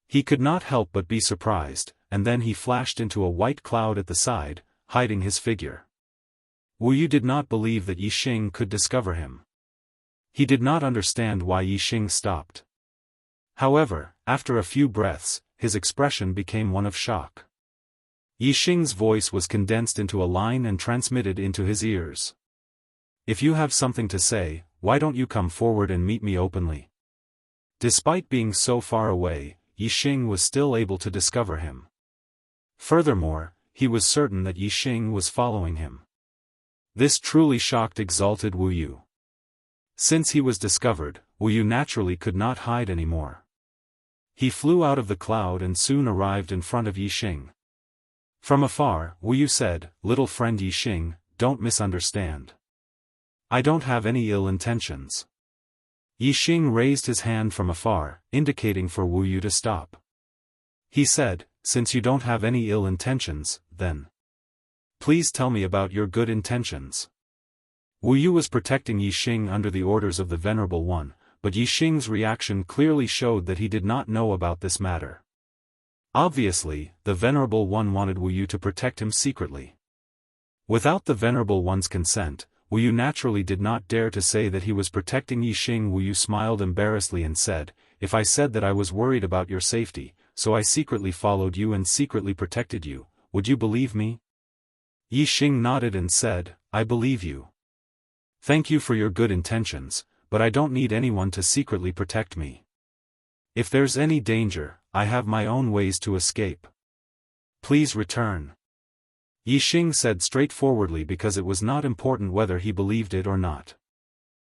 He could not help but be surprised, and then he flashed into a white cloud at the side, hiding his figure. Wu Yu did not believe that Yi Xing could discover him. He did not understand why Yi Xing stopped. However, after a few breaths, his expression became one of shock. Yi Xing's voice was condensed into a line and transmitted into his ears. If you have something to say, why don't you come forward and meet me openly? Despite being so far away, Yi Xing was still able to discover him. Furthermore, he was certain that Yi Xing was following him. This truly shocked exalted Wu Yu. Since he was discovered, Wu Yu naturally could not hide anymore. He flew out of the cloud and soon arrived in front of Yi Xing. From afar, Wu Yu said, "Little friend Yi Xing, don't misunderstand. I don't have any ill intentions." Yi Xing raised his hand from afar, indicating for Wu Yu to stop. He said, "Since you don't have any ill intentions, then please tell me about your good intentions." Wu Yu was protecting Yi Xing under the orders of the Venerable One, but Yi Xing's reaction clearly showed that he did not know about this matter. Obviously, the Venerable One wanted Wu Yu to protect him secretly. Without the Venerable One's consent, Wu Yu naturally did not dare to say that he was protecting Yi Xing. Wu Yu smiled embarrassedly and said, "If I said that I was worried about your safety, so I secretly followed you and secretly protected you, would you believe me?" Yi Xing nodded and said, "I believe you. Thank you for your good intentions, but I don't need anyone to secretly protect me. If there's any danger, I have my own ways to escape. Please return." Yi Xing said straightforwardly because it was not important whether he believed it or not.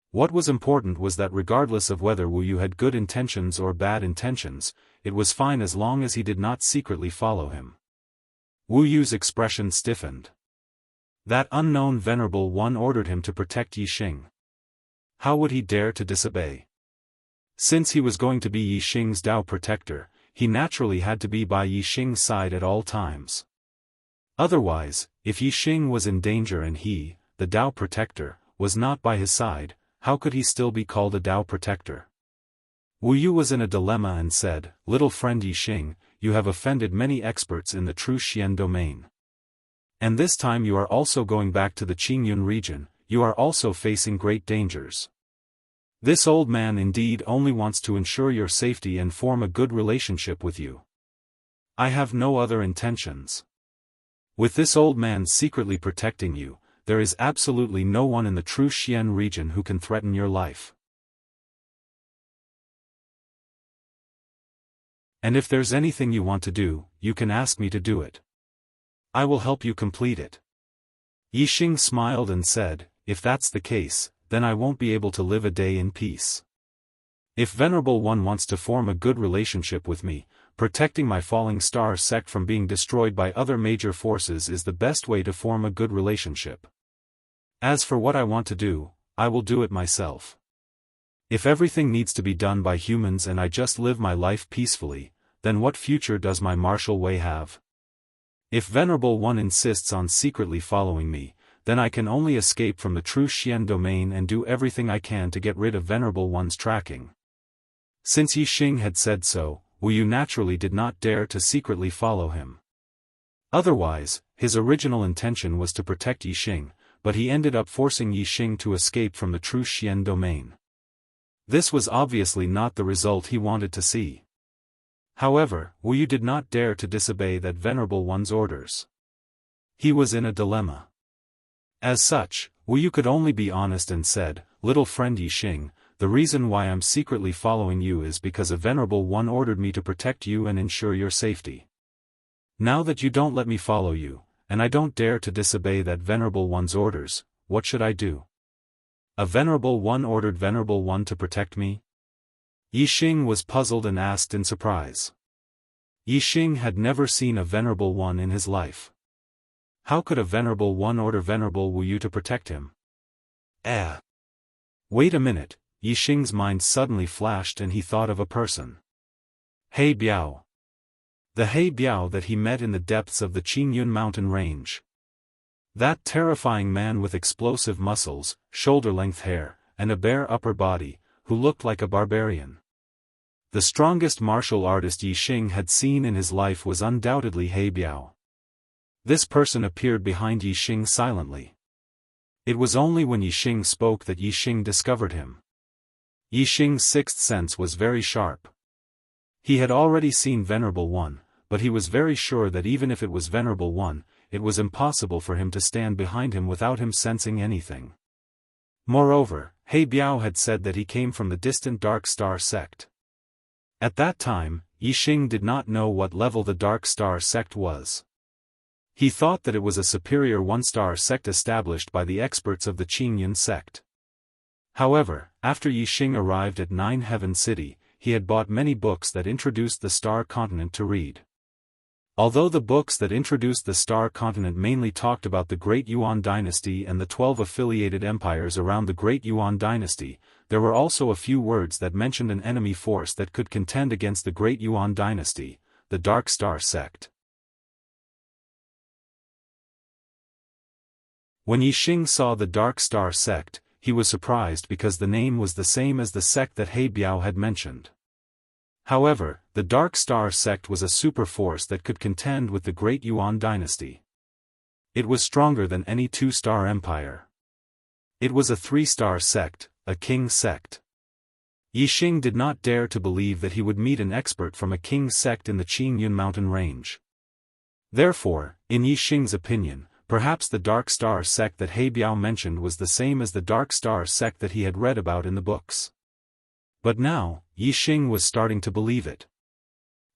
What was important was that regardless of whether Wu Yu had good intentions or bad intentions, it was fine as long as he did not secretly follow him. Wu Yu's expression stiffened. That unknown Venerable One ordered him to protect Yi Xing. How would he dare to disobey? Since he was going to be Yi Xing's Dao protector, he naturally had to be by Yi Xing's side at all times. Otherwise, if Yi Xing was in danger and he, the Dao protector, was not by his side, how could he still be called a Dao protector? Wu Yu was in a dilemma and said, "Little friend Yi Xing, you have offended many experts in the true Xian domain. And this time you are also going back to the Qingyun region, you are also facing great dangers. This old man indeed only wants to ensure your safety and form a good relationship with you. I have no other intentions. With this old man secretly protecting you, there is absolutely no one in the true Xian region who can threaten your life. And if there's anything you want to do, you can ask me to do it. I will help you complete it." Yi Xing smiled and said, "If that's the case, then I won't be able to live a day in peace. If Venerable One wants to form a good relationship with me, protecting my falling star sect from being destroyed by other major forces is the best way to form a good relationship. As for what I want to do, I will do it myself. If everything needs to be done by humans and I just live my life peacefully, then what future does my martial way have? If Venerable One insists on secretly following me, then I can only escape from the true Xian domain and do everything I can to get rid of Venerable One's tracking." Since Yi Xing had said so, Wu Yu naturally did not dare to secretly follow him. Otherwise, his original intention was to protect Yi Xing, but he ended up forcing Yi Xing to escape from the true Xian domain. This was obviously not the result he wanted to see. However, Wu Yu did not dare to disobey that Venerable One's orders. He was in a dilemma. As such, Wu Yu could only be honest and said, "Little friend Yi Xing, the reason why I'm secretly following you is because a Venerable One ordered me to protect you and ensure your safety. Now that you don't let me follow you, and I don't dare to disobey that Venerable One's orders, what should I do? A Venerable One ordered Venerable One to protect me?" Yi Xing was puzzled and asked in surprise. Yi Xing had never seen a Venerable One in his life. How could a Venerable One order Venerable Wu Yu to protect him? Wait a minute, Yi Xing's mind suddenly flashed and he thought of a person. He Biao. The He Biao that he met in the depths of the Qingyun mountain range. That terrifying man with explosive muscles, shoulder-length hair, and a bare upper body, who looked like a barbarian. The strongest martial artist Yi Xing had seen in his life was undoubtedly He Biao. This person appeared behind Yi Xing silently. It was only when Yi Xing spoke that Yi Xing discovered him. Yi Xing's sixth sense was very sharp. He had already seen Venerable One, but he was very sure that even if it was Venerable One, it was impossible for him to stand behind him without him sensing anything. Moreover, He Biao had said that he came from the distant Dark Star sect. At that time, Yi Xing did not know what level the Dark Star sect was. He thought that it was a superior one-star sect established by the experts of the Qingyun sect. However, after Yi Xing arrived at Nine Heaven City, he had bought many books that introduced the Star Continent to read. Although the books that introduced the Star Continent mainly talked about the Great Yuan dynasty and the 12 affiliated empires around the Great Yuan dynasty, there were also a few words that mentioned an enemy force that could contend against the Great Yuan dynasty, the Dark Star sect. When Yi Xing saw the Dark Star sect, he was surprised because the name was the same as the sect that He Biao had mentioned. However, the Dark Star sect was a super force that could contend with the Great Yuan dynasty. It was stronger than any two-star empire. It was a three-star sect, a king sect. Yi Xing did not dare to believe that he would meet an expert from a king sect in the Qingyun mountain range. Therefore, in Yi Xing's opinion, perhaps the Dark Star sect that He Biao mentioned was the same as the Dark Star sect that he had read about in the books. But now, Yi Xing was starting to believe it.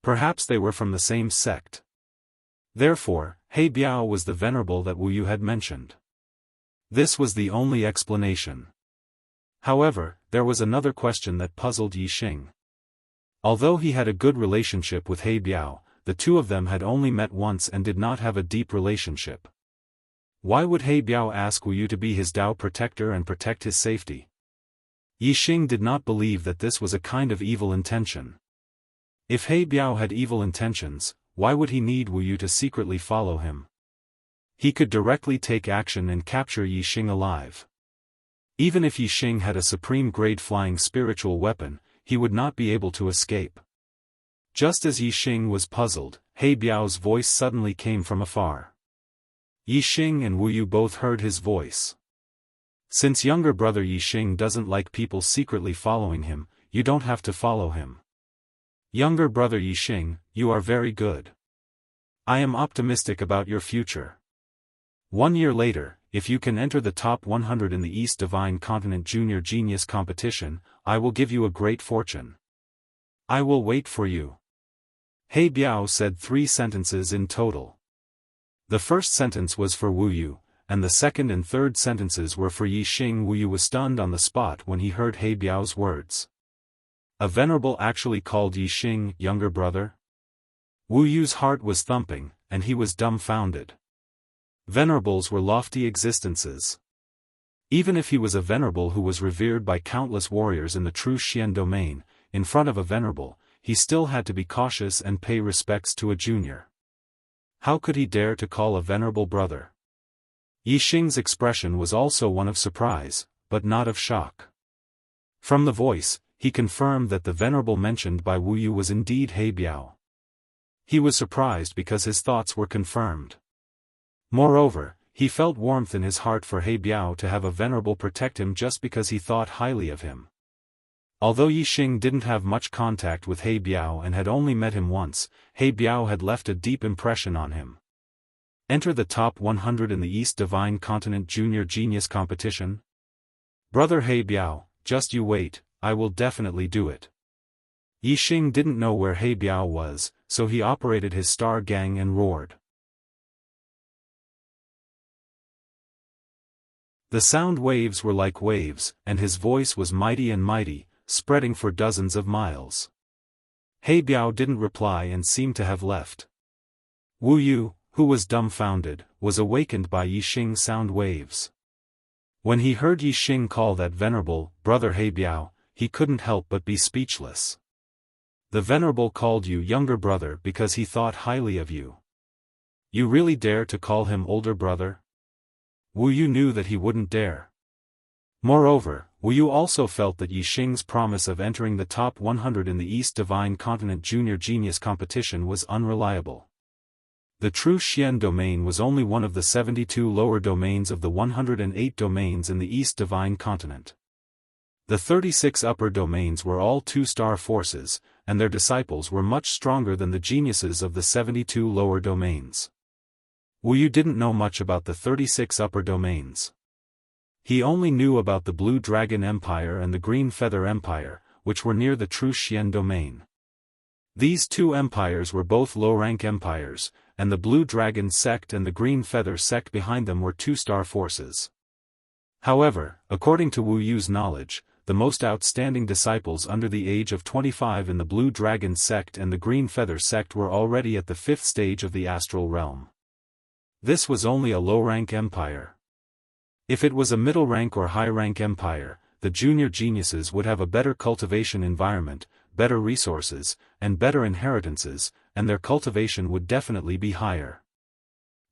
Perhaps they were from the same sect. Therefore, He Biao was the venerable that Wu Yu had mentioned. This was the only explanation. However, there was another question that puzzled Yi Xing. Although he had a good relationship with He Biao, the two of them had only met once and did not have a deep relationship. Why would He Biao ask Wu Yu to be his Dao protector and protect his safety? Yixing did not believe that this was a kind of evil intention. If He Biao had evil intentions, why would he need Wu Yu to secretly follow him? He could directly take action and capture Yixing alive. Even if Yixing had a supreme-grade flying spiritual weapon, he would not be able to escape. Just as Yixing was puzzled, He Biao's voice suddenly came from afar. Yixing and Wu Yu both heard his voice. Since younger brother Yixing doesn't like people secretly following him, you don't have to follow him. Younger brother Yixing, you are very good. I am optimistic about your future. 1 year later, if you can enter the top 100 in the East Divine Continent Junior Genius Competition, I will give you a great fortune. I will wait for you. He Biao said 3 sentences in total. The first sentence was for Wu Yu, and the second and third sentences were for Yixing. Wu Yu was stunned on the spot when he heard He Biao's words. A venerable actually called Yixing younger brother? Wu Yu's heart was thumping, and he was dumbfounded. Venerables were lofty existences. Even if he was a venerable who was revered by countless warriors in the true Xian domain, in front of a venerable, he still had to be cautious and pay respects to a junior. How could he dare to call a venerable brother? Yixing's expression was also one of surprise, but not of shock. From the voice, he confirmed that the venerable mentioned by Wu Yu was indeed He Biao. He was surprised because his thoughts were confirmed. Moreover, he felt warmth in his heart for He Biao to have a venerable protect him just because he thought highly of him. Although Yixing didn't have much contact with He Biao and had only met him once, He Biao had left a deep impression on him. Enter the top 100 in the East Divine Continent Junior Genius Competition? Brother He Biao, just you wait, I will definitely do it. Yixing didn't know where He Biao was, so he operated his star gang and roared. The sound waves were like waves, and his voice was mighty and mighty, spreading for dozens of miles. He Biao didn't reply and seemed to have left. Wu Yu, who was dumbfounded, was awakened by Yixing's sound waves. When he heard Yixing call that venerable brother He Biao, he couldn't help but be speechless. The venerable called you younger brother because he thought highly of you. You really dare to call him older brother? Wu Yu knew that he wouldn't dare. Moreover, Wu Yu also felt that Yixing's promise of entering the top 100 in the East Divine Continent Junior Genius Competition was unreliable. The true Xian domain was only one of the 72 lower domains of the 108 domains in the East Divine Continent. The 36 upper domains were all 2-star forces, and their disciples were much stronger than the geniuses of the 72 lower domains. Wu Yu didn't know much about the 36 upper domains. He only knew about the Blue Dragon Empire and the Green Feather Empire, which were near the true Xian domain. These 2 empires were both low-rank empires, and the Blue Dragon sect and the Green Feather sect behind them were 2-star forces. However, according to Wu Yu's knowledge, the most outstanding disciples under the age of 25 in the Blue Dragon sect and the Green Feather sect were already at the 5th stage of the astral realm. This was only a low-rank empire. If it was a middle-rank or high-rank empire, the junior geniuses would have a better cultivation environment, better resources, and better inheritances, and their cultivation would definitely be higher.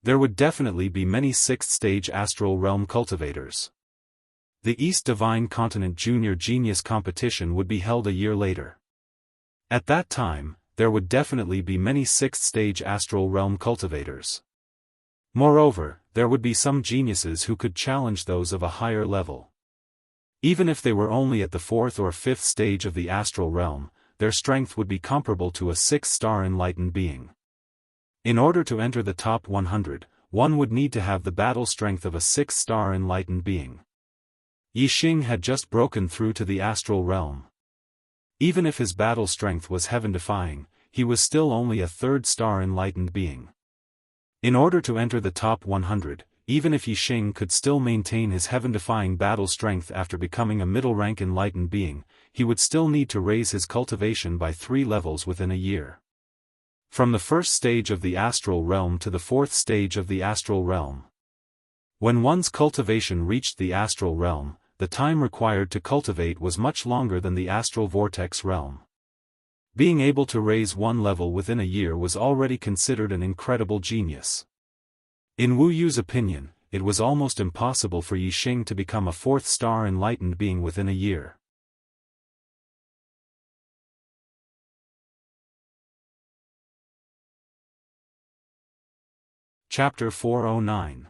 There would definitely be many 6th-stage astral realm cultivators. The East Divine Continent Junior Genius Competition would be held a year later. At that time, there would definitely be many 6th-stage astral realm cultivators. Moreover, there would be some geniuses who could challenge those of a higher level. Even if they were only at the 4th or 5th stage of the astral realm, their strength would be comparable to a 6-star enlightened being. In order to enter the top 100, one would need to have the battle strength of a 6-star enlightened being. Yixing had just broken through to the astral realm. Even if his battle strength was heaven-defying, he was still only a 3rd-star enlightened being. In order to enter the top 100, even if Yixing could still maintain his heaven-defying battle strength after becoming a middle-rank enlightened being, he would still need to raise his cultivation by 3 levels within a year. From the 1st stage of the astral realm to the 4th stage of the astral realm. When one's cultivation reached the astral realm, the time required to cultivate was much longer than the astral vortex realm. Being able to raise one level within a year was already considered an incredible genius. In Wu Yu's opinion, it was almost impossible for Yixing to become a fourth-star enlightened being within a year. Chapter 409.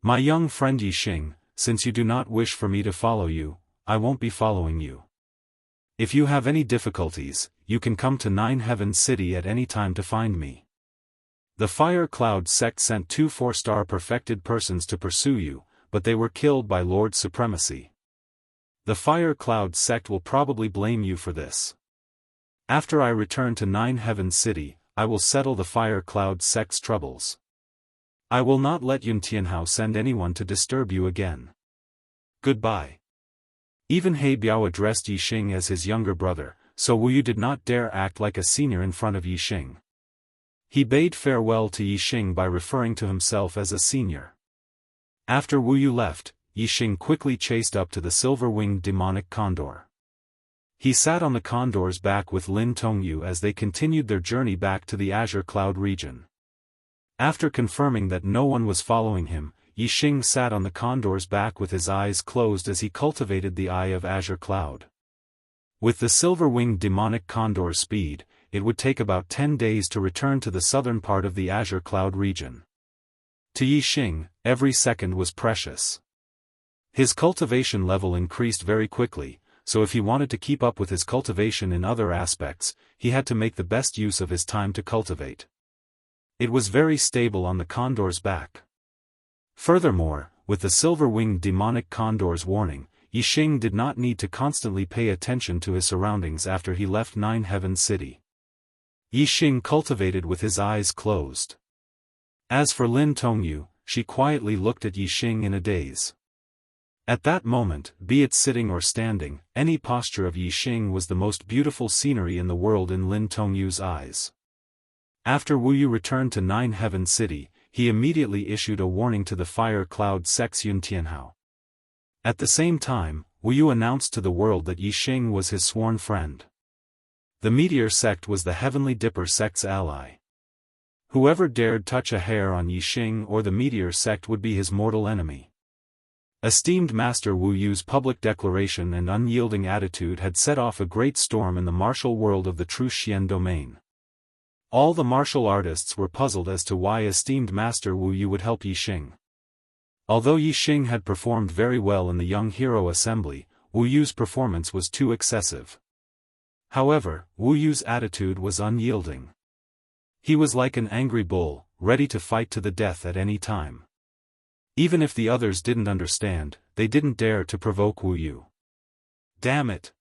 My young friend Yixing, since you do not wish for me to follow you, I won't be following you. If you have any difficulties, you can come to Nine Heaven City at any time to find me. The Fire Cloud sect sent 2 4-star perfected persons to pursue you, but they were killed by Lord Supremacy. The Fire Cloud sect will probably blame you for this. After I return to Nine Heaven City, I will settle the Fire Cloud sect's troubles. I will not let Yuntianhao send anyone to disturb you again. Goodbye. Even He Biao addressed Yixing as his younger brother, so Wu Yu did not dare act like a senior in front of Yixing. He bade farewell to Yixing by referring to himself as a senior. After Wu Yu left, Yixing quickly chased up to the silver-winged demonic condor. He sat on the condor's back with Lin Tongyu as they continued their journey back to the Azure Cloud region. After confirming that no one was following him, Yixing sat on the condor's back with his eyes closed as he cultivated the Eye of Azure Cloud. With the silver-winged demonic condor's speed, it would take about 10 days to return to the southern part of the Azure Cloud region. To Yixing, every second was precious. His cultivation level increased very quickly, so if he wanted to keep up with his cultivation in other aspects, he had to make the best use of his time to cultivate. It was very stable on the condor's back. Furthermore, with the silver-winged demonic condor's warning, Yixing did not need to constantly pay attention to his surroundings after he left Nine Heaven City. Yixing cultivated with his eyes closed. As for Lin Tongyu, she quietly looked at Yixing in a daze. At that moment, be it sitting or standing, any posture of Yixing was the most beautiful scenery in the world in Lin Tongyu's eyes. After Wu Yu returned to Nine Heaven City, he immediately issued a warning to the Fire Cloud sect's Yuntianhao. At the same time, Wu Yu announced to the world that Yixing was his sworn friend. The Meteor sect was the Heavenly Dipper sect's ally. Whoever dared touch a hair on Yixing or the Meteor sect would be his mortal enemy. Esteemed Master Wu Yu's public declaration and unyielding attitude had set off a great storm in the martial world of the True Xian domain. All the martial artists were puzzled as to why esteemed Master Wu Yu would help Yixing. Although Yixing had performed very well in the Young Hero Assembly, Wu Yu's performance was too excessive. However, Wu Yu's attitude was unyielding. He was like an angry bull, ready to fight to the death at any time. Even if the others didn't understand, they didn't dare to provoke Wu Yu. Damn it!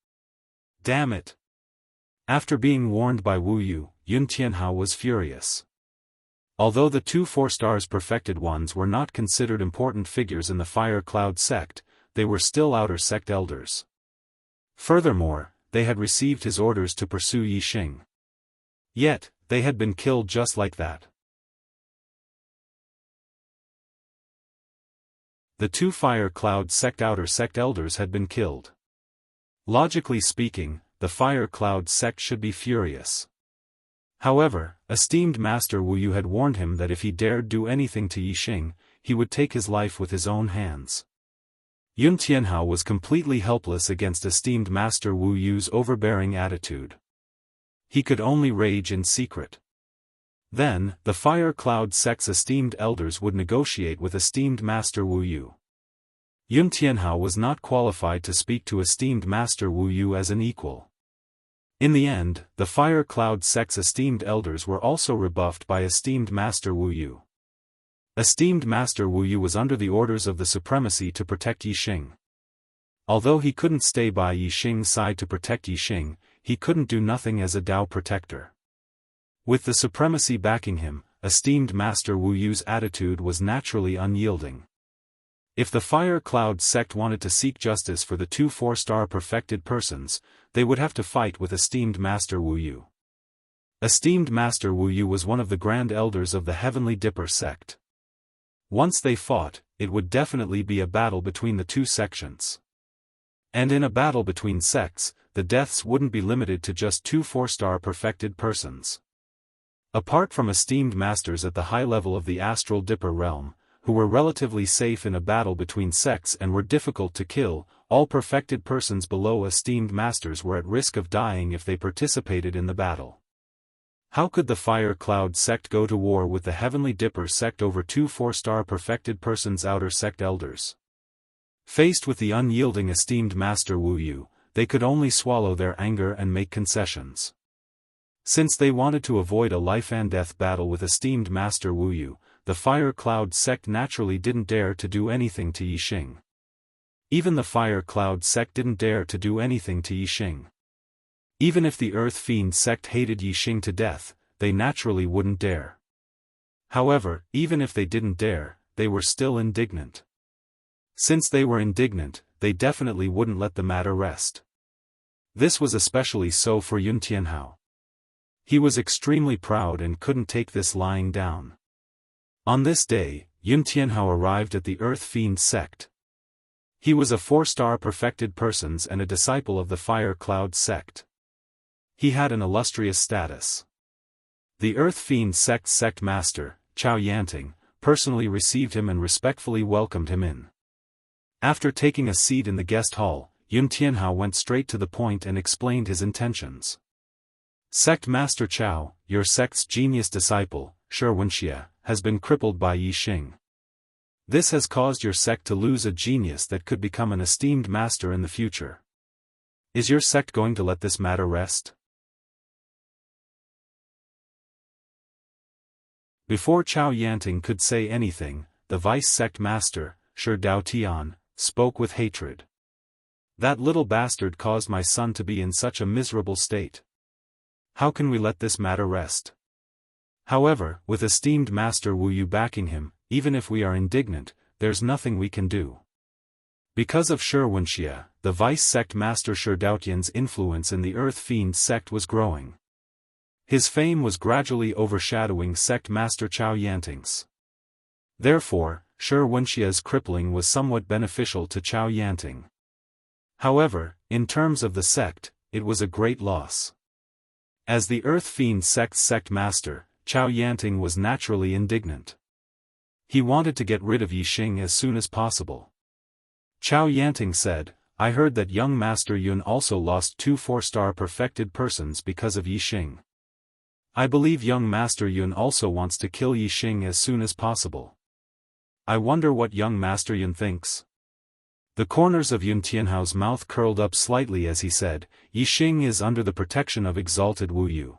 Damn it! After being warned by Wu Yu, Yuntianhao was furious. Although the 2 4-stars perfected ones were not considered important figures in the Fire Cloud sect, they were still outer sect elders. Furthermore, they had received his orders to pursue Yixing. Yet, they had been killed just like that. The 2 Fire Cloud sect outer sect elders had been killed. Logically speaking, the Fire Cloud sect should be furious. However, esteemed Master Wu Yu had warned him that if he dared do anything to Yixing, he would take his life with his own hands. Yuntianhao was completely helpless against esteemed Master Wu Yu's overbearing attitude. He could only rage in secret. Then, the Fire Cloud sect's esteemed elders would negotiate with esteemed Master Wu Yu. Yuntianhao was not qualified to speak to esteemed Master Wu Yu as an equal. In the end, the Fire Cloud sect's esteemed elders were also rebuffed by esteemed Master Wu Yu. Esteemed Master Wu Yu was under the orders of the Supremacy to protect Yixing. Although he couldn't stay by Yixing's side to protect Yixing, he couldn't do nothing as a Dao protector. With the Supremacy backing him, esteemed Master Wu Yu's attitude was naturally unyielding. If the Fire Cloud sect wanted to seek justice for the 2 4-star perfected persons, they would have to fight with esteemed Master Wu Yu. Esteemed Master Wu Yu was one of the Grand Elders of the Heavenly Dipper sect. Once they fought, it would definitely be a battle between the 2 sections. And in a battle between sects, the deaths wouldn't be limited to just 2 4-star perfected persons. Apart from esteemed masters at the high level of the astral dipper realm, who were relatively safe in a battle between sects and were difficult to kill, all perfected persons below esteemed masters were at risk of dying if they participated in the battle. How could the Fire Cloud sect go to war with the Heavenly Dipper sect over 2 4-star perfected persons outer sect elders? Faced with the unyielding esteemed master Wu Yu, they could only swallow their anger and make concessions. Since they wanted to avoid a life-and-death battle with esteemed master Wu Yu, the Fire Cloud sect naturally didn't dare to do anything to Yixing. Even the Fire Cloud sect didn't dare to do anything to Yixing. Even if the Earth Fiend sect hated Yixing to death, they naturally wouldn't dare. However, even if they didn't dare, they were still indignant. Since they were indignant, they definitely wouldn't let the matter rest. This was especially so for Yun Tianhao. He was extremely proud and couldn't take this lying down. On this day, Yun Tianhao arrived at the Earth Fiend sect. He was a 4-star perfected persons and a disciple of the Fire Cloud sect. He had an illustrious status. The Earth Fiend sect master, Chao Yanting, personally received him and respectfully welcomed him in. After taking a seat in the guest hall, Yun Tianhao went straight to the point and explained his intentions. Sect Master Chao, your sect's genius disciple, Shi Wenxia, has been crippled by Yixing. This has caused your sect to lose a genius that could become an esteemed master in the future. Is your sect going to let this matter rest? Before Chao Yanting could say anything, the vice sect master, Shi Daotian, spoke with hatred. That little bastard caused my son to be in such a miserable state. How can we let this matter rest? However, with esteemed Master Wu Yu backing him, even if we are indignant, there's nothing we can do. Because of Shi Wenxia, the vice sect master Shi Daotian's influence in the Earth Fiend sect was growing. His fame was gradually overshadowing sect master Chao Yanting's. Therefore, Shi Wenxia's crippling was somewhat beneficial to Chao Yanting. However, in terms of the sect, it was a great loss. As the Earth Fiend sect's sect master, Chao Yanting was naturally indignant. He wanted to get rid of Yixing as soon as possible. Chao Yanting said, I heard that young Master Yun also lost 2 4-star perfected persons because of Yixing. I believe young Master Yun also wants to kill Yixing as soon as possible. I wonder what young Master Yun thinks. The corners of Yun Tianhao's mouth curled up slightly as he said, Yixing is under the protection of exalted Wu Yu.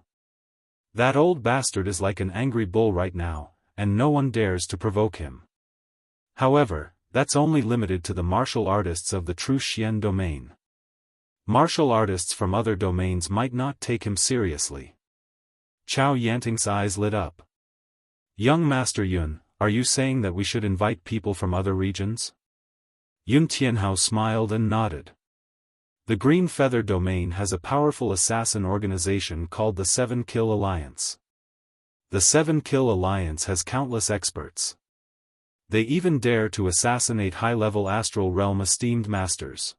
That old bastard is like an angry bull right now, and no one dares to provoke him. However, that's only limited to the martial artists of the true Xian domain. Martial artists from other domains might not take him seriously. Chao Yanting's eyes lit up. Young Master Yun, are you saying that we should invite people from other regions? Yun Tianhao smiled and nodded. The Green Feather domain has a powerful assassin organization called the 7 Kill Alliance. The 7 Kill Alliance has countless experts. They even dare to assassinate high-level astral realm esteemed masters.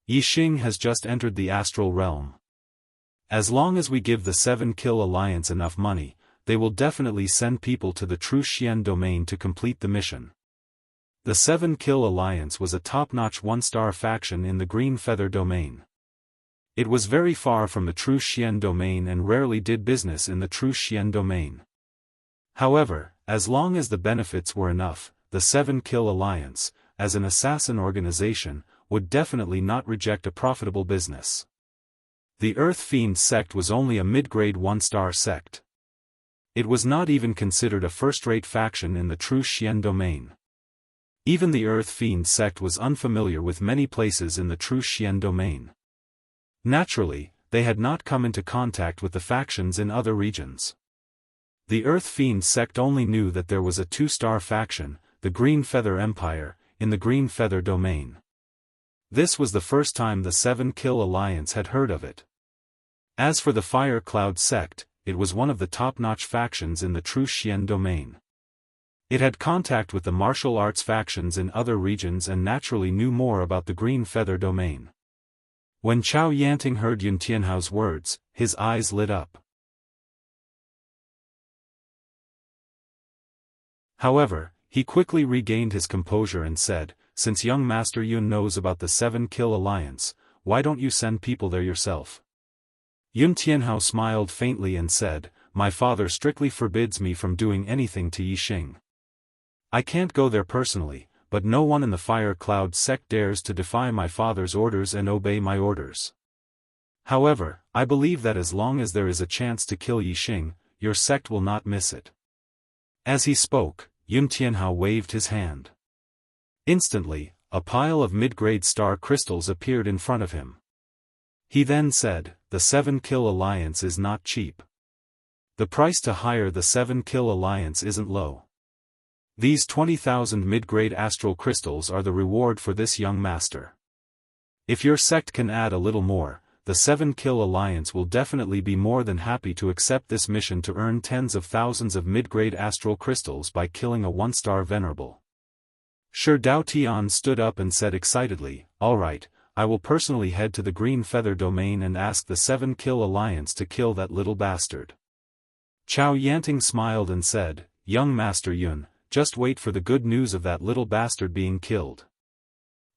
Yixing has just entered the astral realm. As long as we give the 7 Kill Alliance enough money, they will definitely send people to the true Xian domain to complete the mission. The 7 Kill Alliance was a top-notch 1-star faction in the Green Feather domain. It was very far from the true Xian domain and rarely did business in the true Xian domain. However, as long as the benefits were enough, the 7 Kill Alliance, as an assassin organization, would definitely not reject a profitable business. The Earth Fiend sect was only a mid-grade 1-star sect. It was not even considered a first-rate faction in the true Xian domain. Even the Earth Fiend sect was unfamiliar with many places in the true Xian domain. Naturally, they had not come into contact with the factions in other regions. The Earth Fiend sect only knew that there was a 2-star faction, the Green Feather Empire, in the Green Feather domain. This was the first time the 7 Kill Alliance had heard of it. As for the Fire Cloud sect, it was one of the top-notch factions in the true Xian domain. It had contact with the martial arts factions in other regions and naturally knew more about the green feather domain. When Chao Yanting heard Yun Tianhao's words, his eyes lit up. However, he quickly regained his composure and said, "Since young Master Yun knows about the 7-Kill Alliance, why don't you send people there yourself?" Yun Tianhao smiled faintly and said, "My father strictly forbids me from doing anything to Yixing. I can't go there personally, but no one in the Fire Cloud sect dares to defy my father's orders and obey my orders. However, I believe that as long as there is a chance to kill Yixing, your sect will not miss it." As he spoke, Yun Tianhao waved his hand. Instantly, a pile of mid-grade star crystals appeared in front of him. He then said, "The 7-Kill Alliance is not cheap. The price to hire the 7-Kill Alliance isn't low. These 20,000 mid-grade astral crystals are the reward for this young master. If your sect can add a little more, the 7-Kill Alliance will definitely be more than happy to accept this mission to earn tens of thousands of mid-grade astral crystals by killing a 1-star venerable." Shi Dao Tian stood up and said excitedly, "All right, I will personally head to the green feather domain and ask the 7-Kill Alliance to kill that little bastard." Chao Yanting smiled and said, "Young Master Yun, just wait for the good news of that little bastard being killed."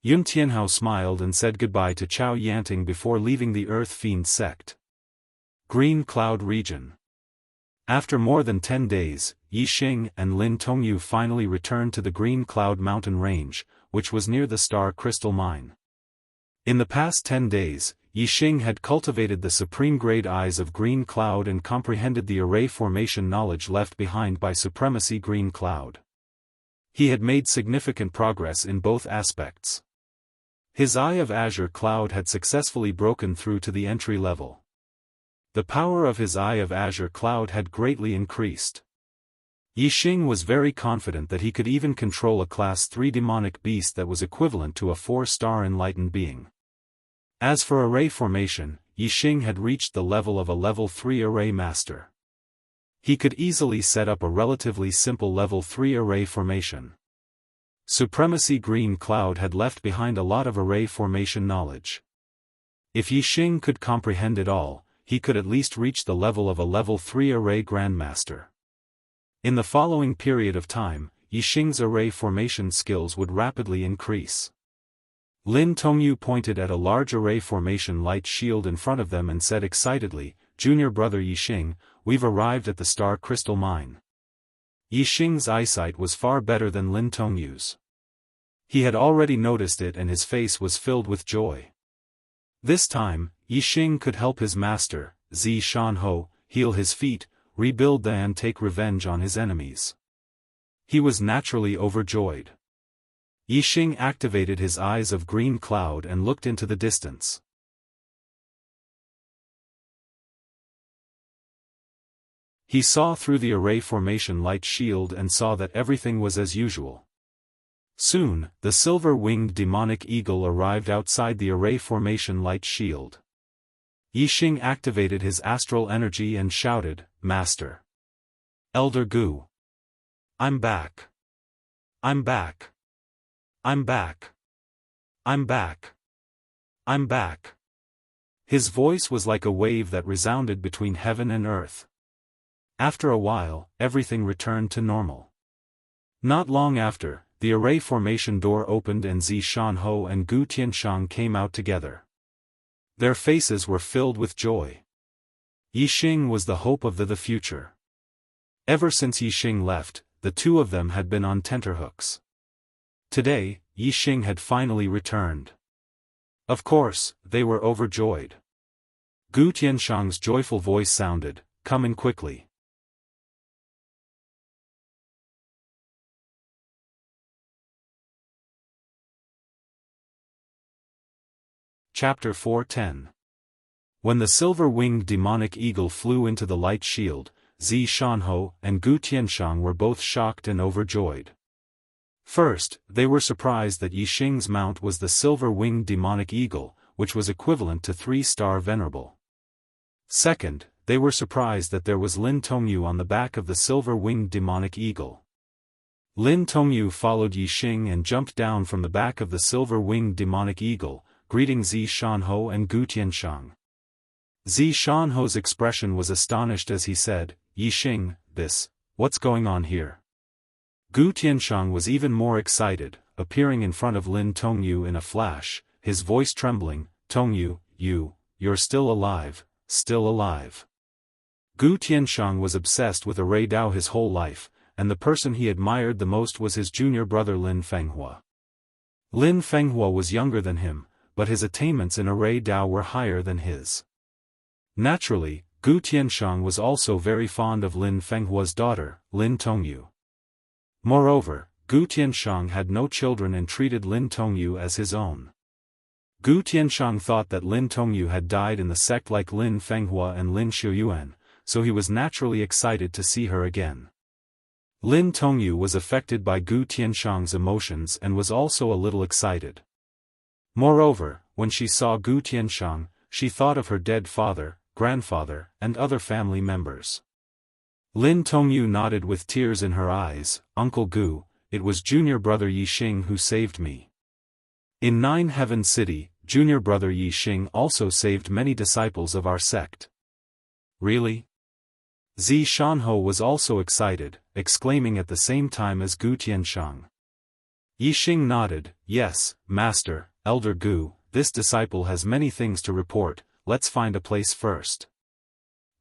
Yun Tianhao smiled and said goodbye to Chao Yanting before leaving the Earth Fiend sect. Green Cloud Region. After more than 10 days, Yixing and Lin Tongyu finally returned to the Green Cloud mountain range, which was near the Star Crystal Mine. In the past 10 days, Yixing had cultivated the supreme grade eyes of Green Cloud and comprehended the array formation knowledge left behind by Supremacy Green Cloud. He had made significant progress in both aspects. His Eye of Azure Cloud had successfully broken through to the entry level. The power of his Eye of Azure Cloud had greatly increased. Yixing was very confident that he could even control a Class 3 demonic beast that was equivalent to a 4-star enlightened being. As for array formation, Yixing had reached the level of a level 3 array master. He could easily set up a relatively simple level 3 array formation. Supremacy Green Cloud had left behind a lot of array formation knowledge. If Yixing could comprehend it all, he could at least reach the level of a level 3 array grandmaster. In the following period of time, Yixing's array formation skills would rapidly increase. Lin Tongyu pointed at a large array formation light shield in front of them and said excitedly, "Junior brother Yixing, we've arrived at the Star Crystal Mine." Yixing's eyesight was far better than Lin Tongyu's. He had already noticed it and his face was filled with joy. This time, Yixing could help his master, Zi Shanho, heal his feet, rebuild them and take revenge on his enemies. He was naturally overjoyed. Yixing activated his eyes of green cloud and looked into the distance. He saw through the array formation light shield and saw that everything was as usual. Soon, the silver-winged demonic eagle arrived outside the array formation light shield. Yixing activated his astral energy and shouted, "Master! Elder Gu! I'm back! I'm back! I'm back! I'm back! I'm back!" His voice was like a wave that resounded between heaven and earth. After a while, everything returned to normal. Not long after, the array formation door opened and Zi Shanho and Gu Tianshang came out together. Their faces were filled with joy. Yixing was the hope of the future. Ever since Yixing left, the two of them had been on tenterhooks. Today, Yixing had finally returned. Of course, they were overjoyed. Gu Tianshang's joyful voice sounded, "Come in quickly." Chapter 410. When the silver-winged demonic eagle flew into the light shield, Zi Shanho and Gu Tianshang were both shocked and overjoyed. First, they were surprised that Yixing's mount was the silver-winged demonic eagle, which was equivalent to 3-star venerable. Second, they were surprised that there was Lin Tongyu on the back of the silver-winged demonic eagle. Lin Tongyu followed Yixing and jumped down from the back of the silver-winged demonic eagle, greeting Zi Shanho and Gu Tianshang. Zi Shanho's expression was astonished as he said, Yixing, what's going on here? Gu Tianshang was even more excited, appearing in front of Lin Tongyu in a flash, his voice trembling, Tongyu, you're still alive, still alive. Gu Tianshang was obsessed with array Dao his whole life, and the person he admired the most was his junior brother Lin Fenghua. Lin Fenghua was younger than him, but his attainments in array Dao were higher than his. Naturally, Gu Tianshang was also very fond of Lin Fenghua's daughter, Lin Tongyu. Moreover, Gu Tianshang had no children and treated Lin Tongyu as his own. Gu Tianshang thought that Lin Tongyu had died in the sect like Lin Fenghua and Lin Xiuyuan, so he was naturally excited to see her again. Lin Tongyu was affected by Gu Tianshang's emotions and was also a little excited. Moreover, when she saw Gu Tianshang, she thought of her dead father, grandfather, and other family members. Lin Tongyu nodded with tears in her eyes, Uncle Gu, it was junior brother Yixing who saved me. In Nine Heaven City, junior brother Yixing also saved many disciples of our sect. Really? Zi Shanho was also excited, exclaiming at the same time as Gu Tianshang. Yixing nodded, yes, Master, Elder Gu, this disciple has many things to report, let's find a place first.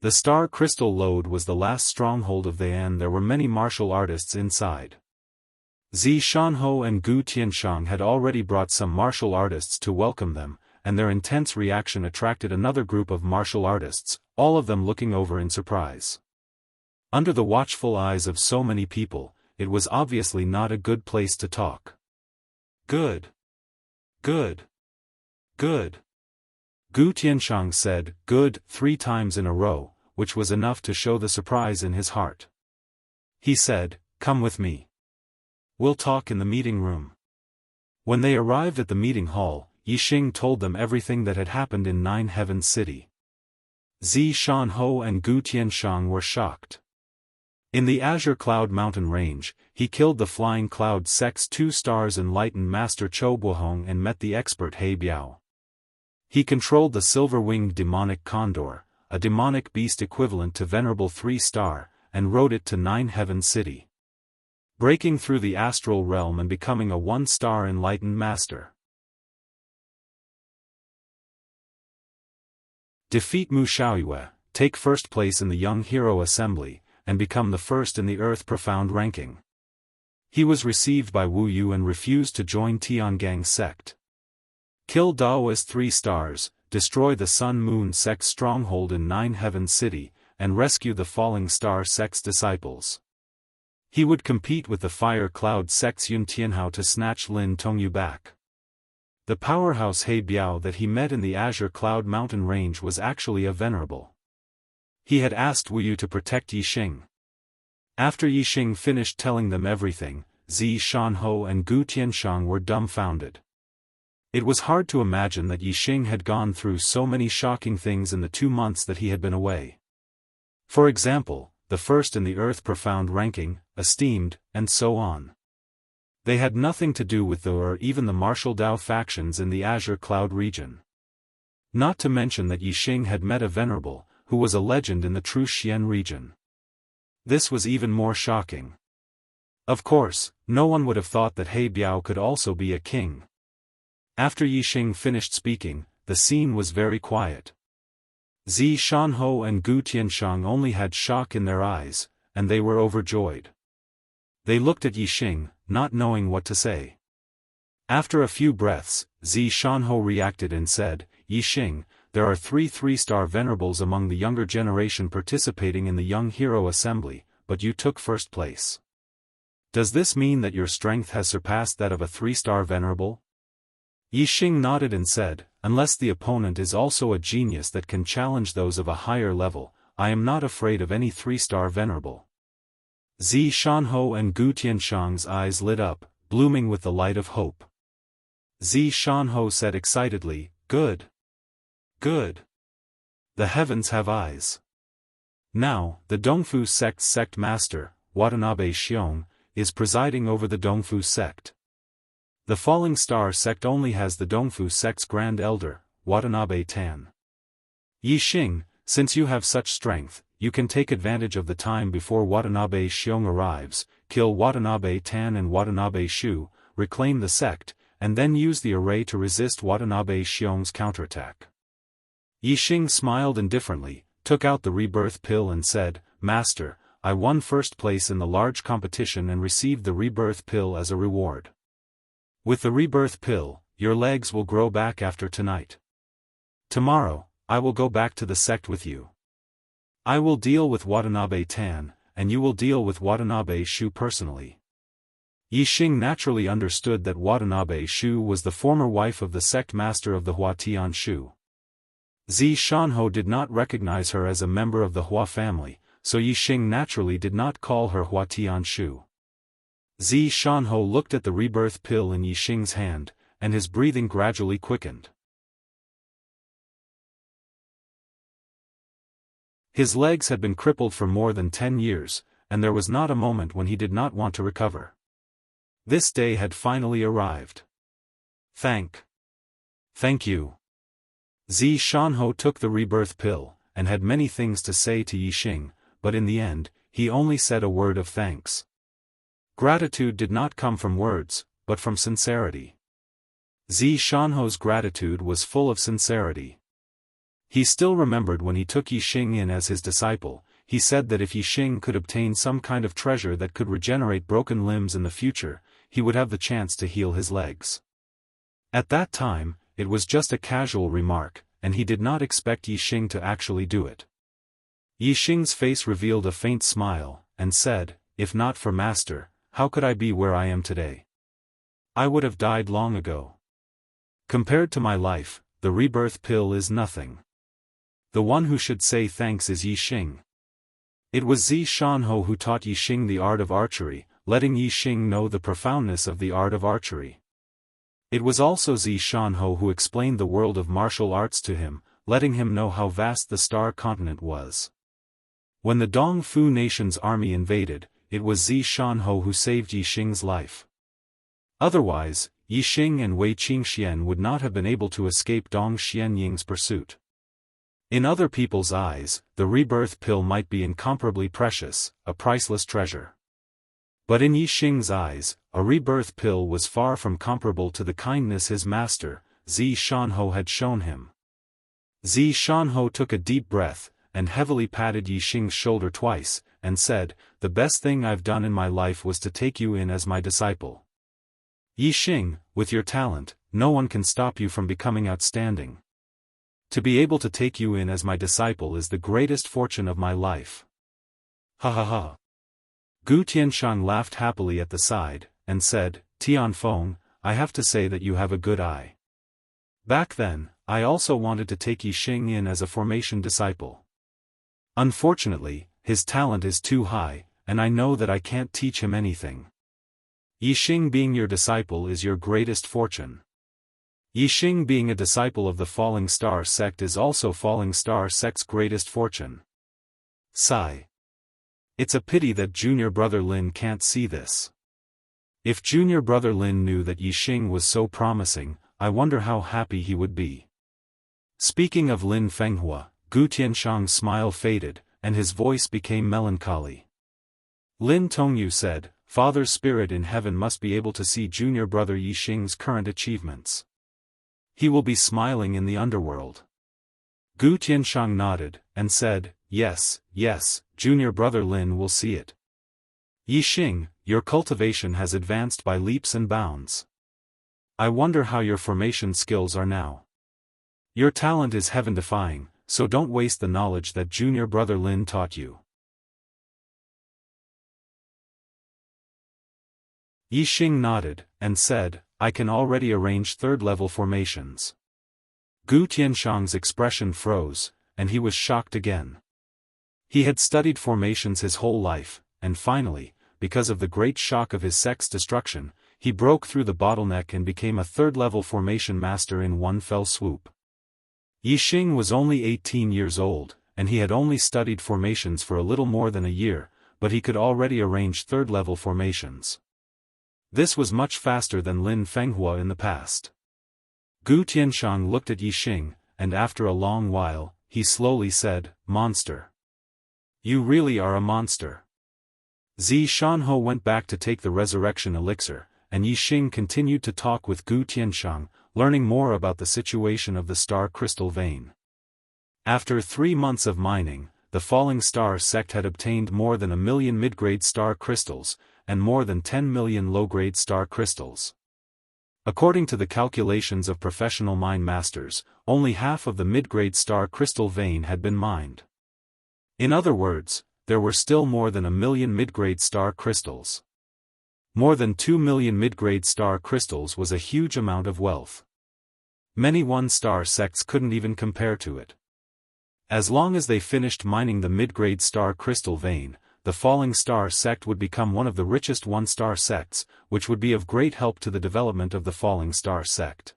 The Star Crystal Lode was the last stronghold of and there were many martial artists inside. Zi Shanho and Gu Tianshang had already brought some martial artists to welcome them, and their intense reaction attracted another group of martial artists, all of them looking over in surprise. Under the watchful eyes of so many people, it was obviously not a good place to talk. Good. Good. Good. Gu Tianshang said, good, 3 times in a row, which was enough to show the surprise in his heart. He said, come with me. We'll talk in the meeting room. When they arrived at the meeting hall, Yixing told them everything that had happened in Nine Heaven City. Zi Shanho and Gu Tianshang were shocked. In the Azure Cloud Mountain Range, he killed the Flying Cloud Sect's 2 stars enlightened Master Chou Buhong and met the expert He Biao. He controlled the silver-winged demonic condor, a demonic beast equivalent to Venerable 3-star, and rode it to Nine Heaven City, breaking through the astral realm and becoming a 1-star enlightened master. Defeat Mu Xiaoyue, take first place in the Young Hero Assembly, and become the first in the Earth Profound ranking. He was received by Wu Yu and refused to join Tiangang's sect. Kill Daoist 3 stars, destroy the Sun-Moon sect's stronghold in Nine Heaven City, and rescue the Falling Star sect's disciples. He would compete with the Fire Cloud sect's Yun Tianhao to snatch Lin Tongyu back. The powerhouse He Biao that he met in the Azure Cloud Mountain Range was actually a venerable. He had asked Wu Yu to protect Yixing. After Yixing finished telling them everything, Zi Shanho and Gu Tianshang were dumbfounded. It was hard to imagine that Yixing had gone through so many shocking things in the 2 months that he had been away. For example, the first in the Earth Profound ranking, esteemed, and so on. They had nothing to do with the or even the martial Dao factions in the Azure Cloud region. Not to mention that Yixing had met a venerable, who was a legend in the true Xian region. This was even more shocking. Of course, no one would have thought that He Biao could also be a king. After Yixing finished speaking, the scene was very quiet. Zi Shanho and Gu Tianshang only had shock in their eyes, and they were overjoyed. They looked at Yixing, not knowing what to say. After a few breaths, Zi Shanho reacted and said, Yixing, there are 3 3-star venerables among the younger generation participating in the Young Hero Assembly, but you took first place. Does this mean that your strength has surpassed that of a 3-star venerable? Yixing nodded and said, unless the opponent is also a genius that can challenge those of a higher level, I am not afraid of any 3-star venerable. Zi Shanho and Gu Tianshang's eyes lit up, blooming with the light of hope. Zi Shanho said excitedly, good. Good. The heavens have eyes. Now, the Dongfu sect's sect master, Watanabe Xiong, is presiding over the Dongfu sect. The Falling Star sect only has the Dongfu sect's Grand Elder, Watanabe Tan. Yixing, since you have such strength, you can take advantage of the time before Watanabe Xiong arrives, kill Watanabe Tan and Watanabe Shu, reclaim the sect, and then use the array to resist Watanabe Xiong's counterattack. Yixing smiled indifferently, took out the rebirth pill and said, Master, I won first place in the large competition and received the rebirth pill as a reward. With the rebirth pill, your legs will grow back after tonight. Tomorrow, I will go back to the sect with you. I will deal with Watanabe Tan, and you will deal with Watanabe Shu personally. Yixing naturally understood that Watanabe Shu was the former wife of the sect master of the Huatian Shu. Zi Shanho did not recognize her as a member of the Hua family, so Yixing naturally did not call her Huatian Shu. Zi Shanho looked at the rebirth pill in Yixing's hand, and his breathing gradually quickened. His legs had been crippled for more than 10 years, and there was not a moment when he did not want to recover. This day had finally arrived. Thank you. Zi Shanho took the rebirth pill, and had many things to say to Yixing, but in the end, he only said a word of thanks. Gratitude did not come from words, but from sincerity. Zi Shanho's gratitude was full of sincerity. He still remembered when he took Yixing in as his disciple, he said that if Yixing could obtain some kind of treasure that could regenerate broken limbs in the future, he would have the chance to heal his legs. At that time, it was just a casual remark, and he did not expect Yixing to actually do it. Yixing's face revealed a faint smile, and said, If not for Master, how could I be where I am today? I would have died long ago. Compared to my life, the rebirth pill is nothing. The one who should say thanks is Yixing. It was Zi Shanho who taught Yixing the art of archery, letting Yixing know the profoundness of the art of archery. It was also Zi Shanho who explained the world of martial arts to him, letting him know how vast the Star Continent was. When the Dongfu nation's army invaded, it was Zi Shanho who saved Yixing's life. Otherwise, Yixing and Wei Qingxian would not have been able to escape Dong Xianying's pursuit. In other people's eyes, the rebirth pill might be incomparably precious, a priceless treasure. But in Yixing's eyes, a rebirth pill was far from comparable to the kindness his master, Zi Shanho had shown him. Zi Shanho took a deep breath, and heavily patted Yixing's shoulder twice, and said, The best thing I've done in my life was to take you in as my disciple. Yixing, with your talent, no one can stop you from becoming outstanding. To be able to take you in as my disciple is the greatest fortune of my life. Ha ha ha. Gu Tianshang laughed happily at the side, and said, Tianfeng, I have to say that you have a good eye. Back then, I also wanted to take Yixing in as a formation disciple. Unfortunately, his talent is too high, and I know that I can't teach him anything. Yixing being your disciple is your greatest fortune. Yixing being a disciple of the Falling Star sect is also Falling Star sect's greatest fortune. Sigh. It's a pity that junior brother Lin can't see this. If junior brother Lin knew that Yixing was so promising, I wonder how happy he would be. Speaking of Lin Fenghua, Gu Tianshang's smile faded, and his voice became melancholy. Lin Tongyu said, Father's spirit in heaven must be able to see junior brother Yixing's current achievements. He will be smiling in the underworld. Gu Tianshang nodded, and said, Yes, junior brother Lin will see it. Yixing, your cultivation has advanced by leaps and bounds. I wonder how your formation skills are now. Your talent is heaven-defying, so don't waste the knowledge that junior brother Lin taught you. Yixing nodded, and said, I can already arrange third-level formations. Gu Tianshang's expression froze, and he was shocked again. He had studied formations his whole life, and finally, because of the great shock of his sect's destruction, he broke through the bottleneck and became a third-level formation master in one fell swoop. Yixing was only 18 years old, and he had only studied formations for a little more than a year, but he could already arrange third-level formations. This was much faster than Lin Fenghua in the past. Gu Tianshang looked at Yixing, and after a long while, he slowly said, "Monster. You really are a monster." Zi Shanho went back to take the resurrection elixir, and Yixing continued to talk with Gu Tianshang, learning more about the situation of the star crystal vein. After 3 months of mining, the Falling Star sect had obtained more than 1 million mid-grade star crystals, and more than 10 million low-grade star crystals. According to the calculations of professional mine masters, only half of the mid-grade star crystal vein had been mined. In other words, there were still more than 1 million mid-grade star crystals. More than 2 million mid-grade star crystals was a huge amount of wealth. Many one-star sects couldn't even compare to it. As long as they finished mining the mid-grade star crystal vein, the Falling Star sect would become one of the richest one-star sects, which would be of great help to the development of the Falling Star sect.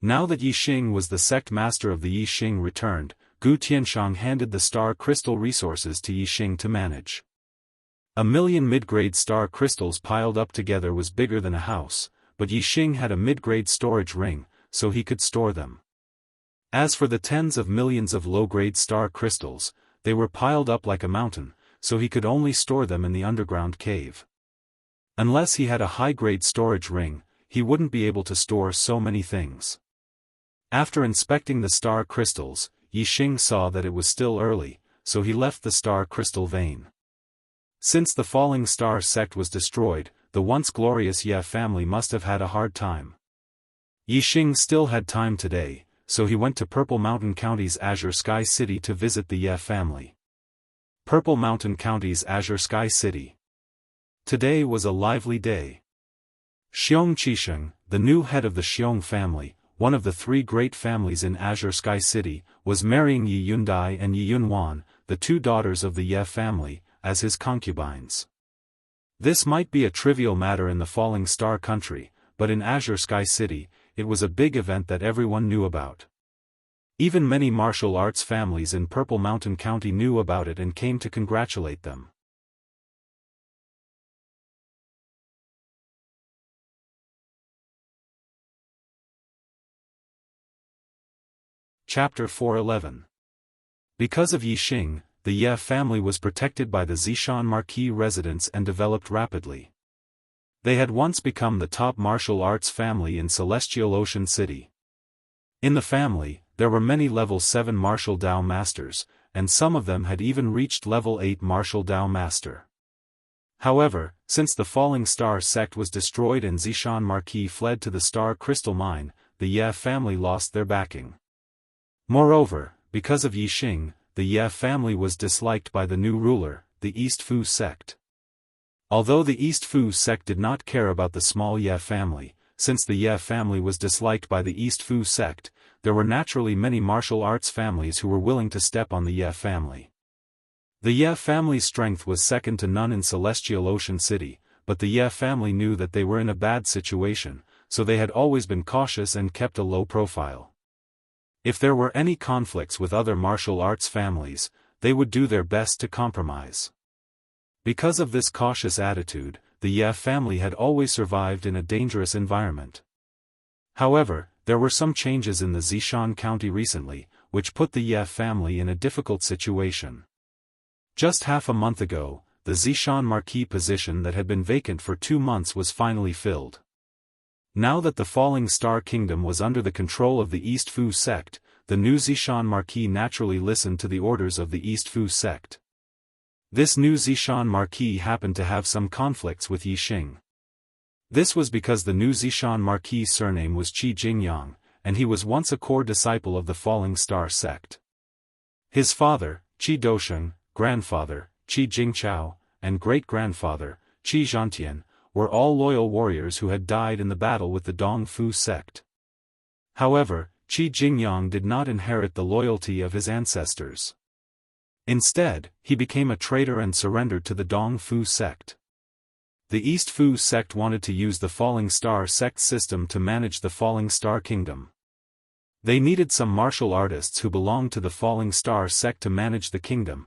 Now that Yixing was the sect master of the Yixing returned, Gu Tianshang handed the star crystal resources to Yixing to manage. 1 million mid-grade star crystals piled up together was bigger than a house, but Yixing had a mid-grade storage ring, so he could store them. As for the tens of millions of low-grade star crystals, they were piled up like a mountain, so he could only store them in the underground cave. Unless he had a high-grade storage ring, he wouldn't be able to store so many things. After inspecting the star crystals, Yixing saw that it was still early, so he left the star crystal vein. Since the Falling Star sect was destroyed, the once glorious Ye family must have had a hard time. Yixing still had time today, so he went to Purple Mountain County's Azure Sky City to visit the Ye family. Purple Mountain County's Azure Sky City. Today was a lively day. Xiong Qisheng, the new head of the Xiong family, one of the 3 great families in Azure Sky City, was marrying Yi Yundai and Yi Yunwan, the 2 daughters of the Ye family, as his concubines. This might be a trivial matter in the Falling Star country, but in Azure Sky City, it was a big event that everyone knew about. Even many martial arts families in Purple Mountain County knew about it and came to congratulate them. Chapter 411. Because of Yixing, the Ye family was protected by the Zishan Marquis residents and developed rapidly. They had once become the top martial arts family in Celestial Ocean City. In the family, there were many level 7 martial Dao masters, and some of them had even reached level 8 martial Dao master. However, since the Falling Star sect was destroyed and Zishan Marquis fled to the Star Crystal Mine, the Ye family lost their backing. Moreover, because of Yixing, the Ye family was disliked by the new ruler, the East Fu sect. Although the East Fu sect did not care about the small Ye family, since the Ye family was disliked by the East Fu sect, there were naturally many martial arts families who were willing to step on the Ye family. The Ye family's strength was second to none in Celestial Ocean City, but the Ye family knew that they were in a bad situation, so they had always been cautious and kept a low profile. If there were any conflicts with other martial arts families, they would do their best to compromise. Because of this cautious attitude, the Ye family had always survived in a dangerous environment. However, there were some changes in the Zishan County recently, which put the Ye family in a difficult situation. Just half a month ago, the Zishan Marquis position that had been vacant for 2 months was finally filled. Now that the Falling Star Kingdom was under the control of the East Fu sect, the new Zishan Marquis naturally listened to the orders of the East Fu sect. This new Zishan Marquis happened to have some conflicts with Yixing. This was because the new Zishan Marquis' surname was Qi Jingyang, and he was once a core disciple of the Falling Star sect. His father, Qi Dosheng, grandfather, Qi Jingchao, and great-grandfather, Qi Zhantian, were all loyal warriors who had died in the battle with the Dong Fu sect. However, Qi Jingyang did not inherit the loyalty of his ancestors. Instead, he became a traitor and surrendered to the Dong Fu sect. The East Fu sect wanted to use the Falling Star sect system to manage the Falling Star Kingdom. They needed some martial artists who belonged to the Falling Star sect to manage the kingdom,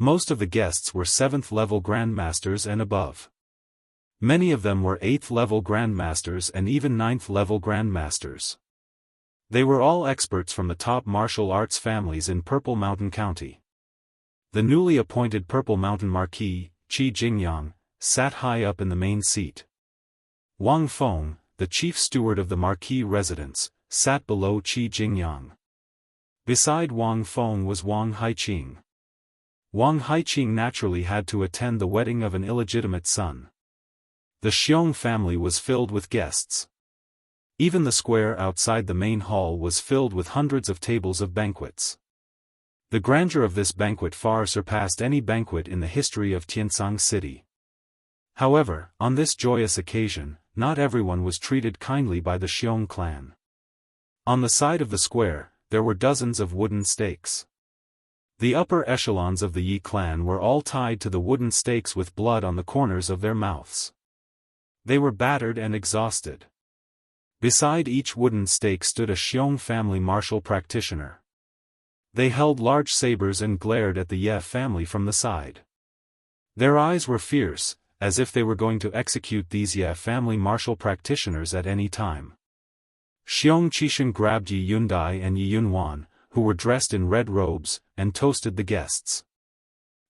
Most of the guests were 7th-level grandmasters and above. Many of them were 8th-level grandmasters and even 9th-level grandmasters. They were all experts from the top martial arts families in Purple Mountain County. The newly appointed Purple Mountain Marquis, Qi Jingyang, sat high up in the main seat. Wang Feng, the chief steward of the Marquis residence, sat below Qi Jingyang. Beside Wang Feng was Wang Haiqing. Wang Haiqing naturally had to attend the wedding of an illegitimate son. The Xiong family was filled with guests. Even the square outside the main hall was filled with hundreds of tables of banquets. The grandeur of this banquet far surpassed any banquet in the history of Tiansang City. However, on this joyous occasion, not everyone was treated kindly by the Xiong clan. On the side of the square, there were dozens of wooden stakes. The upper echelons of the Yi clan were all tied to the wooden stakes with blood on the corners of their mouths. They were battered and exhausted. Beside each wooden stake stood a Xiong family martial practitioner. They held large sabers and glared at the Ye family from the side. Their eyes were fierce, as if they were going to execute these Ye family martial practitioners at any time. Xiong Qisheng grabbed Yi Yundai and Yi Yunwan, who were dressed in red robes, and toasted the guests.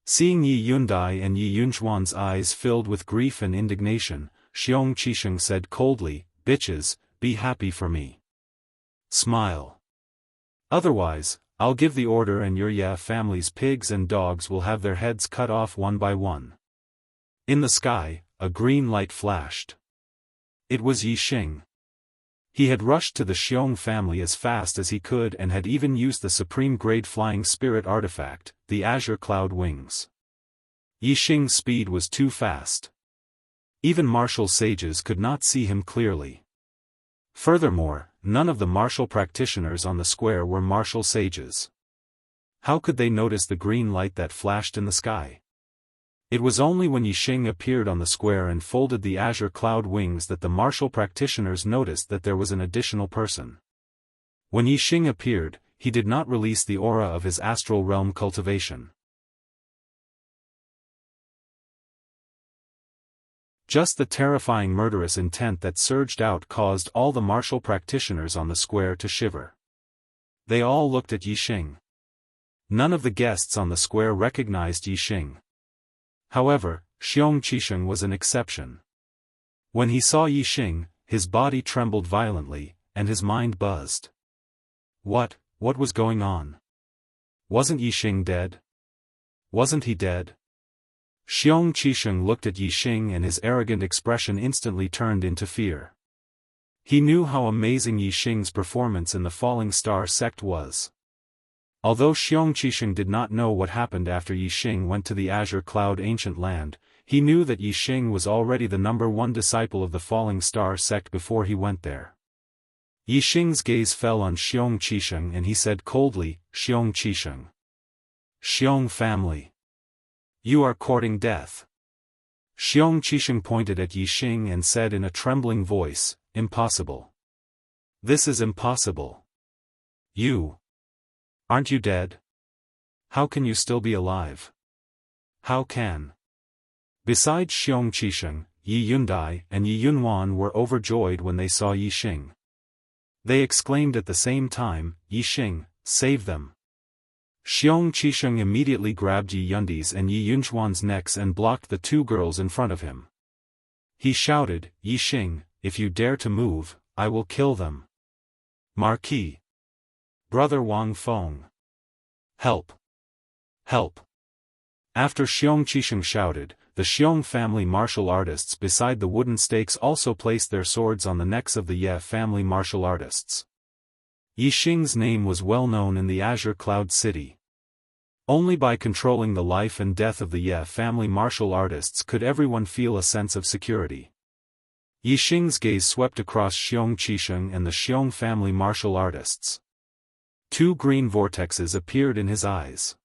Seeing Yi Yundai and Yi Yunchuan's eyes filled with grief and indignation, Xiong Qisheng said coldly, "Bitches, be happy for me. Smile. Otherwise, I'll give the order and your Ye family's pigs and dogs will have their heads cut off one by one." In the sky, a green light flashed. It was Yi Xing. He had rushed to the Xiong family as fast as he could and had even used the supreme-grade flying spirit artifact, the Azure Cloud Wings. Yi Xing's speed was too fast. Even martial sages could not see him clearly. Furthermore, none of the martial practitioners on the square were martial sages. How could they notice the green light that flashed in the sky? It was only when Yi Xing appeared on the square and folded the Azure Cloud Wings that the martial practitioners noticed that there was an additional person. When Yi Xing appeared, he did not release the aura of his astral realm cultivation. Just the terrifying murderous intent that surged out caused all the martial practitioners on the square to shiver. They all looked at Yi Xing. None of the guests on the square recognized Yi Xing. However, Xiong Qisheng was an exception. When he saw Yi Xing, his body trembled violently, and his mind buzzed. What was going on? Wasn't Yi Xing dead? Wasn't he dead? Xiong Qisheng looked at Yi Xing and his arrogant expression instantly turned into fear. He knew how amazing Yi Xing's performance in the Falling Star sect was. Although Xiong Qisheng did not know what happened after Yi Xing went to the Azure Cloud Ancient Land, he knew that Yi Xing was already the #1 disciple of the Falling Star sect before he went there. Yi Xing's gaze fell on Xiong Qisheng and he said coldly, "Xiong Qisheng. Xiong family. You are courting death." Xiong Qisheng pointed at Yi Xing and said in a trembling voice, "Impossible. This is impossible. Aren't you dead? How can you still be alive? How can?" Besides Xiong Qisheng, Yi Yundai and Yi Yunwan were overjoyed when they saw Yi Xing. They exclaimed at the same time, "Yi Xing, save them." Xiong Qisheng immediately grabbed Yi Yundi's and Yi Yunchuan's necks and blocked the two girls in front of him. He shouted, "Yi Xing, if you dare to move, I will kill them. Marquis. Brother Wang Feng. Help. Help." After Xiong Qisheng shouted, the Xiong family martial artists beside the wooden stakes also placed their swords on the necks of the Ye family martial artists. Yi Xing's name was well known in the Azure Cloud City. Only by controlling the life and death of the Ye family martial artists could everyone feel a sense of security. Yi Xing's gaze swept across Xiong Qisheng and the Xiong family martial artists. Two green vortexes appeared in his eyes.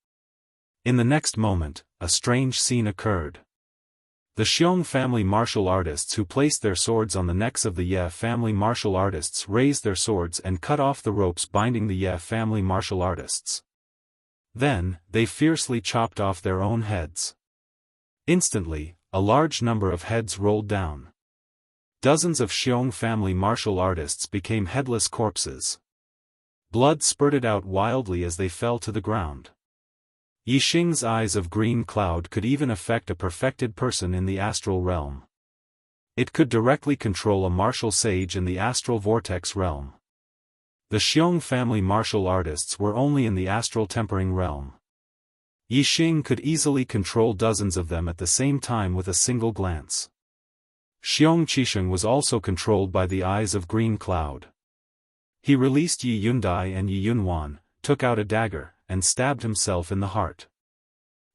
In the next moment, a strange scene occurred. The Xiong family martial artists who placed their swords on the necks of the Ye family martial artists raised their swords and cut off the ropes binding the Ye family martial artists. Then, they fiercely chopped off their own heads. Instantly, a large number of heads rolled down. Dozens of Xiong family martial artists became headless corpses. Blood spurted out wildly as they fell to the ground. Yixing's eyes of green cloud could even affect a perfected person in the astral realm. It could directly control a martial sage in the astral vortex realm. The Xiong family martial artists were only in the astral tempering realm. Yixing could easily control dozens of them at the same time with a single glance. Xiong Qisheng was also controlled by the eyes of green cloud. He released Yi Yundai and Yi Yunwan, took out a dagger, and stabbed himself in the heart.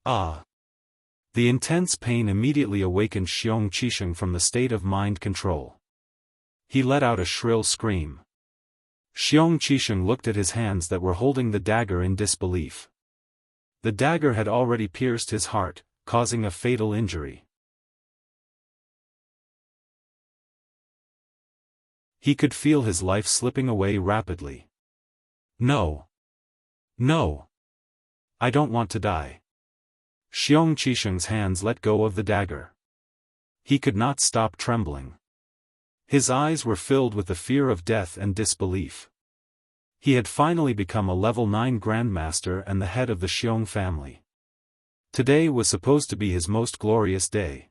Ah! The intense pain immediately awakened Xiong Qisheng from the state of mind control. He let out a shrill scream. Xiong Qisheng looked at his hands that were holding the dagger in disbelief. The dagger had already pierced his heart, causing a fatal injury. He could feel his life slipping away rapidly. No! No! I don't want to die. Xiong Qisheng's hands let go of the dagger. He could not stop trembling. His eyes were filled with the fear of death and disbelief. He had finally become a level 9 grandmaster and the head of the Xiong family. Today was supposed to be his most glorious day.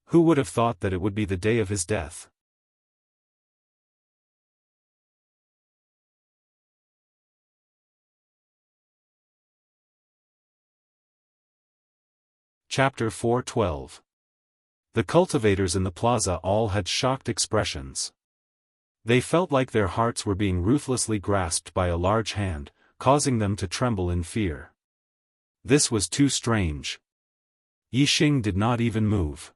Who would have thought that it would be the day of his death? Chapter 4:12. The cultivators in the plaza all had shocked expressions. They felt like their hearts were being ruthlessly grasped by a large hand, causing them to tremble in fear. This was too strange. Yixing did not even move.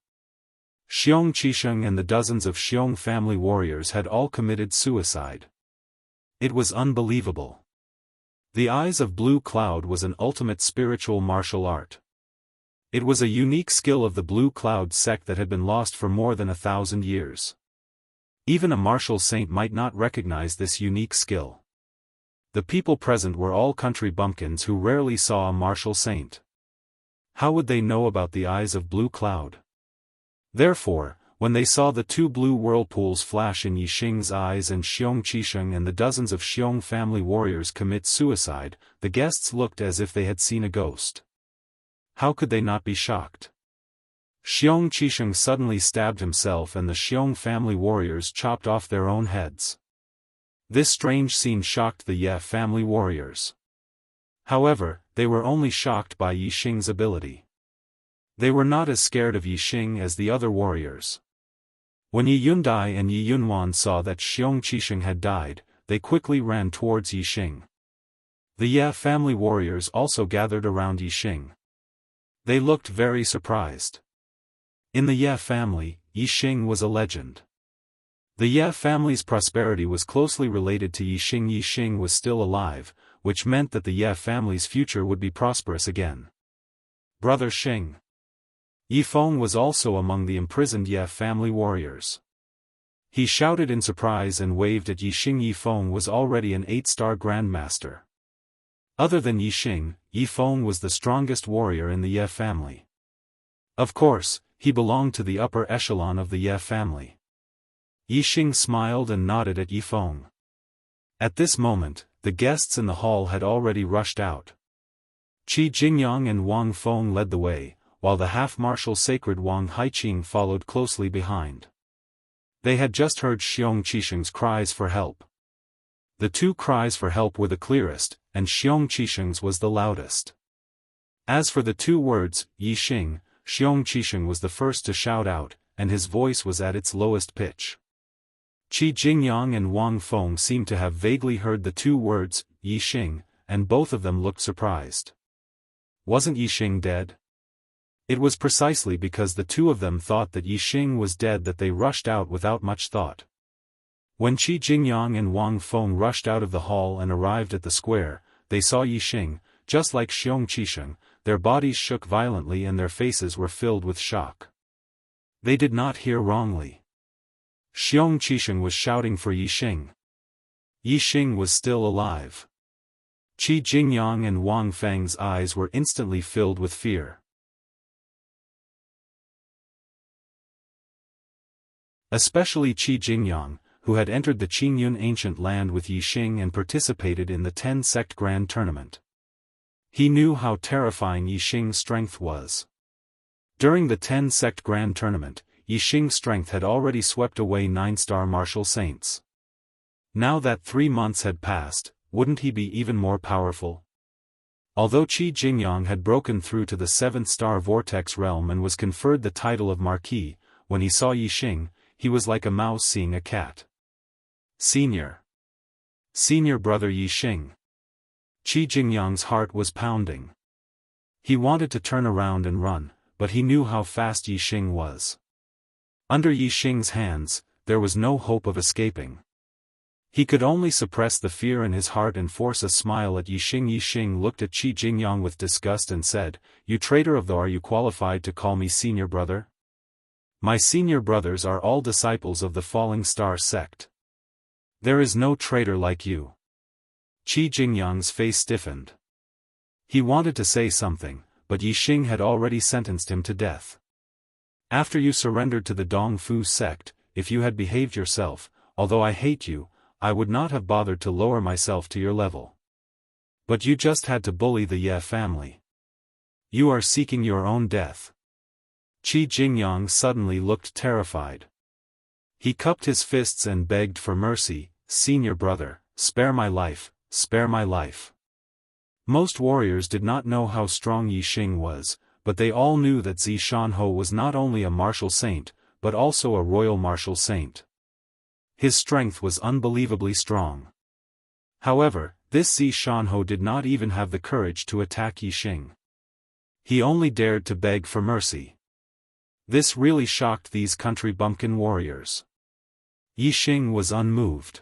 Xiong Qisheng and the dozens of Xiong family warriors had all committed suicide. It was unbelievable. The Eyes of Blue Cloud was an ultimate spiritual martial art. It was a unique skill of the Blue Cloud sect that had been lost for more than 1,000 years. Even a martial saint might not recognize this unique skill. The people present were all country bumpkins who rarely saw a martial saint. How would they know about the Eyes of Blue Cloud? Therefore, when they saw the two blue whirlpools flash in Yixing's eyes and Xiong Qisheng and the dozens of Xiong family warriors commit suicide, the guests looked as if they had seen a ghost. How could they not be shocked? Xiong Qisheng suddenly stabbed himself and the Xiong family warriors chopped off their own heads. This strange scene shocked the Ye family warriors. However, they were only shocked by Yixing's ability. They were not as scared of Yixing as the other warriors. When Yi Yundai and Yi Yunwan saw that Xiong Qisheng had died, they quickly ran towards Yixing. The Ye family warriors also gathered around Yixing. They looked very surprised. In the Ye family, Yixing was a legend. The Ye family's prosperity was closely related to Yixing. Yixing was still alive, which meant that the Ye family's future would be prosperous again. Brother Xing. Yifeng was also among the imprisoned Ye family warriors. He shouted in surprise and waved at Yixing. Yifeng was already an 8-star grandmaster. Other than Yixing, Yifeng was the strongest warrior in the Ye family. Of course, he belonged to the upper echelon of the Ye family. Yixing smiled and nodded at Yifeng. At this moment, the guests in the hall had already rushed out. Qi Jingyang and Wang Feng led the way, while the half-martial sacred Wang Haiqing followed closely behind. They had just heard Xiong Qisheng's cries for help. The two cries for help were the clearest, and Xiong Qisheng's was the loudest. As for the two words, Yixing, Xiong Qisheng was the first to shout out, and his voice was at its lowest pitch. Qi Jingyang and Wang Feng seemed to have vaguely heard the two words, Yixing, and both of them looked surprised. Wasn't Yixing dead? It was precisely because the two of them thought that Yixing was dead that they rushed out without much thought. When Qi Jingyang and Wang Feng rushed out of the hall and arrived at the square, they saw Yixing, just like Xiong Qisheng. Their bodies shook violently and their faces were filled with shock. They did not hear wrongly. Xiong Qisheng was shouting for Yixing. Yixing was still alive. Qi Jingyang and Wang Feng's eyes were instantly filled with fear. Especially Qi Jingyang, who had entered the Qingyun ancient land with Yixing and participated in the 10-sect grand tournament. He knew how terrifying Yixing's strength was. During the 10-sect grand tournament, Yixing's strength had already swept away 9-star martial saints. Now that 3 months had passed, wouldn't he be even more powerful? Although Qi Jingyang had broken through to the 7th-star vortex realm and was conferred the title of Marquis, when he saw Yixing, he was like a mouse seeing a cat. Senior brother Yixing. Qi Jingyang's heart was pounding. He wanted to turn around and run, but he knew how fast Yixing was. Under Yixing's hands, there was no hope of escaping. He could only suppress the fear in his heart and force a smile at Yixing. Yixing looked at Qi Jingyang with disgust and said, "You traitor of the are you qualified to call me senior brother? My senior brothers are all disciples of the Falling Star sect. There is no traitor like you." Qi Jingyang's face stiffened. He wanted to say something, but Yixing had already sentenced him to death. "After you surrendered to the Dongfu sect, if you had behaved yourself, although I hate you, I would not have bothered to lower myself to your level. But you just had to bully the Ye family. You are seeking your own death." Qi Jingyang suddenly looked terrified. He cupped his fists and begged for mercy, "Senior brother, spare my life, spare my life." Most warriors did not know how strong Yixing was, but they all knew that Zishanho was not only a martial saint, but also a royal martial saint. His strength was unbelievably strong. However, this Zishanho did not even have the courage to attack Yixing. He only dared to beg for mercy. This really shocked these country bumpkin warriors. Yixing was unmoved.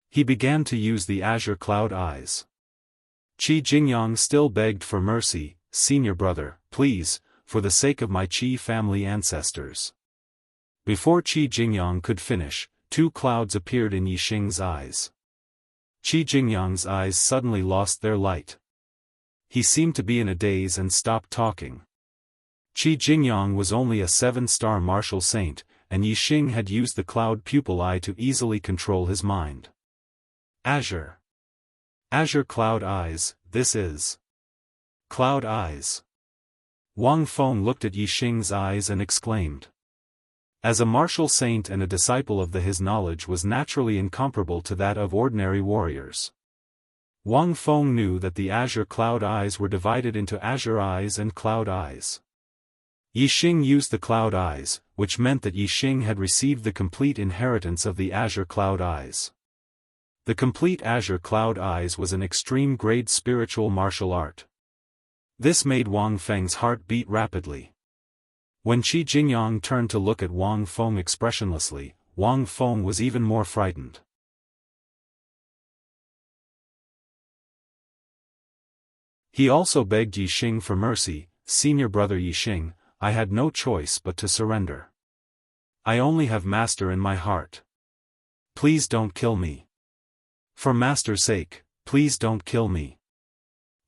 He began to use the azure cloud eyes. Qi Jingyang still begged for mercy, "Senior brother, please, for the sake of my Qi family ancestors." Before Qi Jingyang could finish, 2 clouds appeared in Yixing's eyes. Qi Jingyang's eyes suddenly lost their light. He seemed to be in a daze and stopped talking. Qi Jingyang was only a 7-star martial saint, and Yixing had used the cloud pupil eye to easily control his mind. Azure cloud eyes, this is cloud eyes. Wang Feng looked at Yixing's eyes and exclaimed. As a martial saint and a disciple of his knowledge was naturally incomparable to that of ordinary warriors. Wang Feng knew that the azure cloud eyes were divided into azure eyes and cloud eyes. Yixing used the cloud eyes, which meant that Yixing had received the complete inheritance of the azure cloud eyes. The complete azure cloud eyes was an extreme-grade spiritual martial art. This made Wang Feng's heart beat rapidly. When Qi Jingyang turned to look at Wang Feng expressionlessly, Wang Feng was even more frightened. He also begged Yixing for mercy, "Senior brother Yixing, I had no choice but to surrender. I only have Master in my heart. Please don't kill me. For Master's sake, please don't kill me."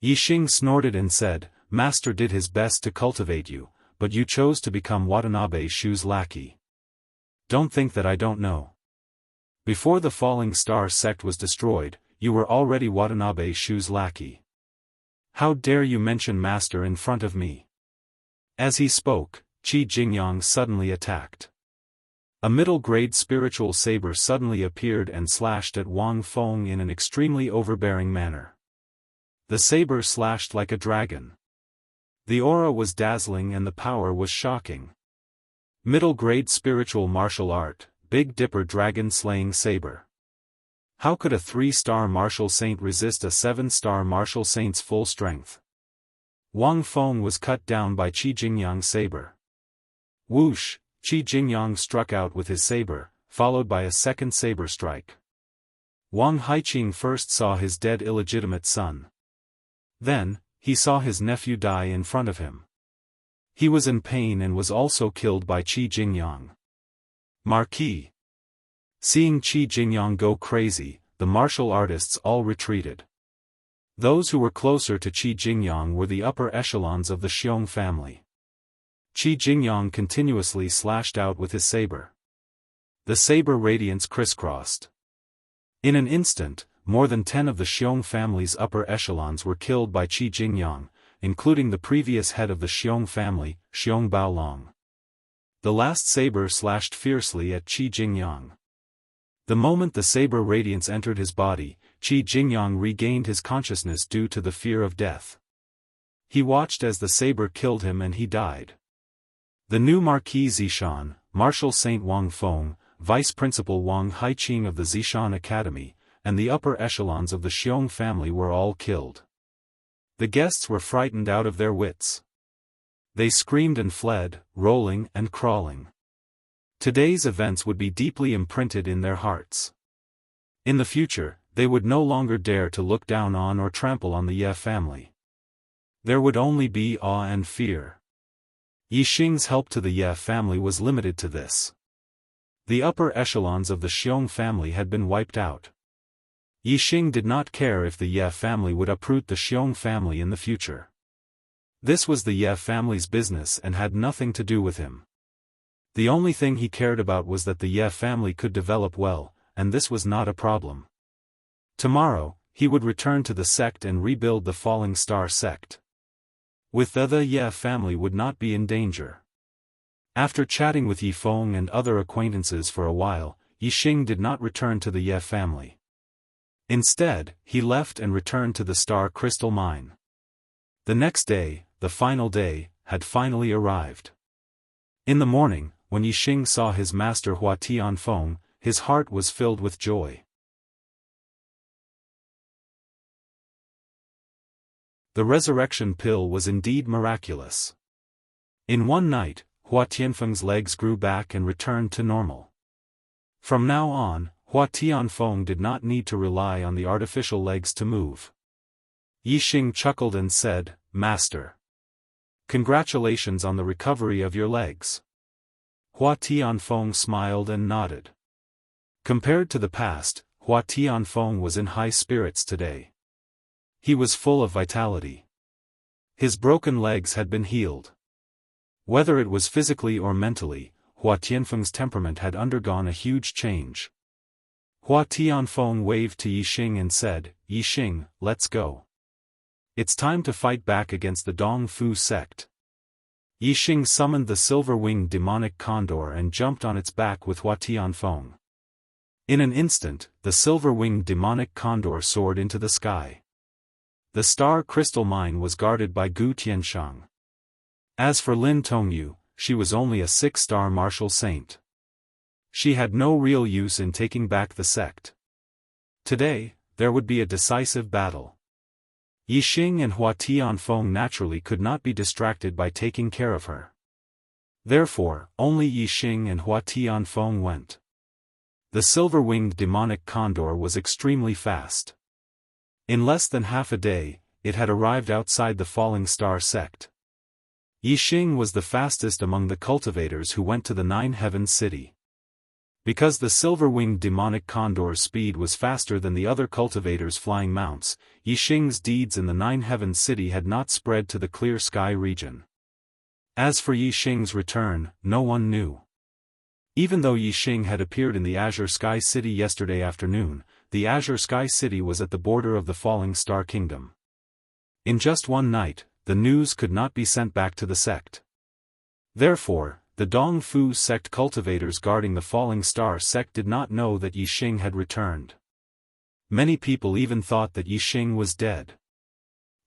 Yixing snorted and said, "Master did his best to cultivate you, but you chose to become Watanabe Shu's lackey. Don't think that I don't know. Before the Falling Star sect was destroyed, you were already Watanabe Shu's lackey. How dare you mention Master in front of me?" As he spoke, Qi Jingyang suddenly attacked. A middle-grade spiritual saber suddenly appeared and slashed at Wang Feng in an extremely overbearing manner. The saber slashed like a dragon. The aura was dazzling and the power was shocking. Middle-grade spiritual martial art, Big Dipper dragon slaying saber. How could a 3-star martial saint resist a 7-star martial saint's full strength? Wang Feng was cut down by Qi Jingyang's saber. Whoosh, Qi Jingyang struck out with his saber, followed by a second saber strike. Wang Haiqing first saw his dead illegitimate son. Then, he saw his nephew die in front of him. He was in pain and was also killed by Qi Jingyang. Marquis. Seeing Qi Jingyang go crazy, the martial artists all retreated. Those who were closer to Qi Jingyang were the upper echelons of the Xiong family. Qi Jingyang continuously slashed out with his saber. The saber radiance crisscrossed. In an instant, more than 10 of the Xiong family's upper echelons were killed by Qi Jingyang, including the previous head of the Xiong family, Xiong Baolong. The last saber slashed fiercely at Qi Jingyang. The moment the saber radiance entered his body, Qi Jingyang regained his consciousness due to the fear of death. He watched as the saber killed him and he died. The new Marquis Zishan, Marshal Saint Wang Feng, Vice Principal Wang Haiqing of the Zishan Academy, and the upper echelons of the Xiong family were all killed. The guests were frightened out of their wits. They screamed and fled, rolling and crawling. Today's events would be deeply imprinted in their hearts. In the future, they would no longer dare to look down on or trample on the Ye family. There would only be awe and fear. Yixing's help to the Ye family was limited to this. The upper echelons of the Xiong family had been wiped out. Yixing did not care if the Ye family would uproot the Xiong family in the future. This was the Ye family's business and had nothing to do with him. The only thing he cared about was that the Ye family could develop well, and this was not a problem. Tomorrow, he would return to the sect and rebuild the Falling Star sect. With the Ye family would not be in danger. After chatting with Yifeng and other acquaintances for a while, Yixing did not return to the Ye family. Instead, he left and returned to the Star Crystal Mine. The next day, the final day, had finally arrived. In the morning, when Yixing saw his master Hua Tianfeng, his heart was filled with joy. The resurrection pill was indeed miraculous. In one night, Hua Tianfeng's legs grew back and returned to normal. From now on, Hua Tianfeng did not need to rely on the artificial legs to move. Yixing chuckled and said, "Master, congratulations on the recovery of your legs." Hua Tianfeng smiled and nodded. Compared to the past, Hua Tianfeng was in high spirits today. He was full of vitality. His broken legs had been healed. Whether it was physically or mentally, Hua Tianfeng's temperament had undergone a huge change. Hua Tianfeng waved to Yixing and said, "Yixing, let's go. It's time to fight back against the Dong Fu sect." Yixing summoned the silver-winged demonic condor and jumped on its back with Hua Tianfeng. In an instant, the silver-winged demonic condor soared into the sky. The Star Crystal Mine was guarded by Gu Tianshang. As for Lin Tongyu, she was only a 6-star martial saint. She had no real use in taking back the sect. Today, there would be a decisive battle. Yixing and Hua Tianfeng naturally could not be distracted by taking care of her. Therefore, only Yixing and Hua Tianfeng went. The silver-winged demonic condor was extremely fast. In less than half a day, it had arrived outside the Falling Star sect. Yixing was the fastest among the cultivators who went to the Nine Heavens city. Because the silver-winged demonic condor's speed was faster than the other cultivators' flying mounts, Yixing's deeds in the Nine Heavens city had not spread to the Clear Sky region. As for Yixing's return, no one knew. Even though Yixing had appeared in the Azure Sky City yesterday afternoon, the Azure Sky City was at the border of the Falling Star Kingdom. In just one night, the news could not be sent back to the sect. Therefore, the Dong Fu sect cultivators guarding the Falling Star sect did not know that Yixing had returned. Many people even thought that Yixing was dead.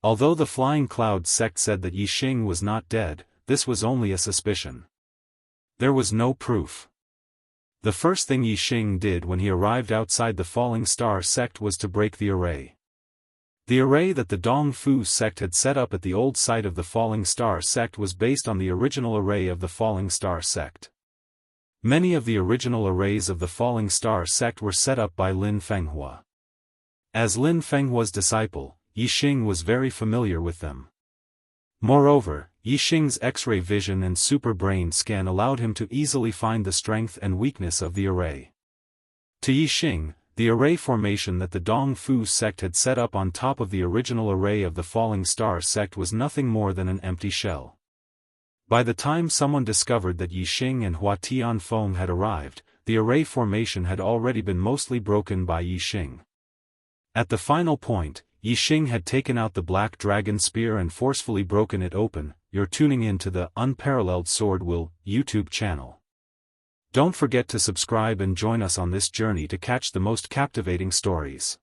Although the Flying Cloud sect said that Yixing was not dead, this was only a suspicion. There was no proof. The first thing Yixing did when he arrived outside the Falling Star sect was to break the array. The array that the Dong Fu sect had set up at the old site of the Falling Star sect was based on the original array of the Falling Star sect. Many of the original arrays of the Falling Star sect were set up by Lin Fenghua. As Lin Fenghua's disciple, Yixing was very familiar with them. Moreover, Yixing's X-ray vision and super brain scan allowed him to easily find the strength and weakness of the array. To Yixing, The array formation that the Dong Fu sect had set up on top of the original array of the Falling Star sect was nothing more than an empty shell. By the time someone discovered that Yixing and Hua Tianfeng had arrived, the array formation had already been mostly broken by Yixing. At the final point, Yixing had taken out the Black Dragon Spear and forcefully broken it open. You're tuning in to the Unparalleled SwordWill YouTube channel. Don't forget to subscribe and join us on this journey to catch the most captivating stories.